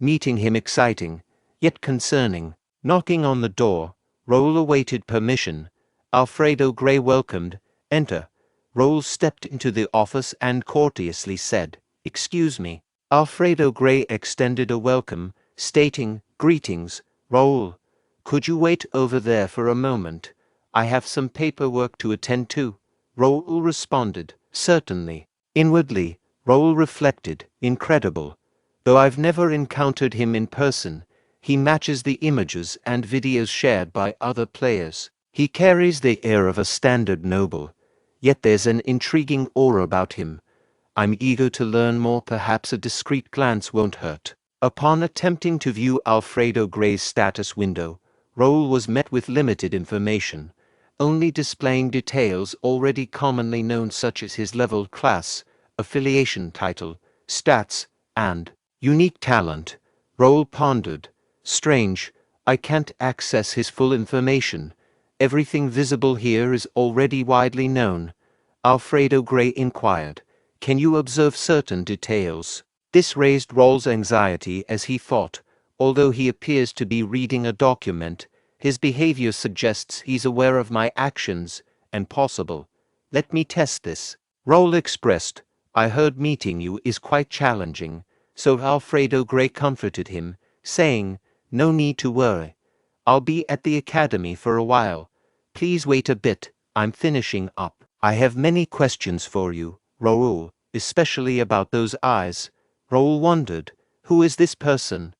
Meeting him exciting, yet concerning. Knocking on the door, Raul awaited permission. Alfredo Gray welcomed, "Enter." Raul stepped into the office and courteously said, "Excuse me." Alfredo Gray extended a welcome, stating, "Greetings, Raul. Could you wait over there for a moment? I have some paperwork to attend to." Raul responded, "Certainly." Inwardly, Raul reflected, "Incredible. Though I've never encountered him in person, he matches the images and videos shared by other players. He carries the air of a standard noble, yet there's an intriguing aura about him. I'm eager to learn more. Perhaps a discreet glance won't hurt." Upon attempting to view Alfredo Gray's status window, Raul was met with limited information, only displaying details already commonly known such as his level, class, affiliation title, stats, and unique talent. Raul pondered, "Strange, I can't access his full information. Everything visible here is already widely known." Alfredo Gray inquired, "Can you observe certain details?" This raised Raul's anxiety as he thought, although he appears to be reading a document, his behavior suggests he's aware of my actions, and possible. Let me test this. Raul expressed, "I heard meeting you is quite challenging," so Alfredo Gray comforted him, saying, "No need to worry. I'll be at the academy for a while. Please wait a bit, I'm finishing up. I have many questions for you, Raul, especially about those eyes." Raul wondered, "Who is this person?"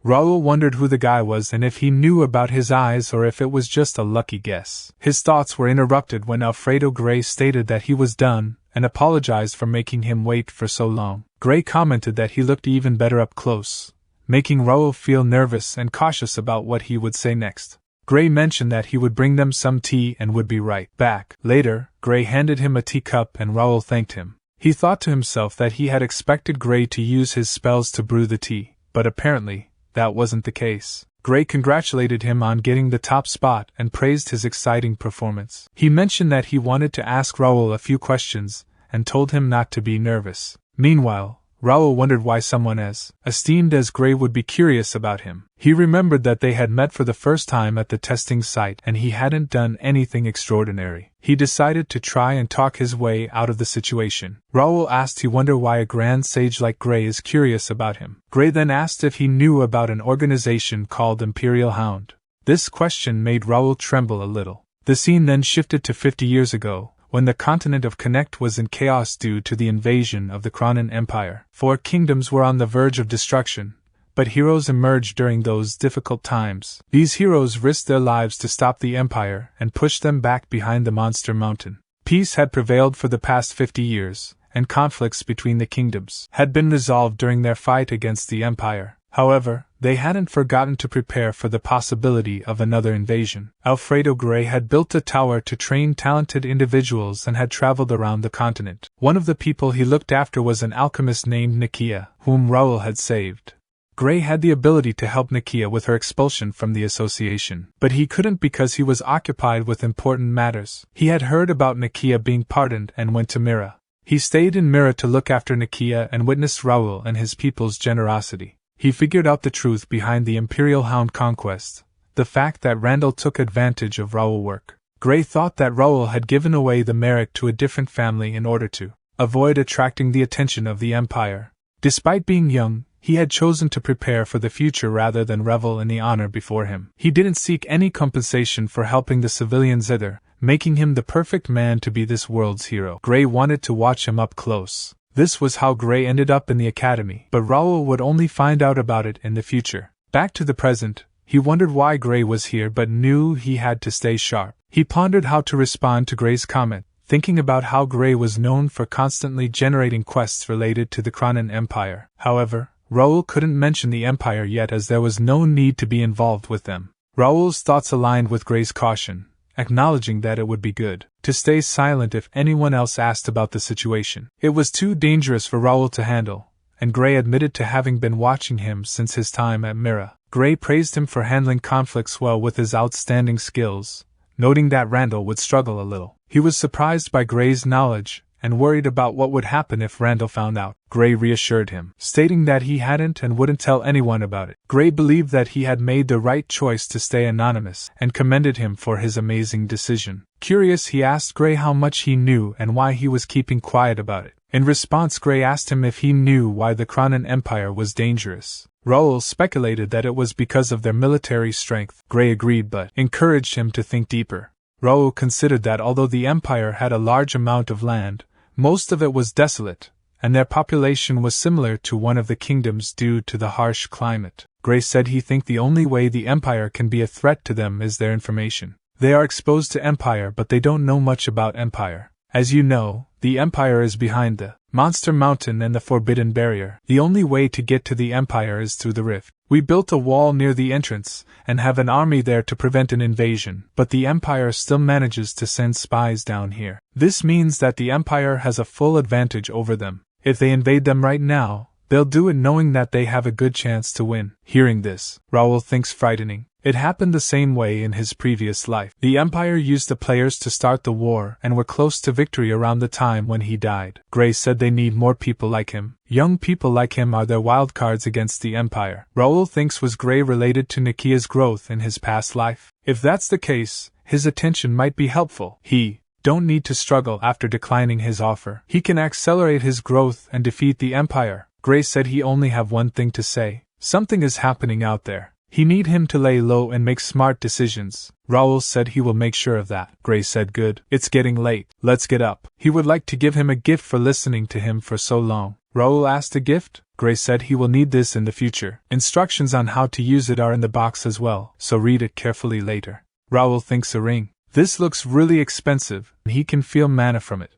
Raul wondered who the guy was and if he knew about his eyes or if it was just a lucky guess. His thoughts were interrupted when Alfredo Gray stated that he was done and apologized for making him wait for so long. Gray commented that he looked even better up close, making Raul feel nervous and cautious about what he would say next. Gray mentioned that he would bring them some tea and would be right back. Later, Gray handed him a teacup and Raul thanked him. He thought to himself that he had expected Gray to use his spells to brew the tea, but apparently, that wasn't the case. Gray congratulated him on getting the top spot and praised his exciting performance. He mentioned that he wanted to ask Raul a few questions and told him not to be nervous. Meanwhile, Raul wondered why someone as esteemed as Gray would be curious about him. He remembered that they had met for the first time at the testing site and he hadn't done anything extraordinary. He decided to try and talk his way out of the situation. Raul asked he wondered why a grand sage like Gray is curious about him. Gray then asked if he knew about an organization called Imperial Hound. This question made Raul tremble a little. The scene then shifted to 50 years ago, when the continent of Connect was in chaos due to the invasion of the Cronin Empire. 4 kingdoms were on the verge of destruction, but heroes emerged during those difficult times. These heroes risked their lives to stop the Empire and push them back behind the Monster Mountain. Peace had prevailed for the past 50 years, and conflicts between the kingdoms had been resolved during their fight against the Empire. However, they hadn't forgotten to prepare for the possibility of another invasion. Alfredo Gray had built a tower to train talented individuals and had traveled around the continent. One of the people he looked after was an alchemist named Nikki, whom Raul had saved. Gray had the ability to help Nikki with her expulsion from the association, but he couldn't because he was occupied with important matters. He had heard about Nikki being pardoned and went to Mira. He stayed in Mira to look after Nikki and witnessed Raul and his people's generosity. He figured out the truth behind the Imperial Hound conquest, the fact that Randall took advantage of Raul's work. Gray thought that Raul had given away the Merrick to a different family in order to avoid attracting the attention of the Empire. Despite being young, he had chosen to prepare for the future rather than revel in the honor before him. He didn't seek any compensation for helping the civilians either, making him the perfect man to be this world's hero. Gray wanted to watch him up close. This was how Gray ended up in the academy, but Raul would only find out about it in the future. Back to the present, he wondered why Gray was here but knew he had to stay sharp. He pondered how to respond to Gray's comment, thinking about how Gray was known for constantly generating quests related to the Cronin Empire. However, Raul couldn't mention the Empire yet as there was no need to be involved with them. Raul's thoughts aligned with Gray's caution, acknowledging that it would be good to stay silent if anyone else asked about the situation. It was too dangerous for Raul to handle, and Gray admitted to having been watching him since his time at Mira. Gray praised him for handling conflicts well with his outstanding skills, noting that Randall would struggle a little. He was surprised by Gray's knowledge and worried about what would happen if Randall found out. Gray reassured him, stating that he hadn't and wouldn't tell anyone about it. Gray believed that he had made the right choice to stay anonymous and commended him for his amazing decision. Curious, he asked Gray how much he knew and why he was keeping quiet about it. In response, Gray asked him if he knew why the Cronin Empire was dangerous. Raul speculated that it was because of their military strength. Gray agreed but encouraged him to think deeper. Raul considered that although the Empire had a large amount of land, most of it was desolate, and their population was similar to one of the kingdoms due to the harsh climate. Gray said he think the only way the Empire can be a threat to them is their information. They are exposed to Empire but they don't know much about Empire. As you know, the Empire is behind the Monster Mountain and the Forbidden Barrier. The only way to get to the Empire is through the rift. We built a wall near the entrance, and have an army there to prevent an invasion, but the Empire still manages to send spies down here. This means that the Empire has a full advantage over them. If they invade them right now, they'll do it knowing that they have a good chance to win. Hearing this, Raul thinks frightening. It happened the same way in his previous life. The Empire used the players to start the war and were close to victory around the time when he died. Gray said they need more people like him. Young people like him are their wildcards against the Empire. Raul thinks was Gray related to Niki's growth in his past life. If that's the case, his attention might be helpful. He don't need to struggle after declining his offer. He can accelerate his growth and defeat the Empire. Gray said he only have one thing to say. Something is happening out there. He need him to lay low and make smart decisions. Raul said he will make sure of that. Gray said good. It's getting late. Let's get up. He would like to give him a gift for listening to him for so long. Raul asked a gift? Gray said he will need this in the future. Instructions on how to use it are in the box as well, so read it carefully later. Raul thinks a ring. This looks really expensive, and he can feel mana from it.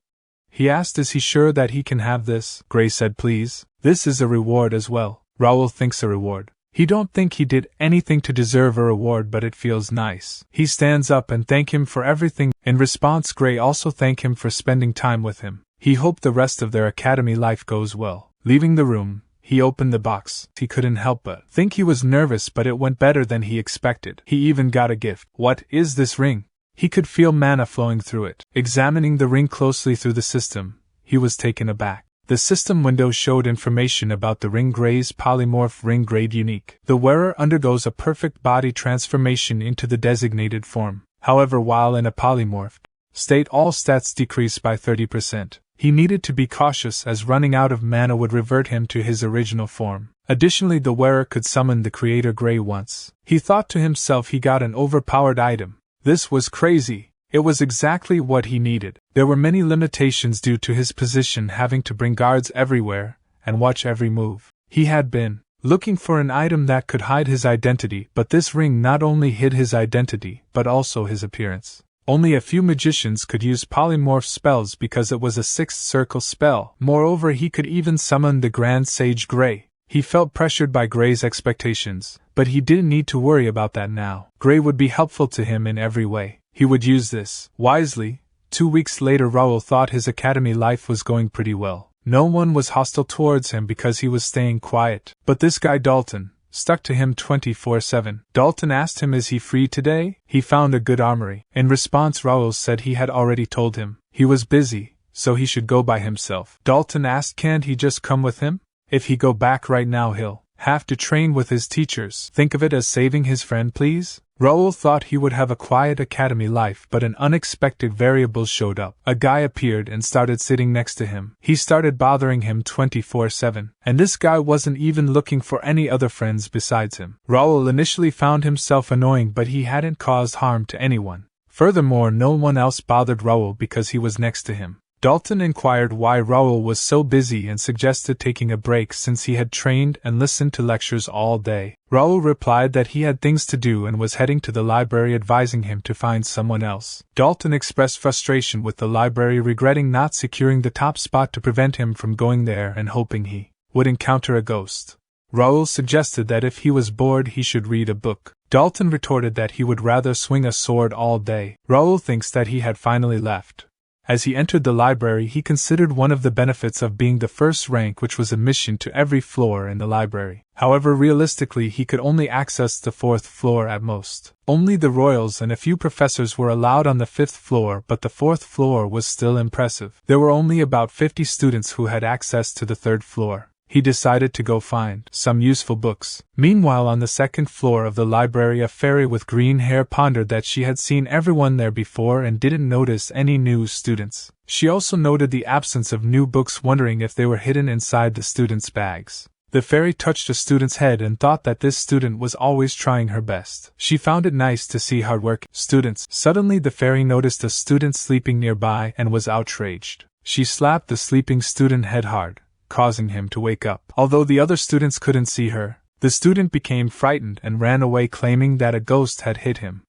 He asked is he sure that he can have this? Gray said please. This is a reward as well. Raul thinks a reward. He don't think he did anything to deserve a reward but it feels nice. He stands up and thank him for everything. In response, Gray also thank him for spending time with him. He hoped the rest of their academy life goes well. Leaving the room, he opened the box. He couldn't help but think he was nervous but it went better than he expected. He even got a gift. What is this ring? He could feel mana flowing through it. Examining the ring closely through the system, he was taken aback. The system window showed information about the ring gray's polymorph ring grade unique. The wearer undergoes a perfect body transformation into the designated form. However, while in a polymorphed state, all stats decrease by 30%. He needed to be cautious as running out of mana would revert him to his original form. Additionally, the wearer could summon the Creator Grey once. He thought to himself he got an overpowered item. This was crazy. It was exactly what he needed. There were many limitations due to his position having to bring guards everywhere and watch every move. He had been looking for an item that could hide his identity, but this ring not only hid his identity, but also his appearance. Only a few magicians could use polymorph spells because it was a sixth circle spell. Moreover, he could even summon the Grand Sage Grey. He felt pressured by Grey's expectations, but he didn't need to worry about that now. Grey would be helpful to him in every way. He would use this wisely. 2 weeks later, Raul thought his academy life was going pretty well. No one was hostile towards him because he was staying quiet. But this guy Dalton stuck to him 24/7. Dalton asked him, is he free today? He found a good armory. In response, Raul said he had already told him he was busy, so he should go by himself. Dalton asked, can't he just come with him? If he go back right now, he'll have to train with his teachers. Think of it as saving his friend, please. Raul thought he would have a quiet academy life, but an unexpected variable showed up. A guy appeared and started sitting next to him. He started bothering him 24/7, and this guy wasn't even looking for any other friends besides him. Raul initially found himself annoying, but he hadn't caused harm to anyone. Furthermore, no one else bothered Raul because he was next to him. Dalton inquired why Raul was so busy and suggested taking a break since he had trained and listened to lectures all day. Raul replied that he had things to do and was heading to the library, advising him to find someone else. Dalton expressed frustration with the library, regretting not securing the top spot to prevent him from going there and hoping he would encounter a ghost. Raul suggested that if he was bored he should read a book. Dalton retorted that he would rather swing a sword all day. Raul thinks that he had finally left. As he entered the library, he considered one of the benefits of being the first rank, which was admission to every floor in the library. However, realistically, he could only access the 4th floor at most. Only the royals and a few professors were allowed on the 5th floor, but the 4th floor was still impressive. There were only about 50 students who had access to the 3rd floor. He decided to go find some useful books. Meanwhile, on the 2nd floor of the library, a fairy with green hair pondered that she had seen everyone there before and didn't notice any new students. She also noted the absence of new books, wondering if they were hidden inside the students' bags. The fairy touched a student's head and thought that this student was always trying her best. She found it nice to see hardworking students. Suddenly, the fairy noticed a student sleeping nearby and was outraged. She slapped the sleeping student head hard, causing him to wake up. Although the other students couldn't see her, the student became frightened and ran away, claiming that a ghost had hit him.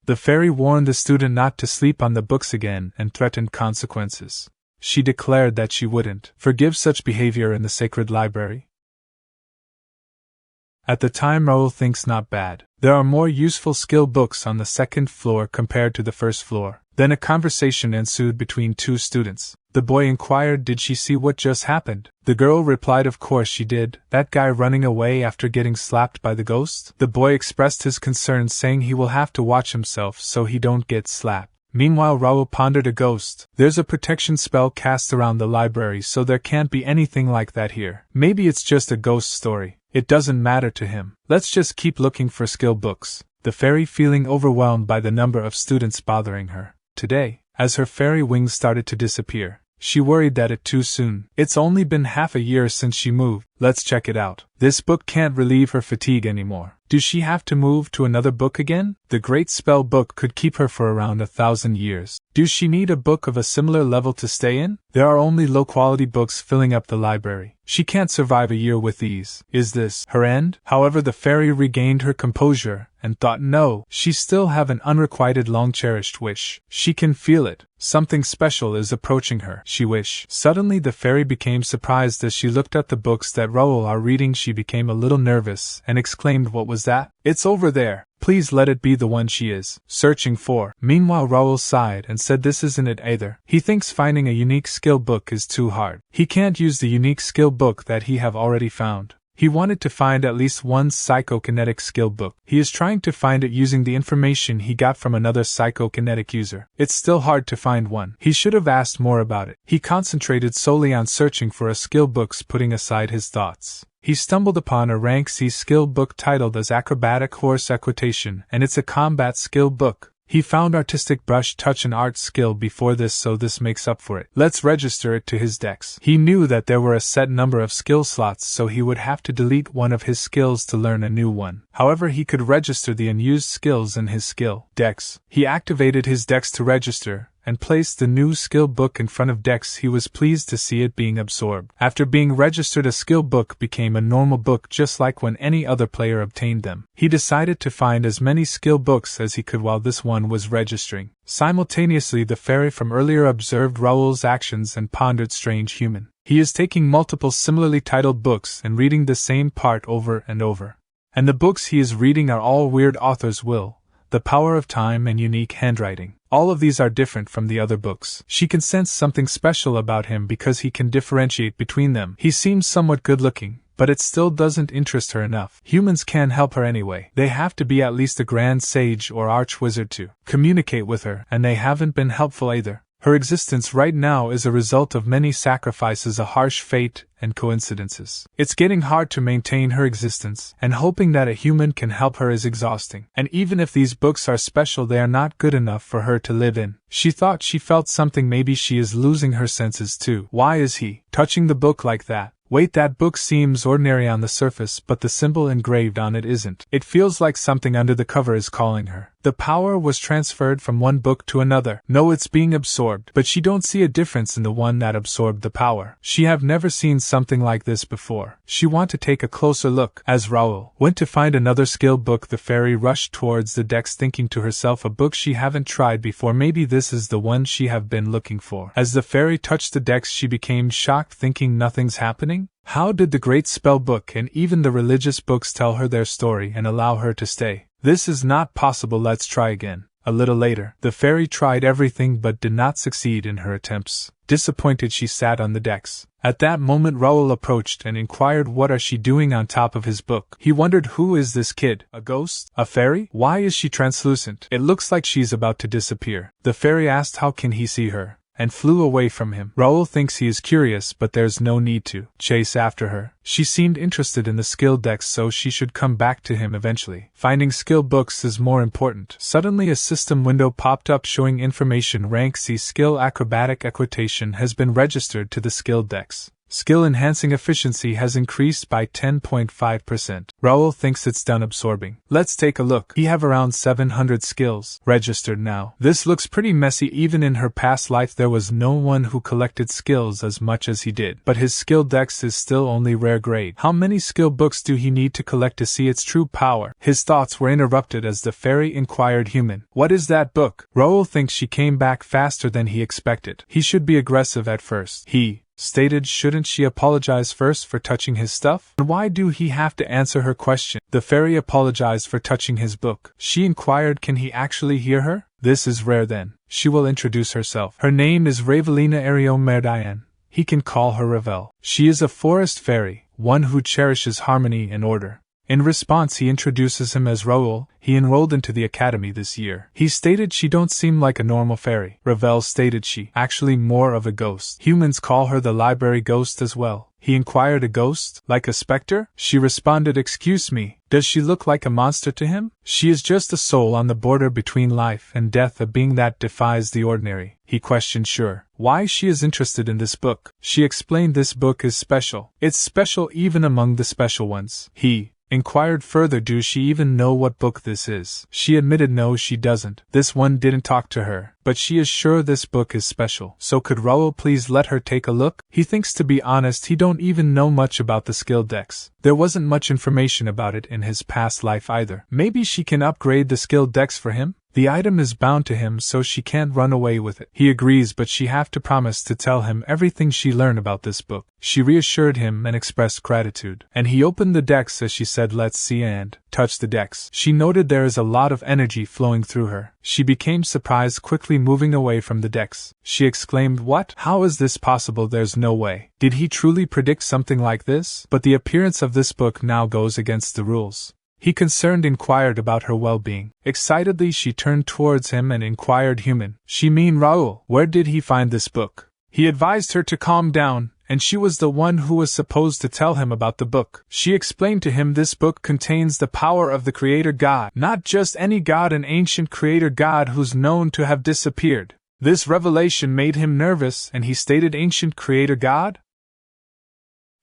The fairy warned the student not to sleep on the books again and threatened consequences. She declared that she wouldn't forgive such behavior in the sacred library. At the time, Raul thinks not bad. There are more useful skill books on the 2nd floor compared to the 1st floor. Then a conversation ensued between two students. The boy inquired, did she see what just happened? The girl replied, of course she did. That guy running away after getting slapped by the ghost? The boy expressed his concern, saying he will have to watch himself so he don't get slapped. Meanwhile, Raul pondered, a ghost. There's a protection spell cast around the library, so there can't be anything like that here. Maybe it's just a ghost story. It doesn't matter to him. Let's just keep looking for skill books. The fairy, feeling overwhelmed by the number of students bothering her today, as her fairy wings started to disappear, she worried that it too soon. It's only been half a year since she moved. Let's check it out. This book can't relieve her fatigue anymore. Does she have to move to another book again? The Great Spell book could keep her for around 1,000 years. Does she need a book of a similar level to stay in? There are only low-quality books filling up the library. She can't survive a year with these. Is this her end? However, the fairy regained her composure and thought, no, she still have an unrequited, long-cherished wish. She can feel it. Something special is approaching her. She wish. Suddenly, the fairy became surprised as she looked at the books that Raul are reading. She became a little nervous and exclaimed, what was that? It's over there. Please let it be the one she is searching for. Meanwhile, Raul sighed and said this isn't it either. He thinks finding a unique skill book is too hard. He can't use the unique skill book that he have already found. He wanted to find at least one psychokinetic skill book. He is trying to find it using the information he got from another psychokinetic user. It's still hard to find one. He should have asked more about it. He concentrated solely on searching for a skill book, putting aside his thoughts. He stumbled upon a rank C skill book titled as Acrobatic Horse Equitation, and it's a combat skill book. He found Artistic Brush Touch and Art skill before this, so this makes up for it. Let's register it to his dex. He knew that there were a set number of skill slots, so he would have to delete one of his skills to learn a new one. However, he could register the unused skills in his skill dex. He activated his dex to register, and placed the new skill book in front of dex. He was pleased to see it being absorbed. After being registered, a skill book became a normal book just like when any other player obtained them. He decided to find as many skill books as he could while this one was registering. Simultaneously, the fairy from earlier observed Raul's actions and pondered strange human. He is taking multiple similarly titled books and reading the same part over and over. And the books he is reading are all weird author's will, The Power of Time, and unique handwriting. All of these are different from the other books. She can sense something special about him because he can differentiate between them. He seems somewhat good-looking, but it still doesn't interest her enough. Humans can't help her anyway. They have to be at least a grand sage or arch-wizard to communicate with her, and they haven't been helpful either. Her existence right now is a result of many sacrifices, a harsh fate, and coincidences. It's getting hard to maintain her existence, and hoping that a human can help her is exhausting. And even if these books are special, they are not good enough for her to live in. She thought she felt something. Maybe she is losing her senses too. Why is he touching the book like that? Wait, that book seems ordinary on the surface, but the symbol engraved on it isn't. It feels like something under the cover is calling her. The power was transferred from one book to another. No, it's being absorbed, but she don't see a difference in the one that absorbed the power. She have never seen something like this before. She want to take a closer look. As Raul went to find another skill book, the fairy rushed towards the dex, thinking to herself, a book she haven't tried before. Maybe this is the one she have been looking for. As the fairy touched the dex, she became shocked, thinking nothing's happening. How did the great spell book and even the religious books tell her their story and allow her to stay? This is not possible. Let's try again. A little later, the fairy tried everything but did not succeed in her attempts. Disappointed, she sat on the dex. At that moment, Raul approached and inquired, what is she doing on top of his book? He wondered, who is this kid? A ghost? A fairy? Why is she translucent? It looks like she's about to disappear. The fairy asked how can he see her, and flew away from him. Raul thinks he is curious, but there's no need to chase after her. She seemed interested in the skill dex, so she should come back to him eventually. Finding skill books is more important. Suddenly a system window popped up showing information. Rank C skill Acrobatic Equitation has been registered to the skill dex. Skill enhancing efficiency has increased by 10.5%. Raul thinks it's done absorbing. Let's take a look. He have around 700 skills registered now. This looks pretty messy. Even in her past life there was no one who collected skills as much as he did. But his skill dex is still only rare grade. How many skill books do he need to collect to see its true power? His thoughts were interrupted as the fairy inquired, human, what is that book? Raul thinks she came back faster than he expected. He should be aggressive at first. He stated, shouldn't she apologize first for touching his stuff? And why do he have to answer her question? The fairy apologized for touching his book. She inquired, can he actually hear her? This is rare then. She will introduce herself. Her name is Ravelina Ariomerdian. He can call her Ravel. She is a forest fairy, one who cherishes harmony and order. In response, he introduces him as Raul. He enrolled into the academy this year. He stated she don't seem like a normal fairy. Ravel stated she actually more of a ghost. Humans call her the library ghost as well. He inquired, a ghost? Like a specter? She responded, excuse me, does she look like a monster to him? She is just a soul on the border between life and death, a being that defies the ordinary. He questioned, sure, why she is interested in this book. She explained this book is special. It's special even among the special ones. He inquired further, do she even know what book this is? She admitted no, she doesn't. This one didn't talk to her, but she is sure this book is special. So could Raul please let her take a look? He thinks, to be honest, he don't even know much about the skill dex. There wasn't much information about it in his past life either. Maybe she can upgrade the skill dex for him? The item is bound to him, so she can't run away with it. He agrees, but she have to promise to tell him everything she learned about this book. She reassured him and expressed gratitude. And he opened the decks as she said let's see and touched the decks. She noted there is a lot of energy flowing through her. She became surprised, quickly moving away from the decks. She exclaimed, "What? How is this possible? There's no way. Did he truly predict something like this?" But the appearance of this book now goes against the rules. He concerned inquired about her well-being. Excitedly she turned towards him and inquired, "Human? She mean Raul? Where did he find this book?" He advised her to calm down, and she was the one who was supposed to tell him about the book. She explained to him this book contains the power of the Creator God, not just any god, an ancient Creator God who's known to have disappeared. This revelation made him nervous, and he stated, "Ancient Creator God?"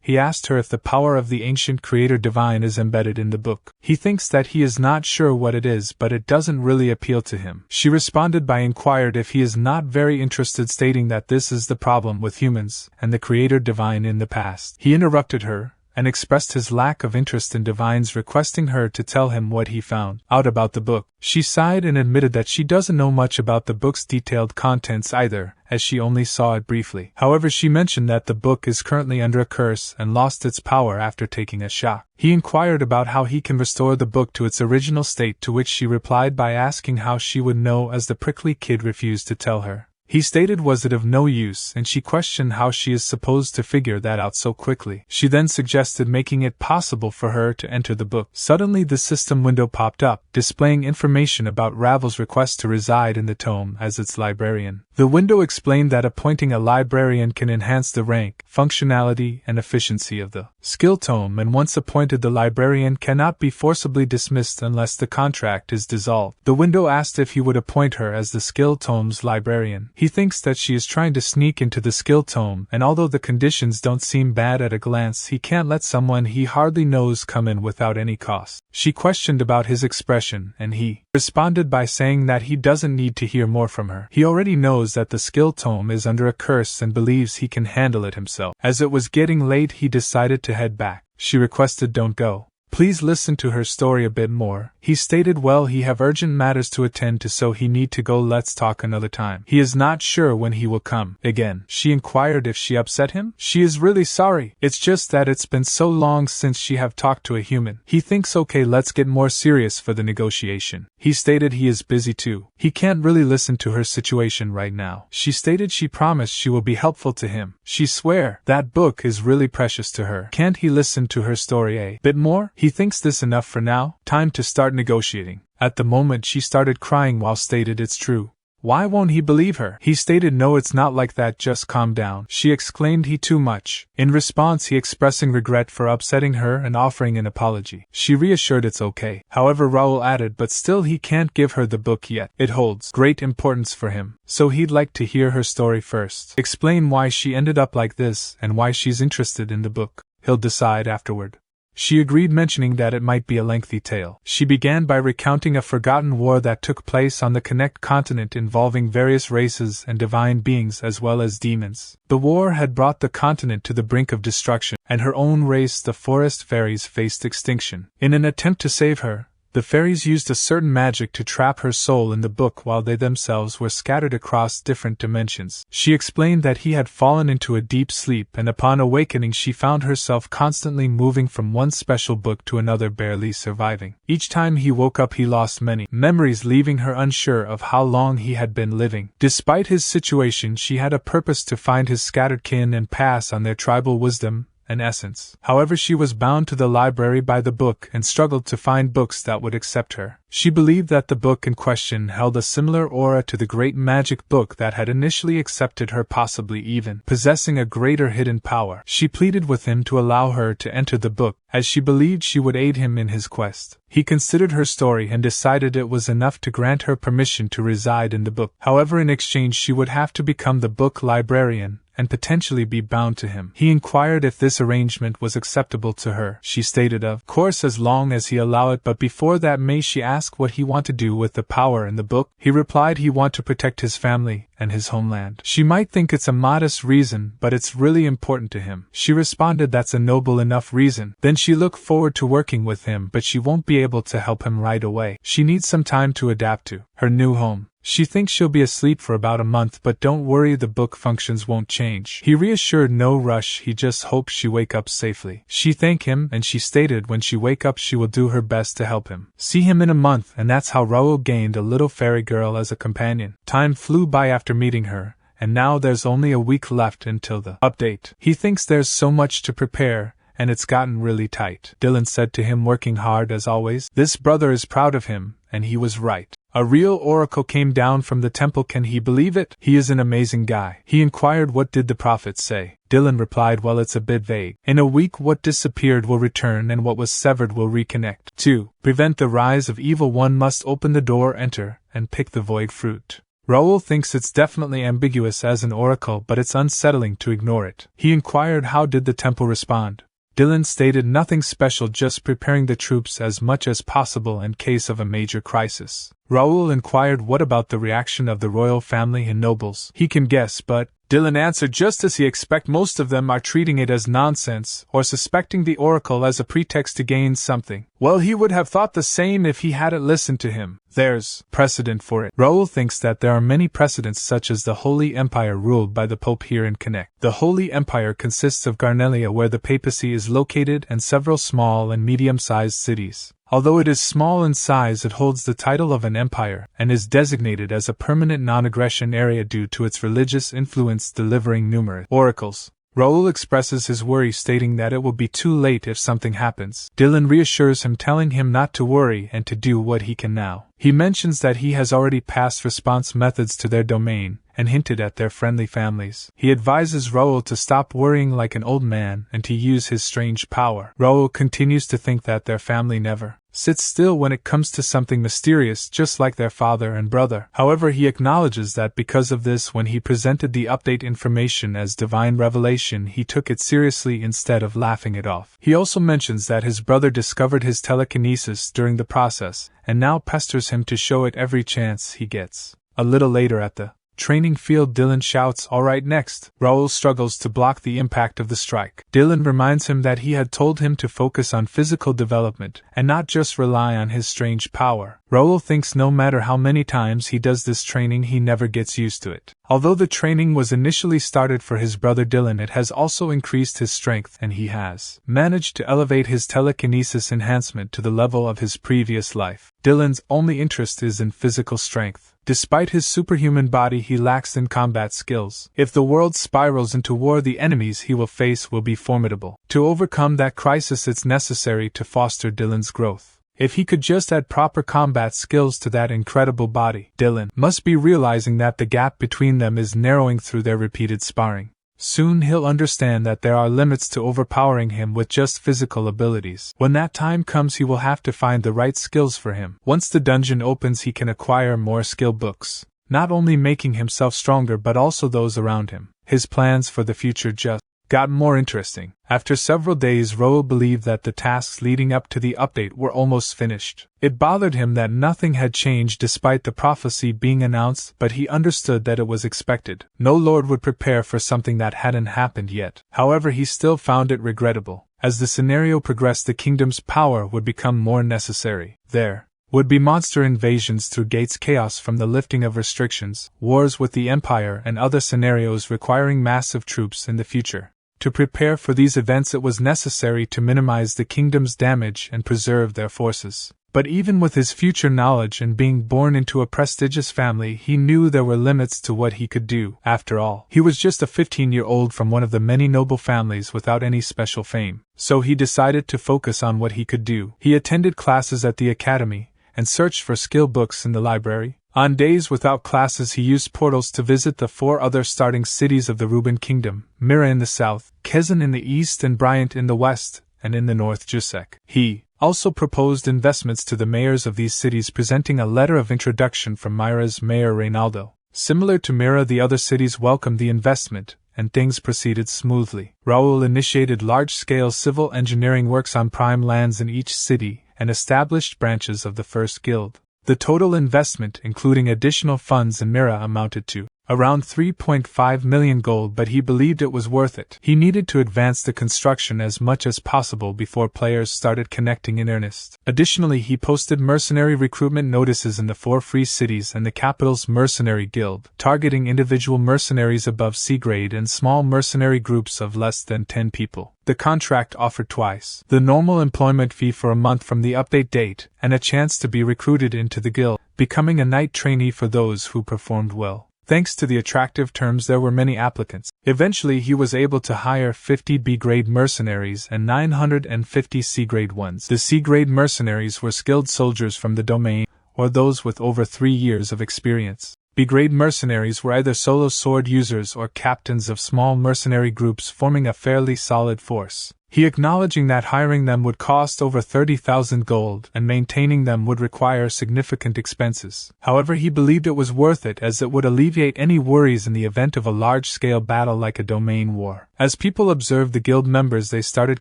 He asked her if the power of the ancient Creator Divine is embedded in the book. He thinks that he is not sure what it is, but it doesn't really appeal to him. She responded by inquired if he is not very interested, stating that this is the problem with humans and the Creator Divine in the past. He interrupted her and expressed his lack of interest in divines, requesting her to tell him what he found out about the book. She sighed and admitted that she doesn't know much about the book's detailed contents either, as she only saw it briefly. However, she mentioned that the book is currently under a curse and lost its power after taking a shock. He inquired about how he can restore the book to its original state, to which she replied by asking how she would know, as the prickly kid refused to tell her. He stated was it of no use, and she questioned how she is supposed to figure that out so quickly. She then suggested making it possible for her to enter the book. Suddenly the system window popped up, displaying information about Ravel's request to reside in the tome as its librarian. The window explained that appointing a librarian can enhance the rank, functionality, and efficiency of the skill tome, and once appointed the librarian cannot be forcibly dismissed unless the contract is dissolved. The window asked if he would appoint her as the skill tome's librarian. He thinks that she is trying to sneak into the skill tome, and although the conditions don't seem bad at a glance, he can't let someone he hardly knows come in without any cost. She questioned about his expression, and he responded by saying that he doesn't need to hear more from her. He already knows that the skill tome is under a curse and believes he can handle it himself. As it was getting late, he decided to head back. She requested, "Don't go. Please listen to her story a bit more." He stated, "Well, he have urgent matters to attend to, so he need to go. Let's talk another time." He is not sure when he will come again. She inquired if she upset him. She is really sorry. It's just that it's been so long since she have talked to a human. He thinks, okay, let's get more serious for the negotiation. He stated he is busy too. He can't really listen to her situation right now. She stated she promised she will be helpful to him. She swear that book is really precious to her. Can't he listen to her story a bit more? He thinks this enough for now. Time to start negotiating. At the moment she started crying while stated it's true. Why won't he believe her? He stated, "No, it's not like that, just calm down." She exclaimed he too much. In response, he expressing regret for upsetting her and offering an apology. She reassured it's okay. However, Raul added, but still he can't give her the book yet. It holds great importance for him, so he'd like to hear her story first. Explain why she ended up like this and why she's interested in the book. He'll decide afterward. She agreed, mentioning that it might be a lengthy tale. She began by recounting a forgotten war that took place on the Connect continent involving various races and divine beings as well as demons. The war had brought the continent to the brink of destruction, and her own race, the forest fairies, faced extinction. In an attempt to save her, the fairies used a certain magic to trap her soul in the book while they themselves were scattered across different dimensions. She explained that he had fallen into a deep sleep, and upon awakening she found herself constantly moving from one special book to another, barely surviving. Each time he woke up he lost many memories, leaving her unsure of how long he had been living. Despite his situation, she had a purpose to find his scattered kin and pass on their tribal wisdom and essence. However, she was bound to the library by the book and struggled to find books that would accept her. She believed that the book in question held a similar aura to the great magic book that had initially accepted her, possibly even possessing a greater hidden power. She pleaded with him to allow her to enter the book, as she believed she would aid him in his quest. He considered her story and decided it was enough to grant her permission to reside in the book. However, in exchange she would have to become the book librarian and potentially be bound to him. He inquired if this arrangement was acceptable to her. She stated, of course, as long as he allow it, but before that may she ask what he want to do with the power in the book? He replied he want to protect his family and his homeland. She might think it's a modest reason, but it's really important to him. She responded that's a noble enough reason. Then she looked forward to working with him, but she won't be able to help him right away. She needs some time to adapt to her new home. She thinks she'll be asleep for about a month, but don't worry, the book functions won't change. He reassured no rush, he just hopes she wake up safely. She thanked him, and she stated when she wake up she will do her best to help him. See him in a month, and that's how Raul gained a little fairy girl as a companion. Time flew by after meeting her, and now there's only a week left until the update. He thinks there's so much to prepare, and it's gotten really tight. Dylan said to him, working hard as always. This brother is proud of him, and he was right. A real oracle came down from the temple, can he believe it? He is an amazing guy. He inquired what did the prophet say. Dylan replied, well, it's a bit vague. In a week what disappeared will return and what was severed will reconnect. To prevent the rise of evil one must open the door, enter, and pick the void fruit. Raul thinks it's definitely ambiguous as an oracle, but it's unsettling to ignore it. He inquired how did the temple respond. Dylan stated nothing special, just preparing the troops as much as possible in case of a major crisis. Raul inquired what about the reaction of the royal family and nobles. He can guess, but Dylan answered just as he expected. Most of them are treating it as nonsense, or suspecting the oracle as a pretext to gain something. Well, he would have thought the same if he hadn't listened to him. There's precedent for it. Raul thinks that there are many precedents, such as the Holy Empire ruled by the Pope here in Connect. The Holy Empire consists of Garnelia, where the papacy is located, and several small and medium-sized cities. Although it is small in size, it holds the title of an empire, and is designated as a permanent non-aggression area due to its religious influence, delivering numerous oracles. Raul expresses his worry, stating that it will be too late if something happens. Dylan reassures him, telling him not to worry and to do what he can now. He mentions that he has already passed response methods to their domain, and hinted at their friendly families. He advises Raul to stop worrying like an old man and to use his strange power. Raul continues to think that their family never sits still when it comes to something mysterious, just like their father and brother. However, he acknowledges that because of this, when he presented the update information as divine revelation, he took it seriously instead of laughing it off. He also mentions that his brother discovered his telekinesis during the process, and now pesters him to show it every chance he gets. A little later at the training field, Dylan shouts, "Alright, next." Raul struggles to block the impact of the strike. Dylan reminds him that he had told him to focus on physical development, and not just rely on his strange power. Raul thinks no matter how many times he does this training, he never gets used to it. Although the training was initially started for his brother Dylan, it has also increased his strength, and he has managed to elevate his telekinesis enhancement to the level of his previous life. Dylan's only interest is in physical strength. Despite his superhuman body, he lacks in combat skills. If the world spirals into war, the enemies he will face will be formidable. To overcome that crisis, it's necessary to foster Dylan's growth. If he could just add proper combat skills to that incredible body, Dylan must be realizing that the gap between them is narrowing through their repeated sparring. Soon he'll understand that there are limits to overpowering him with just physical abilities. When that time comes, he will have to find the right skills for him. Once the dungeon opens, he can acquire more skill books, not only making himself stronger but also those around him. His plans for the future just got more interesting. After several days, Raul believed that the tasks leading up to the update were almost finished. It bothered him that nothing had changed despite the prophecy being announced, but he understood that it was expected. No lord would prepare for something that hadn't happened yet. However, he still found it regrettable. As the scenario progressed, the kingdom's power would become more necessary. There would be monster invasions through gates, chaos from the lifting of restrictions, wars with the Empire, and other scenarios requiring massive troops in the future. To prepare for these events, it was necessary to minimize the kingdom's damage and preserve their forces. But even with his future knowledge and being born into a prestigious family, he knew there were limits to what he could do. After all, he was just a 15-year-old from one of the many noble families without any special fame. So he decided to focus on what he could do. He attended classes at the academy and searched for skill books in the library. On days without classes, he used portals to visit the 4 other starting cities of the Ruben Kingdom: Mira in the south, Kezan in the east, and Bryant in the west, and in the north Jusek. He also proposed investments to the mayors of these cities, presenting a letter of introduction from Mira's mayor Reynaldo. Similar to Mira, the other cities welcomed the investment, and things proceeded smoothly. Raul initiated large-scale civil engineering works on prime lands in each city, and established branches of the First Guild. The total investment, including additional funds in Mira, amounted to around 3.5 million gold, but he believed it was worth it. He needed to advance the construction as much as possible before players started connecting in earnest. Additionally, he posted mercenary recruitment notices in the 4 free cities and the capital's mercenary guild, targeting individual mercenaries above C grade and small mercenary groups of less than 10 people. The contract offered twice the normal employment fee for a month from the update date, and a chance to be recruited into the guild, becoming a knight trainee for those who performed well. Thanks to the attractive terms, there were many applicants. Eventually, he was able to hire 50 B-grade mercenaries and 950 C-grade ones. The C-grade mercenaries were skilled soldiers from the domain, or those with over 3 years of experience. B-grade mercenaries were either solo sword users or captains of small mercenary groups forming a fairly solid force. He acknowledging that hiring them would cost over 30,000 gold and maintaining them would require significant expenses. However, he believed it was worth it as it would alleviate any worries in the event of a large-scale battle like a domain war. As people observed the guild members, they started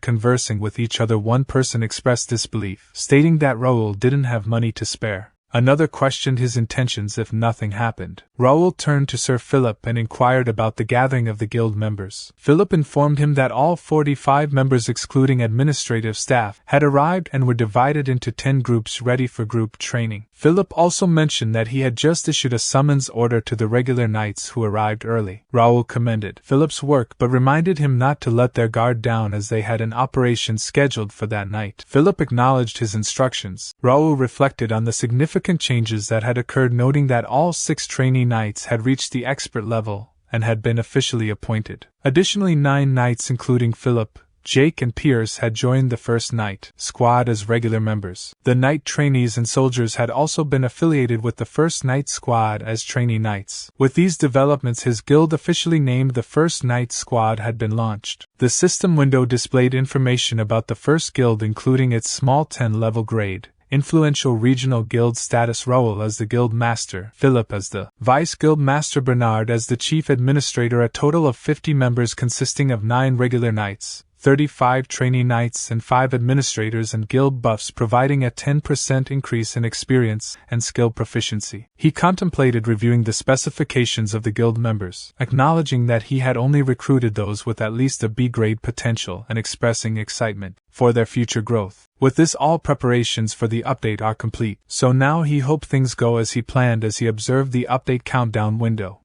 conversing with each other. One person expressed disbelief, stating that Raul didn't have money to spare. Another questioned his intentions if nothing happened. Raul turned to Sir Philip and inquired about the gathering of the guild members. Philip informed him that all 45 members excluding administrative staff had arrived and were divided into 10 groups ready for group training. Philip also mentioned that he had just issued a summons order to the regular knights who arrived early. Raul commended Philip's work but reminded him not to let their guard down as they had an operation scheduled for that night. Philip acknowledged his instructions. Raul reflected on the significant changes that had occurred, noting that all 6 trainee knights had reached the expert level and had been officially appointed. Additionally, 9 knights including Philip, Jake and Pierce had joined the first knight squad as regular members. The knight trainees and soldiers had also been affiliated with the first knight squad as trainee knights. With these developments, his guild officially named the first knight squad had been launched. The system window displayed information about the first guild, including its small 10-level grade, influential regional guild status, Raul as the guild master, Philip as the vice guild master, Bernard as the chief administrator, a total of 50 members consisting of 9 regular knights, 35 trainee knights and 5 administrators and guild buffs, providing a 10% increase in experience and skill proficiency. He contemplated reviewing the specifications of the guild members, acknowledging that he had only recruited those with at least a B-grade potential and expressing excitement for their future growth. With this, all preparations for the update are complete, so now he hoped things go as he planned as he observed the update countdown window.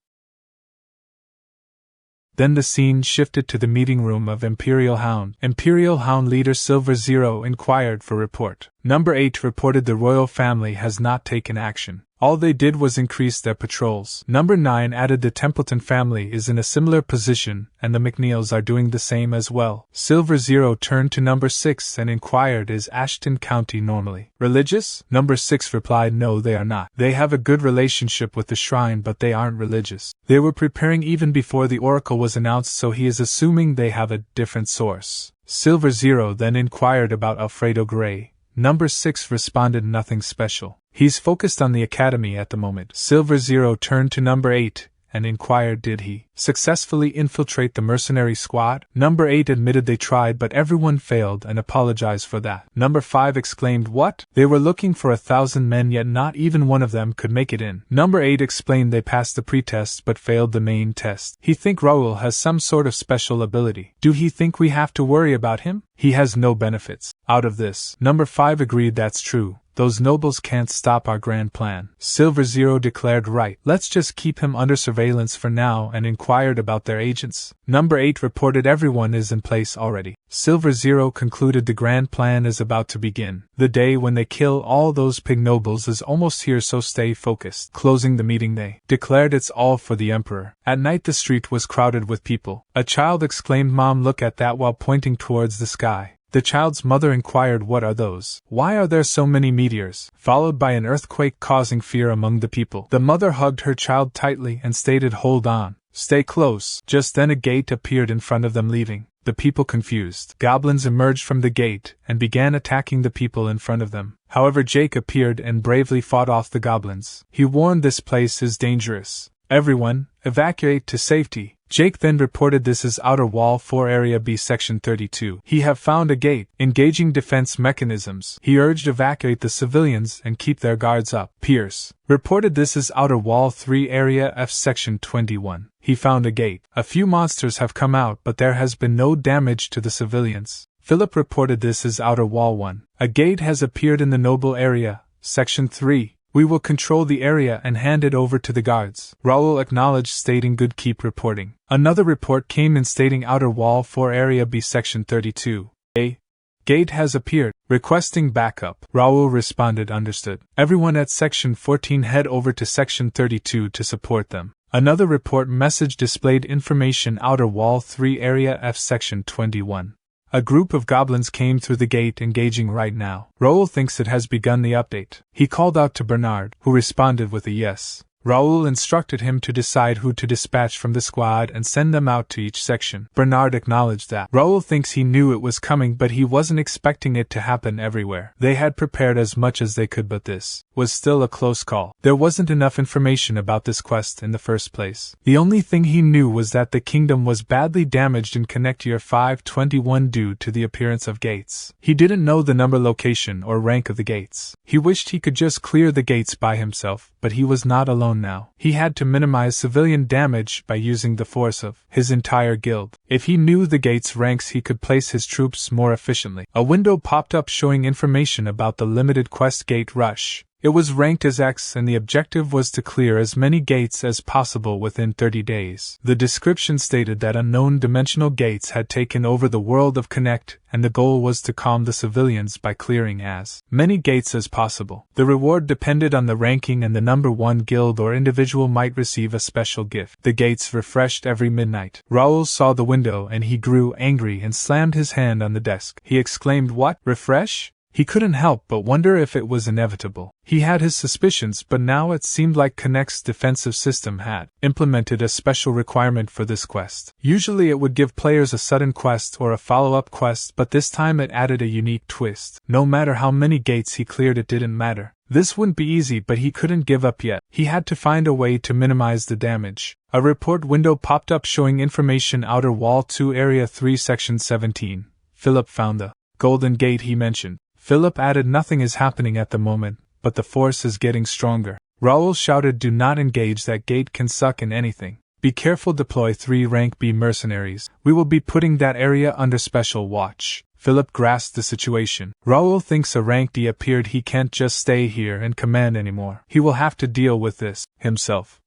Then the scene shifted to the meeting room of Imperial Hound. Imperial Hound leader Silver Zero inquired for report. Number 8 reported the royal family has not taken action. All they did was increase their patrols. Number 9 added the Templeton family is in a similar position, and the McNeils are doing the same as well. Silver Zero turned to Number 6 and inquired, is Ashton County normally religious? Number 6 replied, no, they are not. They have a good relationship with the shrine, but they aren't religious. They were preparing even before the oracle was announced, so he is assuming they have a different source. Silver Zero then inquired about Alfredo Gray. Number 6 responded, nothing special. He's focused on the academy at the moment. Silver Zero turned to Number 8 and inquired, did he successfully infiltrate the mercenary squad? Number 8 admitted they tried, but everyone failed and apologized for that. Number 5 exclaimed, what? They were looking for 1,000 men, yet not even one of them could make it in. Number 8 explained they passed the pre-test but failed the main test. He think Raul has some sort of special ability. Do he think we have to worry about him? He has no benefits out of this. Number 5 agreed, that's true. Those nobles can't stop our grand plan. Silver Zero declared, right, let's just keep him under surveillance for now, and inquired about their agents. Number 8 reported everyone is in place already. Silver Zero concluded the grand plan is about to begin. The day when they kill all those pig nobles is almost here, so stay focused. Closing the meeting, they declared it's all for the emperor. At night the street was crowded with people. A child exclaimed, Mom, look at that, while pointing towards the sky. The child's mother inquired, what are those? Why are there so many meteors? Followed by an earthquake causing fear among the people. The mother hugged her child tightly and stated, hold on. Stay close. Just then a gate appeared in front of them, leaving the people confused. Goblins emerged from the gate and began attacking the people in front of them. However, Jake appeared and bravely fought off the goblins. He warned, this place is dangerous. Everyone, Evacuate to safety. Jake then reported this as Outer Wall 4 Area B Section 32. He have found a gate, engaging defense mechanisms. He urged evacuate the civilians and keep their guards up. Pierce reported this as Outer Wall 3 Area F Section 21. He found a gate. A few monsters have come out but there has been no damage to the civilians. Philip reported this as Outer Wall 1. A gate has appeared in the Noble Area, Section 3. We will control the area and hand it over to the guards. Raul acknowledged, stating good, keep reporting. Another report came in stating Outer Wall 4 Area B Section 32. A gate has appeared, requesting backup. Raul responded, understood. Everyone at Section 14 head over to Section 32 to support them. Another report message displayed information Outer Wall 3 Area F Section 21. A group of goblins came through the gate, engaging right now. Raul thinks it has begun the update. He called out to Bernard, who responded with a yes. Raul instructed him to decide who to dispatch from the squad and send them out to each section. Bernard acknowledged that. Raul thinks he knew it was coming, but he wasn't expecting it to happen everywhere. They had prepared as much as they could, but this was still a close call. There wasn't enough information about this quest in the first place. The only thing he knew was that the kingdom was badly damaged in Connect Year 521 due to the appearance of gates. He didn't know the number, location, or rank of the gates. He wished he could just clear the gates by himself, but he was not alone now. He had to minimize civilian damage by using the force of his entire guild. If he knew the gate's ranks, he could place his troops more efficiently. A window popped up showing information about the limited quest Gate Rush. It was ranked as X and the objective was to clear as many gates as possible within 30 days. The description stated that unknown dimensional gates had taken over the world of Connect, and the goal was to calm the civilians by clearing as many gates as possible. The reward depended on the ranking, and the number 1 guild or individual might receive a special gift. The gates refreshed every midnight. Raul saw the window and he grew angry and slammed his hand on the desk. He exclaimed, "What? Refresh?" He couldn't help but wonder if it was inevitable. He had his suspicions, but now it seemed like Connect's defensive system had implemented a special requirement for this quest. Usually it would give players a sudden quest or a follow-up quest, but this time it added a unique twist. No matter how many gates he cleared, it didn't matter. This wouldn't be easy, but he couldn't give up yet. He had to find a way to minimize the damage. A report window popped up showing information Outer Wall 2 Area 3 Section 17. Philip found the Golden Gate he mentioned. Philip added, nothing is happening at the moment, but the force is getting stronger. Raul shouted, do not engage, that gate can suck in anything. Be careful, deploy 3 rank B mercenaries. We will be putting that area under special watch. Philip grasped the situation. Raul thinks a rank D appeared, he can't just stay here and command anymore. He will have to deal with this himself.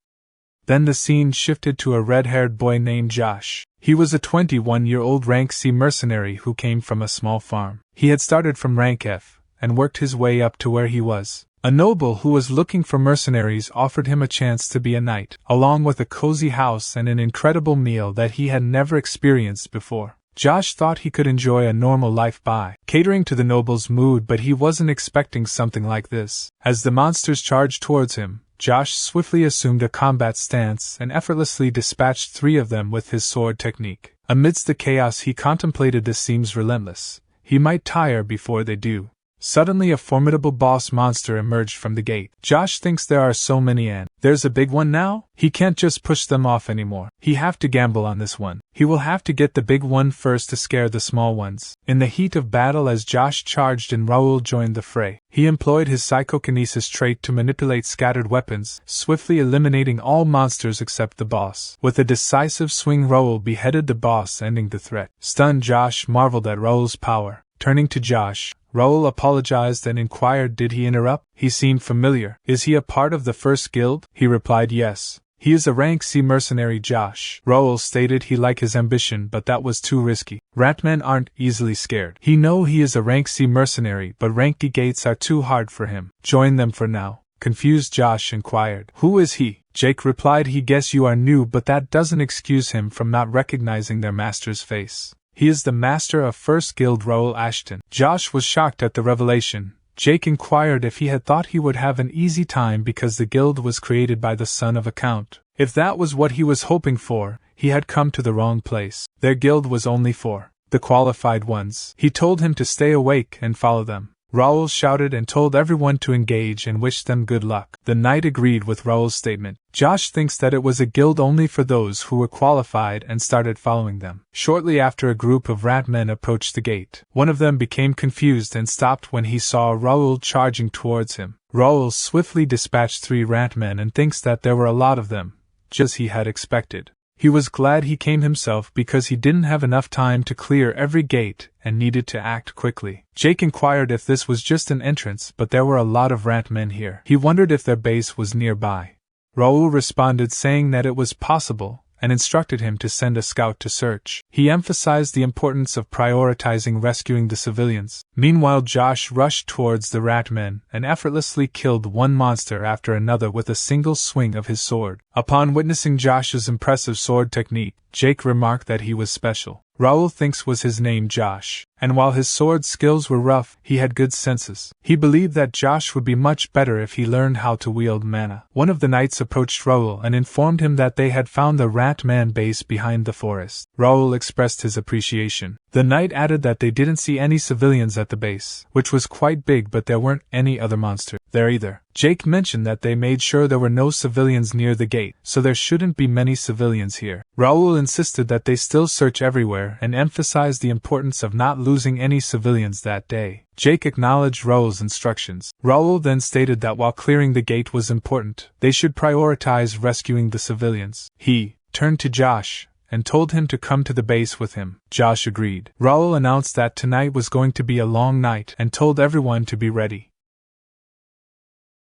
Then the scene shifted to a red-haired boy named Josh. He was a 21-year-old rank C mercenary who came from a small farm. He had started from rank F, and worked his way up to where he was. A noble who was looking for mercenaries offered him a chance to be a knight, along with a cozy house and an incredible meal that he had never experienced before. Josh thought he could enjoy a normal life by catering to the noble's mood, but he wasn't expecting something like this. As the monsters charged towards him, Josh swiftly assumed a combat stance and effortlessly dispatched 3 of them with his sword technique. Amidst the chaos he contemplated, this seems relentless. He might tire before they do. Suddenly a formidable boss monster emerged from the gate. Josh thinks there are so many and there's a big one now? He can't just push them off anymore. He have to gamble on this one. He will have to get the big one first to scare the small ones. In the heat of battle, as Josh charged and Raul joined the fray, he employed his psychokinesis trait to manipulate scattered weapons, swiftly eliminating all monsters except the boss. With a decisive swing, Raul beheaded the boss, ending the threat. Stunned, Josh marveled at Raul's power. Turning to Josh, Raul apologized and inquired, did he interrupt? He seemed familiar. Is he a part of the first guild? He replied, yes. He is a rank C mercenary, Josh. Raul stated he liked his ambition, but that was too risky. Ratmen aren't easily scared. He know he is a rank C mercenary, but rank D gates are too hard for him. Join them for now. Confused, Josh inquired, who is he? Jake replied, he guess you are new, but that doesn't excuse him from not recognizing their master's face. He is the master of First Guild, Ro Ashton. Josh was shocked at the revelation. Jake inquired if he had thought he would have an easy time because the guild was created by the son of a count. If that was what he was hoping for, he had come to the wrong place. Their guild was only for the qualified ones. He told him to stay awake and follow them. Raul shouted and told everyone to engage and wished them good luck. The knight agreed with Raul's statement. Josh thinks that it was a guild only for those who were qualified and started following them. Shortly after, a group of rat men approached the gate. One of them became confused and stopped when he saw Raul charging towards him. Raul swiftly dispatched 3 rat men and thinks that there were a lot of them, just as he had expected. He was glad he came himself because he didn't have enough time to clear every gate and needed to act quickly. Jake inquired if this was just an entrance, but there were a lot of rat men here. He wondered if their base was nearby. Raul responded saying that it was possible, and instructed him to send a scout to search. He emphasized the importance of prioritizing rescuing the civilians. Meanwhile, Josh rushed towards the rat men and effortlessly killed one monster after another with a single swing of his sword. Upon witnessing Josh's impressive sword technique, Jake remarked that he was special. Raul thinks was his name Josh, and while his sword skills were rough, he had good senses. He believed that Josh would be much better if he learned how to wield mana. One of the knights approached Raul and informed him that they had found the rat man base behind the forest. Raul expressed his appreciation. The knight added that they didn't see any civilians at the base, which was quite big, but there weren't any other monsters there either. Jake mentioned that they made sure there were no civilians near the gate, so there shouldn't be many civilians here. Raul insisted that they still search everywhere and emphasized the importance of not losing any civilians that day. Jake acknowledged Raul's instructions. Raul then stated that while clearing the gate was important, they should prioritize rescuing the civilians. He turned to Josh and told him to come to the base with him. Josh agreed. Raul announced that tonight was going to be a long night and told everyone to be ready.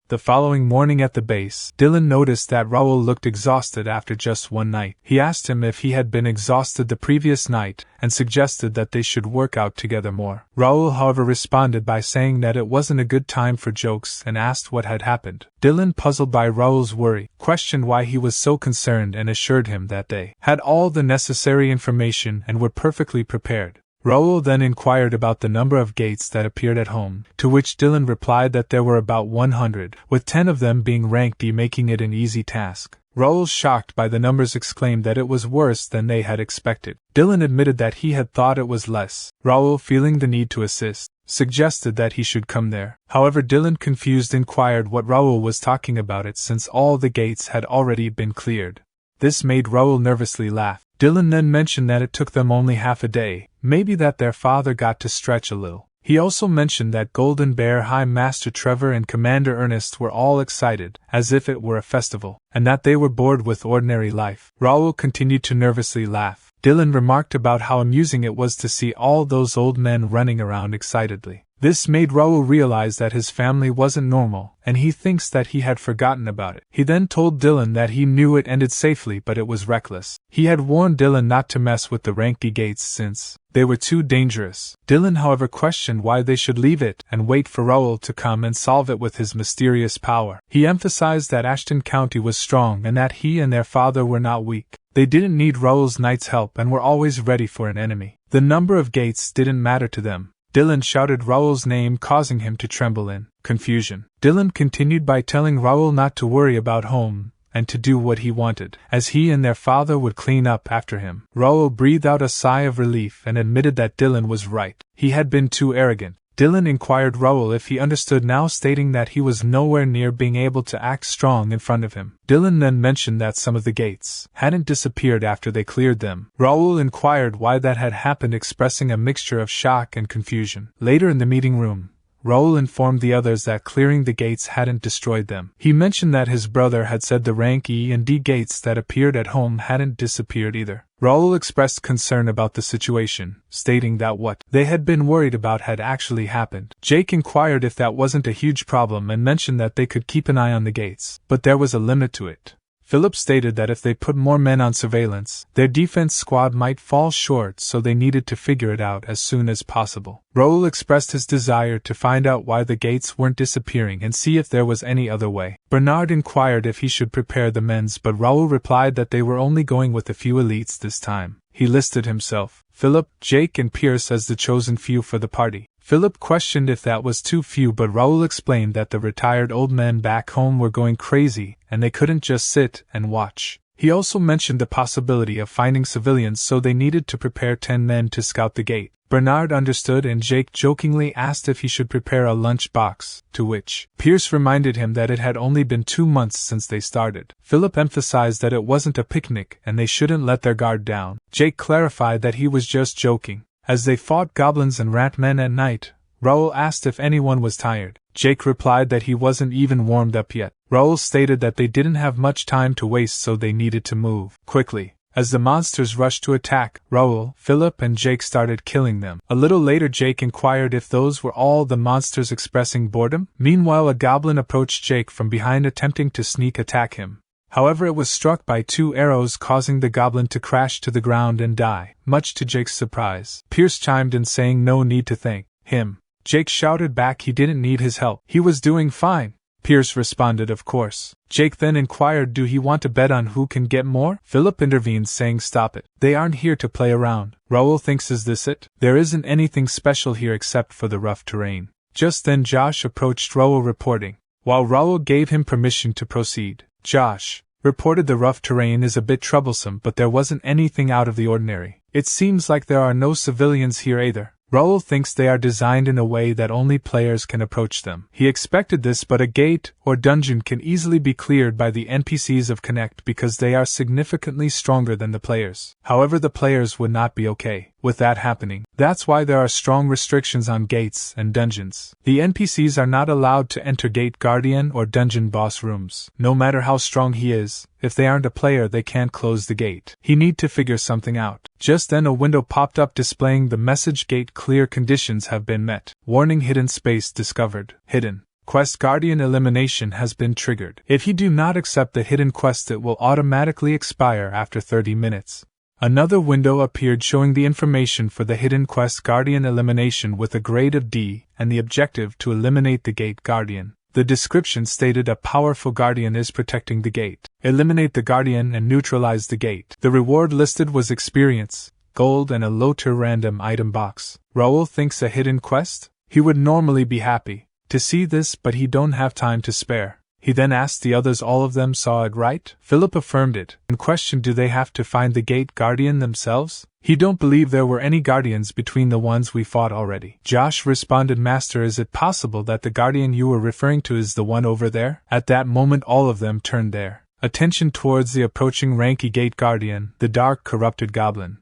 The following morning at the base, Dylan noticed that Raul looked exhausted after just one night. He asked him if he had been exhausted the previous night and suggested that they should work out together more. Raul, however, responded by saying that it wasn't a good time for jokes and asked what had happened. Dylan, puzzled by Raul's worry, questioned why he was so concerned and assured him that they had all the necessary information and were perfectly prepared. Raul then inquired about the number of gates that appeared at home, to which Dylan replied that there were about 100, with 10 of them being ranked E, making it an easy task. Raul, shocked by the numbers, exclaimed that it was worse than they had expected. Dylan admitted that he had thought it was less. Raul, feeling the need to assist, suggested that he should come there. However, Dylan, confused, inquired what Raul was talking about it since all the gates had already been cleared. This made Raul nervously laugh. Dylan then mentioned that it took them only half a day, maybe that their father got to stretch a little. He also mentioned that Golden Bear High Master Trevor and Commander Ernest were all excited, as if it were a festival, and that they were bored with ordinary life. Raul continued to nervously laugh. Dylan remarked about how amusing it was to see all those old men running around excitedly. This made Raul realize that his family wasn't normal, and he thinks that he had forgotten about it. He then told Dylan that he knew it ended safely, but it was reckless. He had warned Dylan not to mess with the Ranky gates since they were too dangerous. Dylan, however, questioned why they should leave it and wait for Raul to come and solve it with his mysterious power. He emphasized that Ashton County was strong and that he and their father were not weak. They didn't need Raul's knights' help and were always ready for an enemy. The number of gates didn't matter to them. Dylan shouted Raul's name, causing him to tremble in confusion. Dylan continued by telling Raul not to worry about home and to do what he wanted, as he and their father would clean up after him. Raul breathed out a sigh of relief and admitted that Dylan was right. He had been too arrogant. Dylan inquired Raul if he understood now, stating that he was nowhere near being able to act strong in front of him. Dylan then mentioned that some of the gates hadn't disappeared after they cleared them. Raul inquired why that had happened, expressing a mixture of shock and confusion. Later in the meeting room, Raul informed the others that clearing the gates hadn't destroyed them. He mentioned that his brother had said the rank E and D gates that appeared at home hadn't disappeared either. Raul expressed concern about the situation, stating that what they had been worried about had actually happened. Jake inquired if that wasn't a huge problem and mentioned that they could keep an eye on the gates, but there was a limit to it. Philip stated that if they put more men on surveillance, their defense squad might fall short, so they needed to figure it out as soon as possible. Raul expressed his desire to find out why the gates weren't disappearing and see if there was any other way. Bernard inquired if he should prepare the men's, but Raul replied that they were only going with a few elites this time. He listed himself, Philip, Jake, and Pierce as the chosen few for the party. Philip questioned if that was too few, but Raul explained that the retired old men back home were going crazy, and they couldn't just sit and watch. He also mentioned the possibility of finding civilians, so they needed to prepare 10 men to scout the gate. Bernard understood, and Jake jokingly asked if he should prepare a lunch box, to which Pierce reminded him that it had only been 2 months since they started. Philip emphasized that it wasn't a picnic and they shouldn't let their guard down. Jake clarified that he was just joking. As they fought goblins and rat men at night, Raul asked if anyone was tired. Jake replied that he wasn't even warmed up yet. Raul stated that they didn't have much time to waste, so they needed to move quickly. As the monsters rushed to attack, Raul, Philip, and Jake started killing them. A little later, Jake inquired if those were all the monsters expressing boredom. Meanwhile, a goblin approached Jake from behind, attempting to sneak attack him. However, it was struck by 2 arrows, causing the goblin to crash to the ground and die, much to Jake's surprise. Pierce chimed in, saying no need to thank him. Jake shouted back he didn't need his help. He was doing fine. Pierce responded, of course. Jake then inquired, do he want to bet on who can get more? Philip intervened, saying stop it. They aren't here to play around. Raul thinks, is this it? There isn't anything special here except for the rough terrain. Just then Josh approached Raul, reporting. While Raul gave him permission to proceed, Josh reported the rough terrain is a bit troublesome, but there wasn't anything out of the ordinary. It seems like there are no civilians here either. Raul thinks they are designed in a way that only players can approach them. He expected this, but a gate or dungeon can easily be cleared by the NPCs of Connect because they are significantly stronger than the players. However, the players would not be okay with that happening. That's why there are strong restrictions on gates and dungeons. The NPCs are not allowed to enter gate guardian or dungeon boss rooms. No matter how strong he is, if they aren't a player, they can't close the gate. He need to figure something out. Just then a window popped up displaying the message, gate clear, conditions have been met. Warning, hidden space discovered. Hidden quest guardian elimination has been triggered. If you do not accept the hidden quest, it will automatically expire after 30 minutes. Another window appeared showing the information for the hidden quest guardian elimination with a grade of D and the objective to eliminate the gate guardian. The description stated a powerful guardian is protecting the gate. Eliminate the guardian and neutralize the gate. The reward listed was experience, gold, and a low-tier random item box. Raul thinks a hidden quest? He would normally be happy to see this, but he don't have time to spare. He then asked the others, all of them saw it, right? Philip affirmed it, and questioned, do they have to find the gate guardian themselves? He don't believe there were any guardians between the ones we fought already. Josh responded, Master, is it possible that the guardian you were referring to is the one over there? At that moment all of them turned their attention towards the approaching ranky gate guardian, the dark corrupted goblin.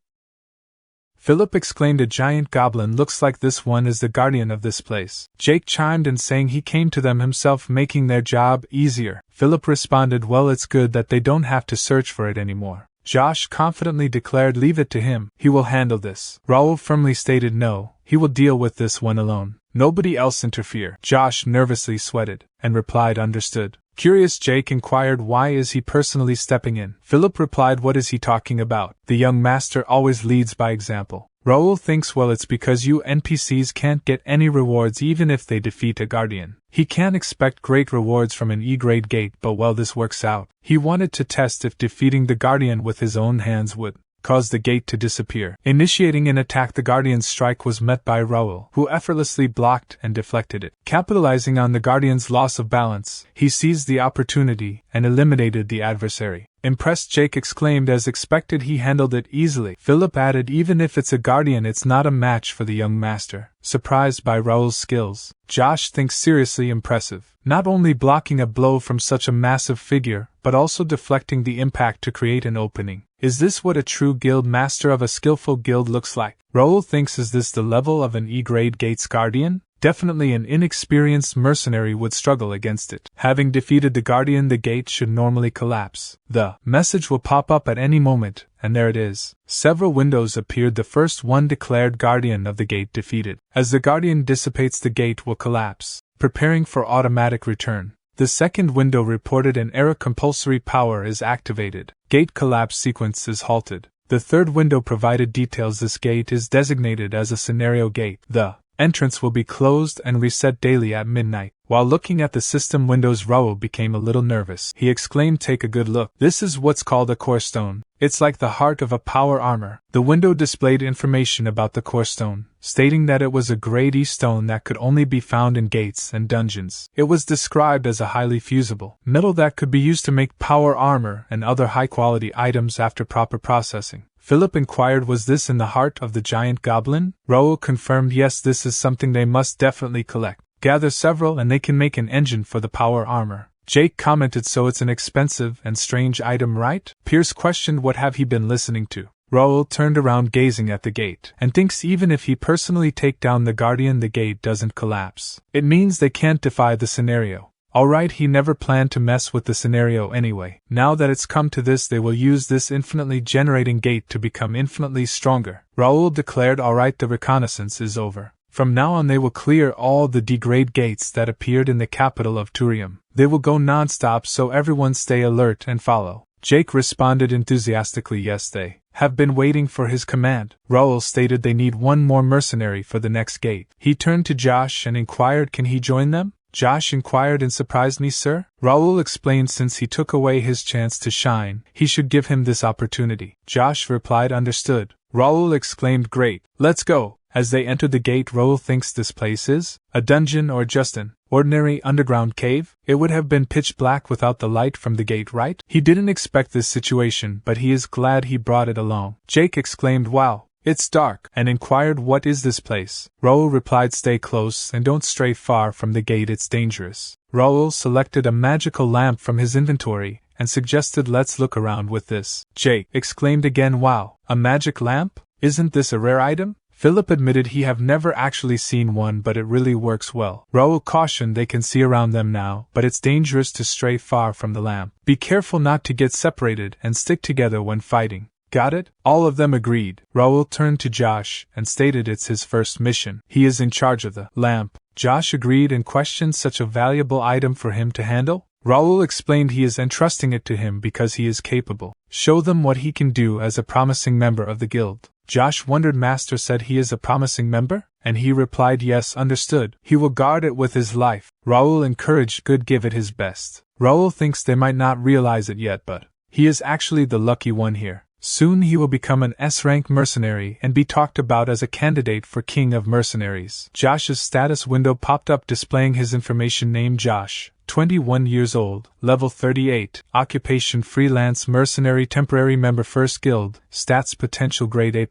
Philip exclaimed, a giant goblin, looks like this one is the guardian of this place. Jake chimed in, saying he came to them himself, making their job easier. Philip responded, well, it's good that they don't have to search for it anymore. Josh confidently declared, leave it to him, he will handle this. Raul firmly stated, no, he will deal with this one alone. Nobody else interfere. Josh nervously sweated, and replied, understood. Curious, Jake inquired, why is he personally stepping in? Philip replied, what is he talking about? The young master always leads by example. Raul thinks, well, it's because you NPCs can't get any rewards even if they defeat a guardian. He can't expect great rewards from an E-grade gate, but well, this works out. He wanted to test if defeating the guardian with his own hands would caused the gate to disappear. Initiating an attack, the Guardian's strike was met by Raul, who effortlessly blocked and deflected it. Capitalizing on the Guardian's loss of balance, he seized the opportunity and eliminated the adversary. Impressed, Jake exclaimed, as expected he handled it easily. Philip added, even if it's a Guardian, it's not a match for the young master. Surprised by Raul's skills, Josh thinks seriously impressive. Not only blocking a blow from such a massive figure, but also deflecting the impact to create an opening. Is this what a true guild master of a skillful guild looks like? Raul thinks, is this the level of an E-grade Gates Guardian? Definitely an inexperienced mercenary would struggle against it. Having defeated the Guardian, the gate should normally collapse. The message will pop up at any moment, and there it is. Several windows appeared. The first one declared Guardian of the gate defeated. As the Guardian dissipates, the gate will collapse, preparing for automatic return. The second window reported an error, compulsory power is activated. Gate collapse sequence is halted. The third window provided details. This gate is designated as a scenario gate. The Entrance will be closed and reset daily at midnight. While looking at the system windows, Raul became a little nervous. He exclaimed, "Take a good look. This is what's called a core stone. It's like the heart of a power armor." The window displayed information about the core stone, stating that it was a grade E stone that could only be found in gates and dungeons. It was described as a highly fusible metal that could be used to make power armor and other high-quality items after proper processing. Philip inquired, "Was this in the heart of the giant goblin?" Raul confirmed, "Yes, this is something they must definitely collect. Gather several and they can make an engine for the power armor." Jake commented, "So it's an expensive and strange item, right?" Pierce questioned, "What have he been listening to?" Raul turned around, gazing at the gate, and thinks even if he personally take down the guardian, the gate doesn't collapse. It means they can't defy the scenario. Alright, he never planned to mess with the scenario anyway. Now that it's come to this, they will use this infinitely generating gate to become infinitely stronger. Raul declared, "Alright, the reconnaissance is over. From now on they will clear all the degrade gates that appeared in the capital of Turium. They will go non-stop, so everyone stay alert and follow." Jake responded enthusiastically, "Yes, they have been waiting for his command." Raul stated they need one more mercenary for the next gate. He turned to Josh and inquired, "Can he join them?" Josh inquired in surprise, "Me, sir?" Raul explained since he took away his chance to shine, he should give him this opportunity. Josh replied, "Understood." Raul exclaimed, "Great, let's go." As they entered the gate, Raul thinks this place is a dungeon or just an ordinary underground cave. It would have been pitch black without the light from the gate, right? He didn't expect this situation, but he is glad he brought it along. Jake exclaimed, "Wow, it's dark," and inquired, "What is this place?" Raul replied, "Stay close and don't stray far from the gate, it's dangerous." Raul selected a magical lamp from his inventory and suggested, "Let's look around with this." Jake exclaimed again, "Wow, a magic lamp? Isn't this a rare item?" Philip admitted he have never actually seen one, but it really works well. Raul cautioned they can see around them now, but it's dangerous to stray far from the lamp. Be careful not to get separated and stick together when fighting. Got it? All of them agreed. Raul turned to Josh and stated it's his first mission. He is in charge of the lamp. Josh agreed and questioned, "Such a valuable item for him to handle?" Raul explained he is entrusting it to him because he is capable. Show them what he can do as a promising member of the guild. Josh wondered, "Master said he is a promising member?" And he replied, "Yes, understood. He will guard it with his life." Raul encouraged, "Good, give it his best." Raul thinks they might not realize it yet, but he is actually the lucky one here. Soon he will become an S-rank mercenary and be talked about as a candidate for King of Mercenaries. Josh's status window popped up displaying his information: name Josh, 21 years old, level 38, occupation freelance mercenary, temporary member first guild, stats potential grade A+,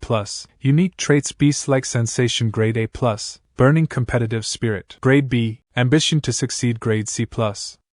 unique traits beast-like sensation grade A+, burning competitive spirit grade B, ambition to succeed grade C+.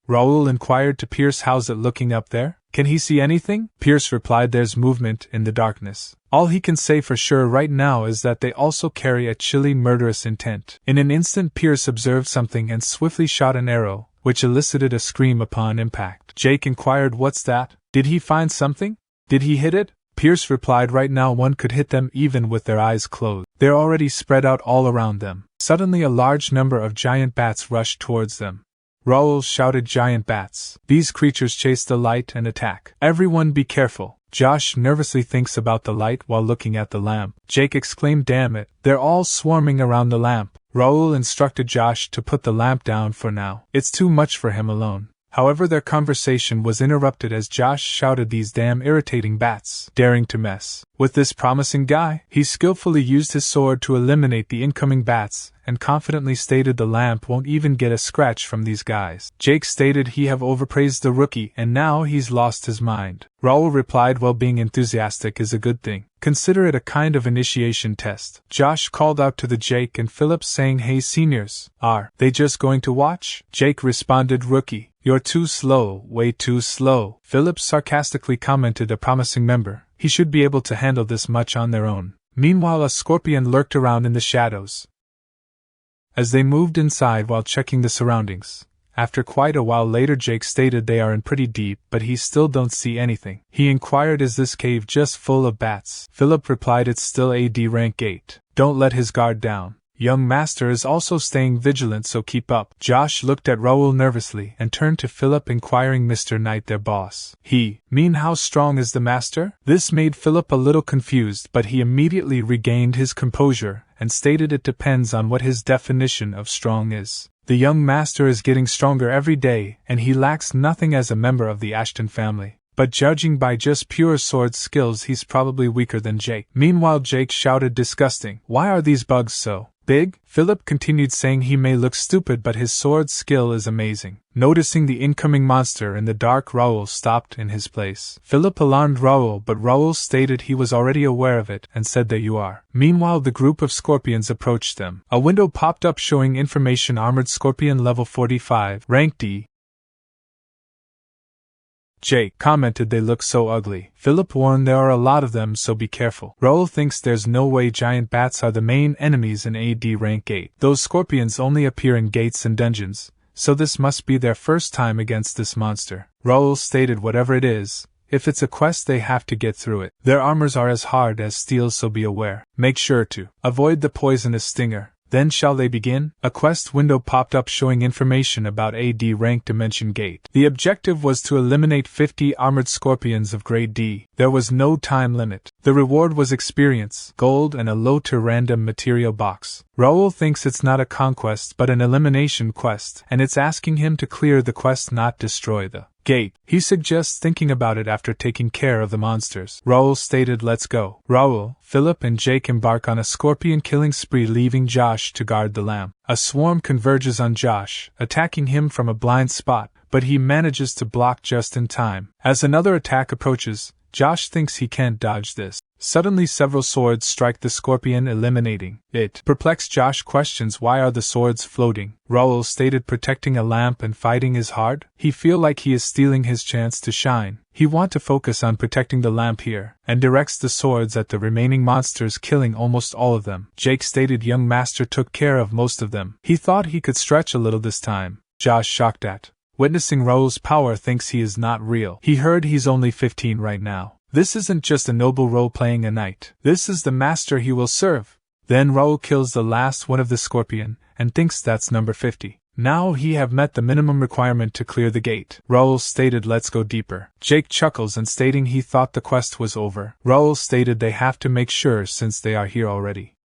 Raul inquired to Pierce, "How's it looking up there? Can he see anything?" Pierce replied, "There's movement in the darkness. All he can say for sure right now is that they also carry a chilly, murderous intent." In an instant, Pierce observed something and swiftly shot an arrow, which elicited a scream upon impact. Jake inquired, "What's that? Did he find something? Did he hit it?" Pierce replied, "Right now one could hit them even with their eyes closed. They're already spread out all around them." Suddenly a large number of giant bats rushed towards them. Raul shouted, "Giant bats! These creatures chase the light and attack. Everyone be careful." Josh nervously thinks about the light while looking at the lamp. Jake exclaimed, "Damn it, they're all swarming around the lamp." Raul instructed Josh to put the lamp down for now. It's too much for him alone. However, their conversation was interrupted as Josh shouted, "These damn irritating bats, daring to mess with this promising guy." He skillfully used his sword to eliminate the incoming bats, and confidently stated the lamp won't even get a scratch from these guys. Jake stated he have overpraised the rookie and now he's lost his mind. Raul replied, "Well, being enthusiastic is a good thing. Consider it a kind of initiation test." Josh called out to the Jake and Philip saying, "Hey seniors, are they just going to watch?" Jake responded, "Rookie, you're too slow, way too slow." Philip sarcastically commented, "A promising member, he should be able to handle this much on their own." Meanwhile, a scorpion lurked around in the shadows. As they moved inside while checking the surroundings, after quite a while later, Jake stated they are in pretty deep, but he still don't see anything. He inquired, "Is this cave just full of bats?" Philip replied, "It's still a D rank 8. Don't let his guard down. Young master is also staying vigilant, so keep up." Josh looked at Raul nervously and turned to Philip inquiring, "Mr. Knight, their boss. He mean how strong is the master?" This made Philip a little confused, but he immediately regained his composure and stated it depends on what his definition of strong is. The young master is getting stronger every day, and he lacks nothing as a member of the Ashton family. But judging by just pure sword skills, he's probably weaker than Jake. Meanwhile, Jake shouted, disgusting. Why are these bugs so big? Philip continued, saying he may look stupid but his sword skill is amazing. Noticing the incoming monster in the dark, Raul stopped in his place. Philip alarmed Raul, but Raul stated he was already aware of it and said that you are. Meanwhile, the group of scorpions approached them. A window popped up showing information: armored scorpion level 45, rank D. Jake commented they look so ugly. Philip warned there are a lot of them, so be careful. Raul thinks there's no way giant bats are the main enemies in AD rank 8. Those scorpions only appear in gates and dungeons, so this must be their first time against this monster. Raul stated whatever it is, if it's a quest they have to get through it. Their armors are as hard as steel, so be aware. Make sure to avoid the poisonous stinger. Then shall they begin? A quest window popped up showing information about AD rank Dimension Gate. The objective was to eliminate 50 armored scorpions of grade D. There was no time limit. The reward was experience, gold, and a low-tier random material box. Raul thinks it's not a conquest but an elimination quest, and it's asking him to clear the quest, not destroy the gate. He suggests thinking about it after taking care of the monsters. Raul stated, let's go. Raul, Philip, and Jake embark on a scorpion killing spree, leaving Josh to guard the lamp. A swarm converges on Josh, attacking him from a blind spot, but he manages to block just in time. As another attack approaches, Josh thinks he can't dodge this. Suddenly several swords strike the scorpion, eliminating it. Perplexed, Josh questions why are the swords floating. Raul stated protecting a lamp and fighting is hard. He feel like he is stealing his chance to shine. He want to focus on protecting the lamp here, and directs the swords at the remaining monsters, killing almost all of them. Jake stated young master took care of most of them. He thought he could stretch a little this time. Josh, shocked at witnessing Raul's power, thinks he is not real. He heard he's only 15 right now. This isn't just a noble role playing a knight. This is the master he will serve. Then Raul kills the last one of the scorpion, and thinks that's number 50. Now he have met the minimum requirement to clear the gate. Raul stated let's go deeper. Jake chuckles and stating he thought the quest was over. Raul stated they have to make sure since they are here already.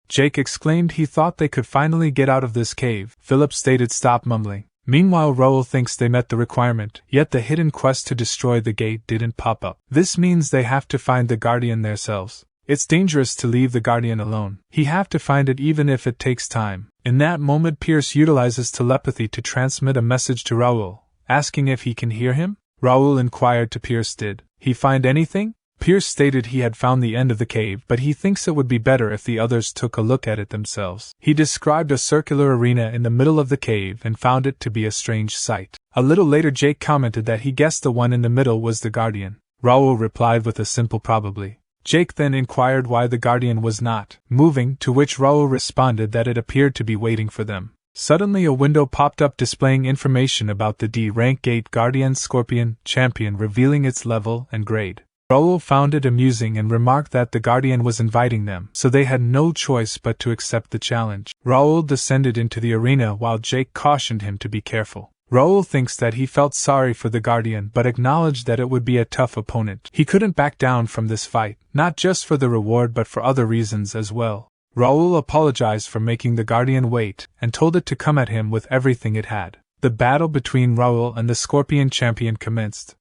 Jake exclaimed he thought they could finally get out of this cave. Philip stated stop mumbling. Meanwhile, Raul thinks they met the requirement, yet the hidden quest to destroy the gate didn't pop up. This means they have to find the Guardian themselves. It's dangerous to leave the Guardian alone. He have to find it even if it takes time. In that moment, Pierce utilizes telepathy to transmit a message to Raul, asking if he can hear him. Raul inquired to Pierce, did he find anything? Pierce stated he had found the end of the cave, but he thinks it would be better if the others took a look at it themselves. He described a circular arena in the middle of the cave and found it to be a strange sight. A little later, Jake commented that he guessed the one in the middle was the Guardian. Raul replied with a simple probably. Jake then inquired why the Guardian was not moving, to which Raul responded that it appeared to be waiting for them. Suddenly a window popped up displaying information about the D rank gate Guardian Scorpion Champion, revealing its level and grade. Raul found it amusing and remarked that the Guardian was inviting them, so they had no choice but to accept the challenge. Raul descended into the arena while Jake cautioned him to be careful. Raul thinks that he felt sorry for the Guardian but acknowledged that it would be a tough opponent. He couldn't back down from this fight, not just for the reward but for other reasons as well. Raul apologized for making the Guardian wait and told it to come at him with everything it had. The battle between Raul and the Scorpion Champion commenced.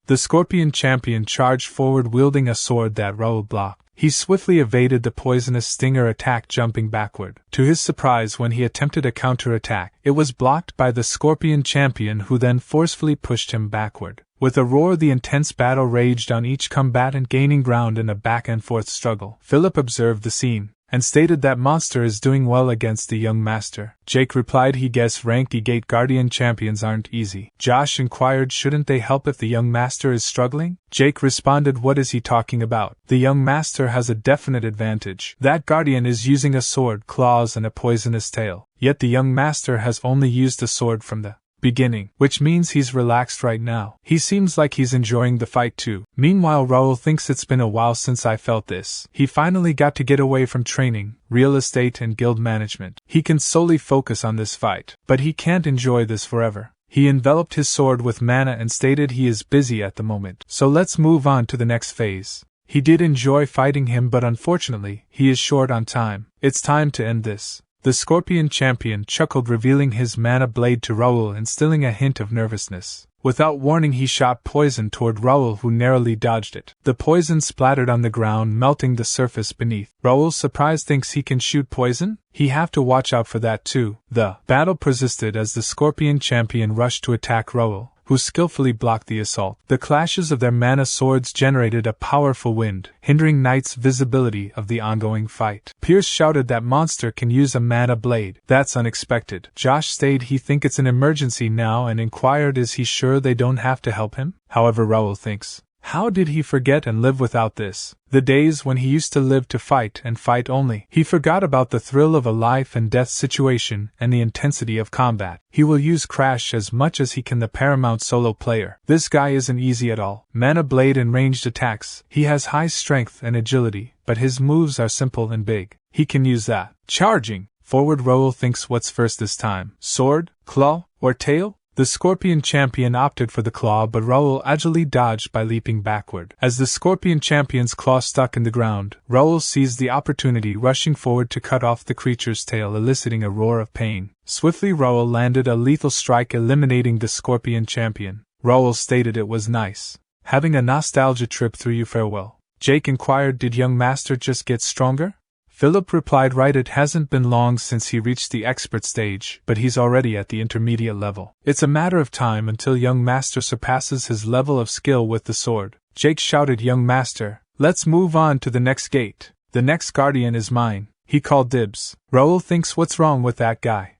The Scorpion Champion charged forward wielding a sword that Raul blocked. He swiftly evaded the poisonous stinger attack, jumping backward. To his surprise, when he attempted a counterattack, it was blocked by the Scorpion Champion, who then forcefully pushed him backward. With a roar, the intense battle raged on, each combatant gaining ground in a back-and-forth struggle. Philip observed the scene and stated that monster is doing well against the young master. Jake replied he guessed ranked E-Gate Guardian champions aren't easy. Josh inquired shouldn't they help if the young master is struggling? Jake responded what is he talking about? The young master has a definite advantage. That Guardian is using a sword, claws and a poisonous tail. Yet the young master has only used a sword from the beginning, which means he's relaxed right now. He seems like he's enjoying the fight too. Meanwhile, Raul thinks it's been a while since I felt this. He finally got to get away from training, real estate and guild management. He can solely focus on this fight, but he can't enjoy this forever. He enveloped his sword with mana and stated he is busy at the moment. So let's move on to the next phase. He did enjoy fighting him, but unfortunately, he is short on time. It's time to end this. The Scorpion champion chuckled, revealing his mana blade to Raul, instilling a hint of nervousness. Without warning, he shot poison toward Raul, who narrowly dodged it. The poison splattered on the ground, melting the surface beneath. Raul, surprised, thinks he can shoot poison? He have to watch out for that too. The battle persisted as the Scorpion champion rushed to attack Raul, who skillfully blocked the assault. The clashes of their mana swords generated a powerful wind, hindering Knight's visibility of the ongoing fight. Pierce shouted that monster can use a mana blade. That's unexpected. Josh stated he think it's an emergency now and inquired is he sure they don't have to help him? However, Raul thinks, how did he forget and live without this? The days when he used to live to fight and fight only. He forgot about the thrill of a life and death situation and the intensity of combat. He will use Crash as much as he can, the paramount solo player. This guy isn't easy at all. Mana blade and ranged attacks. He has high strength and agility, but his moves are simple and big. He can use that. Charging forward, Raul thinks, what's first this time? Sword, claw, or tail? The Scorpion champion opted for the claw, but Raul agilely dodged by leaping backward. As the Scorpion champion's claw stuck in the ground, Raul seized the opportunity, rushing forward to cut off the creature's tail, eliciting a roar of pain. Swiftly, Raul landed a lethal strike, eliminating the Scorpion champion. Raul stated it was nice having a nostalgia trip through you. Farewell. Jake inquired, did young master just get stronger? Philip replied, right, it hasn't been long since he reached the expert stage, but he's already at the intermediate level. It's a matter of time until young master surpasses his level of skill with the sword. Jake shouted, young master, let's move on to the next gate. The next guardian is mine. He called dibs. Raul thinks, what's wrong with that guy?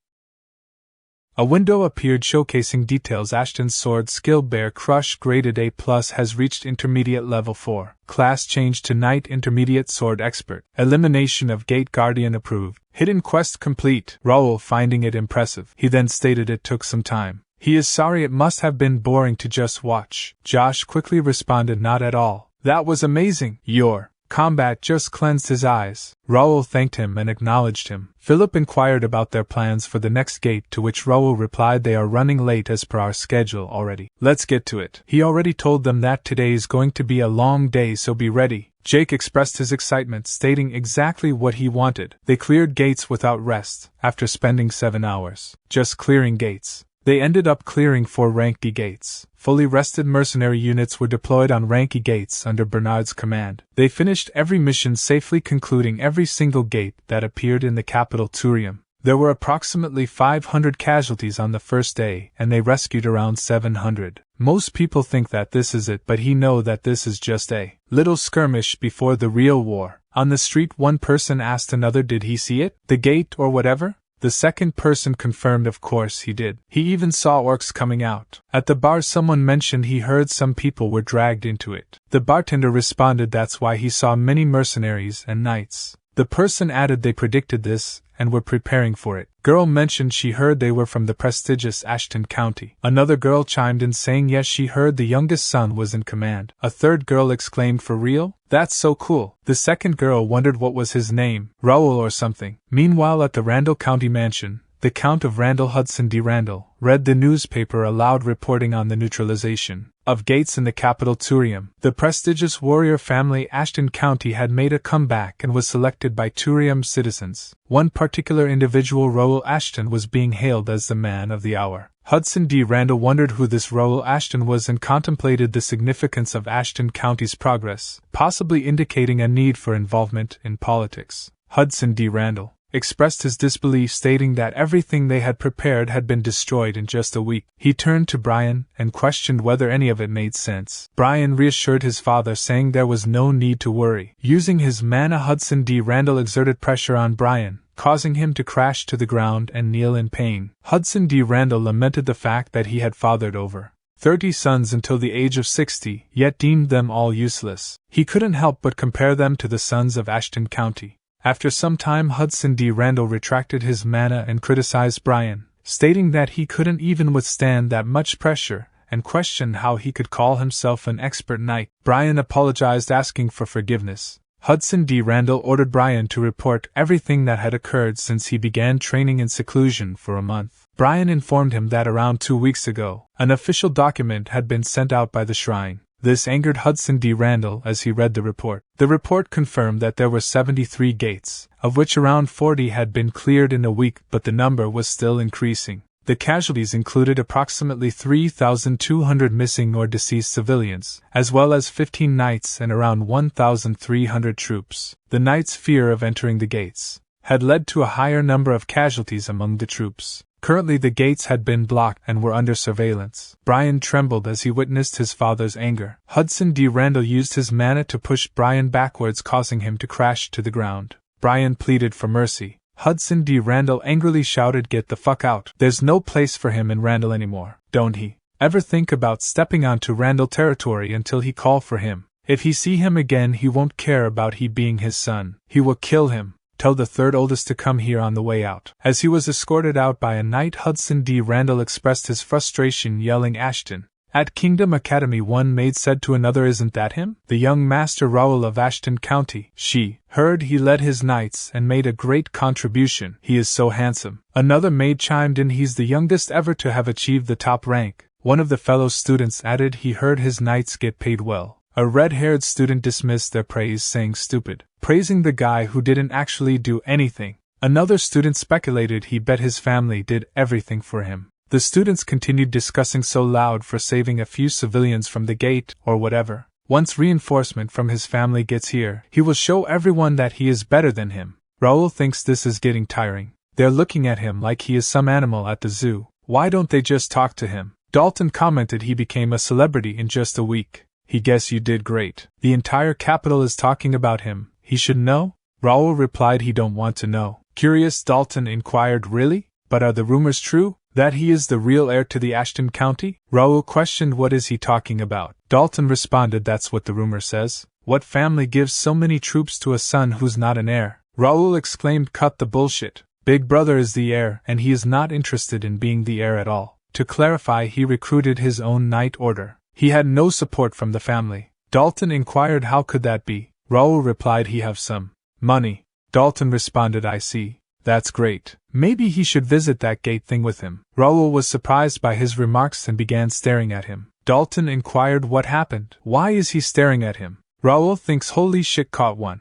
A window appeared showcasing details. Ashton's sword skill, Bear Crush, graded A+, has reached intermediate level 4. Class changed to Knight, intermediate sword expert. Elimination of gate guardian approved. Hidden quest complete. Raul finding it impressive. He then stated it took some time. He is sorry, it must have been boring to just watch. Josh quickly responded, not at all. That was amazing. Your combat just cleansed his eyes. Raul thanked him and acknowledged him. Philip inquired about their plans for the next gate, to which Raul replied, they are running late as per our schedule already. Let's get to it. He already told them that today's going to be a long day, so be ready. Jake expressed his excitement, stating exactly what he wanted. They cleared gates without rest, after spending 7 hours just clearing gates. They ended up clearing 4 rank D gates. Fully rested mercenary units were deployed on rank E gates under Bernard's command. They finished every mission safely, concluding every single gate that appeared in the capital Turium. There were approximately 500 casualties on the first day, and they rescued around 700. Most people think that this is it, but he know that this is just a little skirmish before the real war. On the street, one person asked another, did he see it? The gate or whatever? The second person confirmed, of course he did. He even saw orcs coming out. At the bar, someone mentioned he heard some people were dragged into it. The bartender responded that's why he saw many mercenaries and knights. The person added they predicted this and were preparing for it. Girl mentioned she heard they were from the prestigious Ashton County. Another girl chimed in saying yes, she heard the youngest son was in command. A third girl exclaimed, for real? That's so cool. The second girl wondered what was his name, Raul or something. Meanwhile, at the Randall County mansion, the Count of Randall, Hudson D. Randall, read the newspaper aloud, reporting on the neutralization of gates in the capital Turium. The prestigious warrior family Ashton County had made a comeback and was selected by Turium citizens. One particular individual, Ro Ashton, was being hailed as the man of the hour. Hudson D. Randall wondered who this Ro Ashton was and contemplated the significance of Ashton County's progress, possibly indicating a need for involvement in politics. Hudson D. Randall expressed his disbelief, stating that everything they had prepared had been destroyed in just a week. He turned to Brian and questioned whether any of it made sense. Brian reassured his father, saying there was no need to worry. Using his mana, Hudson D. Randall exerted pressure on Brian, causing him to crash to the ground and kneel in pain. Hudson D. Randall lamented the fact that he had fathered over 30 sons until the age of 60, yet deemed them all useless. He couldn't help but compare them to the sons of Ashton County. After some time, Hudson D. Randall retracted his mana and criticized Brian, stating that he couldn't even withstand that much pressure, and questioned how he could call himself an expert knight. Brian apologized, asking for forgiveness. Hudson D. Randall ordered Brian to report everything that had occurred since he began training in seclusion for a month. Brian informed him that around 2 weeks ago, an official document had been sent out by the shrine. This angered Hudson D. Randall as he read the report. The report confirmed that there were 73 gates, of which around 40 had been cleared in a week, but the number was still increasing. The casualties included approximately 3,200 missing or deceased civilians, as well as 15 knights and around 1,300 troops. The knights' fear of entering the gates had led to a higher number of casualties among the troops. Currently the gates had been blocked and were under surveillance. Brian trembled as he witnessed his father's anger. Hudson D. Randall used his mana to push Brian backwards, causing him to crash to the ground. Brian pleaded for mercy. Hudson D. Randall angrily shouted, "Get the fuck out. There's no place for him in Randall anymore. Don't he ever think about stepping onto Randall territory until he call for him. If he see him again, he won't care about he being his son. He will kill him. Tell the third oldest to come here on the way out." As he was escorted out by a knight, Hudson D. Randall expressed his frustration, yelling, "Ashton!" At Kingdom Academy, one maid said to another, "Isn't that him? The young master Raul of Ashton County." She heard he led his knights and made a great contribution. "He is so handsome." Another maid chimed in, "He's the youngest ever to have achieved the top rank." One of the fellow students added he heard his knights get paid well. A red-haired student dismissed their praise, saying stupid, praising the guy who didn't actually do anything. Another student speculated he bet his family did everything for him. The students continued discussing so loud for saving a few civilians from the gate, or whatever. Once reinforcement from his family gets here, he will show everyone that he is better than him. Raul thinks this is getting tiring. They're looking at him like he is some animal at the zoo. Why don't they just talk to him? Dalton commented he became a celebrity in just a week. He guess you did great. The entire capital is talking about him. He should know? Raul replied he don't want to know. Curious, Dalton inquired, really? But are the rumors true? That he is the real heir to the Ashton County? Raul questioned, what is he talking about? Dalton responded, that's what the rumor says. What family gives so many troops to a son who's not an heir? Raul exclaimed, cut the bullshit. Big brother is the heir, and he is not interested in being the heir at all. To clarify, he recruited his own knight order. He had no support from the family. Dalton inquired, how could that be? Raul replied, he have some money. Dalton responded, I see. That's great. Maybe he should visit that gate thing with him. Raul was surprised by his remarks and began staring at him. Dalton inquired what happened. Why is he staring at him? Raul thinks holy shit, caught one.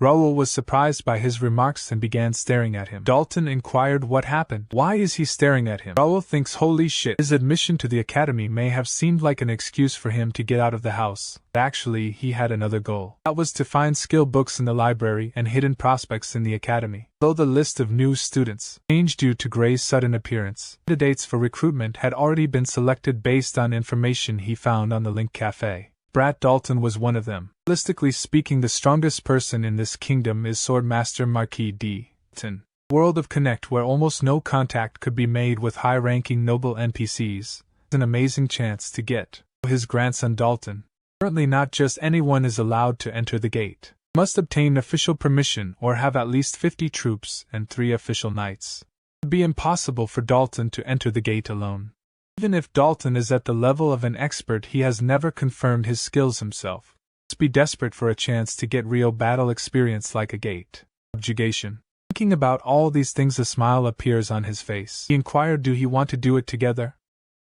Raul was surprised by his remarks and began staring at him. Dalton inquired what happened. Why is he staring at him? Raul thinks holy shit. His admission to the academy may have seemed like an excuse for him to get out of the house. Actually, he had another goal. That was to find skill books in the library and hidden prospects in the academy. Though the list of new students changed due to Gray's sudden appearance, candidates for recruitment had already been selected based on information he found on the Link Cafe. Brat Dalton was one of them. Realistically speaking, the strongest person in this kingdom is Swordmaster Marquis D. Dalton. World of Connect, where almost no contact could be made with high-ranking noble NPCs, an amazing chance to get his grandson Dalton. Currently, not just anyone is allowed to enter the gate. Must obtain official permission or have at least 50 troops and 3 official knights. It would be impossible for Dalton to enter the gate alone. Even if Dalton is at the level of an expert, he has never confirmed his skills himself. He must be desperate for a chance to get real battle experience like a gate. Subjugation. Thinking about all these things, a smile appears on his face. He inquired, do he want to do it together?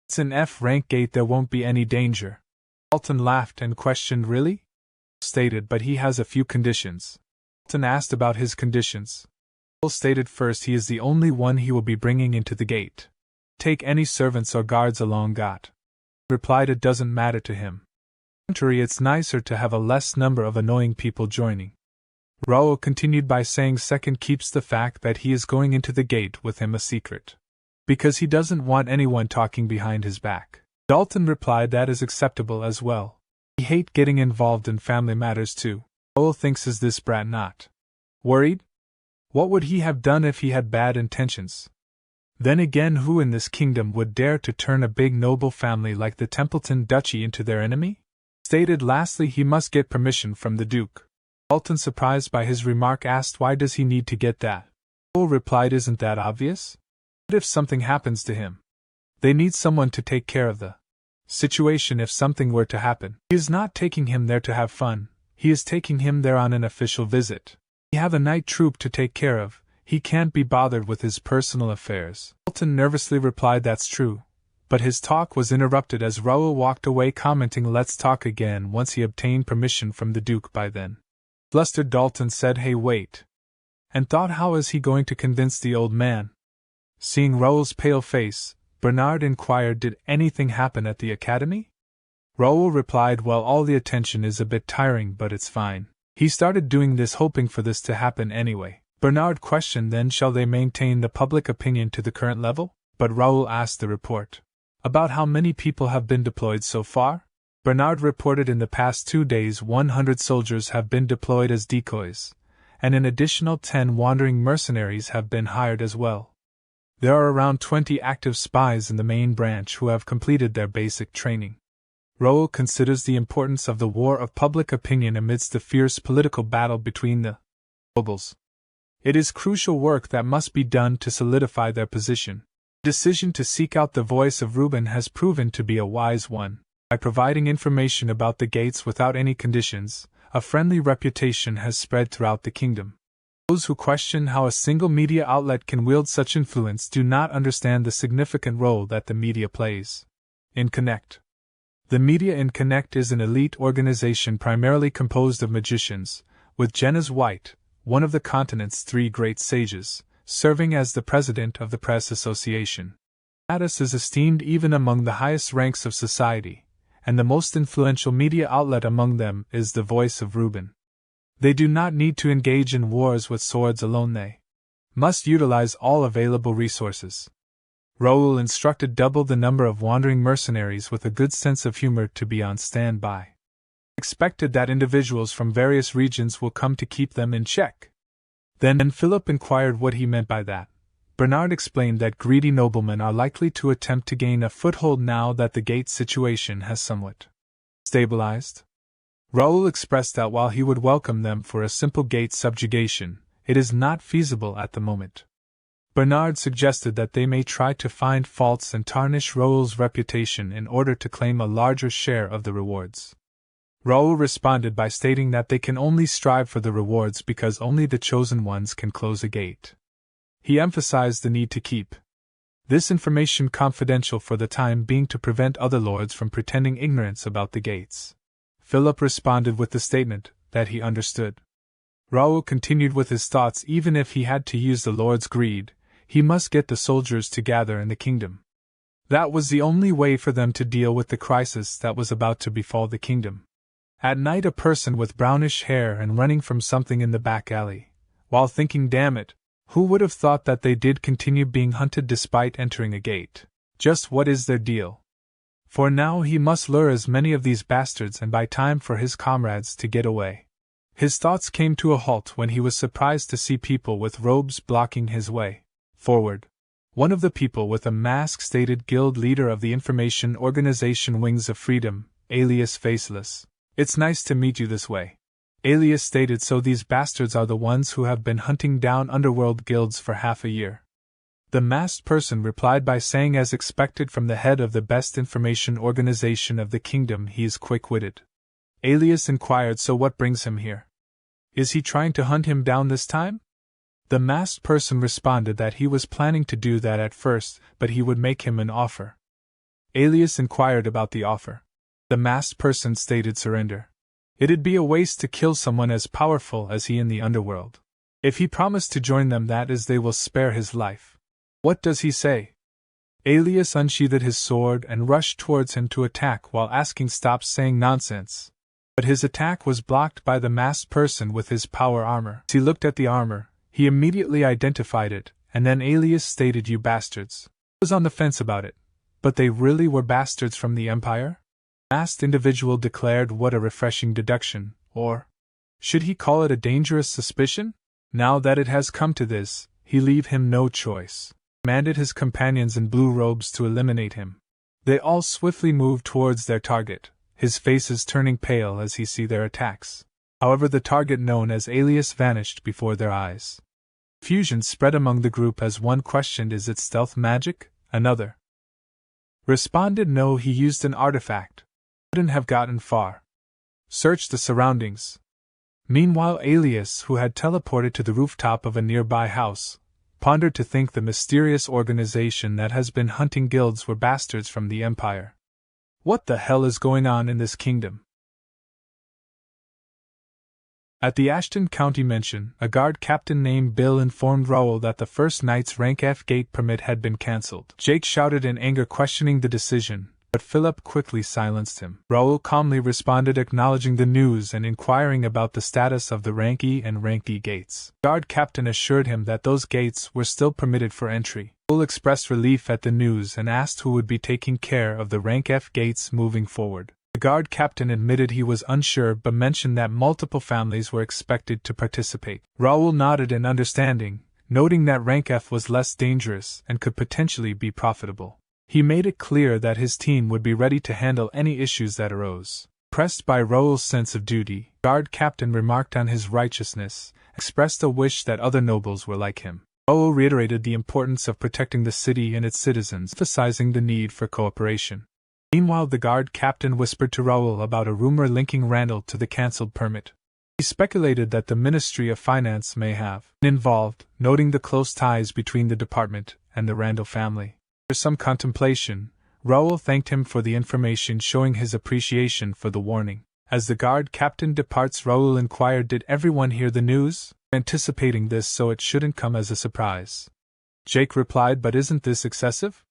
It's an F-rank gate, there won't be any danger. Dalton laughed and questioned, really? Stated, but he has a few conditions. Dalton asked about his conditions. Stated first, he is the only one he will be bringing into the gate. Take any servants or guards along. Replied it doesn't matter to him. Contrary, it's nicer to have a less number of annoying people joining. Raul continued by saying second, keeps the fact that he is going into the gate with him a secret. Because he doesn't want anyone talking behind his back. Dalton replied that is acceptable as well. He hate getting involved in family matters too. Raul thinks, is this brat not worried? What would he have done if he had bad intentions? Then again, who in this kingdom would dare to turn a big noble family like the Templeton Duchy into their enemy? Stated lastly, he must get permission from the Duke. Dalton, surprised by his remark, asked why does he need to get that? Raul replied, isn't that obvious? What if something happens to him? They need someone to take care of the situation if something were to happen. He is not taking him there to have fun, he is taking him there on an official visit. He have a knight troop to take care of. He can't be bothered with his personal affairs. Dalton nervously replied, that's true. But his talk was interrupted as Raul walked away, commenting, "Let's talk again once he obtained permission from the Duke by then." Flustered Dalton said, "Hey, wait." And thought, how is he going to convince the old man? Seeing Raul's pale face, Bernard inquired, "Did anything happen at the academy?" Raul replied, "Well, all the attention is a bit tiring, but it's fine. He started doing this hoping for this to happen anyway." Bernard questioned, "Then shall they maintain the public opinion to the current level?" But Raul asked the report. "About how many people have been deployed so far?" Bernard reported, "In the past 2 days 100 soldiers have been deployed as decoys, and an additional 10 wandering mercenaries have been hired as well. There are around 20 active spies in the main branch who have completed their basic training." Raul considers the importance of the war of public opinion amidst the fierce political battle between the nobles. It is crucial work that must be done to solidify their position. The decision to seek out the voice of Reuben has proven to be a wise one. By providing information about the gates without any conditions, a friendly reputation has spread throughout the kingdom. Those who question how a single media outlet can wield such influence do not understand the significant role that the media plays. In Connect. The media in Connect is an elite organization primarily composed of magicians, with Jenna's White, one of the continent's 3 great sages, serving as the president of the Press Association. Status is esteemed even among the highest ranks of society, and the most influential media outlet among them is the voice of Reuben. They do not need to engage in wars with swords alone, they must utilize all available resources. Raul instructed double the number of wandering mercenaries with a good sense of humor to be on standby. Expected that individuals from various regions will come to keep them in check. Then Philip inquired what he meant by that. Bernard explained that greedy noblemen are likely to attempt to gain a foothold now that the gate situation has somewhat stabilized. Raul expressed that while he would welcome them for a simple gate subjugation, it is not feasible at the moment. Bernard suggested that they may try to find faults and tarnish Raul's reputation in order to claim a larger share of the rewards. Raul responded by stating that they can only strive for the rewards because only the chosen ones can close a gate. He emphasized the need to keep this information confidential for the time being to prevent other lords from pretending ignorance about the gates. Philip responded with the statement that he understood. Raul continued with his thoughts. Even if he had to use the lord's greed, he must get the soldiers to gather in the kingdom. That was the only way for them to deal with the crisis that was about to befall the kingdom. At night, a person with brownish hair and running from something in the back alley, while thinking, "Damn it, who would have thought that they did continue being hunted despite entering a gate? Just what is their deal?" For now he must lure as many of these bastards and buy time for his comrades to get away. His thoughts came to a halt when he was surprised to see people with robes blocking his way forward. One of the people with a mask stated guild leader of the information organization Wings of Freedom, alias Faceless. "It's nice to meet you this way." Alias stated, "So these bastards are the ones who have been hunting down underworld guilds for half a year." The masked person replied by saying, as expected from the head of the best information organization of the kingdom, he is quick-witted. Alias inquired, "So what brings him here? Is he trying to hunt him down this time?" The masked person responded that he was planning to do that at first, but he would make him an offer. Alias inquired about the offer. The masked person stated surrender. It'd be a waste to kill someone as powerful as he in the underworld. If he promised to join them, that is, they will spare his life. "What does he say?" Alias unsheathed his sword and rushed towards him to attack while asking, "Stop saying nonsense." But his attack was blocked by the masked person with his power armor. As he looked at the armor, he immediately identified it, and then Alias stated, "You bastards." He was on the fence about it, but they really were bastards from the Empire? The masked individual declared, "What a refreshing deduction, or should he call it a dangerous suspicion? Now that it has come to this, he leave him no choice." He commanded his companions in blue robes to eliminate him. They all swiftly moved towards their target, his faces turning pale as he see their attacks. However, the target known as Alias vanished before their eyes. Confusion spread among the group as one questioned, "Is it stealth magic?" Another responded, "No, he used an artifact. Couldn't have gotten far. Search the surroundings." Meanwhile, Alias, who had teleported to the rooftop of a nearby house, pondered to think the mysterious organization that has been hunting guilds were bastards from the Empire. What the hell is going on in this kingdom? At the Ashton County Mansion, a guard captain named Bill informed Raul that the first night's rank F gate permit had been cancelled. Jake shouted in anger, questioning the decision, but Philip quickly silenced him. Raul calmly responded, acknowledging the news and inquiring about the status of the rank E and rank D gates. The guard captain assured him that those gates were still permitted for entry. Raul expressed relief at the news and asked who would be taking care of the rank F gates moving forward. The guard captain admitted he was unsure but mentioned that multiple families were expected to participate. Raul nodded in understanding, noting that rank F was less dangerous and could potentially be profitable. He made it clear that his team would be ready to handle any issues that arose. Pressed by Raul's sense of duty, the guard captain remarked on his righteousness, expressed a wish that other nobles were like him. Raul reiterated the importance of protecting the city and its citizens, emphasizing the need for cooperation. Meanwhile, the guard captain whispered to Raul about a rumor linking Randall to the cancelled permit. He speculated that the Ministry of Finance may have been involved, noting the close ties between the department and the Randall family. After some contemplation, Raul thanked him for the information, showing his appreciation for the warning. As the guard captain departs, Raul inquired, "Did everyone hear the news?" anticipating this so it shouldn't come as a surprise. Jake replied, "But isn't this excessive?"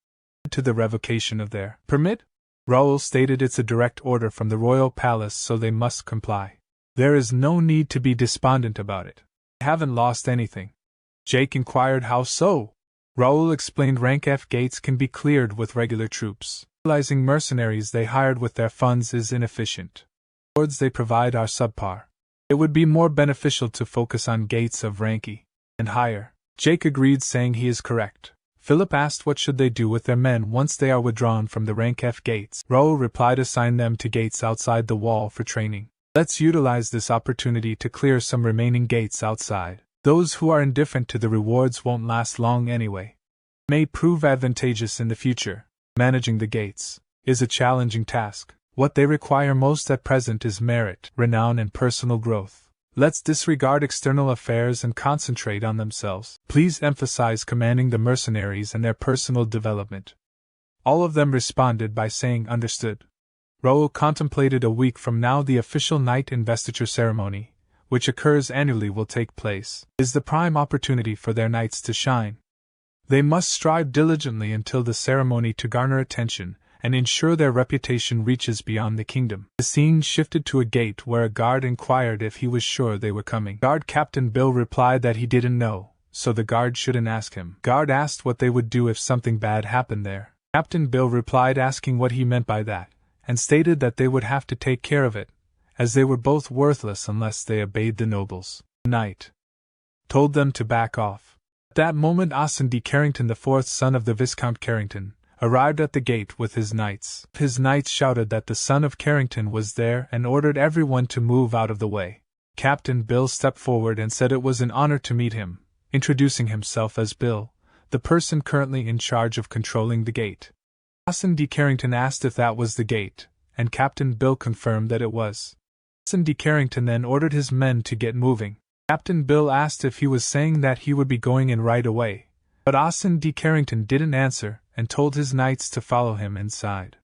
To the revocation of their permit? Raul stated, "It's a direct order from the royal palace, so they must comply. There is no need to be despondent about it. They haven't lost anything." Jake inquired, "How so?" Raul explained rank F gates can be cleared with regular troops. Utilizing mercenaries they hired with their funds is inefficient. The rewards they provide are subpar. It would be more beneficial to focus on gates of rank E and higher. Jake agreed, saying he is correct. Philip asked what should they do with their men once they are withdrawn from the rank F gates. Raul replied, "Assign them to gates outside the wall for training. Let's utilize this opportunity to clear some remaining gates outside. Those who are indifferent to the rewards won't last long anyway. It may prove advantageous in the future. Managing the gates is a challenging task. What they require most at present is merit, renown, and personal growth. Let's disregard external affairs and concentrate on themselves. Please emphasize commanding the mercenaries and their personal development." All of them responded by saying understood. Raul contemplated a week from now the official knight investiture ceremony, which occurs annually, will take place. It is the prime opportunity for their knights to shine. They must strive diligently until the ceremony to garner attention and ensure their reputation reaches beyond the kingdom. The scene shifted to a gate where a guard inquired if he was sure they were coming. Guard Captain Bill replied that he didn't know, so the guard shouldn't ask him. Guard asked what they would do if something bad happened there. Captain Bill replied, asking what he meant by that, and stated that they would have to take care of it, as they were both worthless unless they obeyed the nobles. The knight told them to back off. At that moment, Austin D. Carrington, the fourth son of the Viscount Carrington, arrived at the gate with his knights. His knights shouted that the son of Carrington was there and ordered everyone to move out of the way. Captain Bill stepped forward and said it was an honor to meet him, introducing himself as Bill, the person currently in charge of controlling the gate. Austin D. Carrington asked if that was the gate, and Captain Bill confirmed that it was. Austin D. Carrington then ordered his men to get moving. Captain Bill asked if he was saying that he would be going in right away, but Austin D. Carrington didn't answer and told his knights to follow him inside.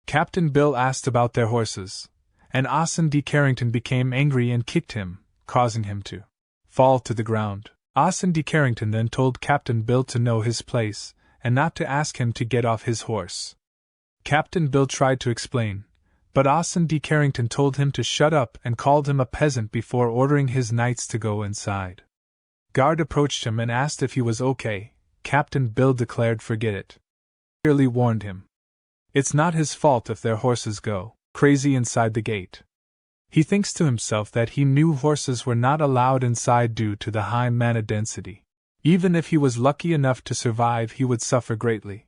Captain Bill asked about their horses, and Austin D. Carrington became angry and kicked him, causing him to fall to the ground. Austin D. Carrington then told Captain Bill to know his place and not to ask him to get off his horse. Captain Bill tried to explain, but Austin D. Carrington told him to shut up and called him a peasant before ordering his knights to go inside. Guard approached him and asked if he was okay. Captain Bill declared forget it. He clearly warned him. It's not his fault if their horses go crazy inside the gate. He thinks to himself that he knew horses were not allowed inside due to the high mana density. Even if he was lucky enough to survive, he would suffer greatly.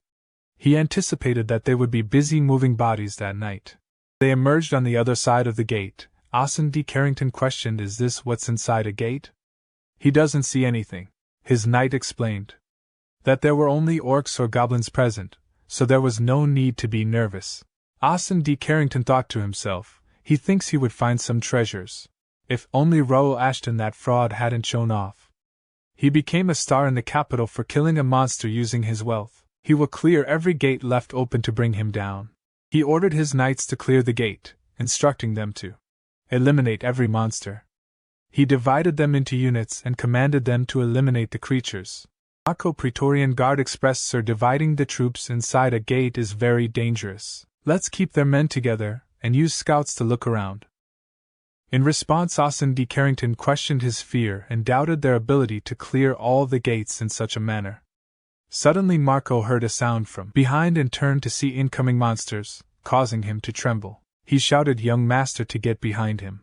He anticipated that they would be busy moving bodies that night. They emerged on the other side of the gate. Austin D. Carrington questioned, "Is this what's inside a gate?" "He doesn't see anything," his knight explained. That there were only orcs or goblins present, so there was no need to be nervous. Austin D. Carrington thought to himself, he thinks he would find some treasures. If only Ro Ashton, that fraud, hadn't shown off. He became a star in the capital for killing a monster using his wealth. He will clear every gate left open to bring him down. He ordered his knights to clear the gate, instructing them to eliminate every monster. He divided them into units and commanded them to eliminate the creatures. Mako Praetorian Guard expressed, "Sir, dividing the troops inside a gate is very dangerous. Let's keep their men together and use scouts to look around." In response, Austin D. Carrington questioned his fear and doubted their ability to clear all the gates in such a manner. Suddenly Marco heard a sound from behind and turned to see incoming monsters, causing him to tremble. He shouted, "Young master," to get behind him.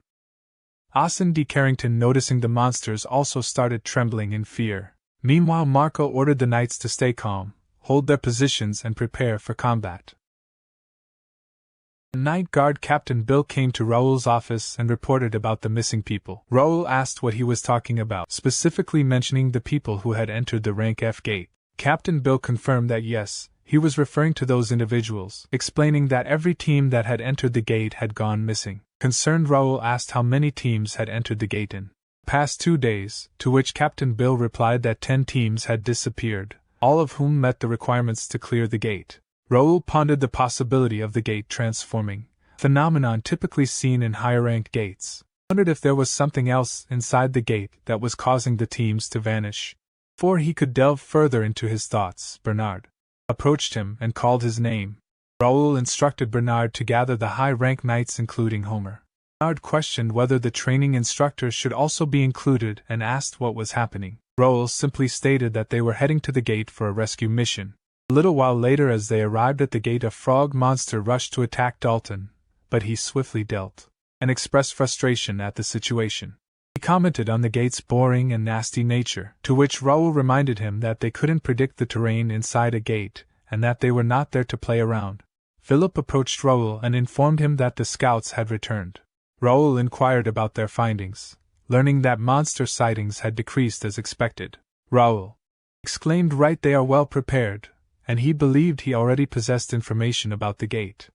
Austin D. Carrington, noticing the monsters, also started trembling in fear. Meanwhile, Marco ordered the knights to stay calm, hold their positions, and prepare for combat. Night Guard Captain Bill came to Raul's office and reported about the missing people. Raul asked what he was talking about, specifically mentioning the people who had entered the rank F gate. Captain Bill confirmed that yes, he was referring to those individuals, explaining that every team that had entered the gate had gone missing. Concerned, Raul asked how many teams had entered the gate in the past 2 days, to which Captain Bill replied that 10 teams had disappeared, all of whom met the requirements to clear the gate. Raul pondered the possibility of the gate transforming, a phenomenon typically seen in higher-ranked gates. Wondered if there was something else inside the gate that was causing the teams to vanish. Before he could delve further into his thoughts, Bernard approached him and called his name. Raul instructed Bernard to gather the high-ranked knights, including Homer. Bernard questioned whether the training instructor should also be included and asked what was happening. Raul simply stated that they were heading to the gate for a rescue mission. A little while later, as they arrived at the gate, a frog monster rushed to attack Dalton, but he swiftly dealt and expressed frustration at the situation. He commented on the gate's boring and nasty nature, to which Raul reminded him that they couldn't predict the terrain inside a gate, and that they were not there to play around. Philip approached Raul and informed him that the scouts had returned. Raul inquired about their findings, learning that monster sightings had decreased as expected. Raul exclaimed, "Right, they are well prepared," and he believed he already possessed information about the gate.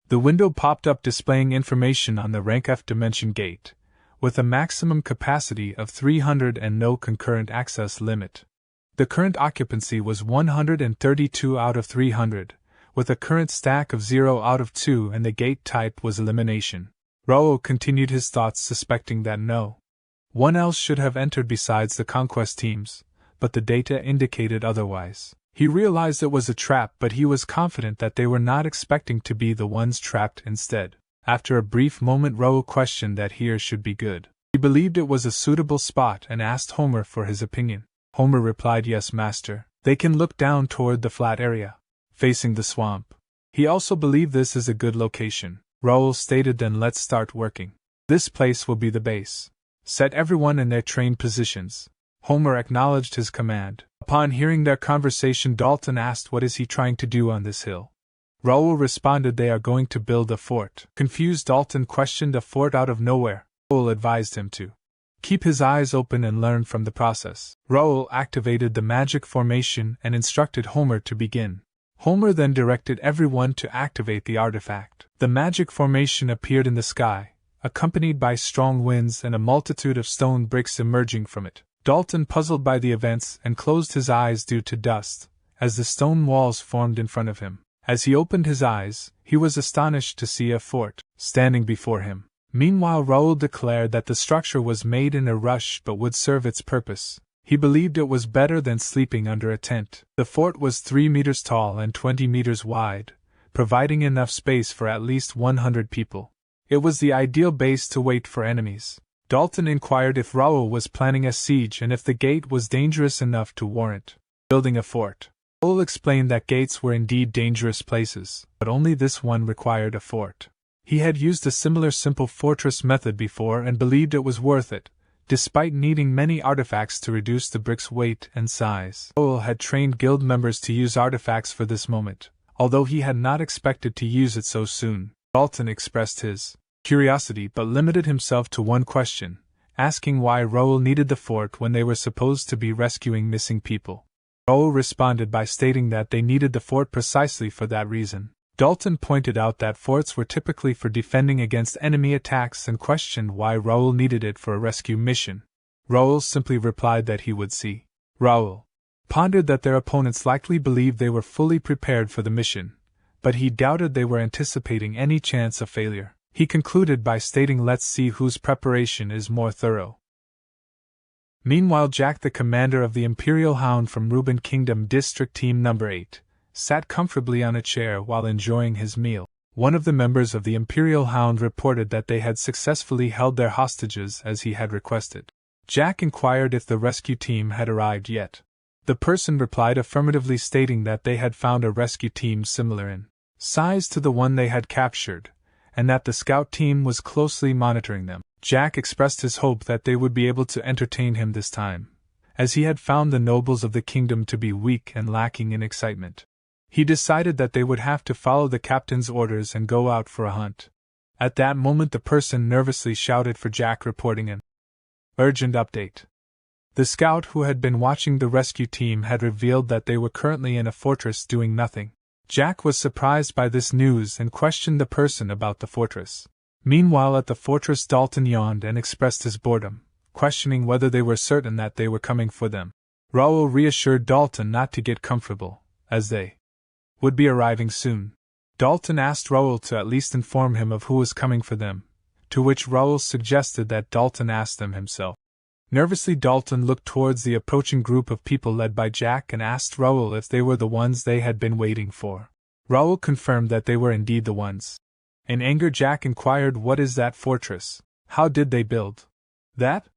The window popped up displaying information on the rank F dimension gate, with a maximum capacity of 300 and no concurrent access limit. The current occupancy was 132 out of 300, with a current stack of 0 out of 2, and the gate type was elimination. Raul continued his thoughts, suspecting that no one else should have entered besides the conquest teams, but the data indicated otherwise. He realized it was a trap, but he was confident that they were not expecting to be the ones trapped instead. After a brief moment, Raul questioned that here should be good. He believed it was a suitable spot and asked Homer for his opinion. Homer replied, "Yes, master. They can look down toward the flat area, facing the swamp." He also believed this is a good location. Raul stated, "Then let's start working. This place will be the base. Set everyone in their trained positions." Homer acknowledged his command. Upon hearing their conversation, Dalton asked, "What is he trying to do on this hill?" Raul responded, "They are going to build a fort." Confused, Dalton questioned, "A fort out of nowhere?" Raul advised him to keep his eyes open and learn from the process. Raul activated the magic formation and instructed Homer to begin. Homer then directed everyone to activate the artifact. The magic formation appeared in the sky, accompanied by strong winds and a multitude of stone bricks emerging from it. Dalton, puzzled by the events, and closed his eyes due to dust, as the stone walls formed in front of him. As he opened his eyes, he was astonished to see a fort standing before him. Meanwhile, Raul declared that the structure was made in a rush but would serve its purpose. He believed it was better than sleeping under a tent. The fort was 3 meters tall and 20 meters wide, providing enough space for at least 100 people. It was the ideal base to wait for enemies. Dalton inquired if Raul was planning a siege and if the gate was dangerous enough to warrant building a fort. Raul explained that gates were indeed dangerous places, but only this one required a fort. He had used a similar simple fortress method before and believed it was worth it, despite needing many artifacts to reduce the brick's weight and size. Raul had trained guild members to use artifacts for this moment, although he had not expected to use it so soon. Dalton expressed his curiosity but limited himself to one question, asking why Raul needed the fort when they were supposed to be rescuing missing people. Raul responded by stating that they needed the fort precisely for that reason. Dalton pointed out that forts were typically for defending against enemy attacks and questioned why Raul needed it for a rescue mission. Raul simply replied that he would see. Raul pondered that their opponents likely believed they were fully prepared for the mission, but he doubted they were anticipating any chance of failure. He concluded by stating, "Let's see whose preparation is more thorough." Meanwhile, Jack, the commander of the Imperial Hound from Reuben Kingdom District Team No. 8, sat comfortably on a chair while enjoying his meal. One of the members of the Imperial Hound reported that they had successfully held their hostages as he had requested. Jack inquired if the rescue team had arrived yet. The person replied affirmatively, stating that they had found a rescue team similar in size to the one they had captured, and that the scout team was closely monitoring them. Jack expressed his hope that they would be able to entertain him this time, as he had found the nobles of the kingdom to be weak and lacking in excitement. He decided that they would have to follow the captain's orders and go out for a hunt. At that moment, the person nervously shouted for Jack, reporting an urgent update. The scout who had been watching the rescue team had revealed that they were currently in a fortress doing nothing. Jack was surprised by this news and questioned the person about the fortress. Meanwhile, at the fortress, Dalton yawned and expressed his boredom, questioning whether they were certain that they were coming for them. Raul reassured Dalton not to get comfortable, as they would be arriving soon. Dalton asked Raul to at least inform him of who was coming for them, to which Raul suggested that Dalton ask them himself. Nervously, Dalton looked towards the approaching group of people led by Jack and asked Raul if they were the ones they had been waiting for. Raul confirmed that they were indeed the ones. In anger, Jack inquired, "What is that fortress? How did they build that?"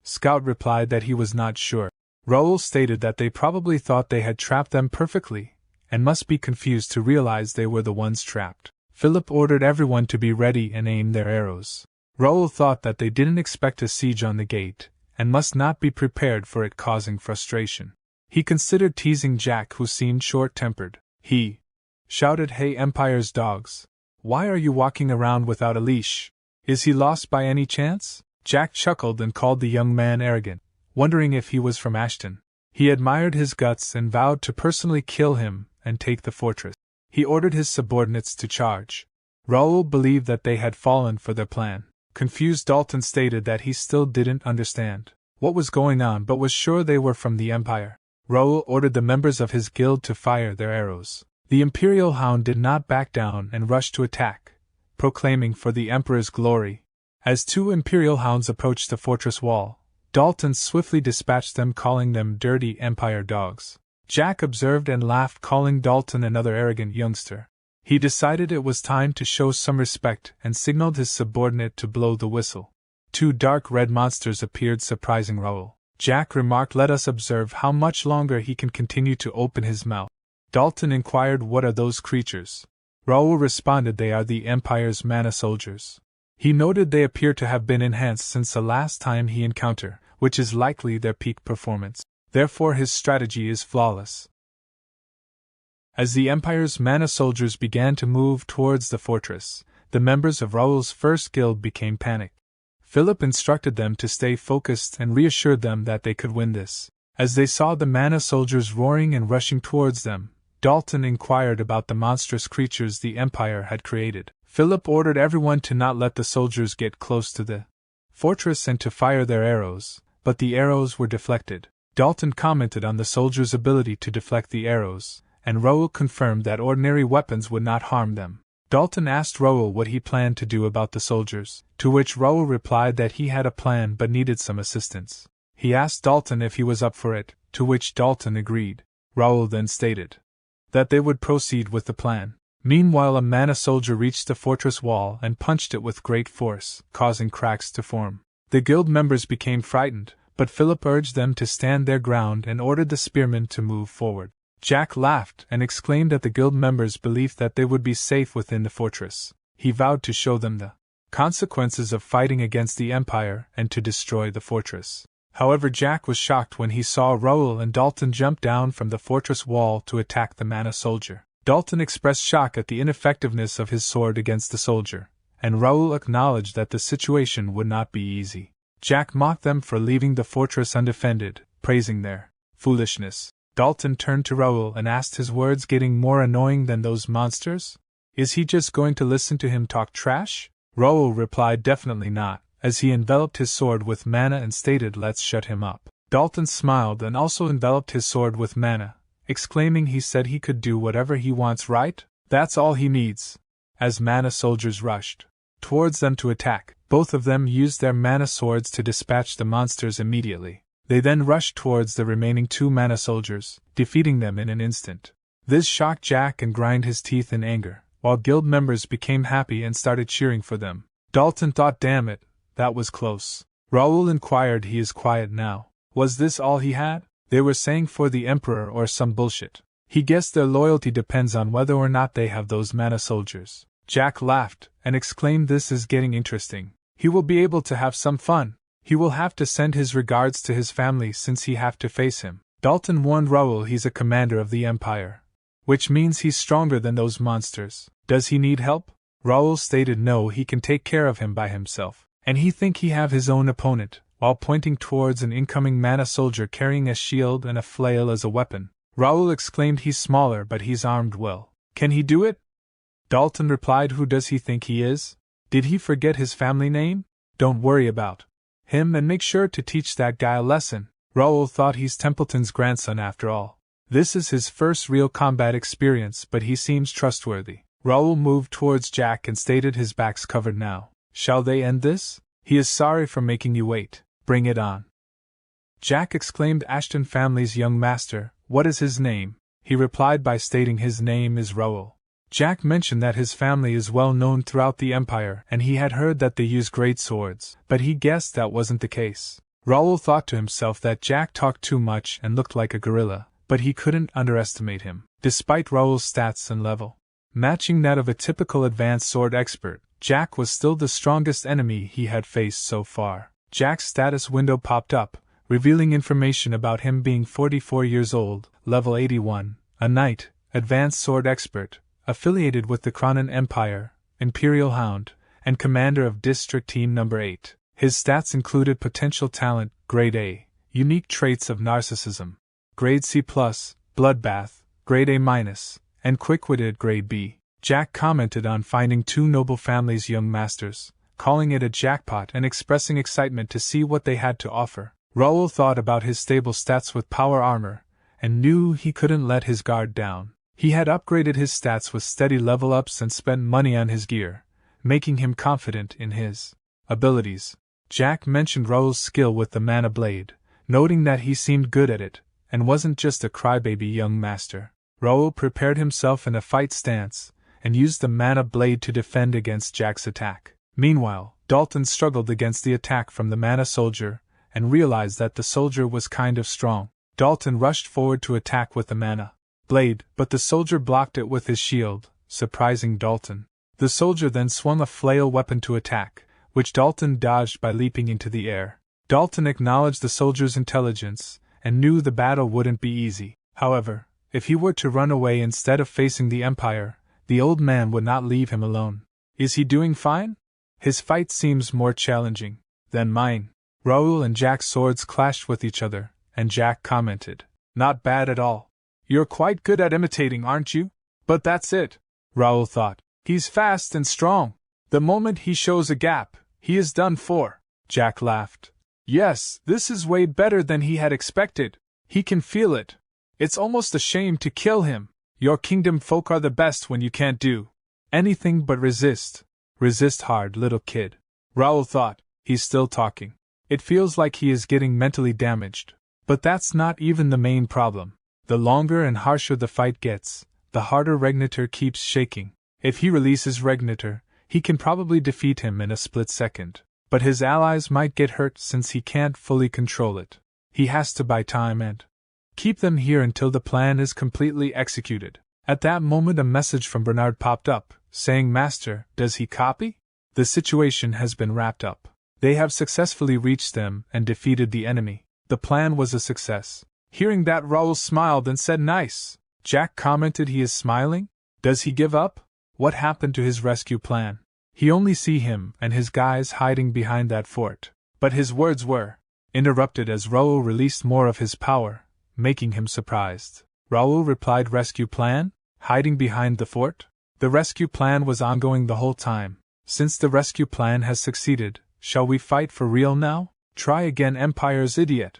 Scout replied that he was not sure. Raul stated that they probably thought they had trapped them perfectly, and must be confused to realize they were the ones trapped. Philip ordered everyone to be ready and aim their arrows. Raul thought that they didn't expect a siege on the gate, and must not be prepared for it causing frustration. He considered teasing Jack, who seemed short-tempered. He shouted, "Hey, Empire's dogs! Why are you walking around without a leash? Is he lost by any chance?" Jack chuckled and called the young man arrogant, wondering if he was from Ashton. He admired his guts and vowed to personally kill him and take the fortress. He ordered his subordinates to charge. Raul believed that they had fallen for their plan. Confused, Dalton stated that he still didn't understand what was going on but was sure they were from the Empire. Raul ordered the members of his guild to fire their arrows. The Imperial Hound did not back down and rushed to attack, proclaiming for the Emperor's glory. As two Imperial Hounds approached the fortress wall, Dalton swiftly dispatched them, calling them dirty Empire dogs. Jack observed and laughed, calling Dalton another arrogant youngster. He decided it was time to show some respect and signaled his subordinate to blow the whistle. Two dark red monsters appeared, surprising Raul. Jack remarked, "Let us observe how much longer he can continue to open his mouth." Dalton inquired, "What are those creatures?" Raul responded, "They are the Empire's mana soldiers." He noted they appear to have been enhanced since the last time he encountered, which is likely their peak performance. Therefore his strategy is flawless. As the Empire's mana soldiers began to move towards the fortress, the members of Raul's first guild became panicked. Philip instructed them to stay focused and reassured them that they could win this. As they saw the mana soldiers roaring and rushing towards them, Dalton inquired about the monstrous creatures the Empire had created. Philip ordered everyone to not let the soldiers get close to the fortress and to fire their arrows, but the arrows were deflected. Dalton commented on the soldiers' ability to deflect the arrows, and Raul confirmed that ordinary weapons would not harm them. Dalton asked Raul what he planned to do about the soldiers, to which Raul replied that he had a plan but needed some assistance. He asked Dalton if he was up for it, to which Dalton agreed. Raul then stated that they would proceed with the plan. Meanwhile, a mana soldier reached the fortress wall and punched it with great force, causing cracks to form. The guild members became frightened, but Philip urged them to stand their ground and ordered the spearmen to move forward. Jack laughed and exclaimed at the guild members' belief that they would be safe within the fortress. He vowed to show them the consequences of fighting against the Empire and to destroy the fortress. However, Jack was shocked when he saw Raul and Dalton jump down from the fortress wall to attack the mana soldier. Dalton expressed shock at the ineffectiveness of his sword against the soldier, and Raul acknowledged that the situation would not be easy. Jack mocked them for leaving the fortress undefended, praising their foolishness. Dalton turned to Raul and asked, his words getting more annoying than those monsters? Is he just going to listen to him talk trash? Raul replied, definitely not, as he enveloped his sword with mana and stated, "Let's shut him up." Dalton smiled and also enveloped his sword with mana, exclaiming, "He said he could do whatever he wants, right? That's all he needs." As mana soldiers rushed towards them to attack, both of them used their mana swords to dispatch the monsters immediately. They then rushed towards the remaining 2 mana soldiers, defeating them in an instant. This shocked Jack and grind his teeth in anger, while guild members became happy and started cheering for them. Dalton thought, "Damn it, that was close." Raul inquired, "He is quiet now. Was this all he had? They were saying for the Emperor or some bullshit." He guessed their loyalty depends on whether or not they have those mana soldiers. Jack laughed and exclaimed, "This is getting interesting. He will be able to have some fun. He will have to send his regards to his family since he have to face him." Dalton warned Raul he's a commander of the Empire, which means he's stronger than those monsters. Does he need help? Raul stated no, he can take care of him by himself, and he think he have his own opponent, while pointing towards an incoming mana soldier carrying a shield and a flail as a weapon. Raul exclaimed, "He's smaller but he's armed well. Can he do it?" Dalton replied, "Who does he think he is? Did he forget his family name? Don't worry about him and make sure to teach that guy a lesson." Raul thought he's Templeton's grandson after all. This is his first real combat experience, but he seems trustworthy. Raul moved towards Jack and stated, "His back's covered now. Shall they end this? He is sorry for making you wait. Bring it on." Jack exclaimed, "Ashton family's young master, what is his name?" He replied by stating his name is Raul. Jack mentioned that his family is well known throughout the Empire and he had heard that they use great swords, but he guessed that wasn't the case. Raul thought to himself that Jack talked too much and looked like a gorilla, but he couldn't underestimate him. Despite Raul's stats and level matching that of a typical advanced sword expert, Jack was still the strongest enemy he had faced so far. Jack's status window popped up, revealing information about him being 44 years old, level 81, a knight, advanced sword expert, affiliated with the Cronin Empire, Imperial Hound, and commander of District Team No. 8. His stats included potential talent, grade A, unique traits of narcissism, grade C+, bloodbath, grade A-, and quick-witted, grade B. Jack commented on finding 2 noble families' young masters, calling it a jackpot and expressing excitement to see what they had to offer. Raul thought about his stable stats with power armor, and knew he couldn't let his guard down. He had upgraded his stats with steady level ups and spent money on his gear, making him confident in his abilities. Jack mentioned Raul's skill with the mana blade, noting that he seemed good at it, and wasn't just a crybaby young master. Raul prepared himself in a fight stance, and used the mana blade to defend against Jack's attack. Meanwhile, Dalton struggled against the attack from the mana soldier, and realized that the soldier was kind of strong. Dalton rushed forward to attack with the mana blade, but the soldier blocked it with his shield, surprising Dalton. The soldier then swung a flail weapon to attack, which Dalton dodged by leaping into the air. Dalton acknowledged the soldier's intelligence, and knew the battle wouldn't be easy. However, if he were to run away instead of facing the Empire, the old man would not leave him alone. Is he doing fine? His fight seems more challenging than mine. Raul and Jack's swords clashed with each other, and Jack commented, "Not bad at all. You're quite good at imitating, aren't you?" "But that's it," Raul thought. "He's fast and strong. The moment he shows a gap, he is done for." Jack laughed. "Yes, this is way better than he had expected. He can feel it. It's almost a shame to kill him. Your kingdom folk are the best when you can't do anything but resist. Resist hard, little kid." Raul thought, he's still talking. It feels like he is getting mentally damaged. But that's not even the main problem. The longer and harsher the fight gets, the harder Regnator keeps shaking. If he releases Regnator, he can probably defeat him in a split second. But his allies might get hurt since he can't fully control it. He has to buy time and keep them here until the plan is completely executed. At that moment a message from Bernard popped up, saying, "Master, does he copy? The situation has been wrapped up. They have successfully reached them and defeated the enemy. The plan was a success." Hearing that, Raul smiled and said, "Nice." Jack commented, "He is smiling? Does he give up? What happened to his rescue plan? He only see him and his guys hiding behind that fort." But his words were interrupted as Raul released more of his power, making him surprised. Raul replied, "Rescue plan? Hiding behind the fort?" The rescue plan was ongoing the whole time. Since the rescue plan has succeeded, Shall we fight for real now? Try again, Empire's idiot.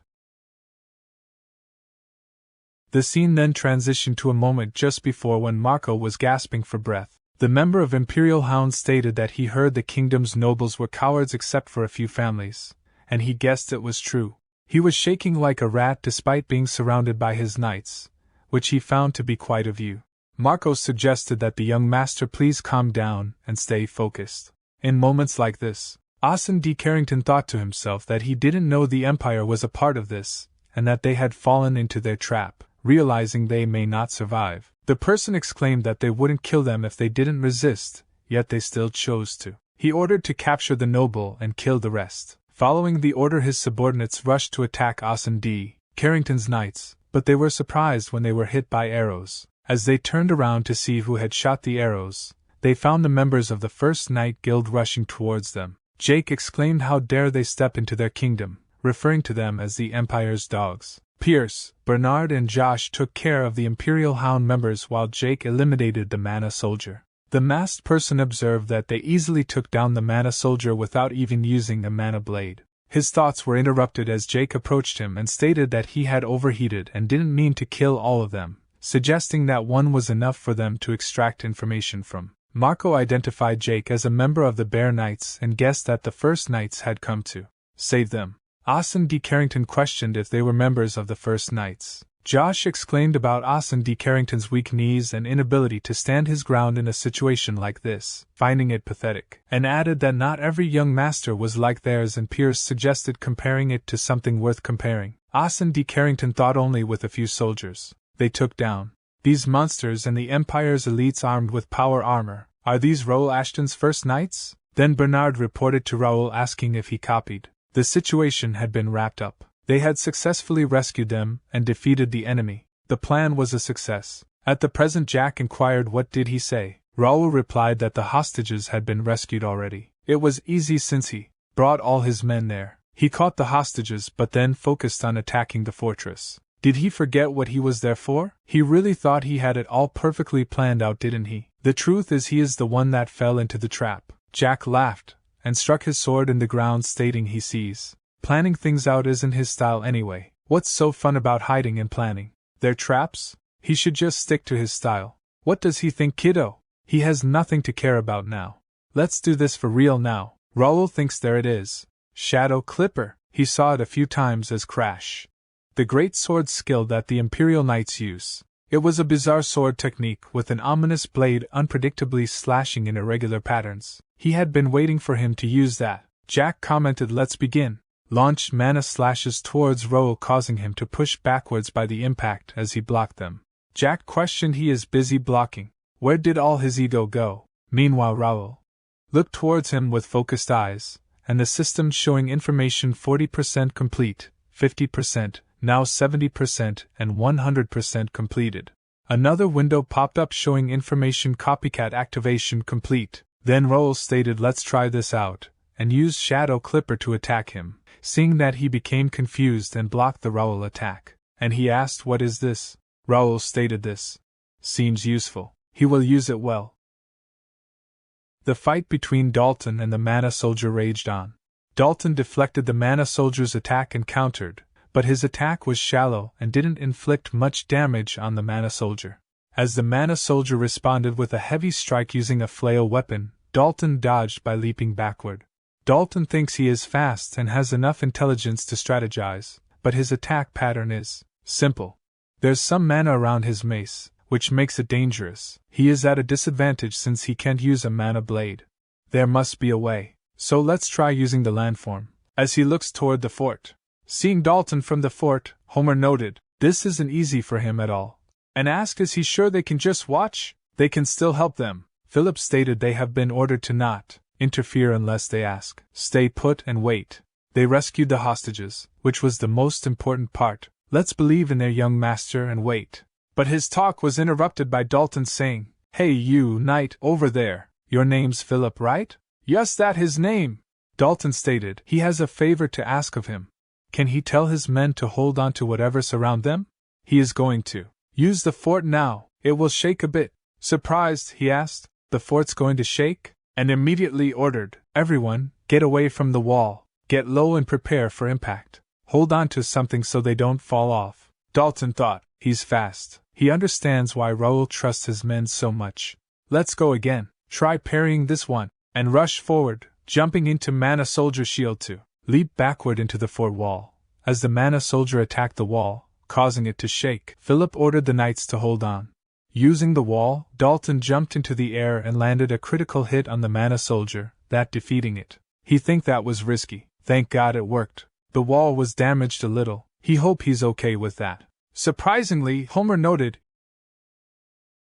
The scene then transitioned to a moment just before when Marco was gasping for breath. The member of Imperial Hound stated that he heard the kingdom's nobles were cowards except for a few families, and he guessed it was true. He was shaking like a rat despite being surrounded by his knights, which he found to be quite a view. Marco suggested that the young master please calm down and stay focused. In moments like this, Austin D. Carrington thought to himself that he didn't know the Empire was a part of this, and that they had fallen into their trap, realizing they may not survive. The person exclaimed that they wouldn't kill them if they didn't resist, yet they still chose to. He ordered to capture the noble and kill the rest. Following the order, his subordinates rushed to attack Austin D. Carrington's knights, but they were surprised when they were hit by arrows. As they turned around to see who had shot the arrows, they found the members of the First Knight Guild rushing towards them. Jake exclaimed, "How dare they step into their kingdom," referring to them as the Empire's dogs. Pierce, Bernard and Josh took care of the Imperial Hound members while Jake eliminated the Mana Soldier. The masked person observed that they easily took down the Mana Soldier without even using a Mana Blade. His thoughts were interrupted as Jake approached him and stated that he had overheated and didn't mean to kill all of them, suggesting that one was enough for them to extract information from. Marco identified Jake as a member of the Bear Knights and guessed that the First Knights had come to save them. Austin D. Carrington questioned if they were members of the First Knights. Josh exclaimed about Austin D. Carrington's weak knees and inability to stand his ground in a situation like this, finding it pathetic, and added that not every young master was like theirs, and Pierce suggested comparing it to something worth comparing. Austin D. Carrington thought only with a few soldiers. They took down these monsters and the Empire's elites armed with power armor. Are these Ro Ashton's First Knights? Then Bernard reported to Raul asking if he copied. The situation had been wrapped up. They had successfully rescued them and defeated the enemy. The plan was a success. At the present, Jack inquired what did he say. Raul replied that the hostages had been rescued already. It was easy since he brought all his men there. He caught the hostages but then focused on attacking the fortress. Did he forget what he was there for? He really thought he had it all perfectly planned out, didn't he? The truth is he is the one that fell into the trap. Jack laughed and struck his sword in the ground, stating he sees. Planning things out isn't his style anyway. What's so fun about hiding and planning? They're traps? He should just stick to his style. What does he think, kiddo? He has nothing to care about now. Let's do this for real now. Raul thinks there it is. Shadow Clipper. He saw it a few times as Crash, the great sword skill that the Imperial Knights use. It was a bizarre sword technique with an ominous blade unpredictably slashing in irregular patterns. He had been waiting for him to use that. Jack commented, "Let's begin." Launched mana slashes towards Raul, causing him to push backwards by the impact as he blocked them. Jack questioned, "He is busy blocking. Where did all his ego go?" Meanwhile, Raul looked towards him with focused eyes, and the system showing information 40% complete, 50%, now 70%, and 100% completed. Another window popped up showing information copycat activation complete. Then Raul stated, "Let's try this out," and used Shadow Clipper to attack him. Seeing that, he became confused and blocked the Raul attack. And he asked, "What is this?" Raul stated, "This seems useful. He will use it well." The fight between Dalton and the Mana Soldier raged on. Dalton deflected the Mana Soldier's attack and countered, but his attack was shallow and didn't inflict much damage on the Mana Soldier. As the Mana Soldier responded with a heavy strike using a flail weapon, Dalton dodged by leaping backward. Dalton thinks he is fast and has enough intelligence to strategize, but his attack pattern is simple. There's some mana around his mace, which makes it dangerous. He is at a disadvantage since he can't use a mana blade. There must be a way, so let's try using the landform. As he looks toward the fort, seeing Dalton from the fort, Homer noted, "This isn't easy for him at all," and asked, "Is he sure they can just watch? They can still help them." Philip stated they have been ordered to not interfere unless they ask. Stay put and wait. They rescued the hostages, which was the most important part. Let's believe in their young master and wait. But his talk was interrupted by Dalton saying, "Hey you, knight, over there, your name's Philip, right?" "Yes, that his name," Dalton stated. "He has a favor to ask of him. Can he tell his men to hold on to whatever surround them? He is going to use the fort now. It will shake a bit." Surprised, he asked, "The fort's going to shake?" and immediately ordered, "Everyone, get away from the wall, get low and prepare for impact. Hold on to something so they don't fall off." Dalton thought, he's fast. He understands why Raul trusts his men so much. "Let's go again. Try parrying this one," and rush forward, jumping into Mana Soldier Shield to leap backward into the fort wall. As the Mana Soldier attacked the wall, causing it to shake, Philip ordered the knights to hold on. Using the wall, Dalton jumped into the air and landed a critical hit on the Mana Soldier, that defeating it. He think that was risky. Thank God it worked. The wall was damaged a little. He hope he's okay with that. Surprisingly, Homer noted,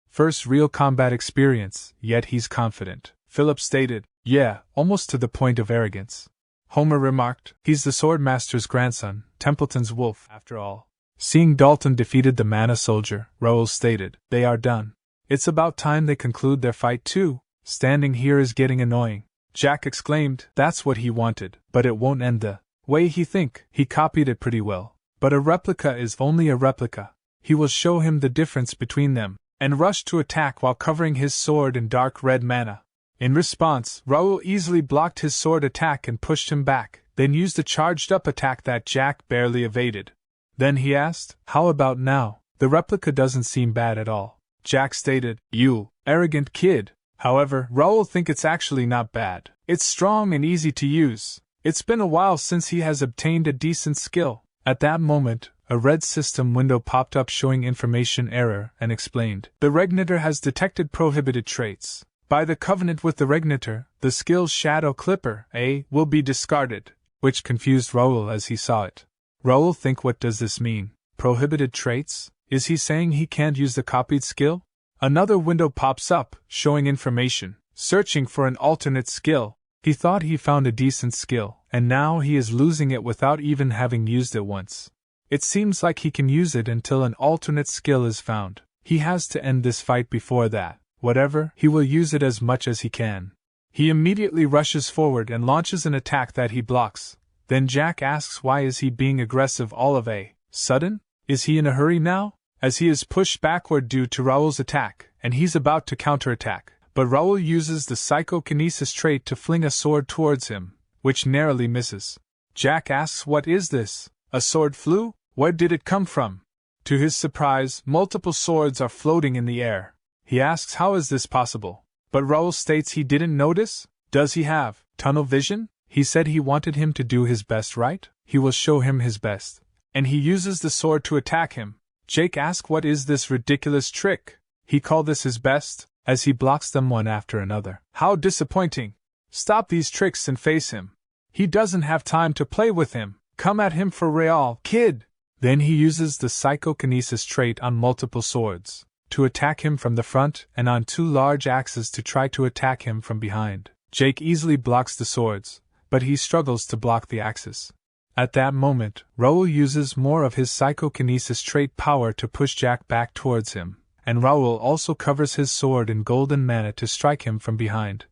first real combat experience, yet he's confident. Philip stated, "Yeah, almost to the point of arrogance." Homer remarked, "He's the Swordmaster's grandson, Templeton's wolf, after all." Seeing Dalton defeated the Mana Soldier, Raul stated, "They are done. It's about time they conclude their fight too. Standing here is getting annoying." Jack exclaimed, "That's what he wanted, but it won't end the way he think." He copied it pretty well. But a replica is only a replica. He will show him the difference between them, and rushed to attack while covering his sword in dark red mana. In response, Raul easily blocked his sword attack and pushed him back, then used a charged-up attack that Jack barely evaded. Then he asked, "How about now? The replica doesn't seem bad at all." Jack stated, "You arrogant kid." However, Raul think it's actually not bad. It's strong and easy to use. It's been a while since he has obtained a decent skill. At that moment, a red system window popped up showing information error and explained, "The Regnator has detected prohibited traits. By the covenant with the Regnator, the skill Shadow Clipper A will be discarded," which confused Raul as he saw it. Raul think, what does this mean? Prohibited traits? Is he saying he can't use the copied skill? Another window pops up, showing information, searching for an alternate skill. He thought he found a decent skill, and now he is losing it without even having used it once. It seems like he can use it until an alternate skill is found. He has to end this fight before that. Whatever, he will use it as much as he can. He immediately rushes forward and launches an attack that he blocks. Then Jack asks why is he being aggressive all of a sudden? Is he in a hurry now? As he is pushed backward due to Raul's attack, and he's about to counterattack. But Raul uses the psychokinesis trait to fling a sword towards him, which narrowly misses. Jack asks, "What is this? A sword flew? Where did it come from?" To his surprise, multiple swords are floating in the air. He asks, "How is this possible?" But Raul states he didn't notice. Does he have tunnel vision? He said he wanted him to do his best, right? He will show him his best. And he uses the sword to attack him. Jake asks, "What is this ridiculous trick?" He called this his best, as he blocks them one after another. "How disappointing! Stop these tricks and face him. He doesn't have time to play with him. Come at him for real, kid!" Then he uses the psychokinesis trait on multiple swords, to attack him from the front and on two large axes to try to attack him from behind. Jake easily blocks the swords, but he struggles to block the axes. At that moment, Raul uses more of his psychokinesis trait power to push Jack back towards him, and Raul also covers his sword in golden mana to strike him from behind.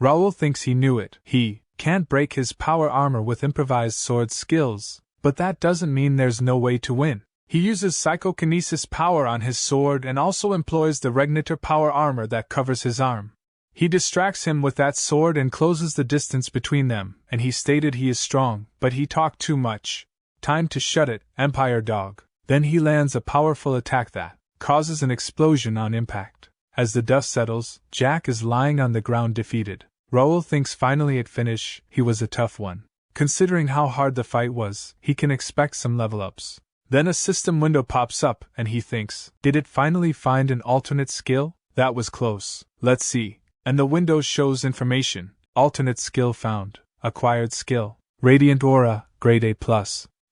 Raul thinks he knew it. He can't break his power armor with improvised sword skills, but that doesn't mean there's no way to win. He uses psychokinesis power on his sword and also employs the Regnator power armor that covers his arm. He distracts him with that sword and closes the distance between them, and he stated he is strong, but he talked too much. Time to shut it, Empire Dog. Then he lands a powerful attack that causes an explosion on impact. As the dust settles, Jack is lying on the ground defeated. Raul thinks finally it finished. He was a tough one. Considering how hard the fight was, he can expect some level ups. Then a system window pops up, and he thinks, did it finally find an alternate skill? That was close. Let's see. And the window shows information. Alternate skill found. Acquired skill. Radiant Aura, grade A+.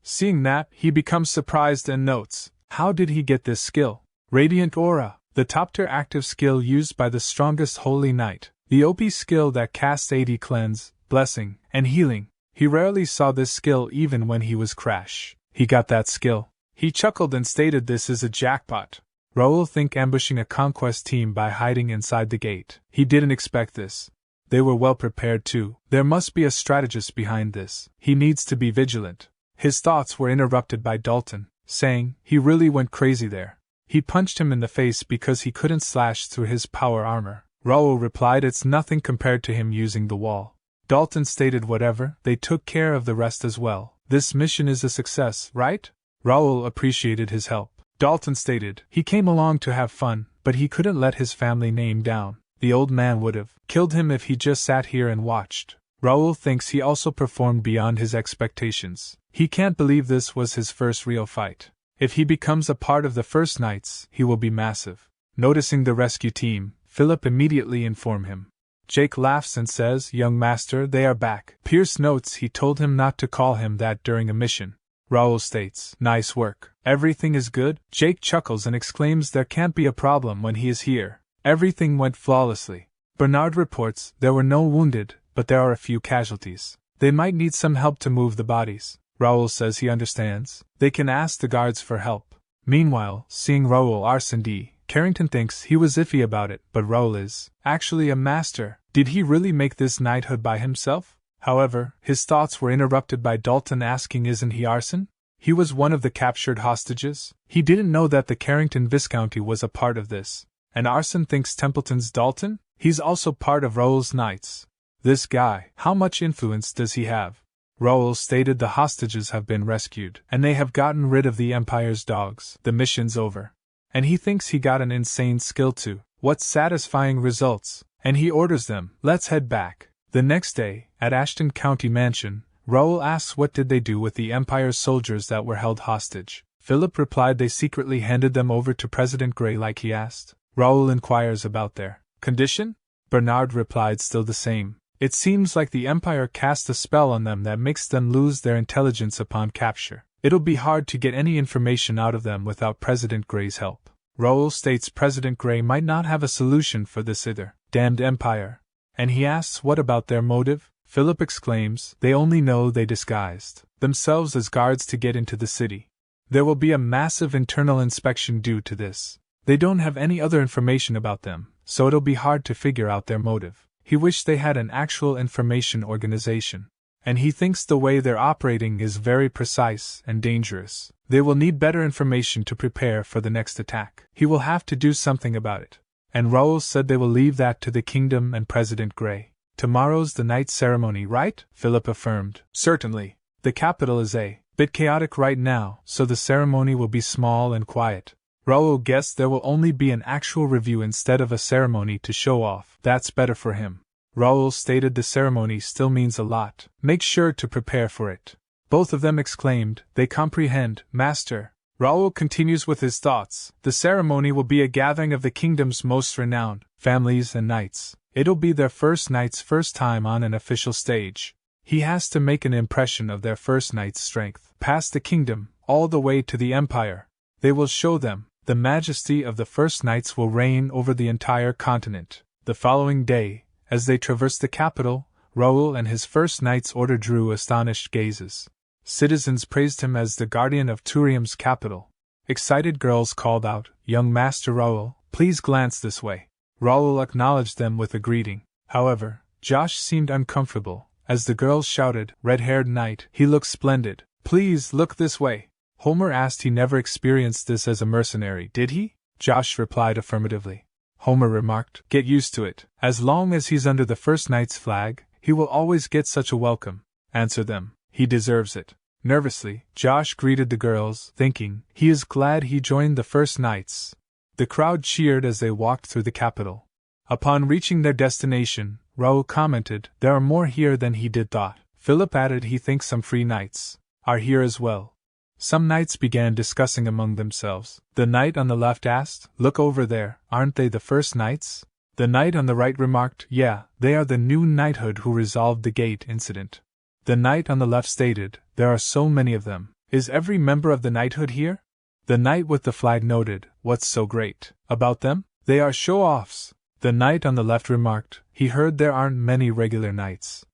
Seeing that, he becomes surprised and notes, how did he get this skill? Radiant Aura, the top-tier active skill used by the strongest Holy Knight. The OP skill that casts 80 cleanse, blessing, and healing. He rarely saw this skill even when he was Crash. He got that skill. He chuckled and stated this is a jackpot. Raul think ambushing a conquest team by hiding inside the gate. He didn't expect this. They were well prepared too. There must be a strategist behind this. He needs to be vigilant. His thoughts were interrupted by Dalton, saying, he really went crazy there. He punched him in the face because he couldn't slash through his power armor. Raul replied it's nothing compared to him using the wall. Dalton stated whatever, they took care of the rest as well. This mission is a success, right? Raul appreciated his help. Dalton stated he came along to have fun, but he couldn't let his family name down. The old man would have killed him if he just sat here and watched. Raul thinks he also performed beyond his expectations. He can't believe this was his first real fight. If he becomes a part of the First Knights, he will be massive. Noticing the rescue team, Philip immediately informs him. Jake laughs and says, "Young master, they are back." Pierce notes he told him not to call him that during a mission. Raul states, "Nice work. Everything is good?" Jake chuckles and exclaims there can't be a problem when he is here. Everything went flawlessly. Bernard reports there were no wounded, but there are a few casualties. They might need some help to move the bodies. Raul says he understands. They can ask the guards for help. Meanwhile, seeing Raul Arsene, Carrington thinks he was iffy about it, but Raul is actually a master. Did he really make this knighthood by himself? However, his thoughts were interrupted by Dalton asking, isn't he Arson? He was one of the captured hostages? He didn't know that the Carrington Viscounty was a part of this. And Arson thinks Templeton's Dalton? He's also part of Raul's knights. This guy, how much influence does he have? Raul stated the hostages have been rescued, and they have gotten rid of the Empire's dogs. The mission's over. And he thinks he got an insane skill too. What satisfying results. And he orders them, let's head back. The next day, at Ashton County Mansion, Raul asks what did they do with the Empire's soldiers that were held hostage. Philip replied they secretly handed them over to President Gray like he asked. Raul inquires about their condition? Bernard replied still the same. It seems like the Empire cast a spell on them that makes them lose their intelligence upon capture. It'll be hard to get any information out of them without President Gray's help. Raul states President Gray might not have a solution for this either. Damned Empire. And he asks what about their motive? Philip exclaims, they only know they disguised themselves as guards to get into the city. There will be a massive internal inspection due to this. They don't have any other information about them, so it'll be hard to figure out their motive. He wished they had an actual information organization. And he thinks the way they're operating is very precise and dangerous. They will need better information to prepare for the next attack. He will have to do something about it. And Raul said they will leave that to the kingdom and President Gray. Tomorrow's the night ceremony, right? Philip affirmed. Certainly. The capital is a bit chaotic right now, so the ceremony will be small and quiet. Raul guessed there will only be an actual review instead of a ceremony to show off. That's better for him. Raul stated the ceremony still means a lot. Make sure to prepare for it. Both of them exclaimed, they comprehend, Master. Raul continues with his thoughts. The ceremony will be a gathering of the kingdom's most renowned families and knights. It'll be their first knight's first time on an official stage. He has to make an impression of their first knight's strength. Past the kingdom, all the way to the empire. They will show them. The majesty of the first knights will reign over the entire continent. The following day, as they traversed the capital, Raul and his first knights order drew astonished gazes. Citizens praised him as the guardian of Turium's capital. Excited girls called out, Young Master Raul, please glance this way. Raul acknowledged them with a greeting. However, Josh seemed uncomfortable. As the girls shouted, Red-haired knight, he looks splendid. Please look this way. Homer asked he never experienced this as a mercenary, did he? Josh replied affirmatively. Homer remarked, get used to it. As long as he's under the first knight's flag, he will always get such a welcome. Answer them. He deserves it. Nervously, Josh greeted the girls, thinking, he is glad he joined the first knights. The crowd cheered as they walked through the capital. Upon reaching their destination, Raul commented, there are more here than he did thought. Philip added he thinks some free knights are here as well. Some knights began discussing among themselves. The knight on the left asked, look over there, aren't they the first knights? The knight on the right remarked, yeah, they are the new knighthood who resolved the gate incident. The knight on the left stated, there are so many of them. Is every member of the knighthood here? The knight with the flag noted, what's so great about them? They are show-offs. The knight on the left remarked, he heard there aren't many regular knights.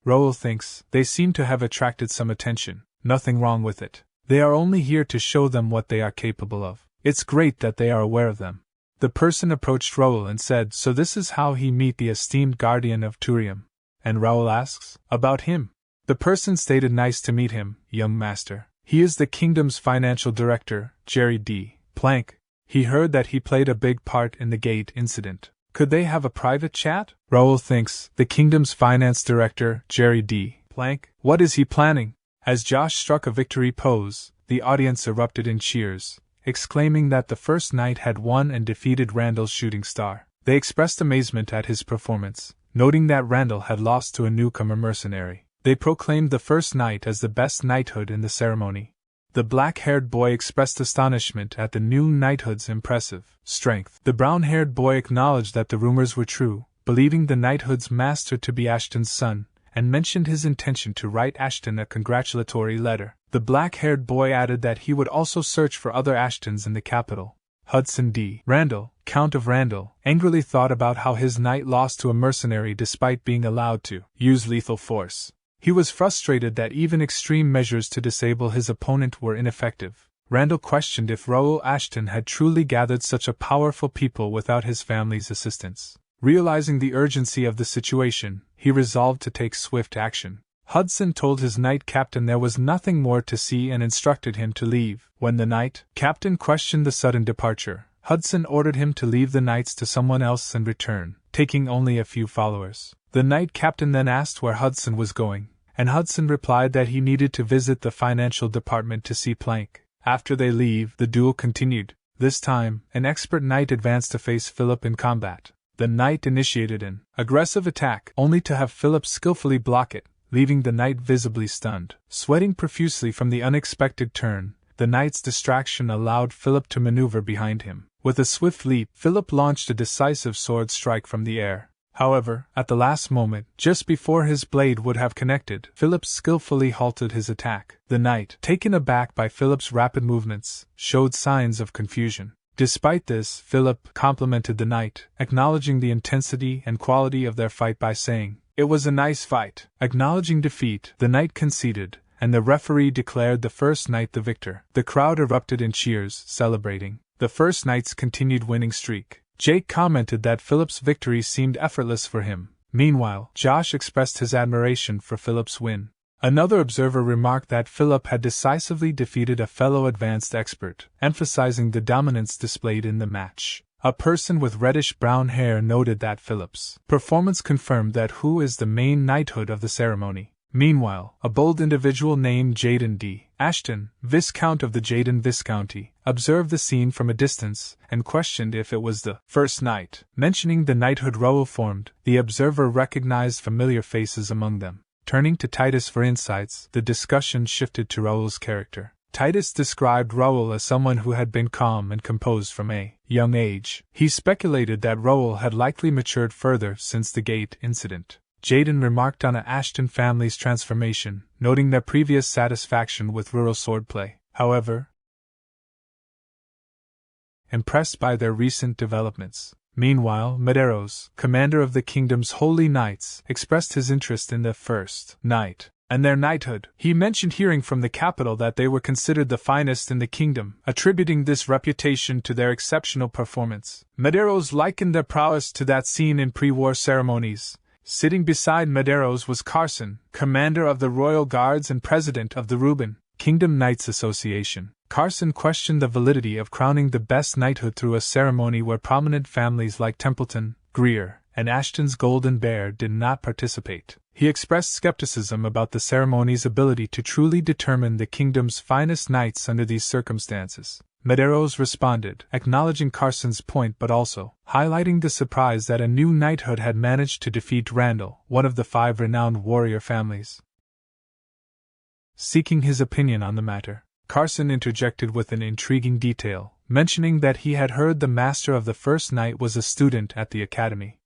Raul thinks, they seem to have attracted some attention. Nothing wrong with it. They are only here to show them what they are capable of. It's great that they are aware of them. The person approached Raul and said, so this is how he meet the esteemed guardian of Turium. And Raul asks, about him. The person stated, nice to meet him, young master. He is the kingdom's financial director, Jerry D. Plank. He heard that he played a big part in the gate incident. Could they have a private chat? Raul thinks. The kingdom's finance director, Jerry D. Plank. What is he planning? As Josh struck a victory pose, the audience erupted in cheers, exclaiming that the first knight had won and defeated Randall's shooting star. They expressed amazement at his performance, noting that Randall had lost to a newcomer mercenary. They proclaimed the first knight as the best knighthood in the ceremony. The black-haired boy expressed astonishment at the new knighthood's impressive strength. The brown-haired boy acknowledged that the rumors were true, believing the knighthood's master to be Ashton's son, and mentioned his intention to write Ashton a congratulatory letter. The black-haired boy added that he would also search for other Ashtons in the capital. Hudson D. Randall, Count of Randall, angrily thought about how his knight lost to a mercenary despite being allowed to use lethal force. He was frustrated that even extreme measures to disable his opponent were ineffective. Randall questioned if Ro Ashton had truly gathered such a powerful people without his family's assistance. Realizing the urgency of the situation, he resolved to take swift action. Hudson told his knight captain there was nothing more to see and instructed him to leave. When the knight captain questioned the sudden departure, Hudson ordered him to leave the knights to someone else and return, taking only a few followers. The knight captain then asked where Hudson was going, and Hudson replied that he needed to visit the financial department to see Plank. After they leave, the duel continued. This time, an expert knight advanced to face Philip in combat. The knight initiated an aggressive attack, only to have Philip skillfully block it, leaving the knight visibly stunned. Sweating profusely from the unexpected turn, the knight's distraction allowed Philip to maneuver behind him. With a swift leap, Philip launched a decisive sword strike from the air. However, at the last moment, just before his blade would have connected, Philip skillfully halted his attack. The knight, taken aback by Philip's rapid movements, showed signs of confusion. Despite this, Philip complimented the knight, acknowledging the intensity and quality of their fight by saying, "It was a nice fight." Acknowledging defeat, the knight conceded, and the referee declared the first knight the victor. The crowd erupted in cheers, celebrating the first knight's continued winning streak. Jake commented that Philip's victory seemed effortless for him. Meanwhile, Josh expressed his admiration for Philip's win. Another observer remarked that Philip had decisively defeated a fellow advanced expert, emphasizing the dominance displayed in the match. A person with reddish-brown hair noted that Philip's performance confirmed that who is the main knighthood of the ceremony. Meanwhile, a bold individual named Jaden D. Ashton, Viscount of the Jaden Viscounty, observed the scene from a distance and questioned if it was the first knight. Mentioning the knighthood Raul formed, the observer recognized familiar faces among them. Turning to Titus for insights, the discussion shifted to Raul's character. Titus described Raul as someone who had been calm and composed from a young age. He speculated that Raul had likely matured further since the gate incident. Jaden remarked on the Ashton family's transformation, noting their previous satisfaction with rural swordplay. However, impressed by their recent developments. Meanwhile, Medeiros, commander of the kingdom's holy knights, expressed his interest in the first knight and their knighthood. He mentioned hearing from the capital that they were considered the finest in the kingdom, attributing this reputation to their exceptional performance. Medeiros likened their prowess to that seen in pre-war ceremonies. Sitting beside Medeiros was Carson, commander of the Royal Guards and president of the Reuben Kingdom Knights Association. Carson questioned the validity of crowning the best knighthood through a ceremony where prominent families like Templeton, Greer, and Ashton's Golden Bear did not participate. He expressed skepticism about the ceremony's ability to truly determine the kingdom's finest knights under these circumstances. Medeiros responded, acknowledging Carson's point but also highlighting the surprise that a new knighthood had managed to defeat Randall, one of the 5 renowned warrior families. Seeking his opinion on the matter, Carson interjected with an intriguing detail, mentioning that he had heard the master of the first knight was a student at the academy.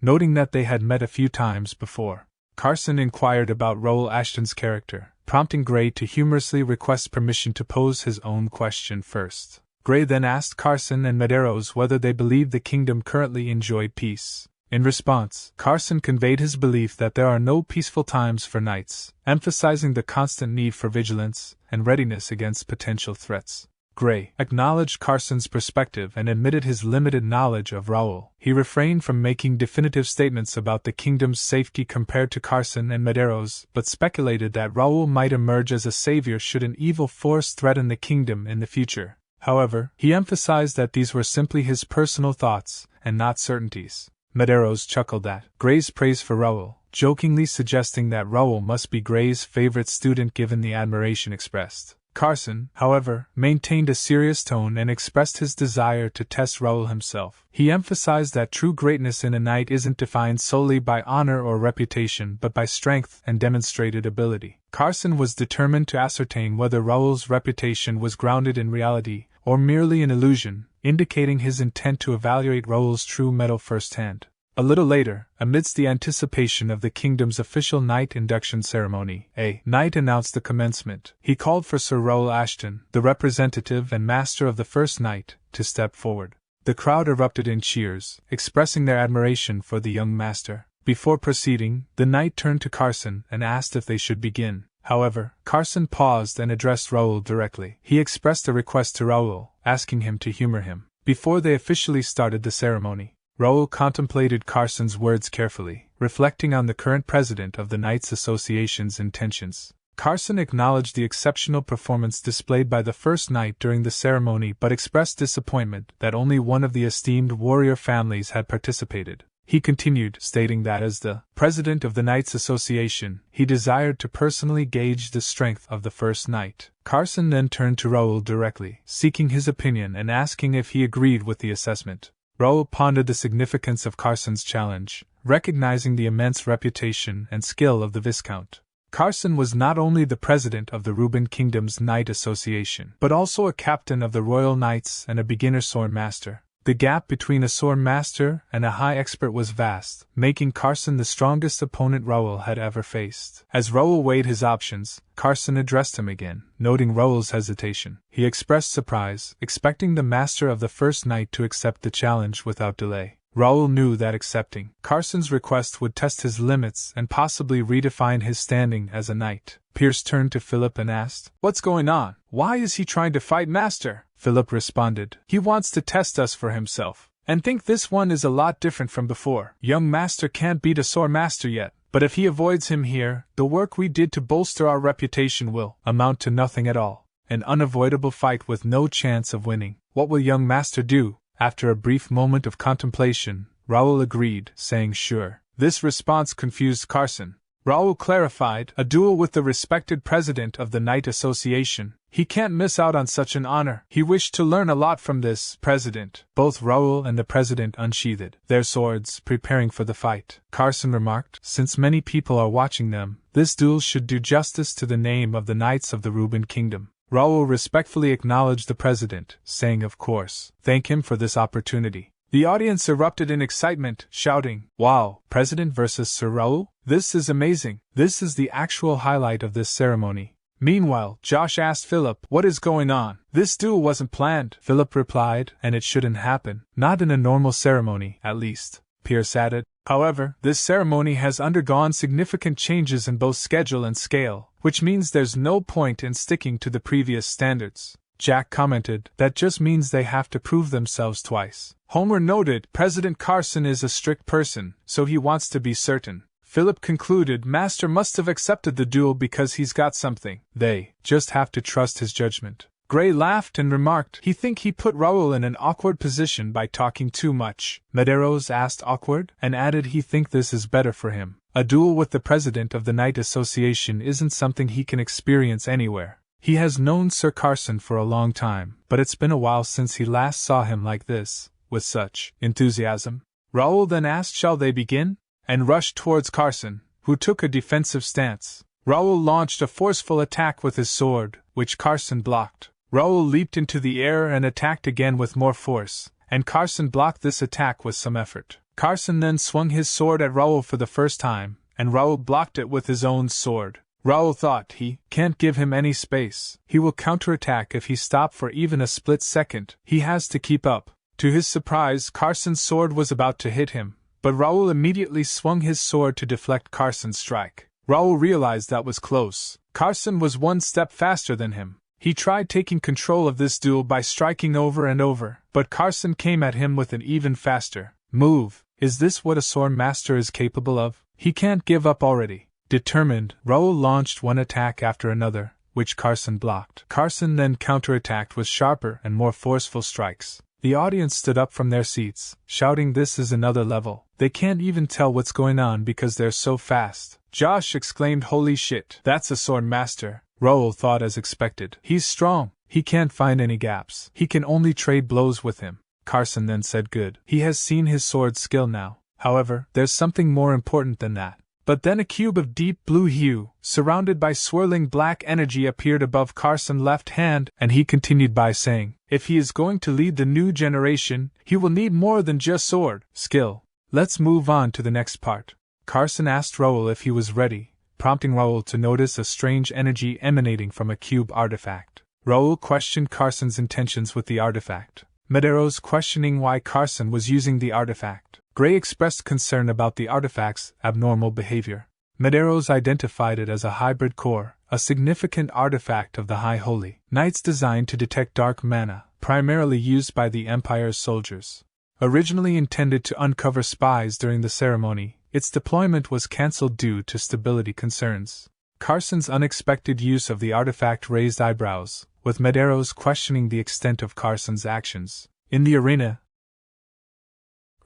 Noting that they had met a few times before, Carson inquired about Ro Ashton's character, prompting Gray to humorously request permission to pose his own question first. Gray then asked Carson and Medeiros whether they believed the kingdom currently enjoyed peace. In response, Carson conveyed his belief that there are no peaceful times for knights, emphasizing the constant need for vigilance and readiness against potential threats. Gray acknowledged Carson's perspective and admitted his limited knowledge of Raul. He refrained from making definitive statements about the kingdom's safety compared to Carson and Medeiros, but speculated that Raul might emerge as a savior should an evil force threaten the kingdom in the future. However, he emphasized that these were simply his personal thoughts, and not certainties. Medeiros chuckled at Gray's praise for Raul, jokingly suggesting that Raul must be Gray's favorite student given the admiration expressed. Carson, however, maintained a serious tone and expressed his desire to test Raul himself. He emphasized that true greatness in a knight isn't defined solely by honor or reputation but by strength and demonstrated ability. Carson was determined to ascertain whether Raul's reputation was grounded in reality or merely an illusion, indicating his intent to evaluate Raul's true mettle firsthand. A little later, amidst the anticipation of the kingdom's official knight induction ceremony, a knight announced the commencement. He called for Sir Ro Ashton, the representative and master of the first knight, to step forward. The crowd erupted in cheers, expressing their admiration for the young master. Before proceeding, the knight turned to Carson and asked if they should begin. However, Carson paused and addressed Raul directly. He expressed a request to Raul, asking him to humor him. Before they officially started the ceremony, Raul contemplated Carson's words carefully, reflecting on the current president of the Knights Association's intentions. Carson acknowledged the exceptional performance displayed by the first knight during the ceremony but expressed disappointment that only one of the esteemed warrior families had participated. He continued, stating that as the president of the Knights Association, he desired to personally gauge the strength of the first knight. Carson then turned to Raul directly, seeking his opinion and asking if he agreed with the assessment. Raul pondered the significance of Carson's challenge, recognizing the immense reputation and skill of the Viscount. Carson was not only the president of the Reuben Kingdom's Knight Association, but also a captain of the Royal Knights and a beginner sword master. The gap between a sword master and a high expert was vast, making Carson the strongest opponent Raul had ever faced. As Raul weighed his options, Carson addressed him again, noting Raul's hesitation. He expressed surprise, expecting the master of the first knight to accept the challenge without delay. Raul knew that accepting Carson's request would test his limits and possibly redefine his standing as a knight. Pierce turned to Philip and asked, "What's going on? Why is he trying to fight Master?" Philip responded, "He wants to test us for himself, and think this one is a lot different from before. Young Master can't beat a sword master yet, but if he avoids him here, the work we did to bolster our reputation will amount to nothing at all. An unavoidable fight with no chance of winning. What will young Master do?" After a brief moment of contemplation, Raul agreed, saying sure. This response confused Carson. Raul clarified, "A duel with the respected president of the Knight Association. He can't miss out on such an honor." He wished to learn a lot from this president. Both Raul and the president unsheathed their swords, preparing for the fight. Carson remarked, "Since many people are watching them, this duel should do justice to the name of the Knights of the Reuben Kingdom." Raul respectfully acknowledged the president, saying of course, thank him for this opportunity. The audience erupted in excitement, shouting, "Wow, President versus Sir Raul? This is amazing. This is the actual highlight of this ceremony." Meanwhile, Josh asked Philip, "What is going on?" "This duel wasn't planned," Philip replied, "and it shouldn't happen. Not in a normal ceremony, at least," Pierce added. "However, this ceremony has undergone significant changes in both schedule and scale, which means there's no point in sticking to the previous standards." Jack commented, "That just means they have to prove themselves twice." Homer noted, "President Carson is a strict person, so he wants to be certain." Philip concluded, "Master must have accepted the duel because he's got something. They just have to trust his judgment." Gray laughed and remarked, "He think he put Raul in an awkward position by talking too much." Medeiros asked awkward, and added he think this is better for him. A duel with the president of the Knight Association isn't something he can experience anywhere. He has known Sir Carson for a long time, but it's been a while since he last saw him like this, with such enthusiasm. Raul then asked, "Shall they begin?" and rushed towards Carson, who took a defensive stance. Raul launched a forceful attack with his sword, which Carson blocked. Raul leaped into the air and attacked again with more force, and Carson blocked this attack with some effort. Carson then swung his sword at Raul for the first time, and Raul blocked it with his own sword. Raul thought he can't give him any space. He will counterattack if he stops for even a split second. He has to keep up. To his surprise, Carson's sword was about to hit him, but Raul immediately swung his sword to deflect Carson's strike. Raul realized that was close. Carson was one step faster than him. He tried taking control of this duel by striking over and over, but Carson came at him with an even faster move. Is this what a sword master is capable of? He can't give up already. Determined, Raul launched one attack after another, which Carson blocked. Carson then counterattacked with sharper and more forceful strikes. The audience stood up from their seats, shouting, "This is another level. They can't even tell what's going on because they're so fast." Josh exclaimed, "Holy shit, that's a sword master." Raul thought as expected. "He's strong. He can't find any gaps. He can only trade blows with him." Carson then said, "Good. He has seen his sword skill now. However, there's something more important than that." But then a cube of deep blue hue, surrounded by swirling black energy, appeared above Carson's left hand, and he continued by saying, "If he is going to lead the new generation, he will need more than just sword skill. Let's move on to the next part." Carson asked Raul if he was ready, prompting Raul to notice a strange energy emanating from a cube artifact. Raul questioned Carson's intentions with the artifact. Medeiros questioning why Carson was using the artifact. Gray expressed concern about the artifact's abnormal behavior. Medeiros identified it as a hybrid core, a significant artifact of the High Holy Knights designed to detect dark mana, primarily used by the Empire's soldiers. Originally intended to uncover spies during the ceremony, its deployment was cancelled due to stability concerns. Carson's unexpected use of the artifact raised eyebrows, with Medeiros questioning the extent of Carson's actions in the arena,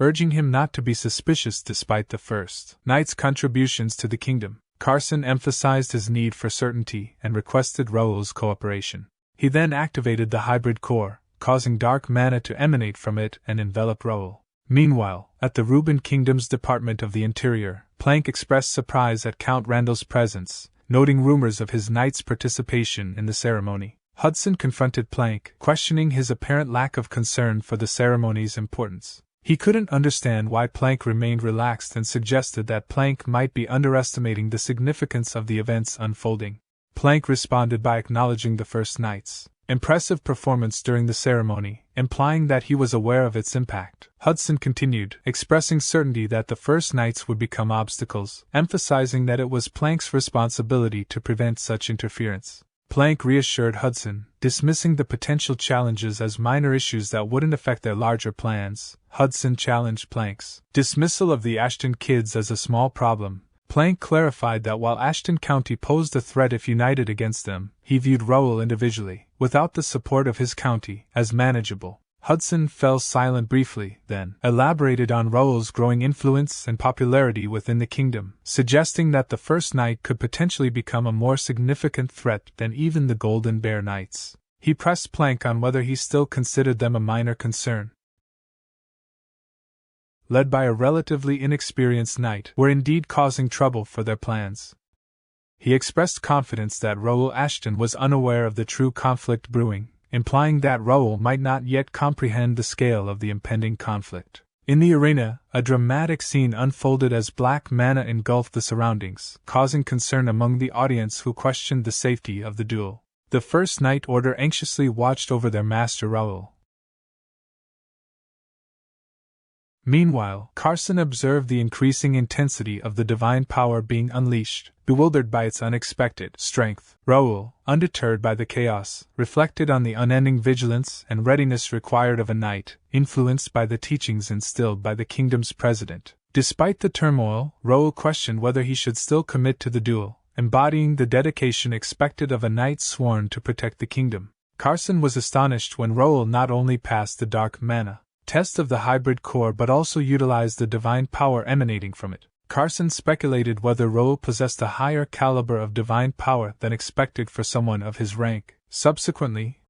urging him not to be suspicious despite the first knight's contributions to the kingdom. Carson emphasized his need for certainty and requested Raul's cooperation. He then activated the hybrid core, causing dark mana to emanate from it and envelop Raul. Meanwhile, at the Reuben Kingdom's Department of the Interior, Plank expressed surprise at Count Randall's presence, noting rumors of his knight's participation in the ceremony. Hudson confronted Plank, questioning his apparent lack of concern for the ceremony's importance. He couldn't understand why Plank remained relaxed and suggested that Plank might be underestimating the significance of the events unfolding. Plank responded by acknowledging the First Knight's impressive performance during the ceremony, implying that he was aware of its impact. Hudson continued, expressing certainty that the First Knights would become obstacles, emphasizing that it was Plank's responsibility to prevent such interference. Plank reassured Hudson, dismissing the potential challenges as minor issues that wouldn't affect their larger plans. Hudson challenged Plank's dismissal of the Ashton kids as a small problem. Plank clarified that while Ashton County posed a threat if united against them, he viewed Raul individually, without the support of his county, as manageable. Hudson fell silent briefly, then elaborated on Raul's growing influence and popularity within the kingdom, suggesting that the First Knight could potentially become a more significant threat than even the Golden Bear Knights. He pressed Plank on whether he still considered them a minor concern. Led by a relatively inexperienced knight, were indeed causing trouble for their plans. He expressed confidence that Raul Ashton was unaware of the true conflict brewing, implying that Raul might not yet comprehend the scale of the impending conflict. In the arena, a dramatic scene unfolded as black mana engulfed the surroundings, causing concern among the audience who questioned the safety of the duel. The First Knight Order anxiously watched over their master Raul. Meanwhile, Carson observed the increasing intensity of the divine power being unleashed, bewildered by its unexpected strength. Raul, undeterred by the chaos, reflected on the unending vigilance and readiness required of a knight, influenced by the teachings instilled by the kingdom's president. Despite the turmoil, Raul questioned whether he should still commit to the duel, embodying the dedication expected of a knight sworn to protect the kingdom. Carson was astonished when Raul not only passed the dark mana test of the hybrid core but also utilized the divine power emanating from it. Carson speculated whether Raul possessed a higher caliber of divine power than expected for someone of his rank. Subsequently,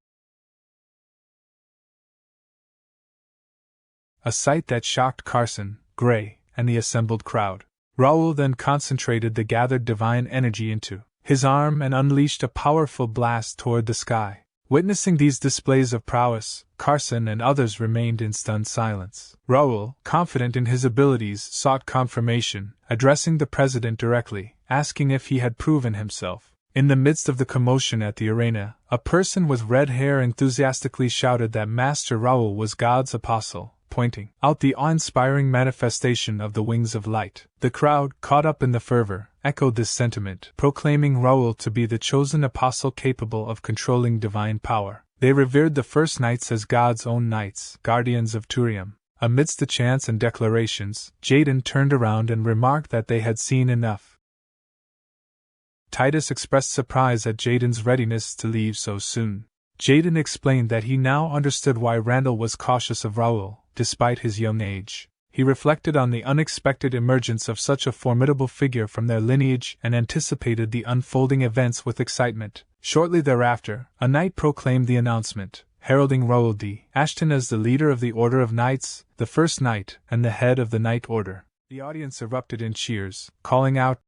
a sight that shocked Carson, Gray, and the assembled crowd. Raul then concentrated the gathered divine energy into his arm and unleashed a powerful blast toward the sky. Witnessing these displays of prowess, Carson and others remained in stunned silence. Raul, confident in his abilities, sought confirmation, addressing the president directly, asking if he had proven himself. In the midst of the commotion at the arena, a person with red hair enthusiastically shouted that Master Raul was God's apostle, pointing out the awe-inspiring manifestation of the wings of light. The crowd, caught up in the fervor, echoed this sentiment, proclaiming Raul to be the chosen apostle capable of controlling divine power. They revered the First Knights as God's own knights, guardians of Turium. Amidst the chants and declarations, Jaden turned around and remarked that they had seen enough Titus expressed surprise at Jaden's readiness to leave so soon. Jaden explained that he now understood why Randall was cautious of Raul, despite his young age. He reflected on the unexpected emergence of such a formidable figure from their lineage and anticipated the unfolding events with excitement. Shortly thereafter, a knight proclaimed the announcement, heralding Raul Ashton as the leader of the Order of Knights, the first knight, and the head of the Knight Order. The audience erupted in cheers, calling out.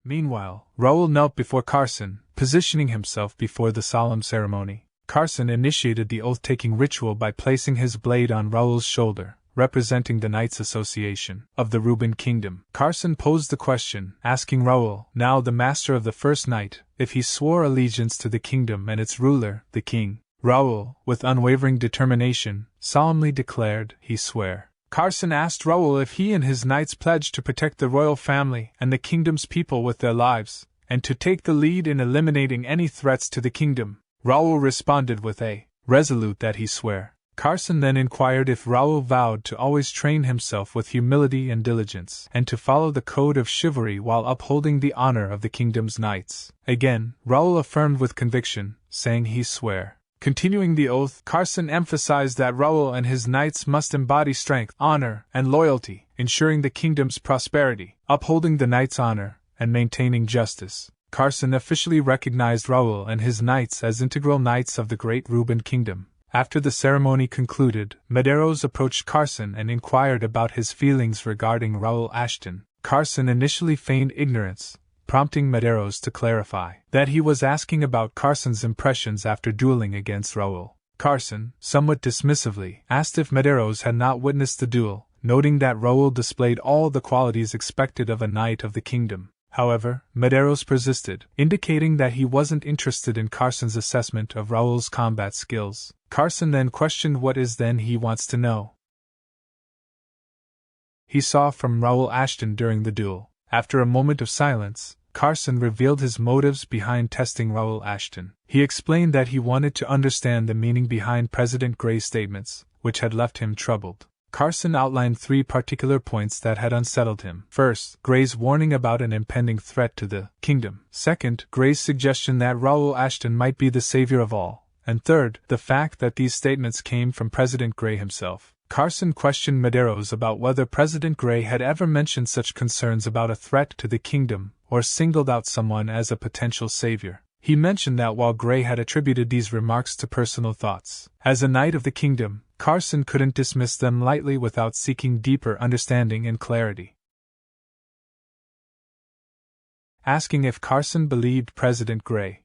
Meanwhile, Raul knelt before Carson, positioning himself before the solemn ceremony. Carson initiated the oath-taking ritual by placing his blade on Raul's shoulder, representing the Knights Association of the Reuben Kingdom. Carson posed the question, asking Raul, now the master of the first knight, if he swore allegiance to the kingdom and its ruler, the king. Raul, with unwavering determination, solemnly declared, he swear. Carson asked Raul if he and his knights pledged to protect the royal family and the kingdom's people with their lives, and to take the lead in eliminating any threats to the kingdom. Raul responded with a resolute that he swear. Carson then inquired if Raul vowed to always train himself with humility and diligence, and to follow the code of chivalry while upholding the honor of the kingdom's knights. Again, Raul affirmed with conviction, saying he swear. Continuing the oath, Carson emphasized that Raul and his knights must embody strength, honor, and loyalty, ensuring the kingdom's prosperity, upholding the knights' honor, and maintaining justice. Carson officially recognized Raul and his knights as integral knights of the great Reuben Kingdom. After the ceremony concluded, Medeiros approached Carson and inquired about his feelings regarding Raul Ashton. Carson initially feigned ignorance, prompting Medeiros to clarify that he was asking about Carson's impressions after dueling against Raul. Carson, somewhat dismissively, asked if Medeiros had not witnessed the duel, noting that Raul displayed all the qualities expected of a knight of the kingdom. However, Medeiros persisted, indicating that he wasn't interested in Carson's assessment of Raul's combat skills. Carson then questioned what is then he wants to know. He saw from Raul Ashton during the duel. After a moment of silence, Carson revealed his motives behind testing Raul Ashton. He explained that he wanted to understand the meaning behind President Gray's statements, which had left him troubled. Carson outlined 3 particular points that had unsettled him. First, Gray's warning about an impending threat to the kingdom. Second, Gray's suggestion that Raul Ashton might be the savior of all. And third, the fact that these statements came from President Gray himself. Carson questioned Medeiros about whether President Gray had ever mentioned such concerns about a threat to the kingdom, or singled out someone as a potential savior. He mentioned that while Gray had attributed these remarks to personal thoughts, as a knight of the kingdom, Carson couldn't dismiss them lightly without seeking deeper understanding and clarity. Asking if Carson believed President Gray,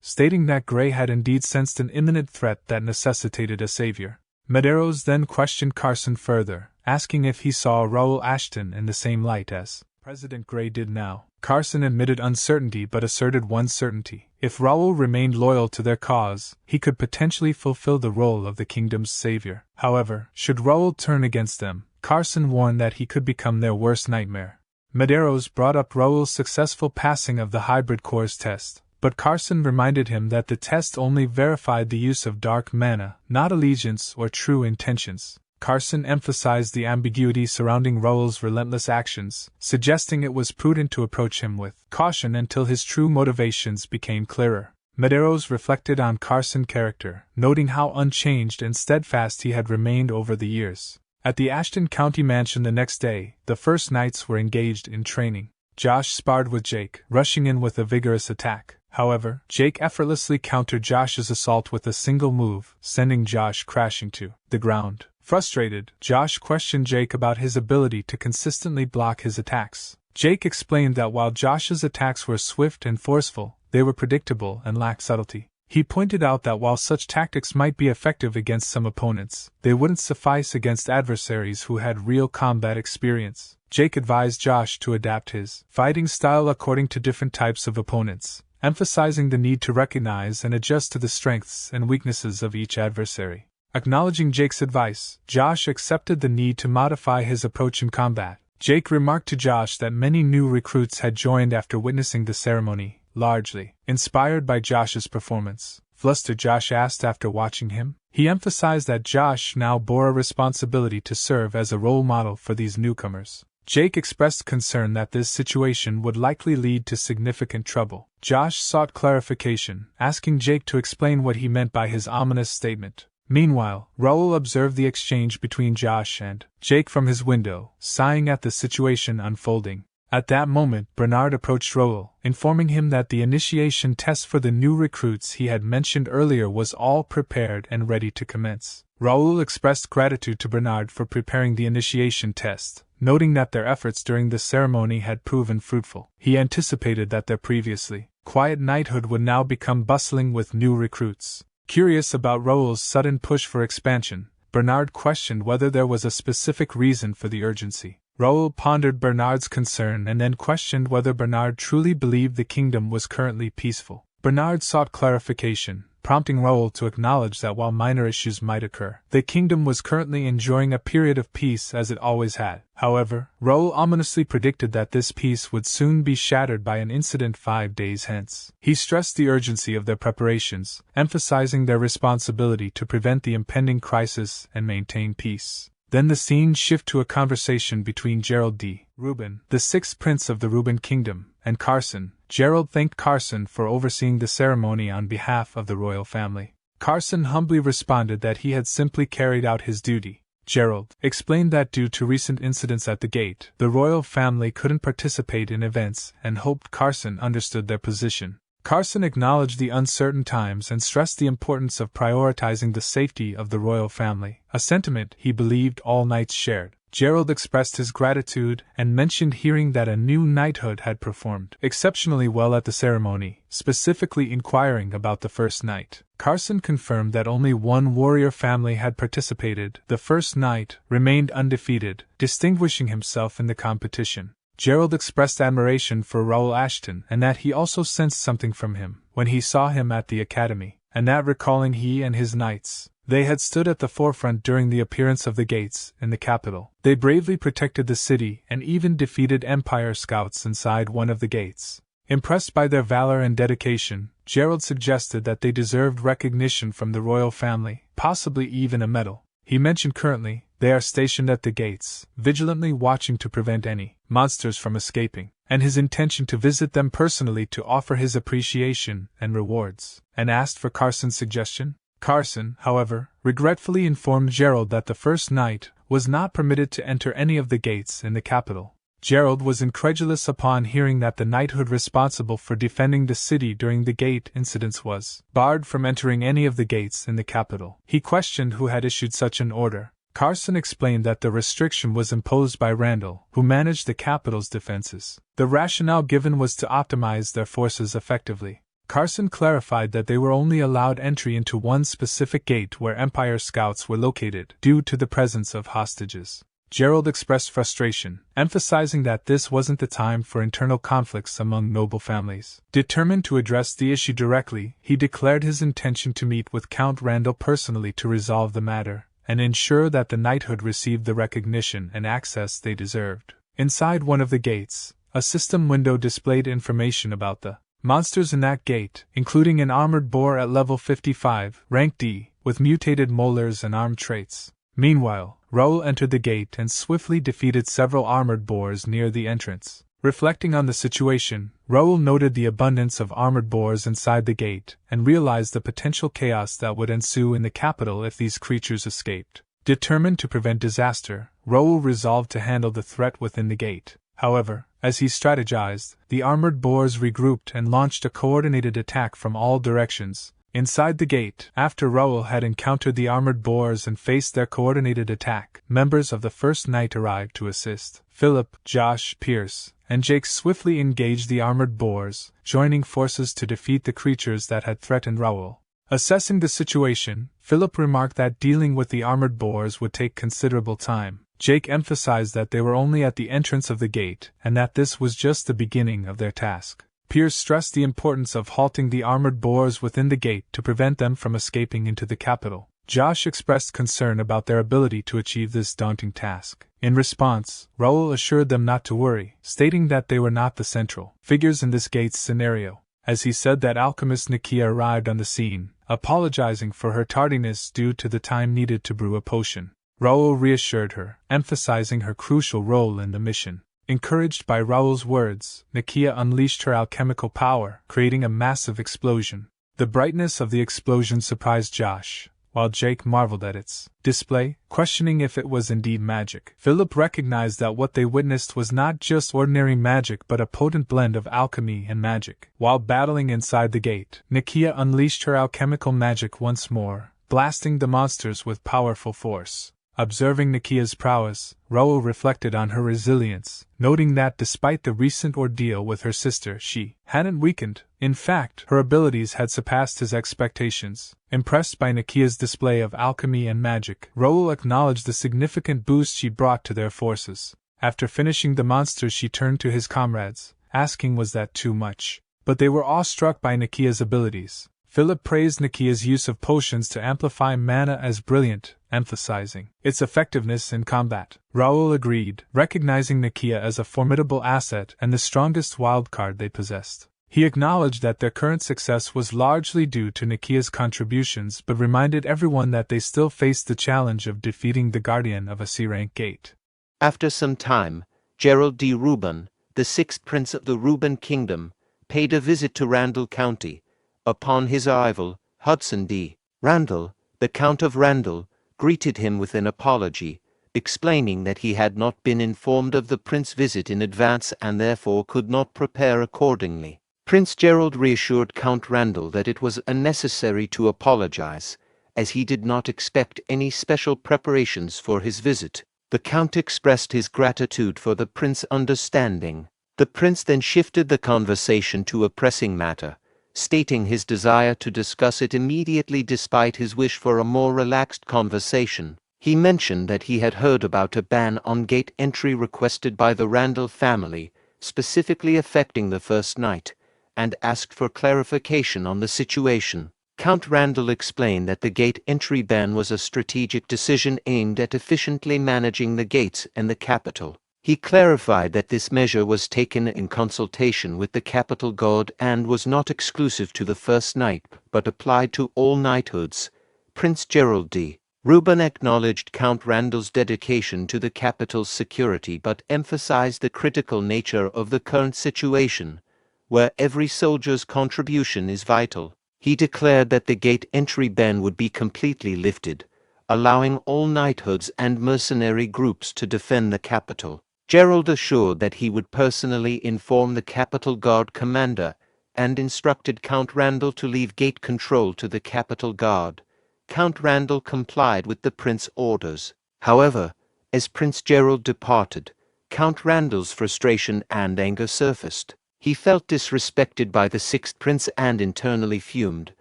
stating that Gray had indeed sensed an imminent threat that necessitated a savior. Medeiros then questioned Carson further, asking if he saw Raul Ashton in the same light as President Gray did now. Carson admitted uncertainty but asserted one certainty. If Raul remained loyal to their cause, he could potentially fulfill the role of the kingdom's savior. However, should Raul turn against them, Carson warned that he could become their worst nightmare. Medeiros brought up Raul's successful passing of the hybrid cores test, but Carson reminded him that the test only verified the use of dark mana, not allegiance or true intentions. Carson emphasized the ambiguity surrounding Raul's relentless actions, suggesting it was prudent to approach him with caution until his true motivations became clearer. Medeiros reflected on Carson's character, noting how unchanged and steadfast he had remained over the years. At the Ashton County mansion the next day, the first knights were engaged in training. Josh sparred with Jake, rushing in with a vigorous attack. However, Jake effortlessly countered Josh's assault with a single move, sending Josh crashing to the ground. Frustrated, Josh questioned Jake about his ability to consistently block his attacks. Jake explained that while Josh's attacks were swift and forceful, they were predictable and lacked subtlety. He pointed out that while such tactics might be effective against some opponents, they wouldn't suffice against adversaries who had real combat experience. Jake advised Josh to adapt his fighting style according to different types of opponents, emphasizing the need to recognize and adjust to the strengths and weaknesses of each adversary. Acknowledging Jake's advice, Josh accepted the need to modify his approach in combat. Jake remarked to Josh that many new recruits had joined after witnessing the ceremony, largely inspired by Josh's performance. Flustered, Josh asked after watching him. He emphasized that Josh now bore a responsibility to serve as a role model for these newcomers. Jake expressed concern that this situation would likely lead to significant trouble. Josh sought clarification, asking Jake to explain what he meant by his ominous statement. Meanwhile, Raul observed the exchange between Josh and Jake from his window, sighing at the situation unfolding. At that moment, Bernard approached Raul, informing him that the initiation test for the new recruits he had mentioned earlier was all prepared and ready to commence. Raul expressed gratitude to Bernard for preparing the initiation test, noting that their efforts during the ceremony had proven fruitful. He anticipated that their previously quiet knighthood would now become bustling with new recruits. Curious about Raul's sudden push for expansion, Bernard questioned whether there was a specific reason for the urgency. Raul pondered Bernard's concern and then questioned whether Bernard truly believed the kingdom was currently peaceful. Bernard sought clarification, prompting Raul to acknowledge that while minor issues might occur, the kingdom was currently enjoying a period of peace as it always had. However, Raul ominously predicted that this peace would soon be shattered by an incident 5 days hence. He stressed the urgency of their preparations, emphasizing their responsibility to prevent the impending crisis and maintain peace. Then the scene shifted to a conversation between Gerald D. Reuben, the sixth prince of the Reuben kingdom, and Carson. Gerald thanked Carson for overseeing the ceremony on behalf of the royal family. Carson humbly responded that he had simply carried out his duty. Gerald explained that due to recent incidents at the gate, the royal family couldn't participate in events and hoped Carson understood their position. Carson acknowledged the uncertain times and stressed the importance of prioritizing the safety of the royal family, a sentiment he believed all knights shared. Gerald expressed his gratitude and mentioned hearing that a new knighthood had performed exceptionally well at the ceremony, specifically inquiring about the first knight. Carson confirmed that only one warrior family had participated. The first knight remained undefeated, distinguishing himself in the competition. Gerald expressed admiration for Ro Ashton and that he also sensed something from him when he saw him at the academy, and that recalling he and his knights, they had stood at the forefront during the appearance of the gates in the capital. They bravely protected the city and even defeated Empire scouts inside one of the gates. Impressed by their valor and dedication, Gerald suggested that they deserved recognition from the royal family, possibly even a medal. He mentioned currently, they are stationed at the gates, vigilantly watching to prevent any monsters from escaping, and his intention to visit them personally to offer his appreciation and rewards, and asked for Carson's suggestion. Carson, however, regretfully informed Gerald that the first knight was not permitted to enter any of the gates in the capital. Gerald was incredulous upon hearing that the knighthood responsible for defending the city during the gate incidents was barred from entering any of the gates in the capital. He questioned who had issued such an order. Carson explained that the restriction was imposed by Randall, who managed the capital's defenses. The rationale given was to optimize their forces effectively. Carson clarified that they were only allowed entry into one specific gate where Empire scouts were located, due to the presence of hostages. Gerald expressed frustration, emphasizing that this wasn't the time for internal conflicts among noble families. Determined to address the issue directly, he declared his intention to meet with Count Randall personally to resolve the matter, and ensure that the knighthood received the recognition and access they deserved. Inside one of the gates, a system window displayed information about the monsters in that gate, including an armored boar at level 55, rank D, with mutated molars and arm traits. Meanwhile, Raul entered the gate and swiftly defeated several armored boars near the entrance. Reflecting on the situation, Raul noted the abundance of armored boars inside the gate and realized the potential chaos that would ensue in the capital if these creatures escaped. Determined to prevent disaster, Raul resolved to handle the threat within the gate. However, as he strategized, the armored boars regrouped and launched a coordinated attack from all directions. Inside the gate, after Raul had encountered the armored boars and faced their coordinated attack, members of the First Knight arrived to assist. Philip, Josh, Pierce, and Jake swiftly engaged the armored boars, joining forces to defeat the creatures that had threatened Raul. Assessing the situation, Philip remarked that dealing with the armored boars would take considerable time. Jake emphasized that they were only at the entrance of the gate, and that this was just the beginning of their task. Pierce stressed the importance of halting the armored boars within the gate to prevent them from escaping into the capital. Josh expressed concern about their ability to achieve this daunting task. In response, Raul assured them not to worry, stating that they were not the central figures in this gate's scenario. As he said that alchemist Nikki arrived on the scene, apologizing for her tardiness due to the time needed to brew a potion. Raul reassured her, emphasizing her crucial role in the mission. Encouraged by Raul's words, Nikki unleashed her alchemical power, creating a massive explosion. The brightness of the explosion surprised Josh, while Jake marveled at its display, questioning if it was indeed magic. Philip recognized that what they witnessed was not just ordinary magic but a potent blend of alchemy and magic. While battling inside the gate, Nikki unleashed her alchemical magic once more, blasting the monsters with powerful force. Observing Nikki's prowess, Raul reflected on her resilience, noting that despite the recent ordeal with her sister, she hadn't weakened. In fact, her abilities had surpassed his expectations. Impressed by Nikki's display of alchemy and magic, Raul acknowledged the significant boost she brought to their forces. After finishing the monsters, she turned to his comrades, asking was that too much. But they were awestruck by Nikki's abilities. Philip praised Nikki's use of potions to amplify mana as brilliant, emphasizing its effectiveness in combat. Raul agreed, recognizing Nikki as a formidable asset and the strongest wildcard they possessed. He acknowledged that their current success was largely due to Nikki's contributions but reminded everyone that they still faced the challenge of defeating the guardian of a C-rank gate. After some time, Gerald D. Reuben, the sixth prince of the Reuben Kingdom, paid a visit to Randall County. Upon his arrival, Hudson D. Randall, the Count of Randall, greeted him with an apology, explaining that he had not been informed of the prince's visit in advance and therefore could not prepare accordingly. Prince Gerald reassured Count Randall that it was unnecessary to apologize, as he did not expect any special preparations for his visit. The Count expressed his gratitude for the prince's understanding. The prince then shifted the conversation to a pressing matter, stating his desire to discuss it immediately despite his wish for a more relaxed conversation. He mentioned that he had heard about a ban on gate entry requested by the Randall family, specifically affecting the first night, and asked for clarification on the situation. Count Randall explained that the gate entry ban was a strategic decision aimed at efficiently managing the gates and the capital. He clarified that this measure was taken in consultation with the capital guard and was not exclusive to the first night but applied to all knighthoods. Prince Gerald D. Reuben acknowledged Count Randall's dedication to the capital's security but emphasized the critical nature of the current situation, where every soldier's contribution is vital. He declared that the gate entry ban would be completely lifted, allowing all knighthoods and mercenary groups to defend the capital. Gerald assured that he would personally inform the Capital Guard commander and instructed Count Randall to leave gate control to the Capital Guard. Count Randall complied with the prince's orders. However, as Prince Gerald departed, Count Randall's frustration and anger surfaced. He felt disrespected by the sixth prince and internally fumed,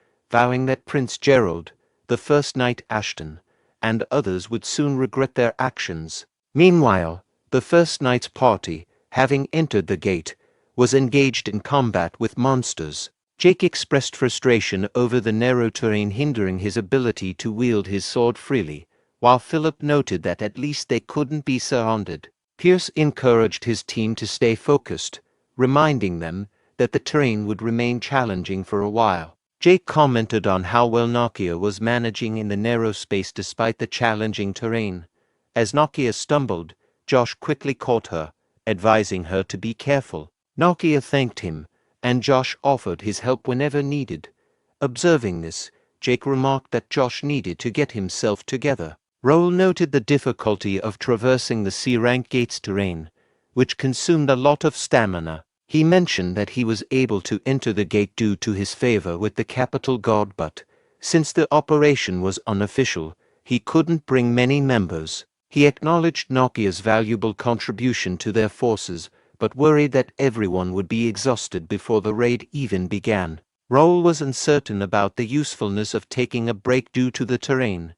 vowing that Prince Gerald, the first Knight Ashton, and others would soon regret their actions. Meanwhile, the first Knight's party, having entered the gate, was engaged in combat with monsters. Jake expressed frustration over the narrow terrain hindering his ability to wield his sword freely, while Philip noted that at least they couldn't be surrounded. Pierce encouraged his team to stay focused, reminding them that the terrain would remain challenging for a while. Jake commented on how well Noia was managing in the narrow space despite the challenging terrain. As Noia stumbled, Josh quickly caught her, advising her to be careful. Noia thanked him, and Josh offered his help whenever needed. Observing this, Jake remarked that Josh needed to get himself together. Raul noted the difficulty of traversing the C-rank gates terrain, which consumed a lot of stamina. He mentioned that he was able to enter the gate due to his favor with the Capital Guard but, since the operation was unofficial, he couldn't bring many members. He acknowledged Noia's valuable contribution to their forces, but worried that everyone would be exhausted before the raid even began. Raul was uncertain about the usefulness of taking a break due to the terrain.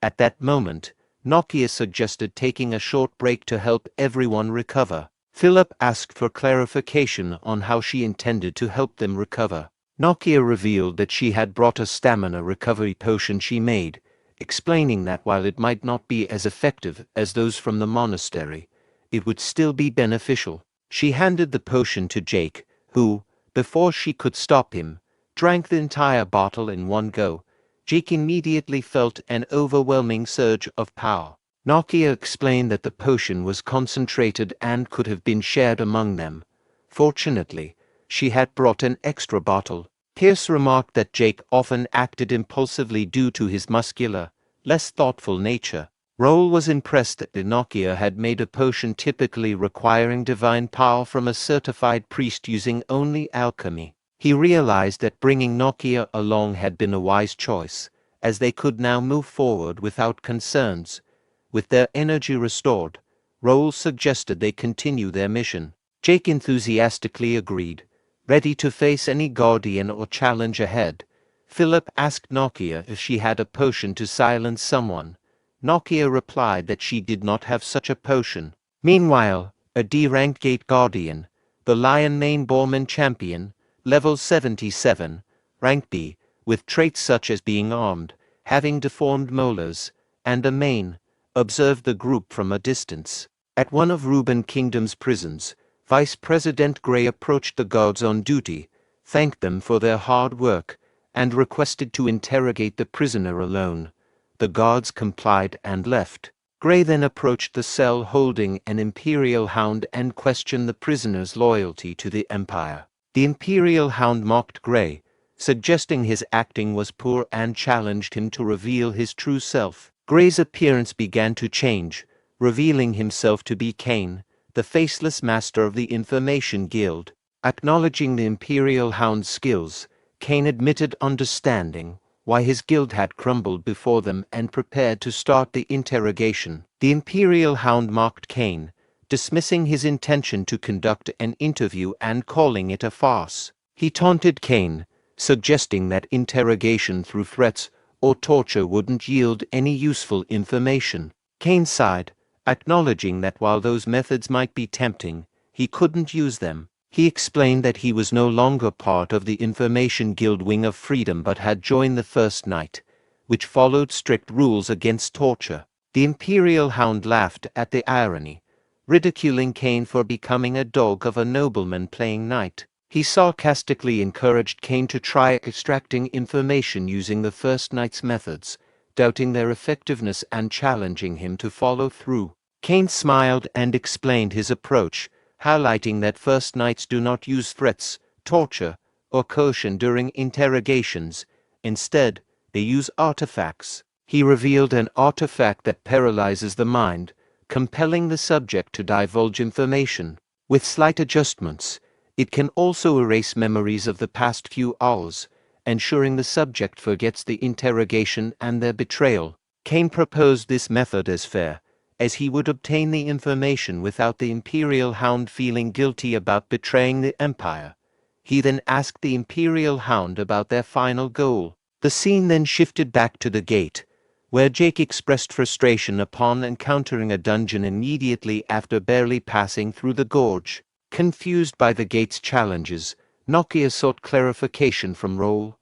At that moment, Noia suggested taking a short break to help everyone recover. Philip asked for clarification on how she intended to help them recover. Noia revealed that she had brought a stamina recovery potion she made, explaining that while it might not be as effective as those from the monastery, it would still be beneficial. She handed the potion to Jake, who, before she could stop him, drank the entire bottle in one go. Jake immediately felt an overwhelming surge of power. Nokia explained that the potion was concentrated and could have been shared among them. Fortunately, she had brought an extra bottle. Pierce remarked that Jake often acted impulsively due to his muscular, less thoughtful nature. Raul was impressed that Nokia had made a potion typically requiring divine power from a certified priest using only alchemy. He realized that bringing Nokia along had been a wise choice, as they could now move forward without concerns. With their energy restored, Raul suggested they continue their mission. Jake enthusiastically agreed, ready to face any guardian or challenge ahead. Philip asked Nokia if she had a potion to silence someone. Nokia replied that she did not have such a potion. Meanwhile, a D-rank gate guardian, the Lion Mane Boreman champion, level 77, rank B, with traits such as being armed, having deformed molars, and a mane, observed the group from a distance. At one of Reuben Kingdom's prisons, Vice President Gray approached the guards on duty, thanked them for their hard work, and requested to interrogate the prisoner alone. The guards complied and left. Gray then approached the cell holding an Imperial Hound and questioned the prisoner's loyalty to the Empire. The Imperial Hound mocked Gray, suggesting his acting was poor and challenged him to reveal his true self. Gray's appearance began to change, revealing himself to be Kane, the faceless master of the Information Guild. Acknowledging the Imperial Hound's skills, Kane admitted understanding why his guild had crumbled before them and prepared to start the interrogation. The Imperial Hound mocked Kane, dismissing his intention to conduct an interview and calling it a farce. He taunted Kane, suggesting that interrogation through threats or torture wouldn't yield any useful information. Kane sighed, acknowledging that while those methods might be tempting, he couldn't use them. He explained that he was no longer part of the Information Guild Wing of Freedom but had joined the First Knight, which followed strict rules against torture. The Imperial Hound laughed at the irony, ridiculing Kane for becoming a dog of a nobleman playing knight. He sarcastically encouraged Kane to try extracting information using the First Knight's methods, doubting their effectiveness and challenging him to follow through. Kane smiled and explained his approach, highlighting that First Knights do not use threats, torture, or coercion during interrogations. Instead, they use artifacts. He revealed an artifact that paralyzes the mind, compelling the subject to divulge information. With slight adjustments, it can also erase memories of the past few hours, ensuring the subject forgets the interrogation and their betrayal. Kane proposed this method as fair, as he would obtain the information without the Imperial Hound feeling guilty about betraying the Empire. He then asked the Imperial Hound about their final goal. The scene then shifted back to the gate, where Jake expressed frustration upon encountering a dungeon immediately after barely passing through the gorge. Confused by the gate's challenges, Nokia sought clarification from Raul.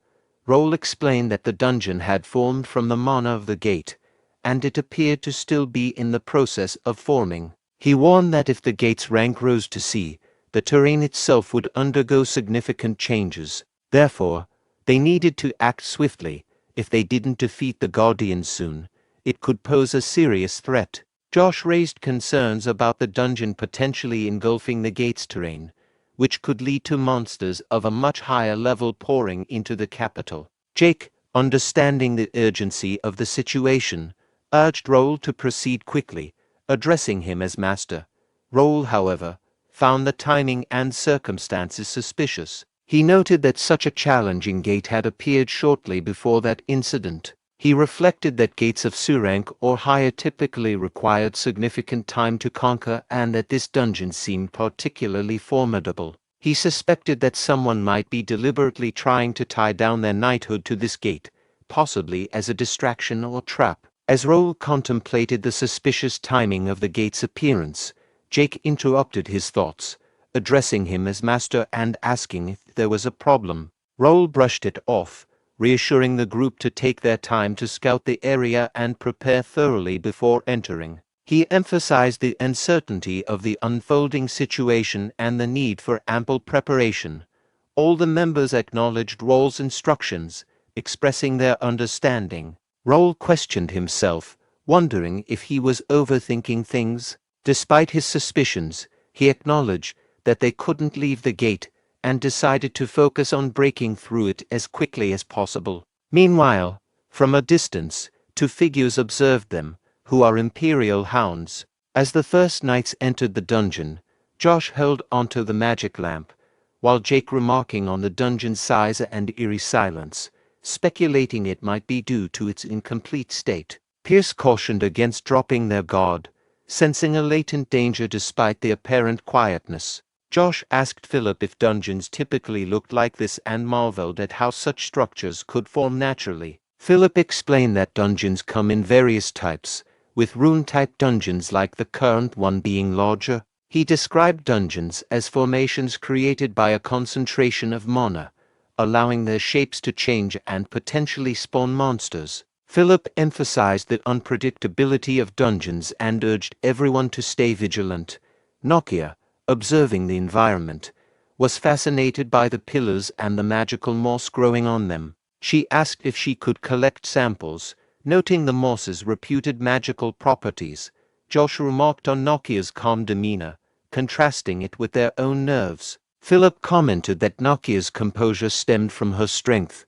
Raul explained that the dungeon had formed from the mana of the gate, and it appeared to still be in the process of forming. He warned that if the gate's rank rose to C, the terrain itself would undergo significant changes. Therefore, they needed to act swiftly. If they didn't defeat the Guardians soon, it could pose a serious threat. Josh raised concerns about the dungeon potentially engulfing the gate's terrain, which could lead to monsters of a much higher level pouring into the capital. Jake, understanding the urgency of the situation, urged Raul to proceed quickly, addressing him as master. Raul, however, found the timing and circumstances suspicious. He noted that such a challenging gate had appeared shortly before that incident. He reflected that gates of C rank or higher typically required significant time to conquer and that this dungeon seemed particularly formidable. He suspected that someone might be deliberately trying to tie down their knighthood to this gate, possibly as a distraction or trap. As Raul contemplated the suspicious timing of the gate's appearance, Jake interrupted his thoughts, addressing him as master and asking if there was a problem. Raul brushed it off, reassuring the group to take their time to scout the area and prepare thoroughly before entering. He emphasized the uncertainty of the unfolding situation and the need for ample preparation. All the members acknowledged Raul's instructions, expressing their understanding. Raul questioned himself, wondering if he was overthinking things. Despite his suspicions, he acknowledged that they couldn't leave the gate and decided to focus on breaking through it as quickly as possible. Meanwhile, from a distance, two figures observed them, who are Imperial hounds. As the first knights entered the dungeon, Josh held onto the magic lamp, while Jake remarking on the dungeon's size and eerie silence, speculating it might be due to its incomplete state. Pierce cautioned against dropping their guard, sensing a latent danger despite the apparent quietness. Josh asked Philip if dungeons typically looked like this and marveled at how such structures could form naturally. Philip explained that dungeons come in various types, with rune-type dungeons like the current one being larger. He described dungeons as formations created by a concentration of mana, allowing their shapes to change and potentially spawn monsters. Philip emphasized the unpredictability of dungeons and urged everyone to stay vigilant. Noia, observing the environment, was fascinated by the pillars and the magical moss growing on them. She asked if she could collect samples, noting the moss's reputed magical properties. Josh remarked on Noia's calm demeanor, contrasting it with their own nerves. Philip commented that Noia's composure stemmed from her strength.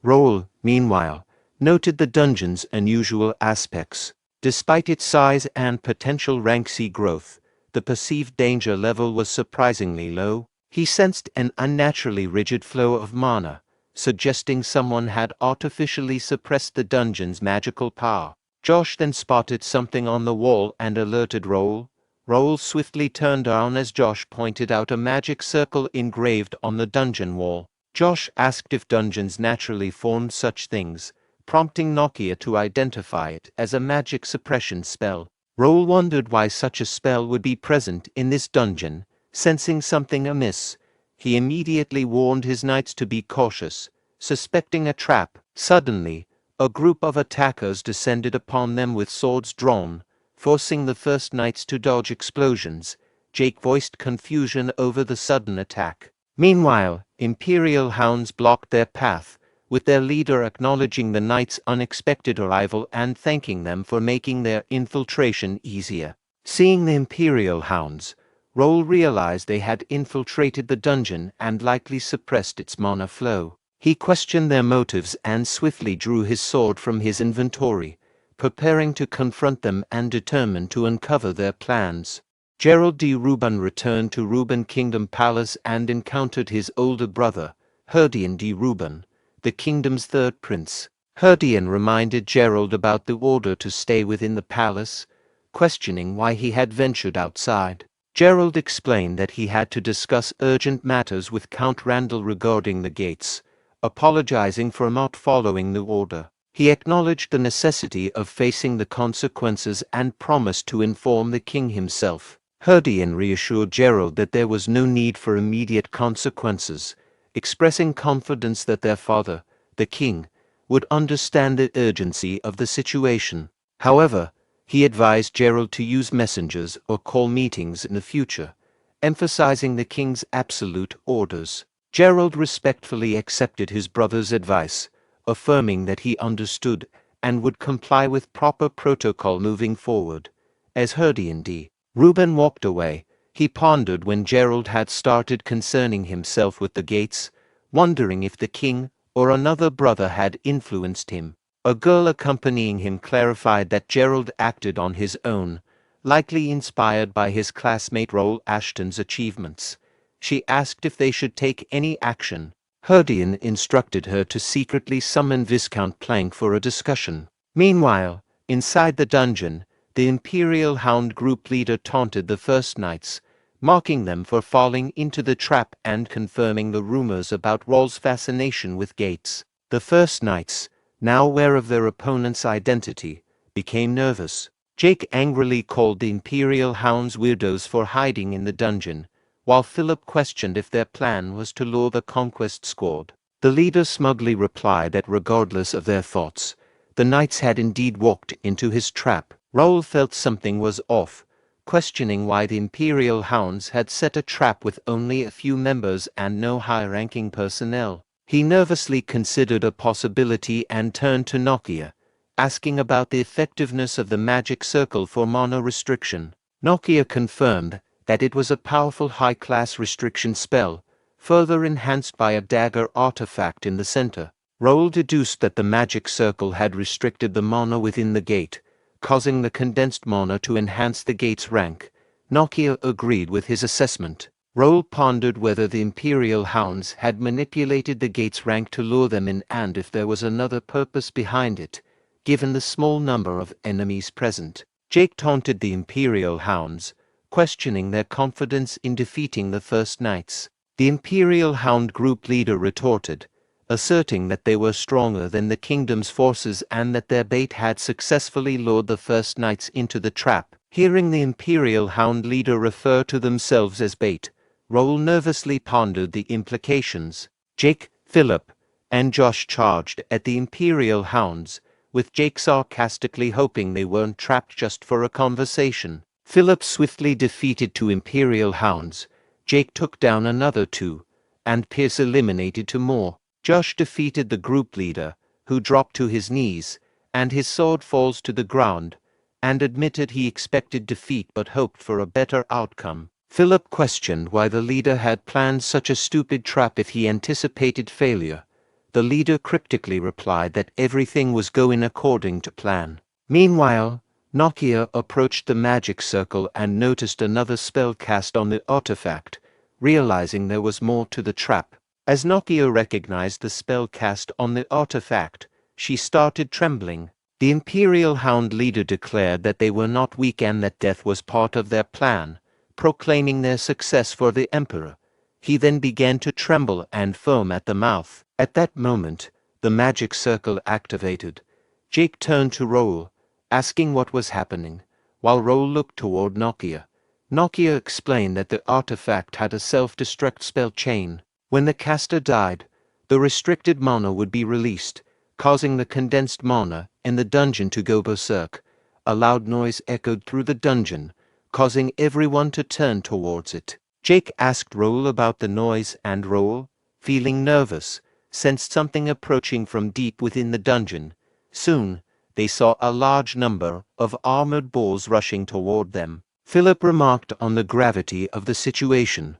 Raul, meanwhile, noted the dungeon's unusual aspects. Despite its size and potential rank C growth, the perceived danger level was surprisingly low. He sensed an unnaturally rigid flow of mana, suggesting someone had artificially suppressed the dungeon's magical power. Josh then spotted something on the wall and alerted Raul. Raul swiftly turned on as Josh pointed out a magic circle engraved on the dungeon wall. Josh asked if dungeons naturally formed such things, prompting Noia to identify it as a magic suppression spell. Raul wondered why such a spell would be present in this dungeon. Sensing something amiss, he immediately warned his knights to be cautious, suspecting a trap. Suddenly, a group of attackers descended upon them with swords drawn, forcing the first knights to dodge explosions. Jake voiced confusion over the sudden attack. Meanwhile, Imperial hounds blocked their path, with their leader acknowledging the knights' unexpected arrival and thanking them for making their infiltration easier. Seeing the Imperial hounds, Raul realized they had infiltrated the dungeon and likely suppressed its mana flow. He questioned their motives and swiftly drew his sword from his inventory, preparing to confront them and determined to uncover their plans. Gerald de Ruban returned to Ruban Kingdom Palace and encountered his older brother, Herdian de Ruban, the kingdom's third prince. Herdian reminded Gerald about the order to stay within the palace, questioning why he had ventured outside. Gerald explained that he had to discuss urgent matters with Count Randall regarding the gates, apologizing for not following the order. He acknowledged the necessity of facing the consequences and promised to inform the king himself. Herdian reassured Gerald that there was no need for immediate consequences, expressing confidence that their father, the king, would understand the urgency of the situation. However, he advised Gerald to use messengers or call meetings in the future, emphasizing the king's absolute orders. Gerald respectfully accepted his brother's advice, affirming that he understood and would comply with proper protocol moving forward. As Herdian de Ruban walked away, he pondered when Gerald had started concerning himself with the gates, wondering if the king or another brother had influenced him. A girl accompanying him clarified that Gerald acted on his own, likely inspired by his classmate Ro Ashton's achievements. She asked if they should take any action. Herdian instructed her to secretly summon Viscount Plank for a discussion. Meanwhile, inside the dungeon, the Imperial Hound group leader taunted the First Knights, mocking them for falling into the trap and confirming the rumors about Raul's fascination with gates. The First Knights, now aware of their opponent's identity, became nervous. Jake angrily called the Imperial Hounds weirdos for hiding in the dungeon, while Philip questioned if their plan was to lure the Conquest Squad. The leader smugly replied that regardless of their thoughts, the knights had indeed walked into his trap. Raul felt something was off, questioning why the Imperial Hounds had set a trap with only a few members and no high-ranking personnel. He nervously considered a possibility and turned to Noia, asking about the effectiveness of the magic circle for mana restriction. Noia confirmed that it was a powerful high-class restriction spell, further enhanced by a dagger artifact in the center. Raul deduced that the magic circle had restricted the mana within the gate, causing the condensed mana to enhance the gate's rank. Noia agreed with his assessment. Raul pondered whether the Imperial Hounds had manipulated the gate's rank to lure them in and if there was another purpose behind it, given the small number of enemies present. Jake taunted the Imperial Hounds, questioning their confidence in defeating the First Knights. The Imperial Hound group leader retorted, asserting that they were stronger than the kingdom's forces and that their bait had successfully lured the First Knights into the trap. Hearing the Imperial Hound leader refer to themselves as bait, Raul nervously pondered the implications. Jake, Philip, and Josh charged at the Imperial Hounds, with Jake sarcastically hoping they weren't trapped just for a conversation. Philip swiftly defeated 2 Imperial Hounds, Jake took down another 2, and Pierce eliminated 2 more. Josh defeated the group leader, who dropped to his knees, and his sword falls to the ground, and admitted he expected defeat but hoped for a better outcome. Philip questioned why the leader had planned such a stupid trap if he anticipated failure. The leader cryptically replied that everything was going according to plan. Meanwhile, Noia approached the magic circle and noticed another spell cast on the artifact, realizing there was more to the trap. As Noia recognized the spell cast on the artifact, she started trembling. The Imperial Hound leader declared that they were not weak and that death was part of their plan, proclaiming their success for the Emperor. He then began to tremble and foam at the mouth. At that moment, the magic circle activated. Jake turned to Raul, asking what was happening, while Raul looked toward Noia. Noia explained that the artifact had a self-destruct spell chain. When the caster died, the restricted mana would be released, causing the condensed mana in the dungeon to go berserk. A loud noise echoed through the dungeon, causing everyone to turn towards it. Jake asked Raul about the noise and Raul, feeling nervous, sensed something approaching from deep within the dungeon. Soon, they saw a large number of armored boars rushing toward them. Philip remarked on the gravity of the situation.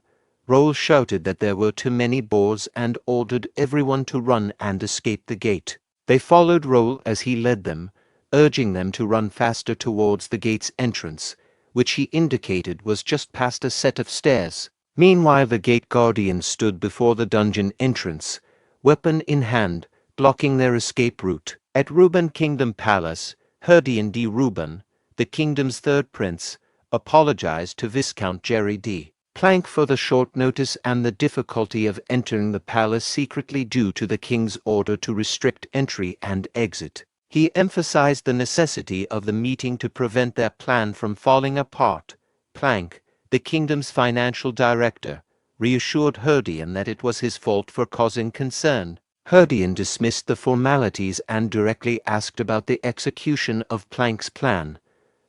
Raul shouted that there were too many boars and ordered everyone to run and escape the gate. They followed Raul as he led them, urging them to run faster towards the gate's entrance, which he indicated was just past a set of stairs. Meanwhile, the gate guardian stood before the dungeon entrance, weapon in hand, blocking their escape route. At Reborn Kingdom Palace, Herdian D. Reborn, the kingdom's third prince, apologized to Viscount Jerry D. Plank for the short notice and the difficulty of entering the palace secretly due to the king's order to restrict entry and exit. He emphasized the necessity of the meeting to prevent their plan from falling apart. Plank, the kingdom's financial director, reassured Herdian that it was his fault for causing concern. Herdian dismissed the formalities and directly asked about the execution of Plank's plan.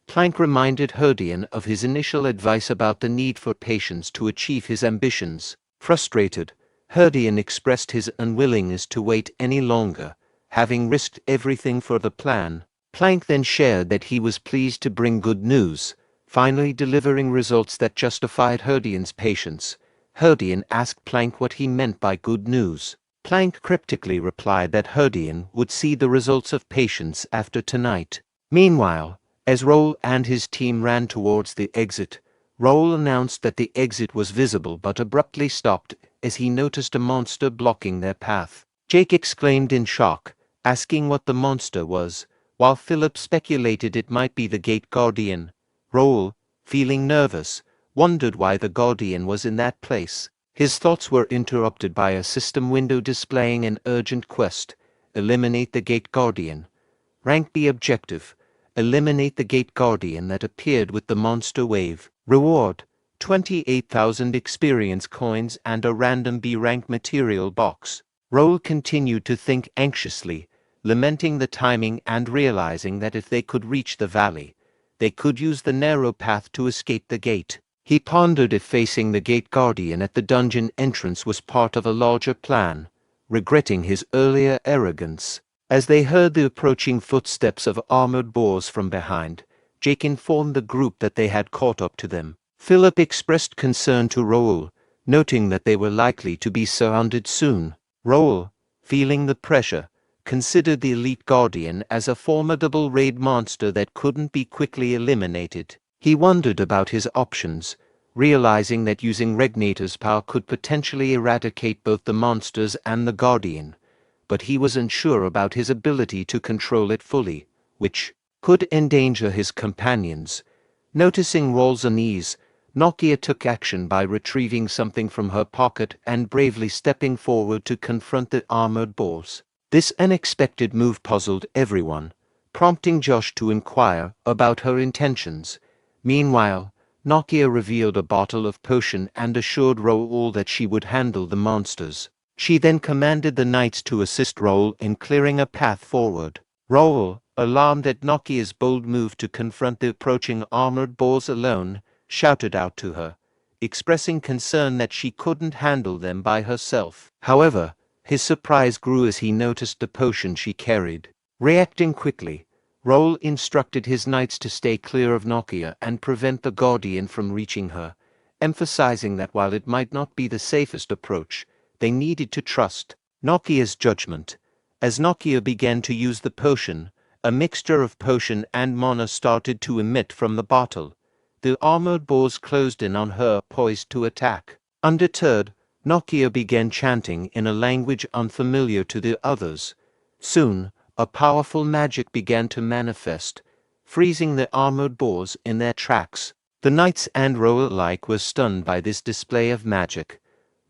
Plank reminded Herdian of his initial advice about the need for patience to achieve his ambitions. Frustrated, Herdian expressed his unwillingness to wait any longer, having risked everything for the plan. Plank then shared that he was pleased to bring good news, finally delivering results that justified Herdian's patience. Herdian asked Plank what he meant by good news. Plank cryptically replied that Herdian would see the results of patience after tonight. Meanwhile, as Raul and his team ran towards the exit, Raul announced that the exit was visible but abruptly stopped as he noticed a monster blocking their path. Jake exclaimed in shock, asking what the monster was, while Philip speculated it might be the gate guardian. Raul, feeling nervous, wondered why the guardian was in that place. His thoughts were interrupted by a system window displaying an urgent quest: eliminate the gate guardian. Rank B objective: eliminate the gate guardian that appeared with the monster wave. Reward: 28,000 experience coins and a random B rank material box. Raul continued to think anxiously, lamenting the timing and realizing that if they could reach the valley, they could use the narrow path to escape the gate. He pondered if facing the gate guardian at the dungeon entrance was part of a larger plan, regretting his earlier arrogance. As they heard the approaching footsteps of armored boars from behind, Jake informed the group that they had caught up to them. Philip expressed concern to Raul, noting that they were likely to be surrounded soon. Raul, feeling the pressure, considered the elite guardian as a formidable raid monster that couldn't be quickly eliminated. He wondered about his options, realizing that using Regnator's power could potentially eradicate both the monsters and the guardian, but he was unsure about his ability to control it fully, which could endanger his companions. Noticing Raul's unease, Nokia took action by retrieving something from her pocket and bravely stepping forward to confront the armored boars. This unexpected move puzzled everyone, prompting Josh to inquire about her intentions. Meanwhile, Nokia revealed a bottle of potion and assured Raul that she would handle the monsters. She then commanded the knights to assist Raul in clearing a path forward. Raul, alarmed at Nokia's bold move to confront the approaching armored boars alone, shouted out to her, expressing concern that she couldn't handle them by herself. However, his surprise grew as he noticed the potion she carried. Reacting quickly, Raul instructed his knights to stay clear of Nokia and prevent the Guardian from reaching her, emphasizing that while it might not be the safest approach, they needed to trust Nokia's judgment. As Nokia began to use the potion, a mixture of potion and mana started to emit from the bottle. The armored boars closed in on her, poised to attack. Undeterred, Nokia began chanting in a language unfamiliar to the others. Soon, a powerful magic began to manifest, freezing the armored boars in their tracks. The knights and Raul alike were stunned by this display of magic.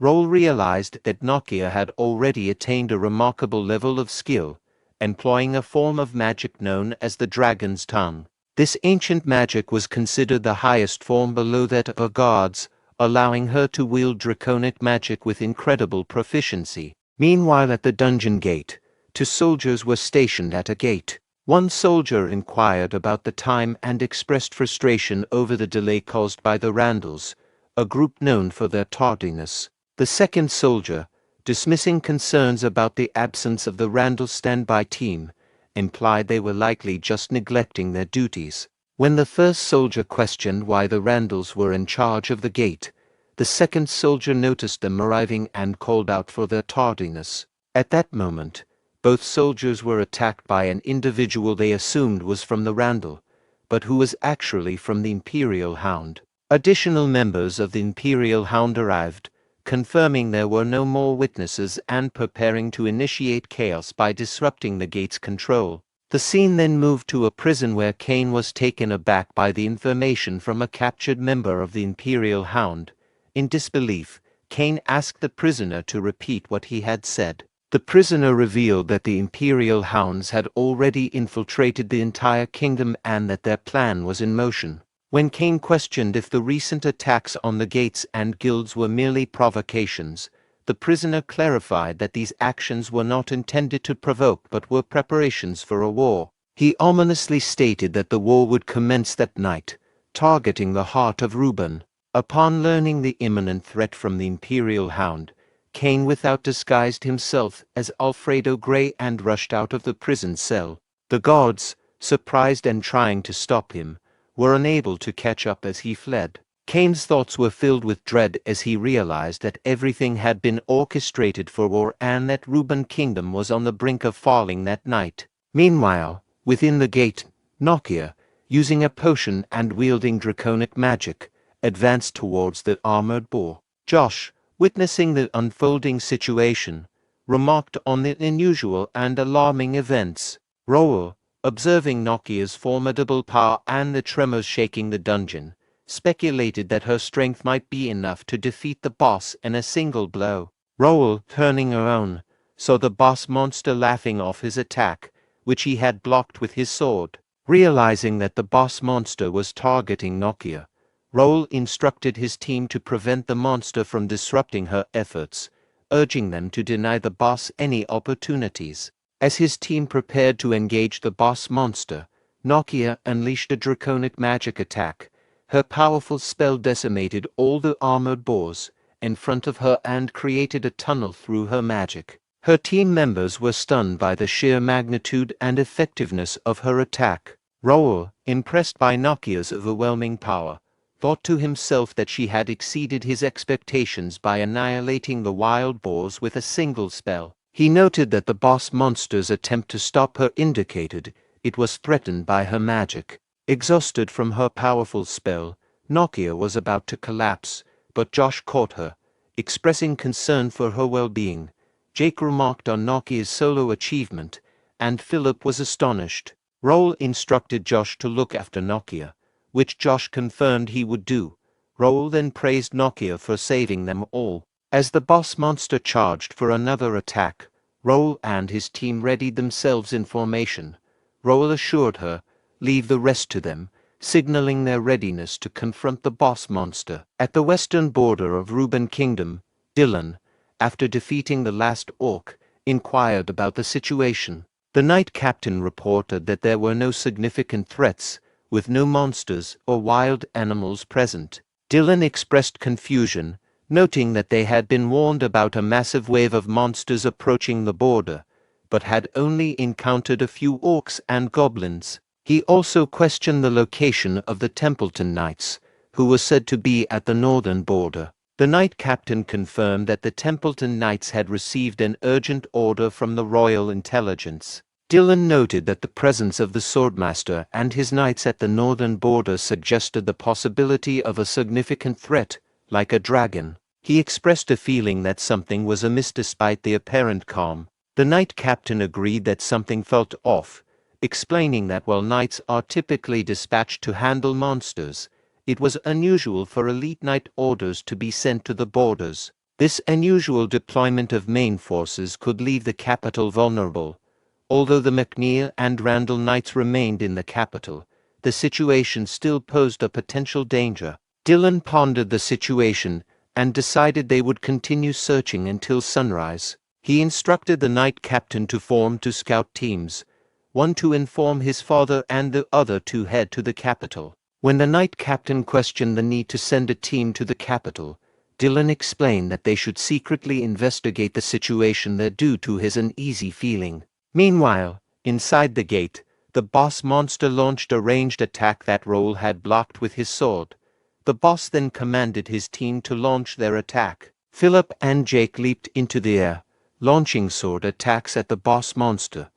Raul realized that Nokia had already attained a remarkable level of skill, employing a form of magic known as the Dragon's Tongue. This ancient magic was considered the highest form below that of a god's, allowing her to wield draconic magic with incredible proficiency. Meanwhile at the dungeon gate, 2 soldiers were stationed at a gate. One soldier inquired about the time and expressed frustration over the delay caused by the Randalls, a group known for their tardiness. The second soldier, dismissing concerns about the absence of the Randall standby team, implied they were likely just neglecting their duties. When the first soldier questioned why the Randalls were in charge of the gate, the second soldier noticed them arriving and called out for their tardiness. At that moment, both soldiers were attacked by an individual they assumed was from the Randall, but who was actually from the Imperial Hound. Additional members of the Imperial Hound arrived, confirming there were no more witnesses and preparing to initiate chaos by disrupting the gate's control. The scene then moved to a prison where Kane was taken aback by the information from a captured member of the Imperial Hound. In disbelief, Kane asked the prisoner to repeat what he had said. The prisoner revealed that the Imperial Hounds had already infiltrated the entire kingdom and that their plan was in motion. When Kane questioned if the recent attacks on the gates and guilds were merely provocations, the prisoner clarified that these actions were not intended to provoke but were preparations for a war. He ominously stated that the war would commence that night, targeting the heart of Reborn. Upon learning the imminent threat from the Imperial Hound, Kane without disguised himself as Alfredo Gray and rushed out of the prison cell. The guards, surprised and trying to stop him, were unable to catch up as he fled. Kane's thoughts were filled with dread as he realized that everything had been orchestrated for war and that Reborn Kingdom was on the brink of falling that night. Meanwhile, within the gate, Nokia, using a potion and wielding draconic magic, advanced towards the armored boar. Josh, witnessing the unfolding situation, remarked on the unusual and alarming events. Raul, observing Nokia's formidable power and the tremors shaking the dungeon, speculated that her strength might be enough to defeat the boss in a single blow. Raul, turning around, saw the boss monster laughing off his attack, which he had blocked with his sword. Realizing that the boss monster was targeting Nokia, Raul instructed his team to prevent the monster from disrupting her efforts, urging them to deny the boss any opportunities. As his team prepared to engage the boss monster, Nokia unleashed a draconic magic attack. Her powerful spell decimated all the armored boars in front of her and created a tunnel through her magic. Her team members were stunned by the sheer magnitude and effectiveness of her attack. Raul, impressed by Nokia's overwhelming power, thought to himself that she had exceeded his expectations by annihilating the wild boars with a single spell. He noted that the boss monster's attempt to stop her indicated it was threatened by her magic. Exhausted from her powerful spell, Nokia was about to collapse, but Josh caught her, expressing concern for her well-being. Jake remarked on Nokia's solo achievement, and Philip was astonished. Raul instructed Josh to look after Nokia, which Josh confirmed he would do. Raul then praised Nokia for saving them all. As the boss monster charged for another attack, Raul and his team readied themselves in formation. Raul assured her, "Leave the rest to them," signaling their readiness to confront the boss monster. At the western border of Reborn Kingdom, Dylan, after defeating the last orc, inquired about the situation. The knight captain reported that there were no significant threats, with no monsters or wild animals present. Dylan expressed confusion, noting that they had been warned about a massive wave of monsters approaching the border, but had only encountered a few orcs and goblins. He also questioned the location of the Templeton Knights, who were said to be at the northern border. The knight captain confirmed that the Templeton Knights had received an urgent order from the Royal Intelligence. Dylan noted that the presence of the Swordmaster and his knights at the northern border suggested the possibility of a significant threat, like a dragon. He expressed a feeling that something was amiss despite the apparent calm. The knight captain agreed that something felt off, explaining that while knights are typically dispatched to handle monsters, it was unusual for elite knight orders to be sent to the borders. This unusual deployment of main forces could leave the capital vulnerable. Although the McNeil and Randall knights remained in the capital, the situation still posed a potential danger. Dylan pondered the situation and decided they would continue searching until sunrise. He instructed the knight captain to form two scout teams, one to inform his father and the other to head to the capital. When the knight captain questioned the need to send a team to the capital, Dylan explained that they should secretly investigate the situation there due to his uneasy feeling. Meanwhile, inside the gate, the boss monster launched a ranged attack that Raul had blocked with his sword. The boss then commanded his team to launch their attack. Philip and Jake leaped into the air, launching sword attacks at the boss monster,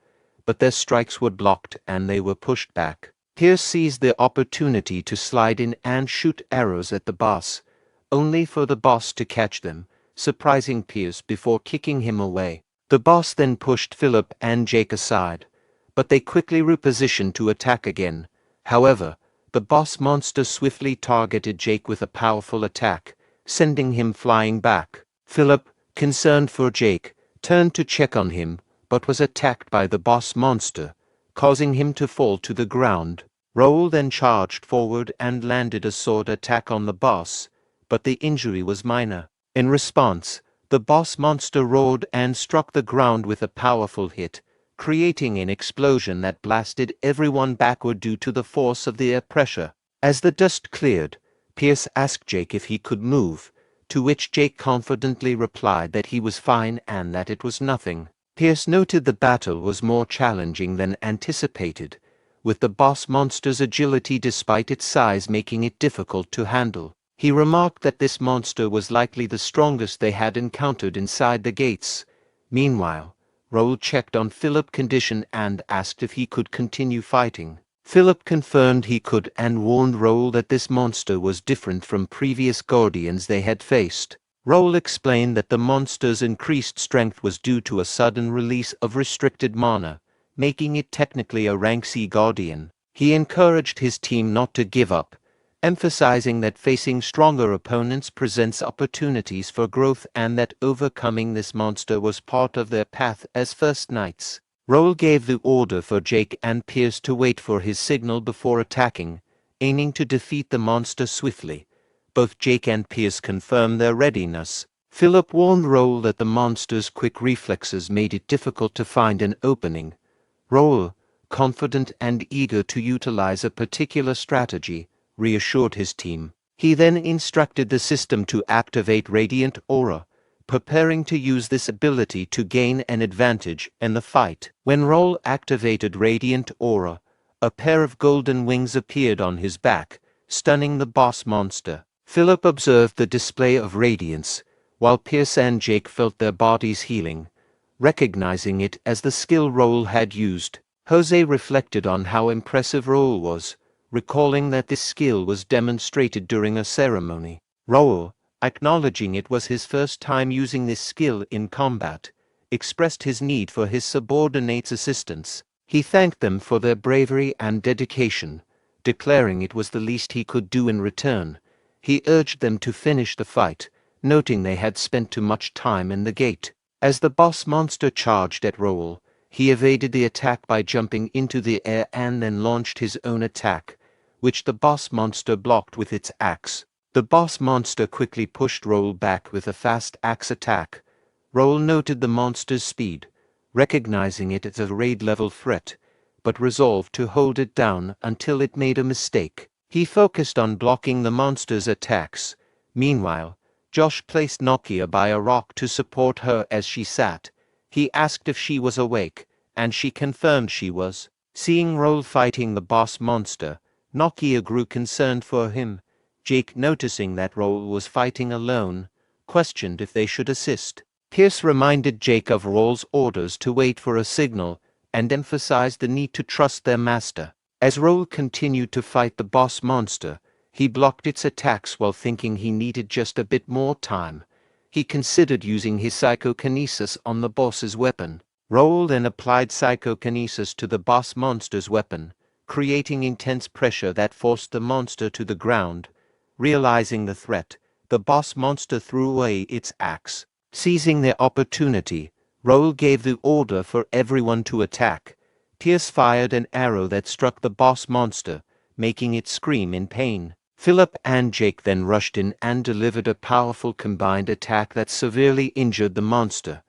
but their strikes were blocked and they were pushed back. Pierce seized the opportunity to slide in and shoot arrows at the boss, only for the boss to catch them, surprising Pierce before kicking him away. The boss then pushed Philip and Jake aside, but they quickly repositioned to attack again. However, the boss monster swiftly targeted Jake with a powerful attack, sending him flying back. Philip, concerned for Jake, turned to check on him, but was attacked by the boss monster, causing him to fall to the ground. Raul then charged forward and landed a sword attack on the boss, but the injury was minor. In response, the boss monster roared and struck the ground with a powerful hit, creating an explosion that blasted everyone backward due to the force of the air pressure. As the dust cleared, Pierce asked Jake if he could move, to which Jake confidently replied that he was fine and that it was nothing. Pierce noted the battle was more challenging than anticipated, with the boss monster's agility despite its size making it difficult to handle. He remarked that this monster was likely the strongest they had encountered inside the gates. Meanwhile, Raul checked on Philip's condition and asked if he could continue fighting. Philip confirmed he could and warned Raul that this monster was different from previous guardians they had faced. Raul explained that the monster's increased strength was due to a sudden release of restricted mana, making it technically a rank C guardian. He encouraged his team not to give up, emphasizing that facing stronger opponents presents opportunities for growth and that overcoming this monster was part of their path as first knights. Raul gave the order for Jake and Pierce to wait for his signal before attacking, aiming to defeat the monster swiftly. Both Jake and Pierce confirmed their readiness. Philip warned Raul that the monster's quick reflexes made it difficult to find an opening. Raul, confident and eager to utilize a particular strategy, reassured his team. He then instructed the system to activate Radiant Aura, preparing to use this ability to gain an advantage in the fight. When Raul activated Radiant Aura, a pair of golden wings appeared on his back, stunning the boss monster. Philip observed the display of radiance, while Pierce and Jake felt their bodies healing, recognizing it as the skill Raul had used. Jose reflected on how impressive Raul was, recalling that this skill was demonstrated during a ceremony. Raul, acknowledging it was his first time using this skill in combat, expressed his need for his subordinates' assistance. He thanked them for their bravery and dedication, declaring it was the least he could do in return. He urged them to finish the fight, noting they had spent too much time in the gate. As the boss monster charged at Raul, he evaded the attack by jumping into the air and then launched his own attack, which the boss monster blocked with its axe. The boss monster quickly pushed Raul back with a fast axe attack. Raul noted the monster's speed, recognizing it as a raid-level threat, but resolved to hold it down until it made a mistake. He focused on blocking the monster's attacks. Meanwhile, Josh placed Nokia by a rock to support her as she sat. He asked if she was awake, and she confirmed she was. Seeing Raul fighting the boss monster, Nokia grew concerned for him. Jake, noticing that Raul was fighting alone, questioned if they should assist. Pierce reminded Jake of Raul's orders to wait for a signal, and emphasized the need to trust their master. As Raul continued to fight the boss monster, he blocked its attacks while thinking he needed just a bit more time. He considered using his psychokinesis on the boss's weapon. Raul then applied psychokinesis to the boss monster's weapon, creating intense pressure that forced the monster to the ground. Realizing the threat, the boss monster threw away its axe. Seizing the opportunity, Raul gave the order for everyone to attack. Pierce fired an arrow that struck the boss monster, making it scream in pain. Philip and Jake then rushed in and delivered a powerful combined attack that severely injured the monster.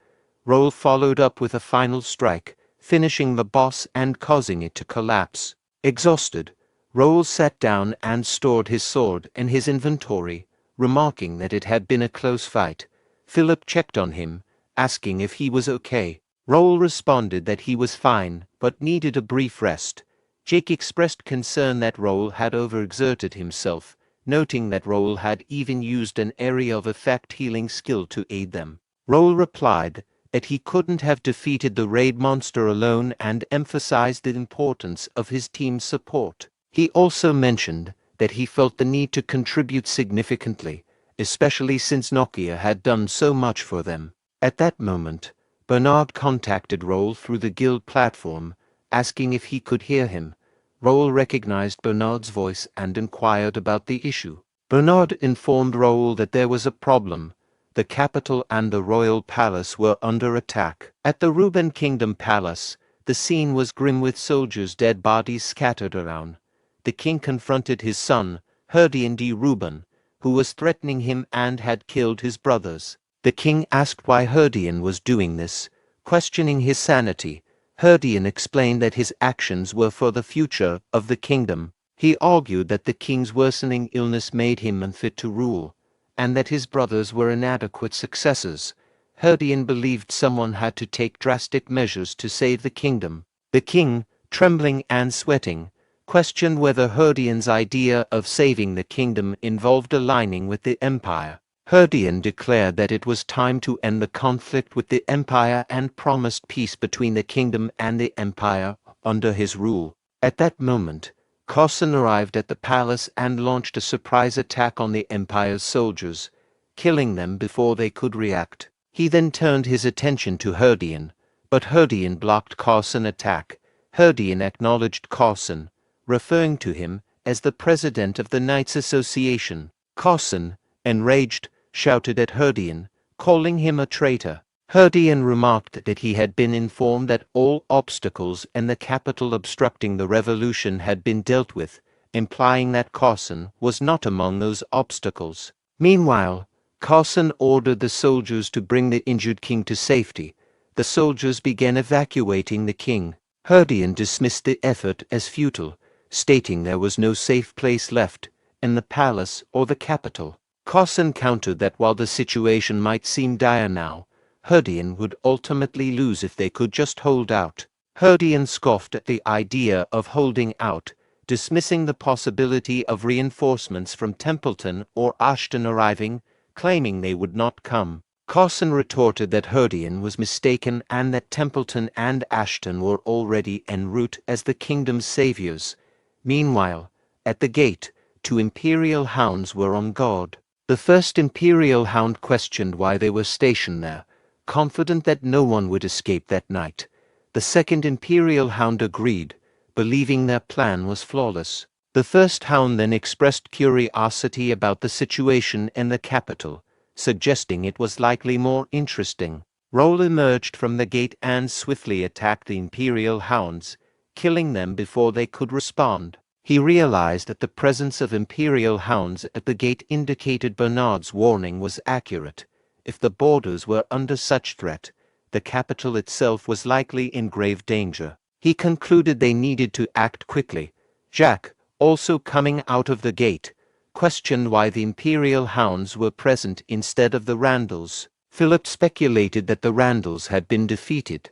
Raul followed up with a final strike, finishing the boss and causing it to collapse. Exhausted, Raul sat down and stored his sword in his inventory, remarking that it had been a close fight. Philip checked on him, asking if he was okay. Raul responded that he was fine, but needed a brief rest. Jake expressed concern that Raul had overexerted himself, noting that Raul had even used an area of effect healing skill to aid them. Raul replied that he couldn't have defeated the raid monster alone and emphasized the importance of his team's support. He also mentioned that he felt the need to contribute significantly, especially since Nokia had done so much for them. At that moment, Bernard contacted Raul through the guild platform, asking if he could hear him. Raul recognized Bernard's voice and inquired about the issue. Bernard informed Raul that there was a problem. The capital and the royal palace were under attack. At the Ruben Kingdom Palace, the scene was grim with soldiers' dead bodies scattered around. The king confronted his son, Herdian de Ruben, who was threatening him and had killed his brothers. The king asked why Herdian was doing this, questioning his sanity. Herdian explained that his actions were for the future of the kingdom. He argued that the king's worsening illness made him unfit to rule, and that his brothers were inadequate successors. Herdian believed someone had to take drastic measures to save the kingdom. The king, trembling and sweating, questioned whether Herdian's idea of saving the kingdom involved aligning with the empire. Herdian declared that it was time to end the conflict with the empire and promised peace between the kingdom and the empire under his rule. At that moment, Carson arrived at the palace and launched a surprise attack on the empire's soldiers, killing them before they could react. He then turned his attention to Herdian, but Herdian blocked Carson's attack. Herdian acknowledged Carson, referring to him as the president of the Knights Association. Carson, enraged, shouted at Herdian, calling him a traitor. Herdian remarked that he had been informed that all obstacles in the capital obstructing the revolution had been dealt with, implying that Carson was not among those obstacles. Meanwhile, Carson ordered the soldiers to bring the injured king to safety. The soldiers began evacuating the king. Herdian dismissed the effort as futile, stating there was no safe place left in the palace or the capital. Carson countered that while the situation might seem dire now, Herdian would ultimately lose if they could just hold out. Herdian scoffed at the idea of holding out, dismissing the possibility of reinforcements from Templeton or Ashton arriving, claiming they would not come. Carson retorted that Herdian was mistaken and that Templeton and Ashton were already en route as the kingdom's saviors. Meanwhile, at the gate, 2 Imperial hounds were on guard. The first Imperial hound questioned why they were stationed there, confident that no one would escape that night. The second Imperial hound agreed, believing their plan was flawless. The first hound then expressed curiosity about the situation in the capital, suggesting it was likely more interesting. Raul emerged from the gate and swiftly attacked the Imperial hounds, killing them before they could respond. He realized that the presence of Imperial hounds at the gate indicated Bernard's warning was accurate. If the borders were under such threat, the capital itself was likely in grave danger. He concluded they needed to act quickly. Jack, also coming out of the gate, questioned why the Imperial hounds were present instead of the Randalls. Philip speculated that the Randalls had been defeated.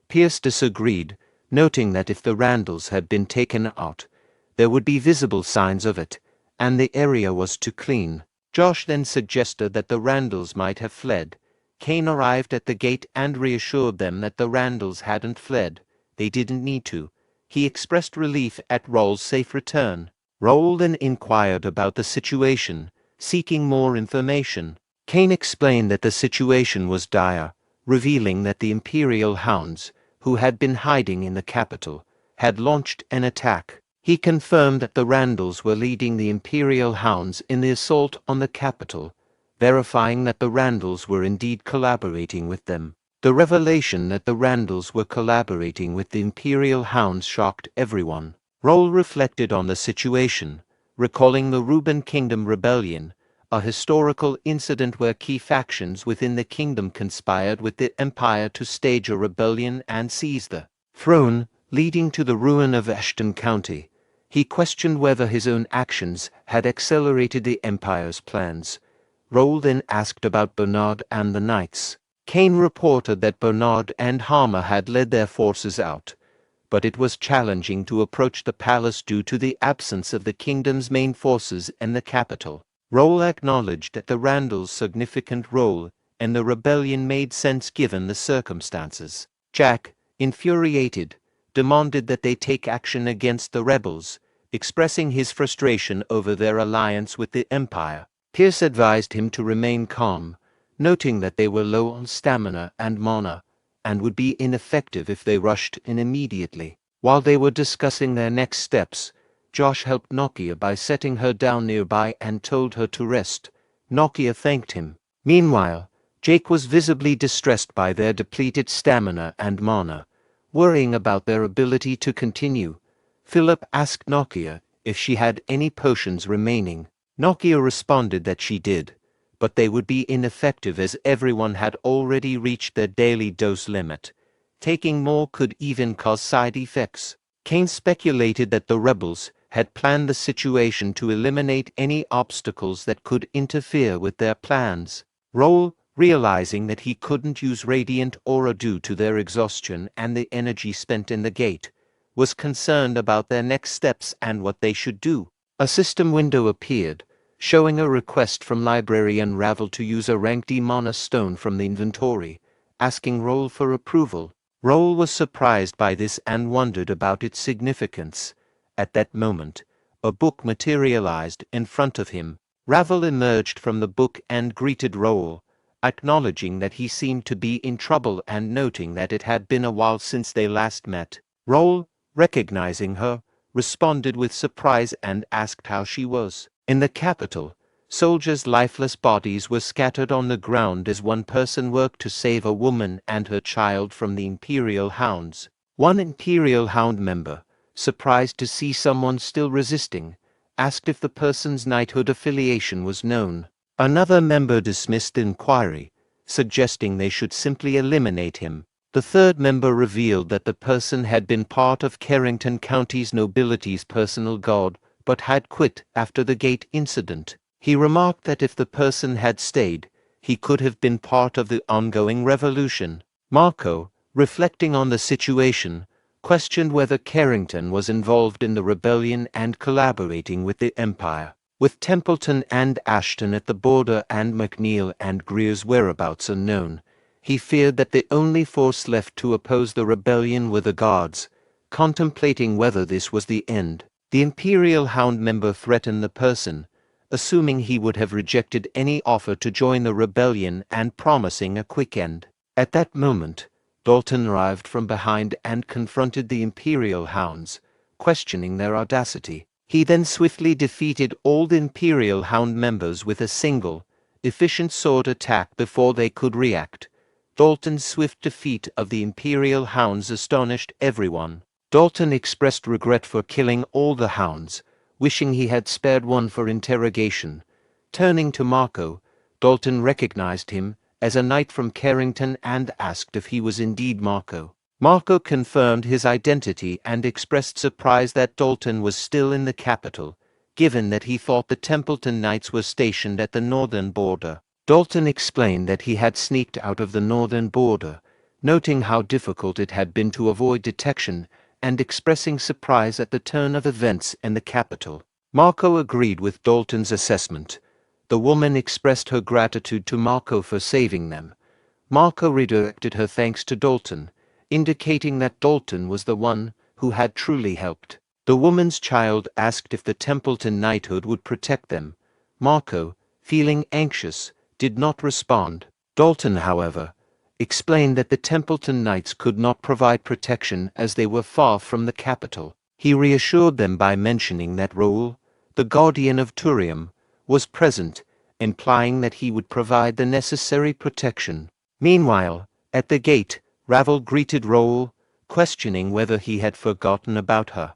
Pierce disagreed, noting that if the Randalls had been taken out, there would be visible signs of it, and the area was too clean. Josh then suggested that the Randalls might have fled. Kane arrived at the gate and reassured them that the Randalls hadn't fled. They didn't need to. He expressed relief at Raul's safe return. Raul then inquired about the situation, seeking more information. Kane explained that the situation was dire, revealing that the Imperial hounds, who had been hiding in the capital, had launched an attack. He confirmed that the Randalls were leading the Imperial hounds in the assault on the capital, verifying that the Randalls were indeed collaborating with them. The revelation that the Randalls were collaborating with the Imperial hounds shocked everyone. Raul reflected on the situation, recalling the Reuben Kingdom Rebellion, a historical incident where key factions within the kingdom conspired with the Empire to stage a rebellion and seize the throne, leading to the ruin of Ashton County. He questioned whether his own actions had accelerated the Empire's plans. Raul then asked about Bernard and the Knights. Kane reported that Bernard and Harmer had led their forces out, but it was challenging to approach the palace due to the absence of the kingdom's main forces in the capital. Raul acknowledged that the Randalls' significant role in the rebellion made sense given the circumstances. Jack, infuriated, demanded that they take action against the rebels, expressing his frustration over their alliance with the Empire. Pierce advised him to remain calm, noting that they were low on stamina and mana, and would be ineffective if they rushed in immediately. While they were discussing their next steps, Josh helped Noia by setting her down nearby and told her to rest. Noia thanked him. Meanwhile, Jake was visibly distressed by their depleted stamina and mana, worrying about their ability to continue. Philip asked Noia if she had any potions remaining. Noia responded that she did, but they would be ineffective as everyone had already reached their daily dose limit. Taking more could even cause side effects. Kane speculated that the rebels had planned the situation to eliminate any obstacles that could interfere with their plans. Raul, realizing that he couldn't use radiant aura due to their exhaustion and the energy spent in the gate, was concerned about their next steps and what they should do. A system window appeared, showing a request from librarian Raul to use a rank D mana stone from the inventory, asking Raul for approval. Raul was surprised by this and wondered about its significance. At that moment, a book materialized in front of him. Raul emerged from the book and greeted Raul, acknowledging that he seemed to be in trouble and noting that it had been a while since they last met. Raul, recognizing her, responded with surprise and asked how she was. In the capital, soldiers' lifeless bodies were scattered on the ground as one person worked to save a woman and her child from the Imperial hounds. One Imperial hound member, surprised to see someone still resisting, asked if the person's knighthood affiliation was known. Another member dismissed the inquiry, suggesting they should simply eliminate him. The third member revealed that the person had been part of Carrington County's nobility's personal guard, but had quit after the gate incident. He remarked that if the person had stayed, he could have been part of the ongoing revolution. Marco, reflecting on the situation, questioned whether Carrington was involved in the rebellion and collaborating with the Empire. With Templeton and Ashton at the border and McNeil and Greer's whereabouts unknown, he feared that the only force left to oppose the rebellion were the Guards. Contemplating whether this was the end, the Imperial Hound member threatened the person, assuming he would have rejected any offer to join the rebellion and promising a quick end. At that moment, Dalton arrived from behind and confronted the Imperial Hounds, questioning their audacity. He then swiftly defeated all the Imperial Hound members with a single, efficient sword attack before they could react. Dalton's swift defeat of the Imperial Hounds astonished everyone. Dalton expressed regret for killing all the hounds, wishing he had spared one for interrogation. Turning to Marco, Dalton recognized him as a knight from Carrington and asked if he was indeed Marco. Marco confirmed his identity and expressed surprise that Dalton was still in the capital, given that he thought the Templeton Knights were stationed at the northern border. Dalton explained that he had sneaked out of the northern border, noting how difficult it had been to avoid detection and expressing surprise at the turn of events in the capital. Marco agreed with Dalton's assessment. The woman expressed her gratitude to Marco for saving them. Marco redirected her thanks to Dalton, indicating that Dalton was the one who had truly helped. The woman's child asked if the Templeton knighthood would protect them. Marco, feeling anxious, did not respond. Dalton, however, explained that the Templeton Knights could not provide protection as they were far from the capital. He reassured them by mentioning that Raul, the guardian of Turium, was present, implying that he would provide the necessary protection. Meanwhile, at the gate, Raul greeted Raul, questioning whether he had forgotten about her.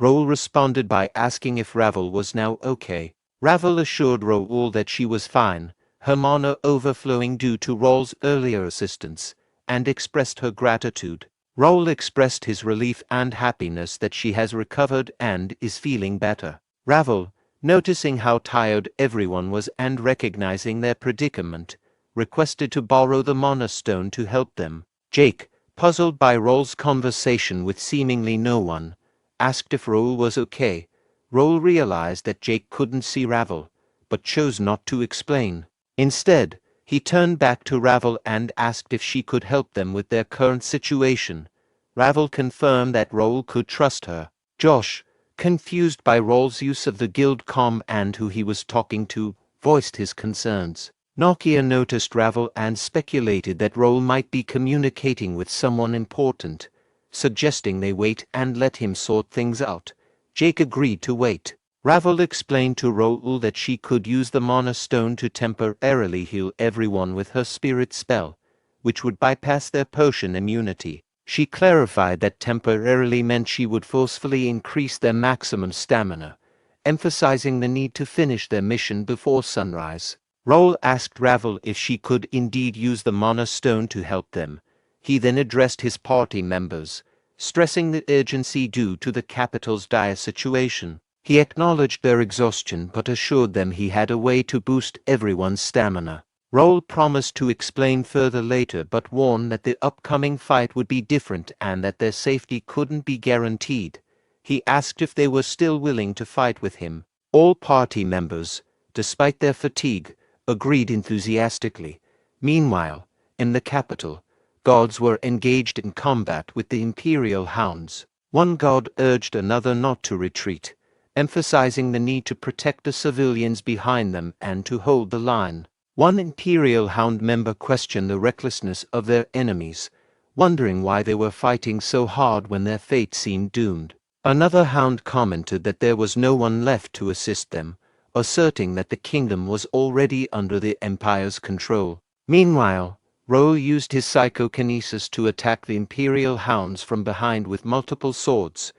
Raul responded by asking if Raul was now okay. Raul assured Raul that she was fine, her mana overflowing due to Raul's earlier assistance, and expressed her gratitude. Raul expressed his relief and happiness that she has recovered and is feeling better. Raul, noticing how tired everyone was and recognizing their predicament, requested to borrow the mana stone to help them. Jake, puzzled by Raul's conversation with seemingly no one, asked if Raul was okay. Raul realized that Jake couldn't see Raul, but chose not to explain. Instead, he turned back to Raul and asked if she could help them with their current situation. Raul confirmed that Raul could trust her. Josh, confused by Raul's use of the guild comm and who he was talking to, voiced his concerns. Noia noticed Raul and speculated that Raul might be communicating with someone important, suggesting they wait and let him sort things out. Jake agreed to wait. Raul explained to Raul that she could use the mana stone to temporarily heal everyone with her spirit spell, which would bypass their potion immunity. She clarified that temporarily meant she would forcefully increase their maximum stamina, emphasizing the need to finish their mission before sunrise. Raul asked Raul if she could indeed use the mana stone to help them. He then addressed his party members, stressing the urgency due to the capital's dire situation. He acknowledged their exhaustion but assured them he had a way to boost everyone's stamina. Raul promised to explain further later but warned that the upcoming fight would be different and that their safety couldn't be guaranteed. He asked if they were still willing to fight with him. All party members, despite their fatigue, agreed enthusiastically. Meanwhile, in the capital, guards were engaged in combat with the Imperial Hounds. One guard urged another not to retreat, emphasizing the need to protect the civilians behind them and to hold the line. One Imperial Hound member questioned the recklessness of their enemies, wondering why they were fighting so hard when their fate seemed doomed. Another Hound commented that there was no one left to assist them, asserting that the kingdom was already under the Empire's control. Meanwhile, Raul used his psychokinesis to attack the Imperial Hounds from behind with multiple swords.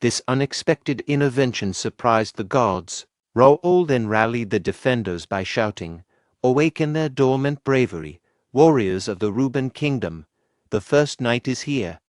This unexpected intervention surprised the guards. Raul then rallied the defenders by shouting, "Awaken their dormant bravery, warriors of the Ruben Kingdom. The first night is here."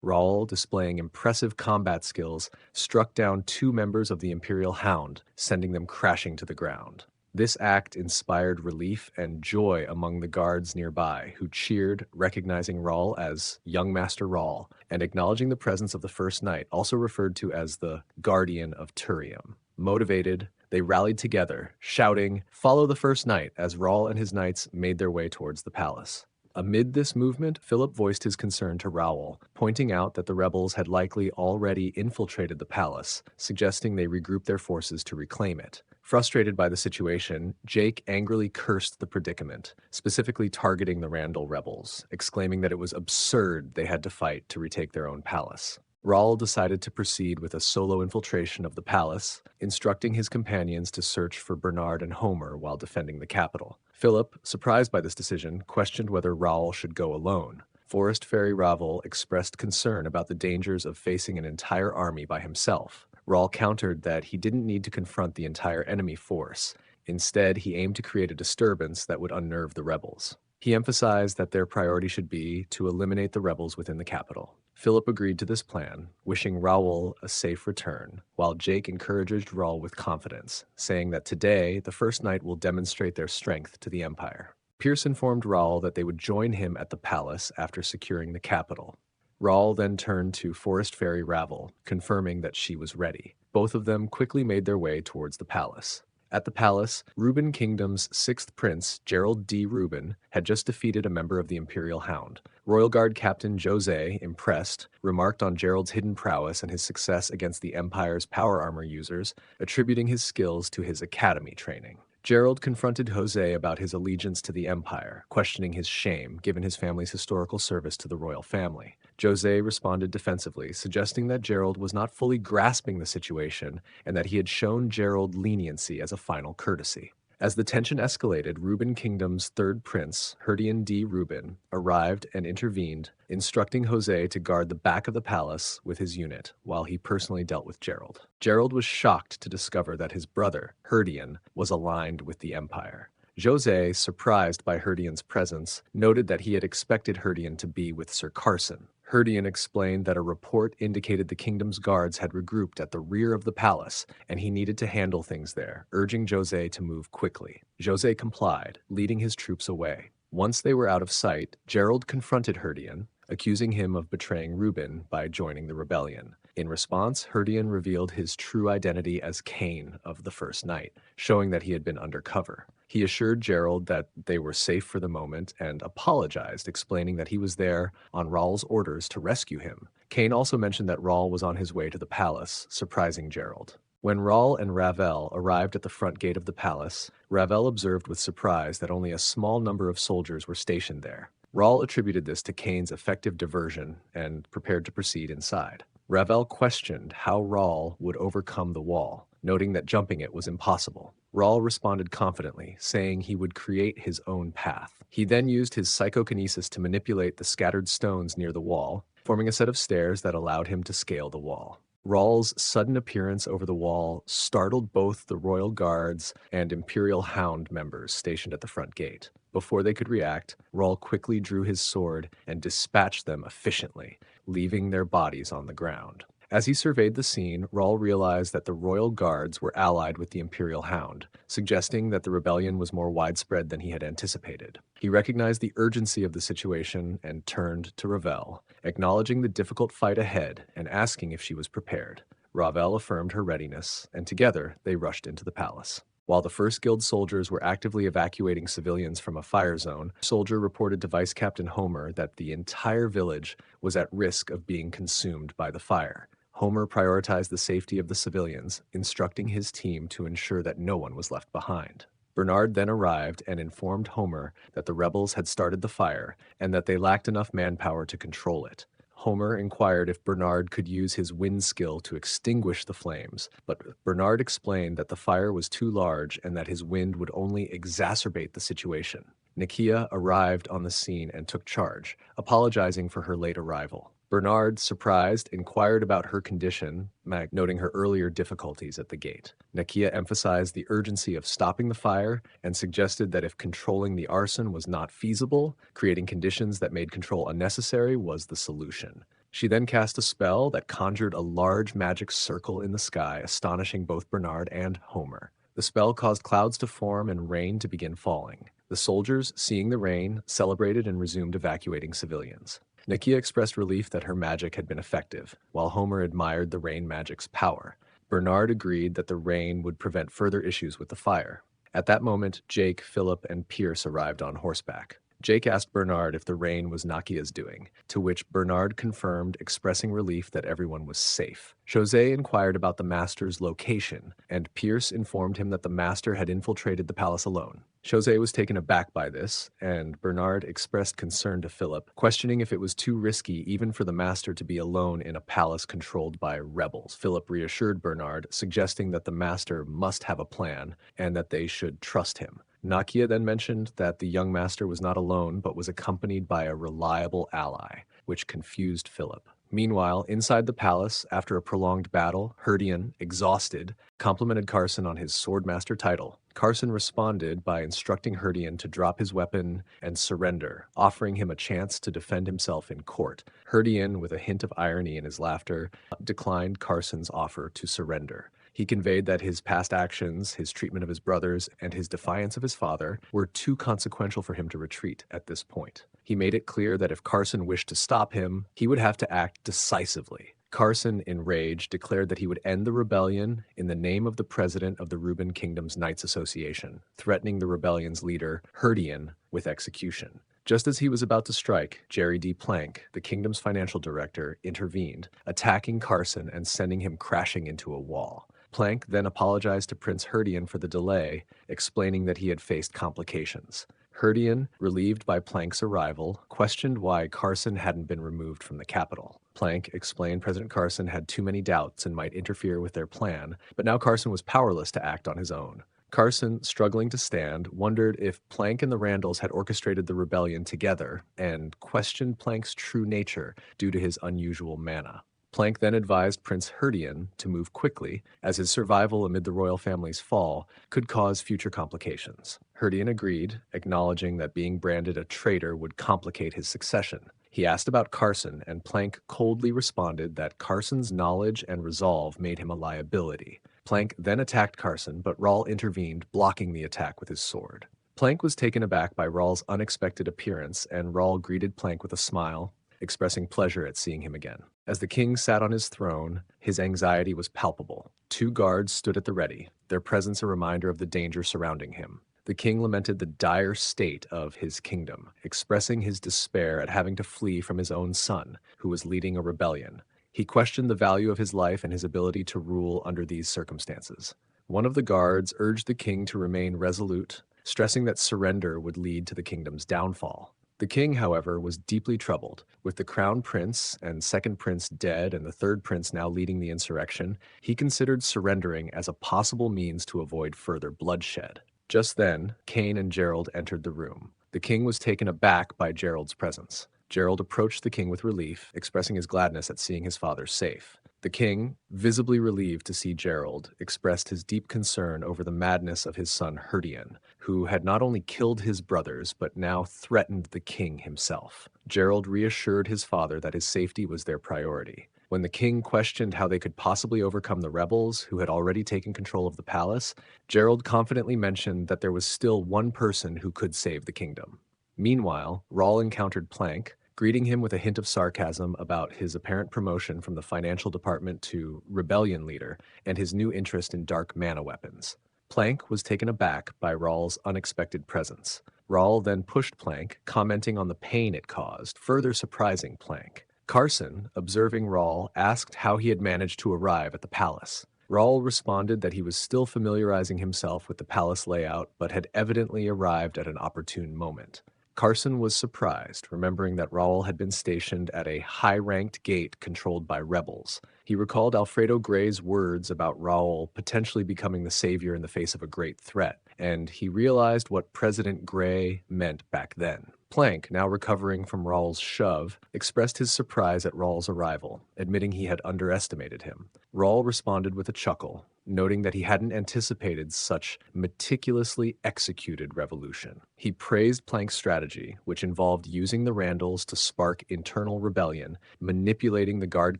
Raul, displaying impressive combat skills, struck down two members of the Imperial Hound, sending them crashing to the ground. This act inspired relief and joy among the guards nearby, who cheered, recognizing Raul as Young Master Raul, and acknowledging the presence of the first knight, also referred to as the Guardian of Turium. Motivated, they rallied together, shouting, "Follow the first knight," as Raul and his knights made their way towards the palace. Amid this movement, Philip voiced his concern to Raul, pointing out that the rebels had likely already infiltrated the palace, suggesting they regroup their forces to reclaim it. Frustrated by the situation, Jake angrily cursed the predicament, specifically targeting the Randall rebels, exclaiming that it was absurd they had to fight to retake their own palace. Raul decided to proceed with a solo infiltration of the palace, instructing his companions to search for Bernard and Homer while defending the capital. Philip, surprised by this decision, questioned whether Raul should go alone. Forest Fairy Raul expressed concern about the dangers of facing an entire army by himself. Raul countered that he didn't need to confront the entire enemy force. Instead, he aimed to create a disturbance that would unnerve the rebels. He emphasized that their priority should be to eliminate the rebels within the capital. Philip agreed to this plan, wishing Raul a safe return, while Jake encouraged Raul with confidence, saying that today the First Knight will demonstrate their strength to the Empire. Pierce informed Raul that they would join him at the palace after securing the capital. Raul then turned to Forest Fairy Ravel, confirming that she was ready. Both of them quickly made their way towards the palace. At the palace, Reuben Kingdom's sixth prince, Gerald D. Reuben, had just defeated a member of the Imperial Hound. Royal Guard Captain Jose, impressed, remarked on Gerald's hidden prowess and his success against the Empire's power armor users, attributing his skills to his academy training. Gerald confronted Jose about his allegiance to the Empire, questioning his shame given his family's historical service to the royal family. Jose responded defensively, suggesting that Gerald was not fully grasping the situation and that he had shown Gerald leniency as a final courtesy. As the tension escalated, Reuben Kingdom's third prince, Herdian D. Reuben, arrived and intervened, instructing Jose to guard the back of the palace with his unit, while he personally dealt with Gerald. Gerald was shocked to discover that his brother, Herdian, was aligned with the Empire. Jose, surprised by Herdian's presence, noted that he had expected Herdian to be with Sir Carson. Herdian explained that a report indicated the kingdom's guards had regrouped at the rear of the palace, and he needed to handle things there, urging Jose to move quickly. Jose complied, leading his troops away. Once they were out of sight, Gerald confronted Herdian, accusing him of betraying Reuben by joining the rebellion. In response, Herdian revealed his true identity as Cain of the First Knight, showing that he had been undercover. He assured Gerald that they were safe for the moment and apologized, explaining that he was there on Raul's orders to rescue him. Cain also mentioned that Raul was on his way to the palace, surprising Gerald. When Raul and Ravel arrived at the front gate of the palace, Ravel observed with surprise that only a small number of soldiers were stationed there. Raul attributed this to Cain's effective diversion and prepared to proceed inside. Ravel questioned how Raul would overcome the wall, noting that jumping it was impossible. Raul responded confidently, saying he would create his own path. He then used his psychokinesis to manipulate the scattered stones near the wall, forming a set of stairs that allowed him to scale the wall. Raul's sudden appearance over the wall startled both the royal guards and Imperial Hound members stationed at the front gate. Before they could react, Raul quickly drew his sword and dispatched them efficiently, leaving their bodies on the ground. As he surveyed the scene, Raul realized that the royal guards were allied with the Imperial Hound, suggesting that the rebellion was more widespread than he had anticipated. He recognized the urgency of the situation and turned to Ravel, acknowledging the difficult fight ahead and asking if she was prepared. Ravel affirmed her readiness, and together they rushed into the palace. While the First Guild soldiers were actively evacuating civilians from a fire zone, a soldier reported to Vice Captain Homer that the entire village was at risk of being consumed by the fire. Homer prioritized the safety of the civilians, instructing his team to ensure that no one was left behind. Bernard then arrived and informed Homer that the rebels had started the fire and that they lacked enough manpower to control it. Homer inquired if Bernard could use his wind skill to extinguish the flames, but Bernard explained that the fire was too large and that his wind would only exacerbate the situation. Nikki arrived on the scene and took charge, apologizing for her late arrival. Bernard, surprised, inquired about her condition, noting her earlier difficulties at the gate. Nikki emphasized the urgency of stopping the fire and suggested that if controlling the arson was not feasible, creating conditions that made control unnecessary was the solution. She then cast a spell that conjured a large magic circle in the sky, astonishing both Bernard and Homer. The spell caused clouds to form and rain to begin falling. The soldiers, seeing the rain, celebrated and resumed evacuating civilians. Nikki expressed relief that her magic had been effective, while Homer admired the rain magic's power. Bernard agreed that the rain would prevent further issues with the fire. At that moment, Jake, Philip, and Pierce arrived on horseback. Jake asked Bernard if the rain was Nakia's doing, to which Bernard confirmed, expressing relief that everyone was safe. Jose inquired about the master's location, and Pierce informed him that the master had infiltrated the palace alone. Jose was taken aback by this, and Bernard expressed concern to Philip, questioning if it was too risky even for the master to be alone in a palace controlled by rebels. Philip reassured Bernard, suggesting that the master must have a plan and that they should trust him. Nakia then mentioned that the young master was not alone but was accompanied by a reliable ally, which confused Philip. Meanwhile, inside the palace, after a prolonged battle, Herdian, exhausted, complimented Carson on his swordmaster title. Carson responded by instructing Herdian to drop his weapon and surrender, offering him a chance to defend himself in court. Herdian, with a hint of irony in his laughter, declined Carson's offer to surrender. He conveyed that his past actions, his treatment of his brothers, and his defiance of his father were too consequential for him to retreat at this point. He made it clear that if Carson wished to stop him, he would have to act decisively. Carson, enraged, declared that he would end the rebellion in the name of the president of the Reuben Kingdom's Knights Association, threatening the rebellion's leader, Herdian, with execution. Just as he was about to strike, Jerry D. Plank, the kingdom's financial director, intervened, attacking Carson and sending him crashing into a wall. Plank then apologized to Prince Herdian for the delay, explaining that he had faced complications. Herdian, relieved by Plank's arrival, questioned why Carson hadn't been removed from the capital. Plank explained President Carson had too many doubts and might interfere with their plan, but now Carson was powerless to act on his own. Carson, struggling to stand, wondered if Plank and the Randalls had orchestrated the rebellion together and questioned Plank's true nature due to his unusual mana. Plank then advised Prince Herdian to move quickly, as his survival amid the royal family's fall could cause future complications. Herdian agreed, acknowledging that being branded a traitor would complicate his succession. He asked about Carson, and Plank coldly responded that Carson's knowledge and resolve made him a liability. Plank then attacked Carson, but Raul intervened, blocking the attack with his sword. Plank was taken aback by Raul's unexpected appearance, and Raul greeted Plank with a smile, expressing pleasure at seeing him again. As the king sat on his throne, his anxiety was palpable. 2 guards stood at the ready, their presence a reminder of the danger surrounding him. The king lamented the dire state of his kingdom, expressing his despair at having to flee from his own son, who was leading a rebellion. He questioned the value of his life and his ability to rule under these circumstances. One of the guards urged the king to remain resolute, stressing that surrender would lead to the kingdom's downfall. The king, however, was deeply troubled. With the crown prince and second prince dead and the third prince now leading the insurrection, he considered surrendering as a possible means to avoid further bloodshed. Just then, Cain and Gerald entered the room. The king was taken aback by Gerald's presence. Gerald approached the king with relief, expressing his gladness at seeing his father safe. The king, visibly relieved to see Gerald, expressed his deep concern over the madness of his son Herdian, who had not only killed his brothers but now threatened the king himself. Gerald reassured his father that his safety was their priority. When the king questioned how they could possibly overcome the rebels who had already taken control of the palace, Gerald confidently mentioned that there was still one person who could save the kingdom. Meanwhile, Raul encountered Plank, greeting him with a hint of sarcasm about his apparent promotion from the financial department to rebellion leader and his new interest in dark mana weapons. Plank was taken aback by Raul's unexpected presence. Raul then pushed Plank, commenting on the pain it caused, further surprising Plank. Carson, observing Raul, asked how he had managed to arrive at the palace. Raul responded that he was still familiarizing himself with the palace layout, but had evidently arrived at an opportune moment. Carson was surprised, remembering that Raul had been stationed at a high-ranked gate controlled by rebels. He recalled Alfredo Gray's words about Raul potentially becoming the savior in the face of a great threat, and he realized what President Gray meant back then. Plank, now recovering from Raul's shove, expressed his surprise at Raul's arrival, admitting he had underestimated him. Raul responded with a chuckle, noting that he hadn't anticipated such meticulously executed revolution. He praised Plank's strategy, which involved using the Randalls to spark internal rebellion, manipulating the guard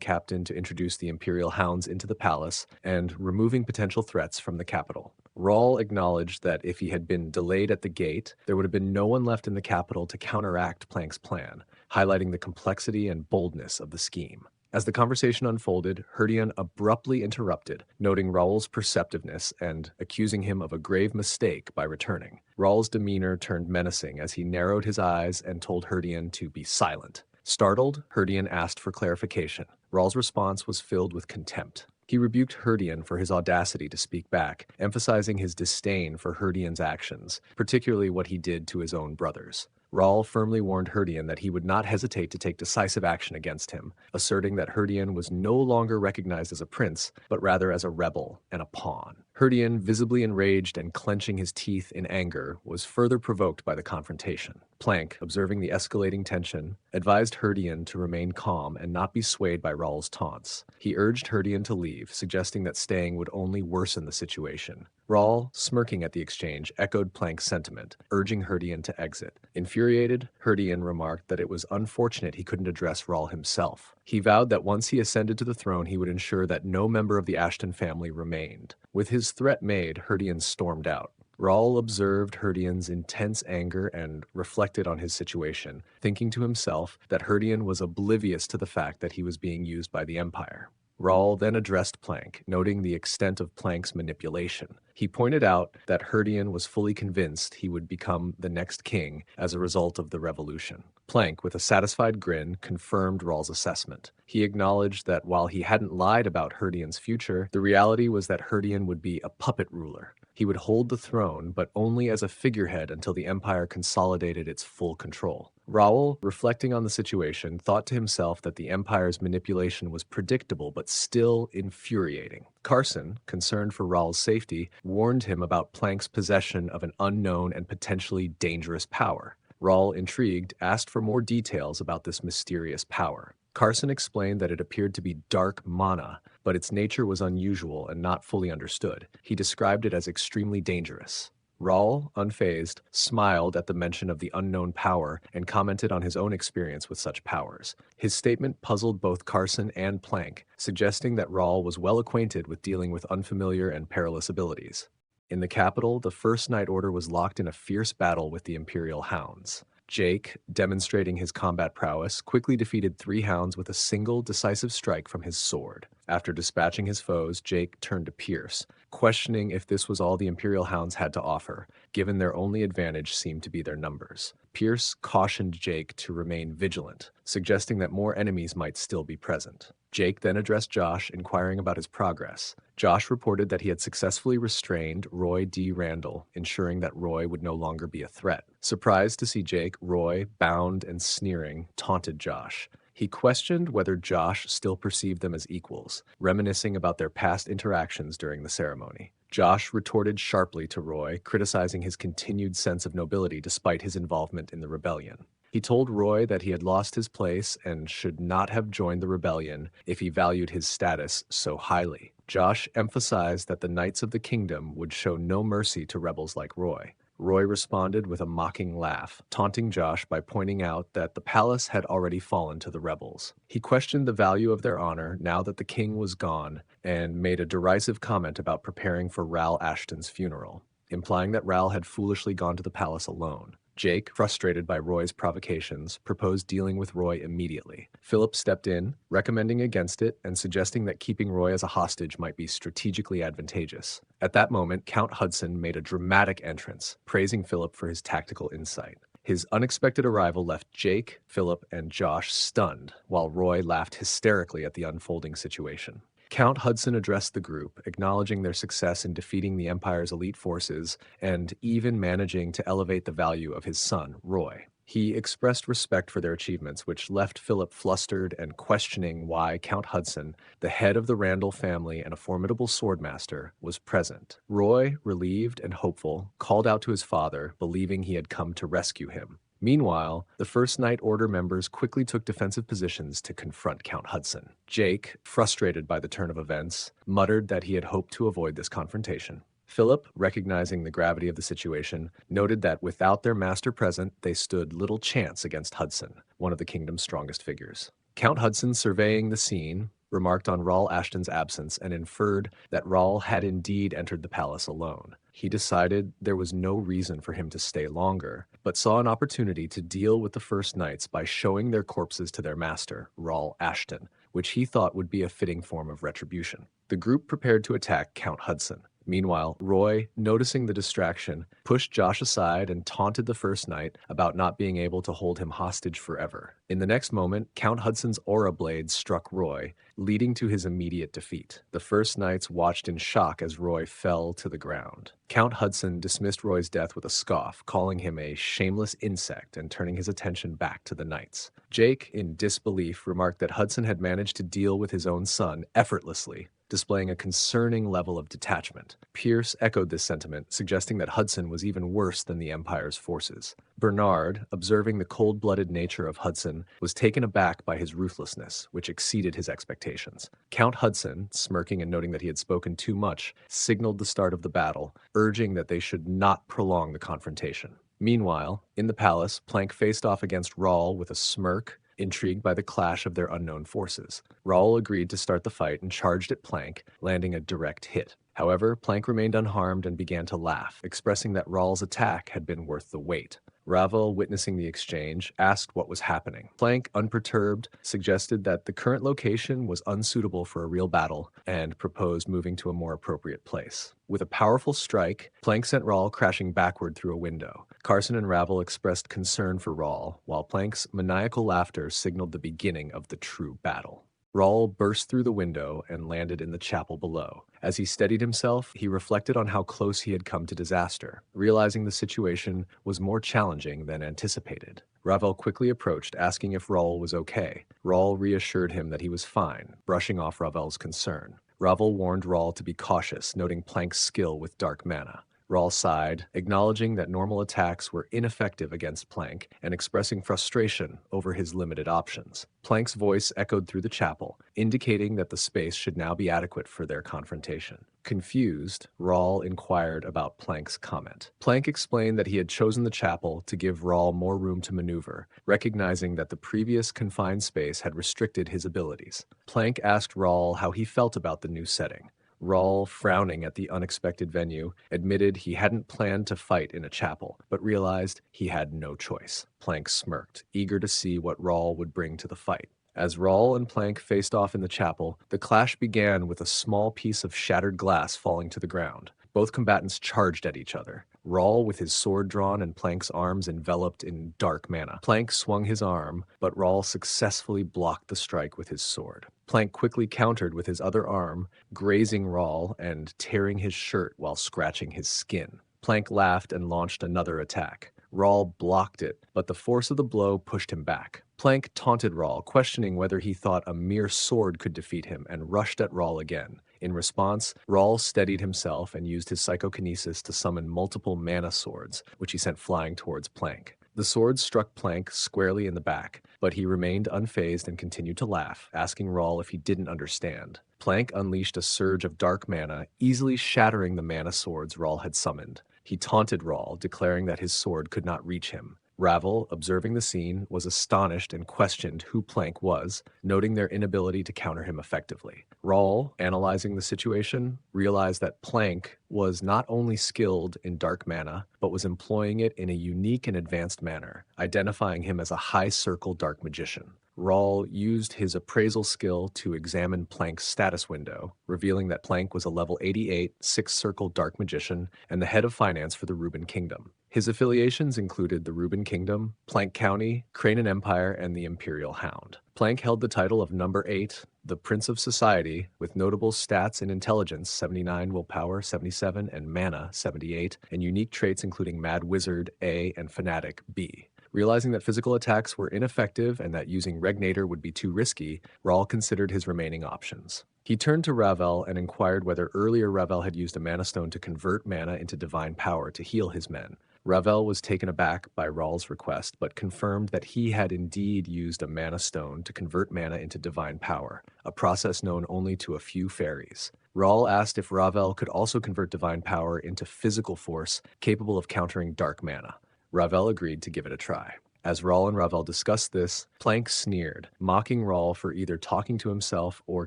captain to introduce the Imperial Hounds into the palace, and removing potential threats from the capital. Raul acknowledged that if he had been delayed at the gate, there would have been no one left in the capital to counteract Plank's plan, highlighting the complexity and boldness of the scheme. As the conversation unfolded, Herdian abruptly interrupted, noting Raul's perceptiveness and accusing him of a grave mistake by returning. Raul's demeanor turned menacing as he narrowed his eyes and told Herdian to be silent. Startled, Herdian asked for clarification. Raul's response was filled with contempt. He rebuked Herdian for his audacity to speak back, emphasizing his disdain for Herdian's actions, particularly what he did to his own brothers. Raul firmly warned Herdian that he would not hesitate to take decisive action against him, asserting that Herdian was no longer recognized as a prince, but rather as a rebel and a pawn. Herdian, visibly enraged and clenching his teeth in anger, was further provoked by the confrontation. Plank, observing the escalating tension, advised Herdian to remain calm and not be swayed by Raul's taunts. He urged Herdian to leave, suggesting that staying would only worsen the situation. Raul, smirking at the exchange, echoed Plank's sentiment, urging Herdian to exit. Infuriated, Herdian remarked that it was unfortunate he couldn't address Raul himself. He vowed that once he ascended to the throne, he would ensure that no member of the Ashton family remained. With his threat made, Herdian stormed out. Raul observed Herdian's intense anger and reflected on his situation, thinking to himself that Herdian was oblivious to the fact that he was being used by the Empire. Raul then addressed Plank, noting the extent of Plank's manipulation. He pointed out that Herdian was fully convinced he would become the next king as a result of the revolution. Plank, with a satisfied grin, confirmed Raul's assessment. He acknowledged that while he hadn't lied about Herdian's future, the reality was that Herdian would be a puppet ruler. He would hold the throne, but only as a figurehead until the Empire consolidated its full control. Raul, reflecting on the situation, thought to himself that the Empire's manipulation was predictable but still infuriating. Carson, concerned for Raul's safety, warned him about Plank's possession of an unknown and potentially dangerous power. Raul, intrigued, asked for more details about this mysterious power. Carson explained that it appeared to be dark mana, but its nature was unusual and not fully understood. He described it as extremely dangerous. Raul, unfazed, smiled at the mention of the unknown power and commented on his own experience with such powers. His statement puzzled both Carson and Plank, suggesting that Raul was well acquainted with dealing with unfamiliar and perilous abilities. In the capital, the First Night Order was locked in a fierce battle with the Imperial Hounds. Jake, demonstrating his combat prowess, quickly defeated 3 hounds with a single decisive strike from his sword. After dispatching his foes, Jake turned to Pierce, questioning if this was all the Imperial Hounds had to offer, given their only advantage seemed to be their numbers. Pierce cautioned Jake to remain vigilant, suggesting that more enemies might still be present. Jake then addressed Josh, inquiring about his progress. Josh reported that he had successfully restrained Roy D. Randall, ensuring that Roy would no longer be a threat. Surprised to see Jake, Roy, bound and sneering, taunted Josh. He questioned whether Josh still perceived them as equals, reminiscing about their past interactions during the ceremony. Josh retorted sharply to Roy, criticizing his continued sense of nobility despite his involvement in the rebellion. He told Roy that he had lost his place and should not have joined the rebellion if he valued his status so highly. Josh emphasized that the Knights of the Kingdom would show no mercy to rebels like Roy. Roy responded with a mocking laugh, taunting Josh by pointing out that the palace had already fallen to the rebels. He questioned the value of their honor now that the king was gone and made a derisive comment about preparing for Raul Ashton's funeral, implying that Raul had foolishly gone to the palace alone. Jake, frustrated by Roy's provocations, proposed dealing with Roy immediately. Philip stepped in, recommending against it and suggesting that keeping Roy as a hostage might be strategically advantageous. At that moment, Count Hudson made a dramatic entrance, praising Philip for his tactical insight. His unexpected arrival left Jake, Philip, and Josh stunned, while Roy laughed hysterically at the unfolding situation. Count Hudson addressed the group, acknowledging their success in defeating the Empire's elite forces and even managing to elevate the value of his son, Roy. He expressed respect for their achievements, which left Philip flustered and questioning why Count Hudson, the head of the Randall family and a formidable swordmaster, was present. Roy, relieved and hopeful, called out to his father, believing he had come to rescue him. Meanwhile, the First Night Order members quickly took defensive positions to confront Count Hudson. Jake, frustrated by the turn of events, muttered that he had hoped to avoid this confrontation. Philip, recognizing the gravity of the situation, noted that without their master present, they stood little chance against Hudson, one of the kingdom's strongest figures. Count Hudson, surveying the scene, remarked on Ro Ashton's absence and inferred that Raul had indeed entered the palace alone. He decided there was no reason for him to stay longer, but saw an opportunity to deal with the First Knights by showing their corpses to their master, Raul Ashton, which he thought would be a fitting form of retribution. The group prepared to attack Count Hudson. Meanwhile, Roy, noticing the distraction, pushed Josh aside and taunted the First Knight about not being able to hold him hostage forever. In the next moment, Count Hudson's aura blade struck Roy, leading to his immediate defeat. The First Knights watched in shock as Roy fell to the ground. Count Hudson dismissed Roy's death with a scoff, calling him a shameless insect and turning his attention back to the knights. Jake, in disbelief, remarked that Hudson had managed to deal with his own son effortlessly, displaying a concerning level of detachment. Pierce echoed this sentiment, suggesting that Hudson was even worse than the Empire's forces. Bernard, observing the cold-blooded nature of Hudson, was taken aback by his ruthlessness, which exceeded his expectations. Count Hudson, smirking and noting that he had spoken too much, signaled the start of the battle, urging that they should not prolong the confrontation. Meanwhile, in the palace, Plank faced off against Raul with a smirk, intrigued by the clash of their unknown forces. Raul agreed to start the fight and charged at Plank, landing a direct hit. However, Plank remained unharmed and began to laugh, expressing that Raul's attack had been worth the wait. Ravel, witnessing the exchange, asked what was happening. Plank, unperturbed, suggested that the current location was unsuitable for a real battle and proposed moving to a more appropriate place. With a powerful strike, Plank sent Raul crashing backward through a window. Carson and Ravel expressed concern for Raul, while Plank's maniacal laughter signaled the beginning of the true battle. Raul burst through the window and landed in the chapel below. As he steadied himself, he reflected on how close he had come to disaster, realizing the situation was more challenging than anticipated. Ravel quickly approached, asking if Raul was okay. Raul reassured him that he was fine, brushing off Ravel's concern. Ravel warned Raul to be cautious, noting Plank's skill with dark mana. Raul sighed, acknowledging that normal attacks were ineffective against Plank and expressing frustration over his limited options. Plank's voice echoed through the chapel, indicating that the space should now be adequate for their confrontation. Confused, Raul inquired about Plank's comment. Plank explained that he had chosen the chapel to give Raul more room to maneuver, recognizing that the previous confined space had restricted his abilities. Plank asked Raul how he felt about the new setting. Raul, frowning at the unexpected venue, admitted he hadn't planned to fight in a chapel, but realized he had no choice. Plank smirked, eager to see what Raul would bring to the fight. As Raul and Plank faced off in the chapel, the clash began with a small piece of shattered glass falling to the ground. Both combatants charged at each other, Raul with his sword drawn and Plank's arms enveloped in dark mana. Plank swung his arm, but Raul successfully blocked the strike with his sword. Plank quickly countered with his other arm, grazing Raul and tearing his shirt while scratching his skin. Plank laughed and launched another attack. Raul blocked it, but the force of the blow pushed him back. Plank taunted Raul, questioning whether he thought a mere sword could defeat him, and rushed at Raul again. In response, Raul steadied himself and used his psychokinesis to summon multiple mana swords, which he sent flying towards Plank. The swords struck Plank squarely in the back, but he remained unfazed and continued to laugh, asking Raul if he didn't understand. Plank unleashed a surge of dark mana, easily shattering the mana swords Raul had summoned. He taunted Raul, declaring that his sword could not reach him. Ravel, observing the scene, was astonished and questioned who Plank was, noting their inability to counter him effectively. Raul, analyzing the situation, realized that Plank was not only skilled in dark mana, but was employing it in a unique and advanced manner, identifying him as a high-circle dark magician. Raul used his appraisal skill to examine Plank's status window, revealing that Plank was a level 88 six-circle dark magician and the head of finance for the Reuben Kingdom. His affiliations included the Reuben Kingdom, Plank County, Cranen Empire, and the Imperial Hound. Plank held the title of Number 8, the Prince of Society, with notable stats in intelligence 79, willpower 77, and mana 78, and unique traits including Mad Wizard A and Fanatic B. Realizing that physical attacks were ineffective and that using Regnator would be too risky, Raul considered his remaining options. He turned to Ravel and inquired whether earlier Ravel had used a mana stone to convert mana into divine power to heal his men. Ravel was taken aback by Raul's request, but confirmed that he had indeed used a mana stone to convert mana into divine power, a process known only to a few fairies. Raul asked if Ravel could also convert divine power into physical force capable of countering dark mana. Ravel agreed to give it a try. As Raul and Ravel discussed this, Plank sneered, mocking Raul for either talking to himself or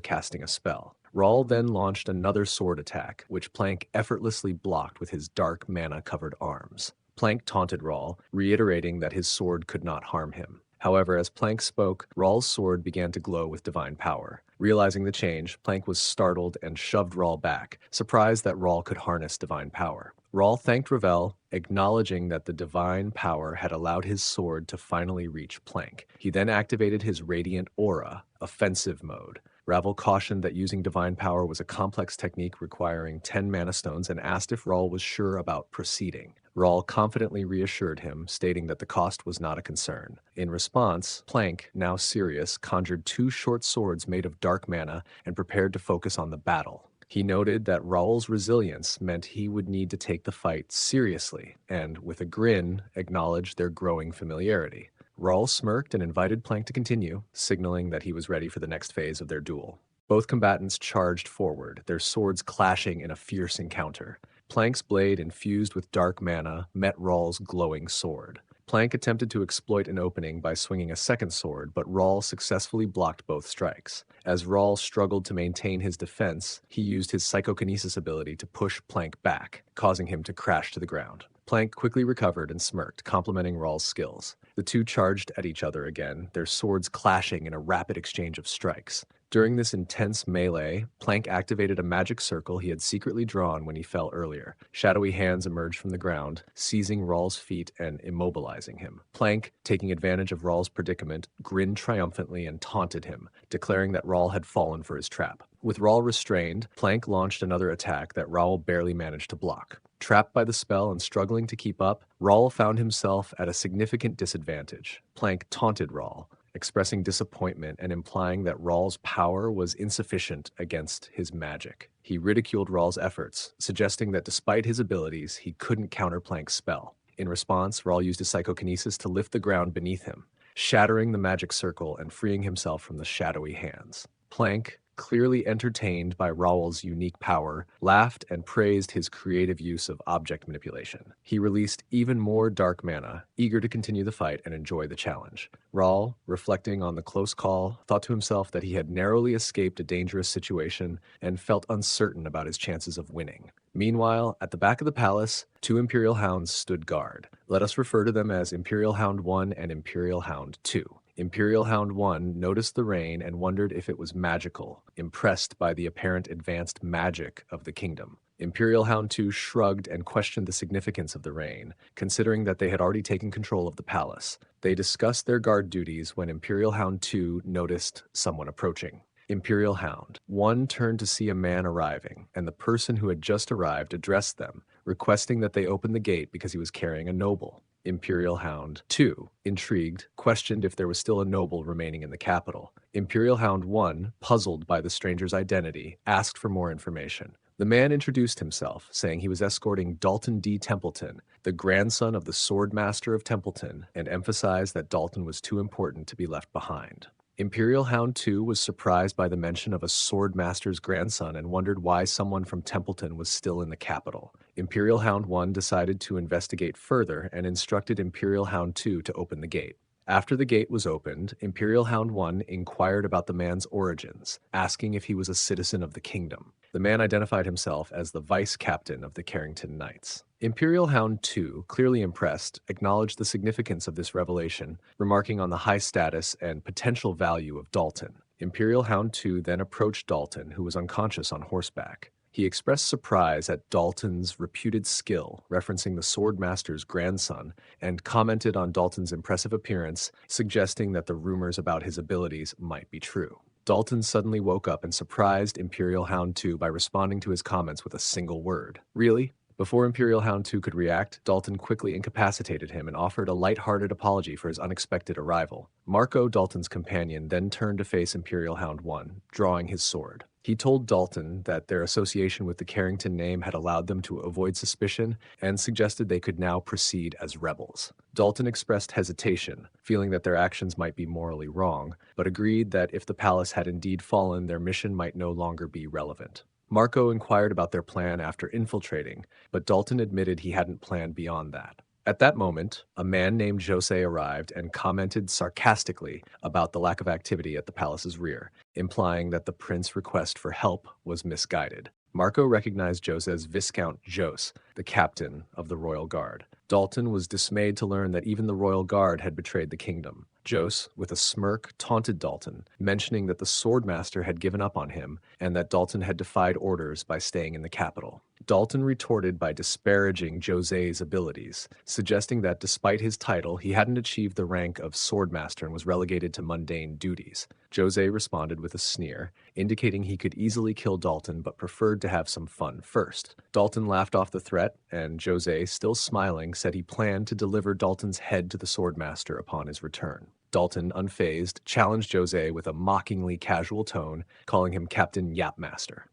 casting a spell. Raul then launched another sword attack, which Plank effortlessly blocked with his dark mana-covered arms. Plank taunted Raul, reiterating that his sword could not harm him. However, as Plank spoke, Raul's sword began to glow with divine power. Realizing the change, Plank was startled and shoved Raul back, surprised that Raul could harness divine power. Raul thanked Ravel, acknowledging that the divine power had allowed his sword to finally reach Plank. He then activated his radiant aura, offensive mode. Ravel cautioned that using divine power was a complex technique requiring 10 mana stones and asked if Raul was sure about proceeding. Raul confidently reassured him, stating that the cost was not a concern. In response, Plank, now serious, conjured 2 short swords made of dark mana and prepared to focus on the battle. He noted that Raul's resilience meant he would need to take the fight seriously, and, with a grin, acknowledged their growing familiarity. Raul smirked and invited Plank to continue, signaling that he was ready for the next phase of their duel. Both combatants charged forward, their swords clashing in a fierce encounter. Plank's blade, infused with dark mana, met Raul's glowing sword. Plank attempted to exploit an opening by swinging a second sword, but Raul successfully blocked both strikes. As Raul struggled to maintain his defense, he used his psychokinesis ability to push Plank back, causing him to crash to the ground. Plank quickly recovered and smirked, complimenting Raul's skills. The two charged at each other again, their swords clashing in a rapid exchange of strikes. During this intense melee, Plank activated a magic circle he had secretly drawn when he fell earlier. Shadowy hands emerged from the ground, seizing Raul's feet and immobilizing him. Plank, taking advantage of Raul's predicament, grinned triumphantly and taunted him, declaring that Raul had fallen for his trap. With Raul restrained, Plank launched another attack that Raul barely managed to block. Trapped by the spell and struggling to keep up, Raul found himself at a significant disadvantage. Plank taunted Raul, expressing disappointment and implying that Raul's power was insufficient against his magic. He ridiculed Raul's efforts, suggesting that despite his abilities, he couldn't counter Plank's spell. In response, Raul used his psychokinesis to lift the ground beneath him, shattering the magic circle and freeing himself from the shadowy hands. Plank, clearly entertained by Raul's unique power, laughed and praised his creative use of object manipulation. He released even more dark mana, eager to continue the fight and enjoy the challenge. Raul, reflecting on the close call, thought to himself that he had narrowly escaped a dangerous situation and felt uncertain about his chances of winning. Meanwhile, at the back of the palace, 2 Imperial Hounds stood guard. Let us refer to them as Imperial Hound 1 and Imperial Hound 2. Imperial Hound 1 noticed the rain and wondered if it was magical, impressed by the apparent advanced magic of the kingdom. Imperial Hound 2 shrugged and questioned the significance of the rain, considering that they had already taken control of the palace. They discussed their guard duties when Imperial Hound 2 noticed someone approaching. Imperial Hound 1 turned to see a man arriving, and the person who had just arrived addressed them, requesting that they open the gate because he was carrying a noble. Imperial Hound 2, intrigued, questioned if there was still a noble remaining in the capital. Imperial Hound 1, puzzled by the stranger's identity, asked for more information. The man introduced himself, saying he was escorting Dalton D. Templeton, the grandson of the Swordmaster of Templeton, and emphasized that Dalton was too important to be left behind. Imperial Hound 2 was surprised by the mention of a Swordmaster's grandson and wondered why someone from Templeton was still in the capital. Imperial Hound 1 decided to investigate further and instructed Imperial Hound 2 to open the gate. After the gate was opened, Imperial Hound 1 inquired about the man's origins, asking if he was a citizen of the kingdom. The man identified himself as the vice captain of the Carrington Knights. Imperial Hound 2, clearly impressed, acknowledged the significance of this revelation, remarking on the high status and potential value of Dalton. Imperial Hound 2 then approached Dalton, who was unconscious on horseback. He expressed surprise at Dalton's reputed skill, referencing the Swordmaster's grandson, and commented on Dalton's impressive appearance, suggesting that the rumors about his abilities might be true. Dalton suddenly woke up and surprised Imperial Hound 2 by responding to his comments with a single word. "Really?" Before Imperial Hound 2 could react, Dalton quickly incapacitated him and offered a light-hearted apology for his unexpected arrival. Marco, Dalton's companion, then turned to face Imperial Hound 1, drawing his sword. He told Dalton that their association with the Carrington name had allowed them to avoid suspicion and suggested they could now proceed as rebels. Dalton expressed hesitation, feeling that their actions might be morally wrong, but agreed that if the palace had indeed fallen, their mission might no longer be relevant. Marco inquired about their plan after infiltrating, but Dalton admitted he hadn't planned beyond that. At that moment, a man named Jose arrived and commented sarcastically about the lack of activity at the palace's rear, implying that the prince's request for help was misguided. Marco recognized Jose as Viscount Jose, the captain of the royal guard. Dalton was dismayed to learn that even the royal guard had betrayed the kingdom. Jose, with a smirk, taunted Dalton, mentioning that the swordmaster had given up on him and that Dalton had defied orders by staying in the capital. Dalton retorted by disparaging Jose's abilities, suggesting that despite his title, he hadn't achieved the rank of swordmaster and was relegated to mundane duties. Jose responded with a sneer, indicating he could easily kill Dalton but preferred to have some fun first. Dalton laughed off the threat, and Jose, still smiling, said he planned to deliver Dalton's head to the swordmaster upon his return. Dalton, unfazed, challenged Jose with a mockingly casual tone, calling him Captain Yapmaster.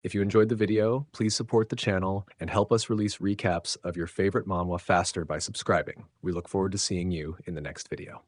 If you enjoyed the video, please support the channel and help us release recaps of your favorite manhwa faster by subscribing. We look forward to seeing you in the next video.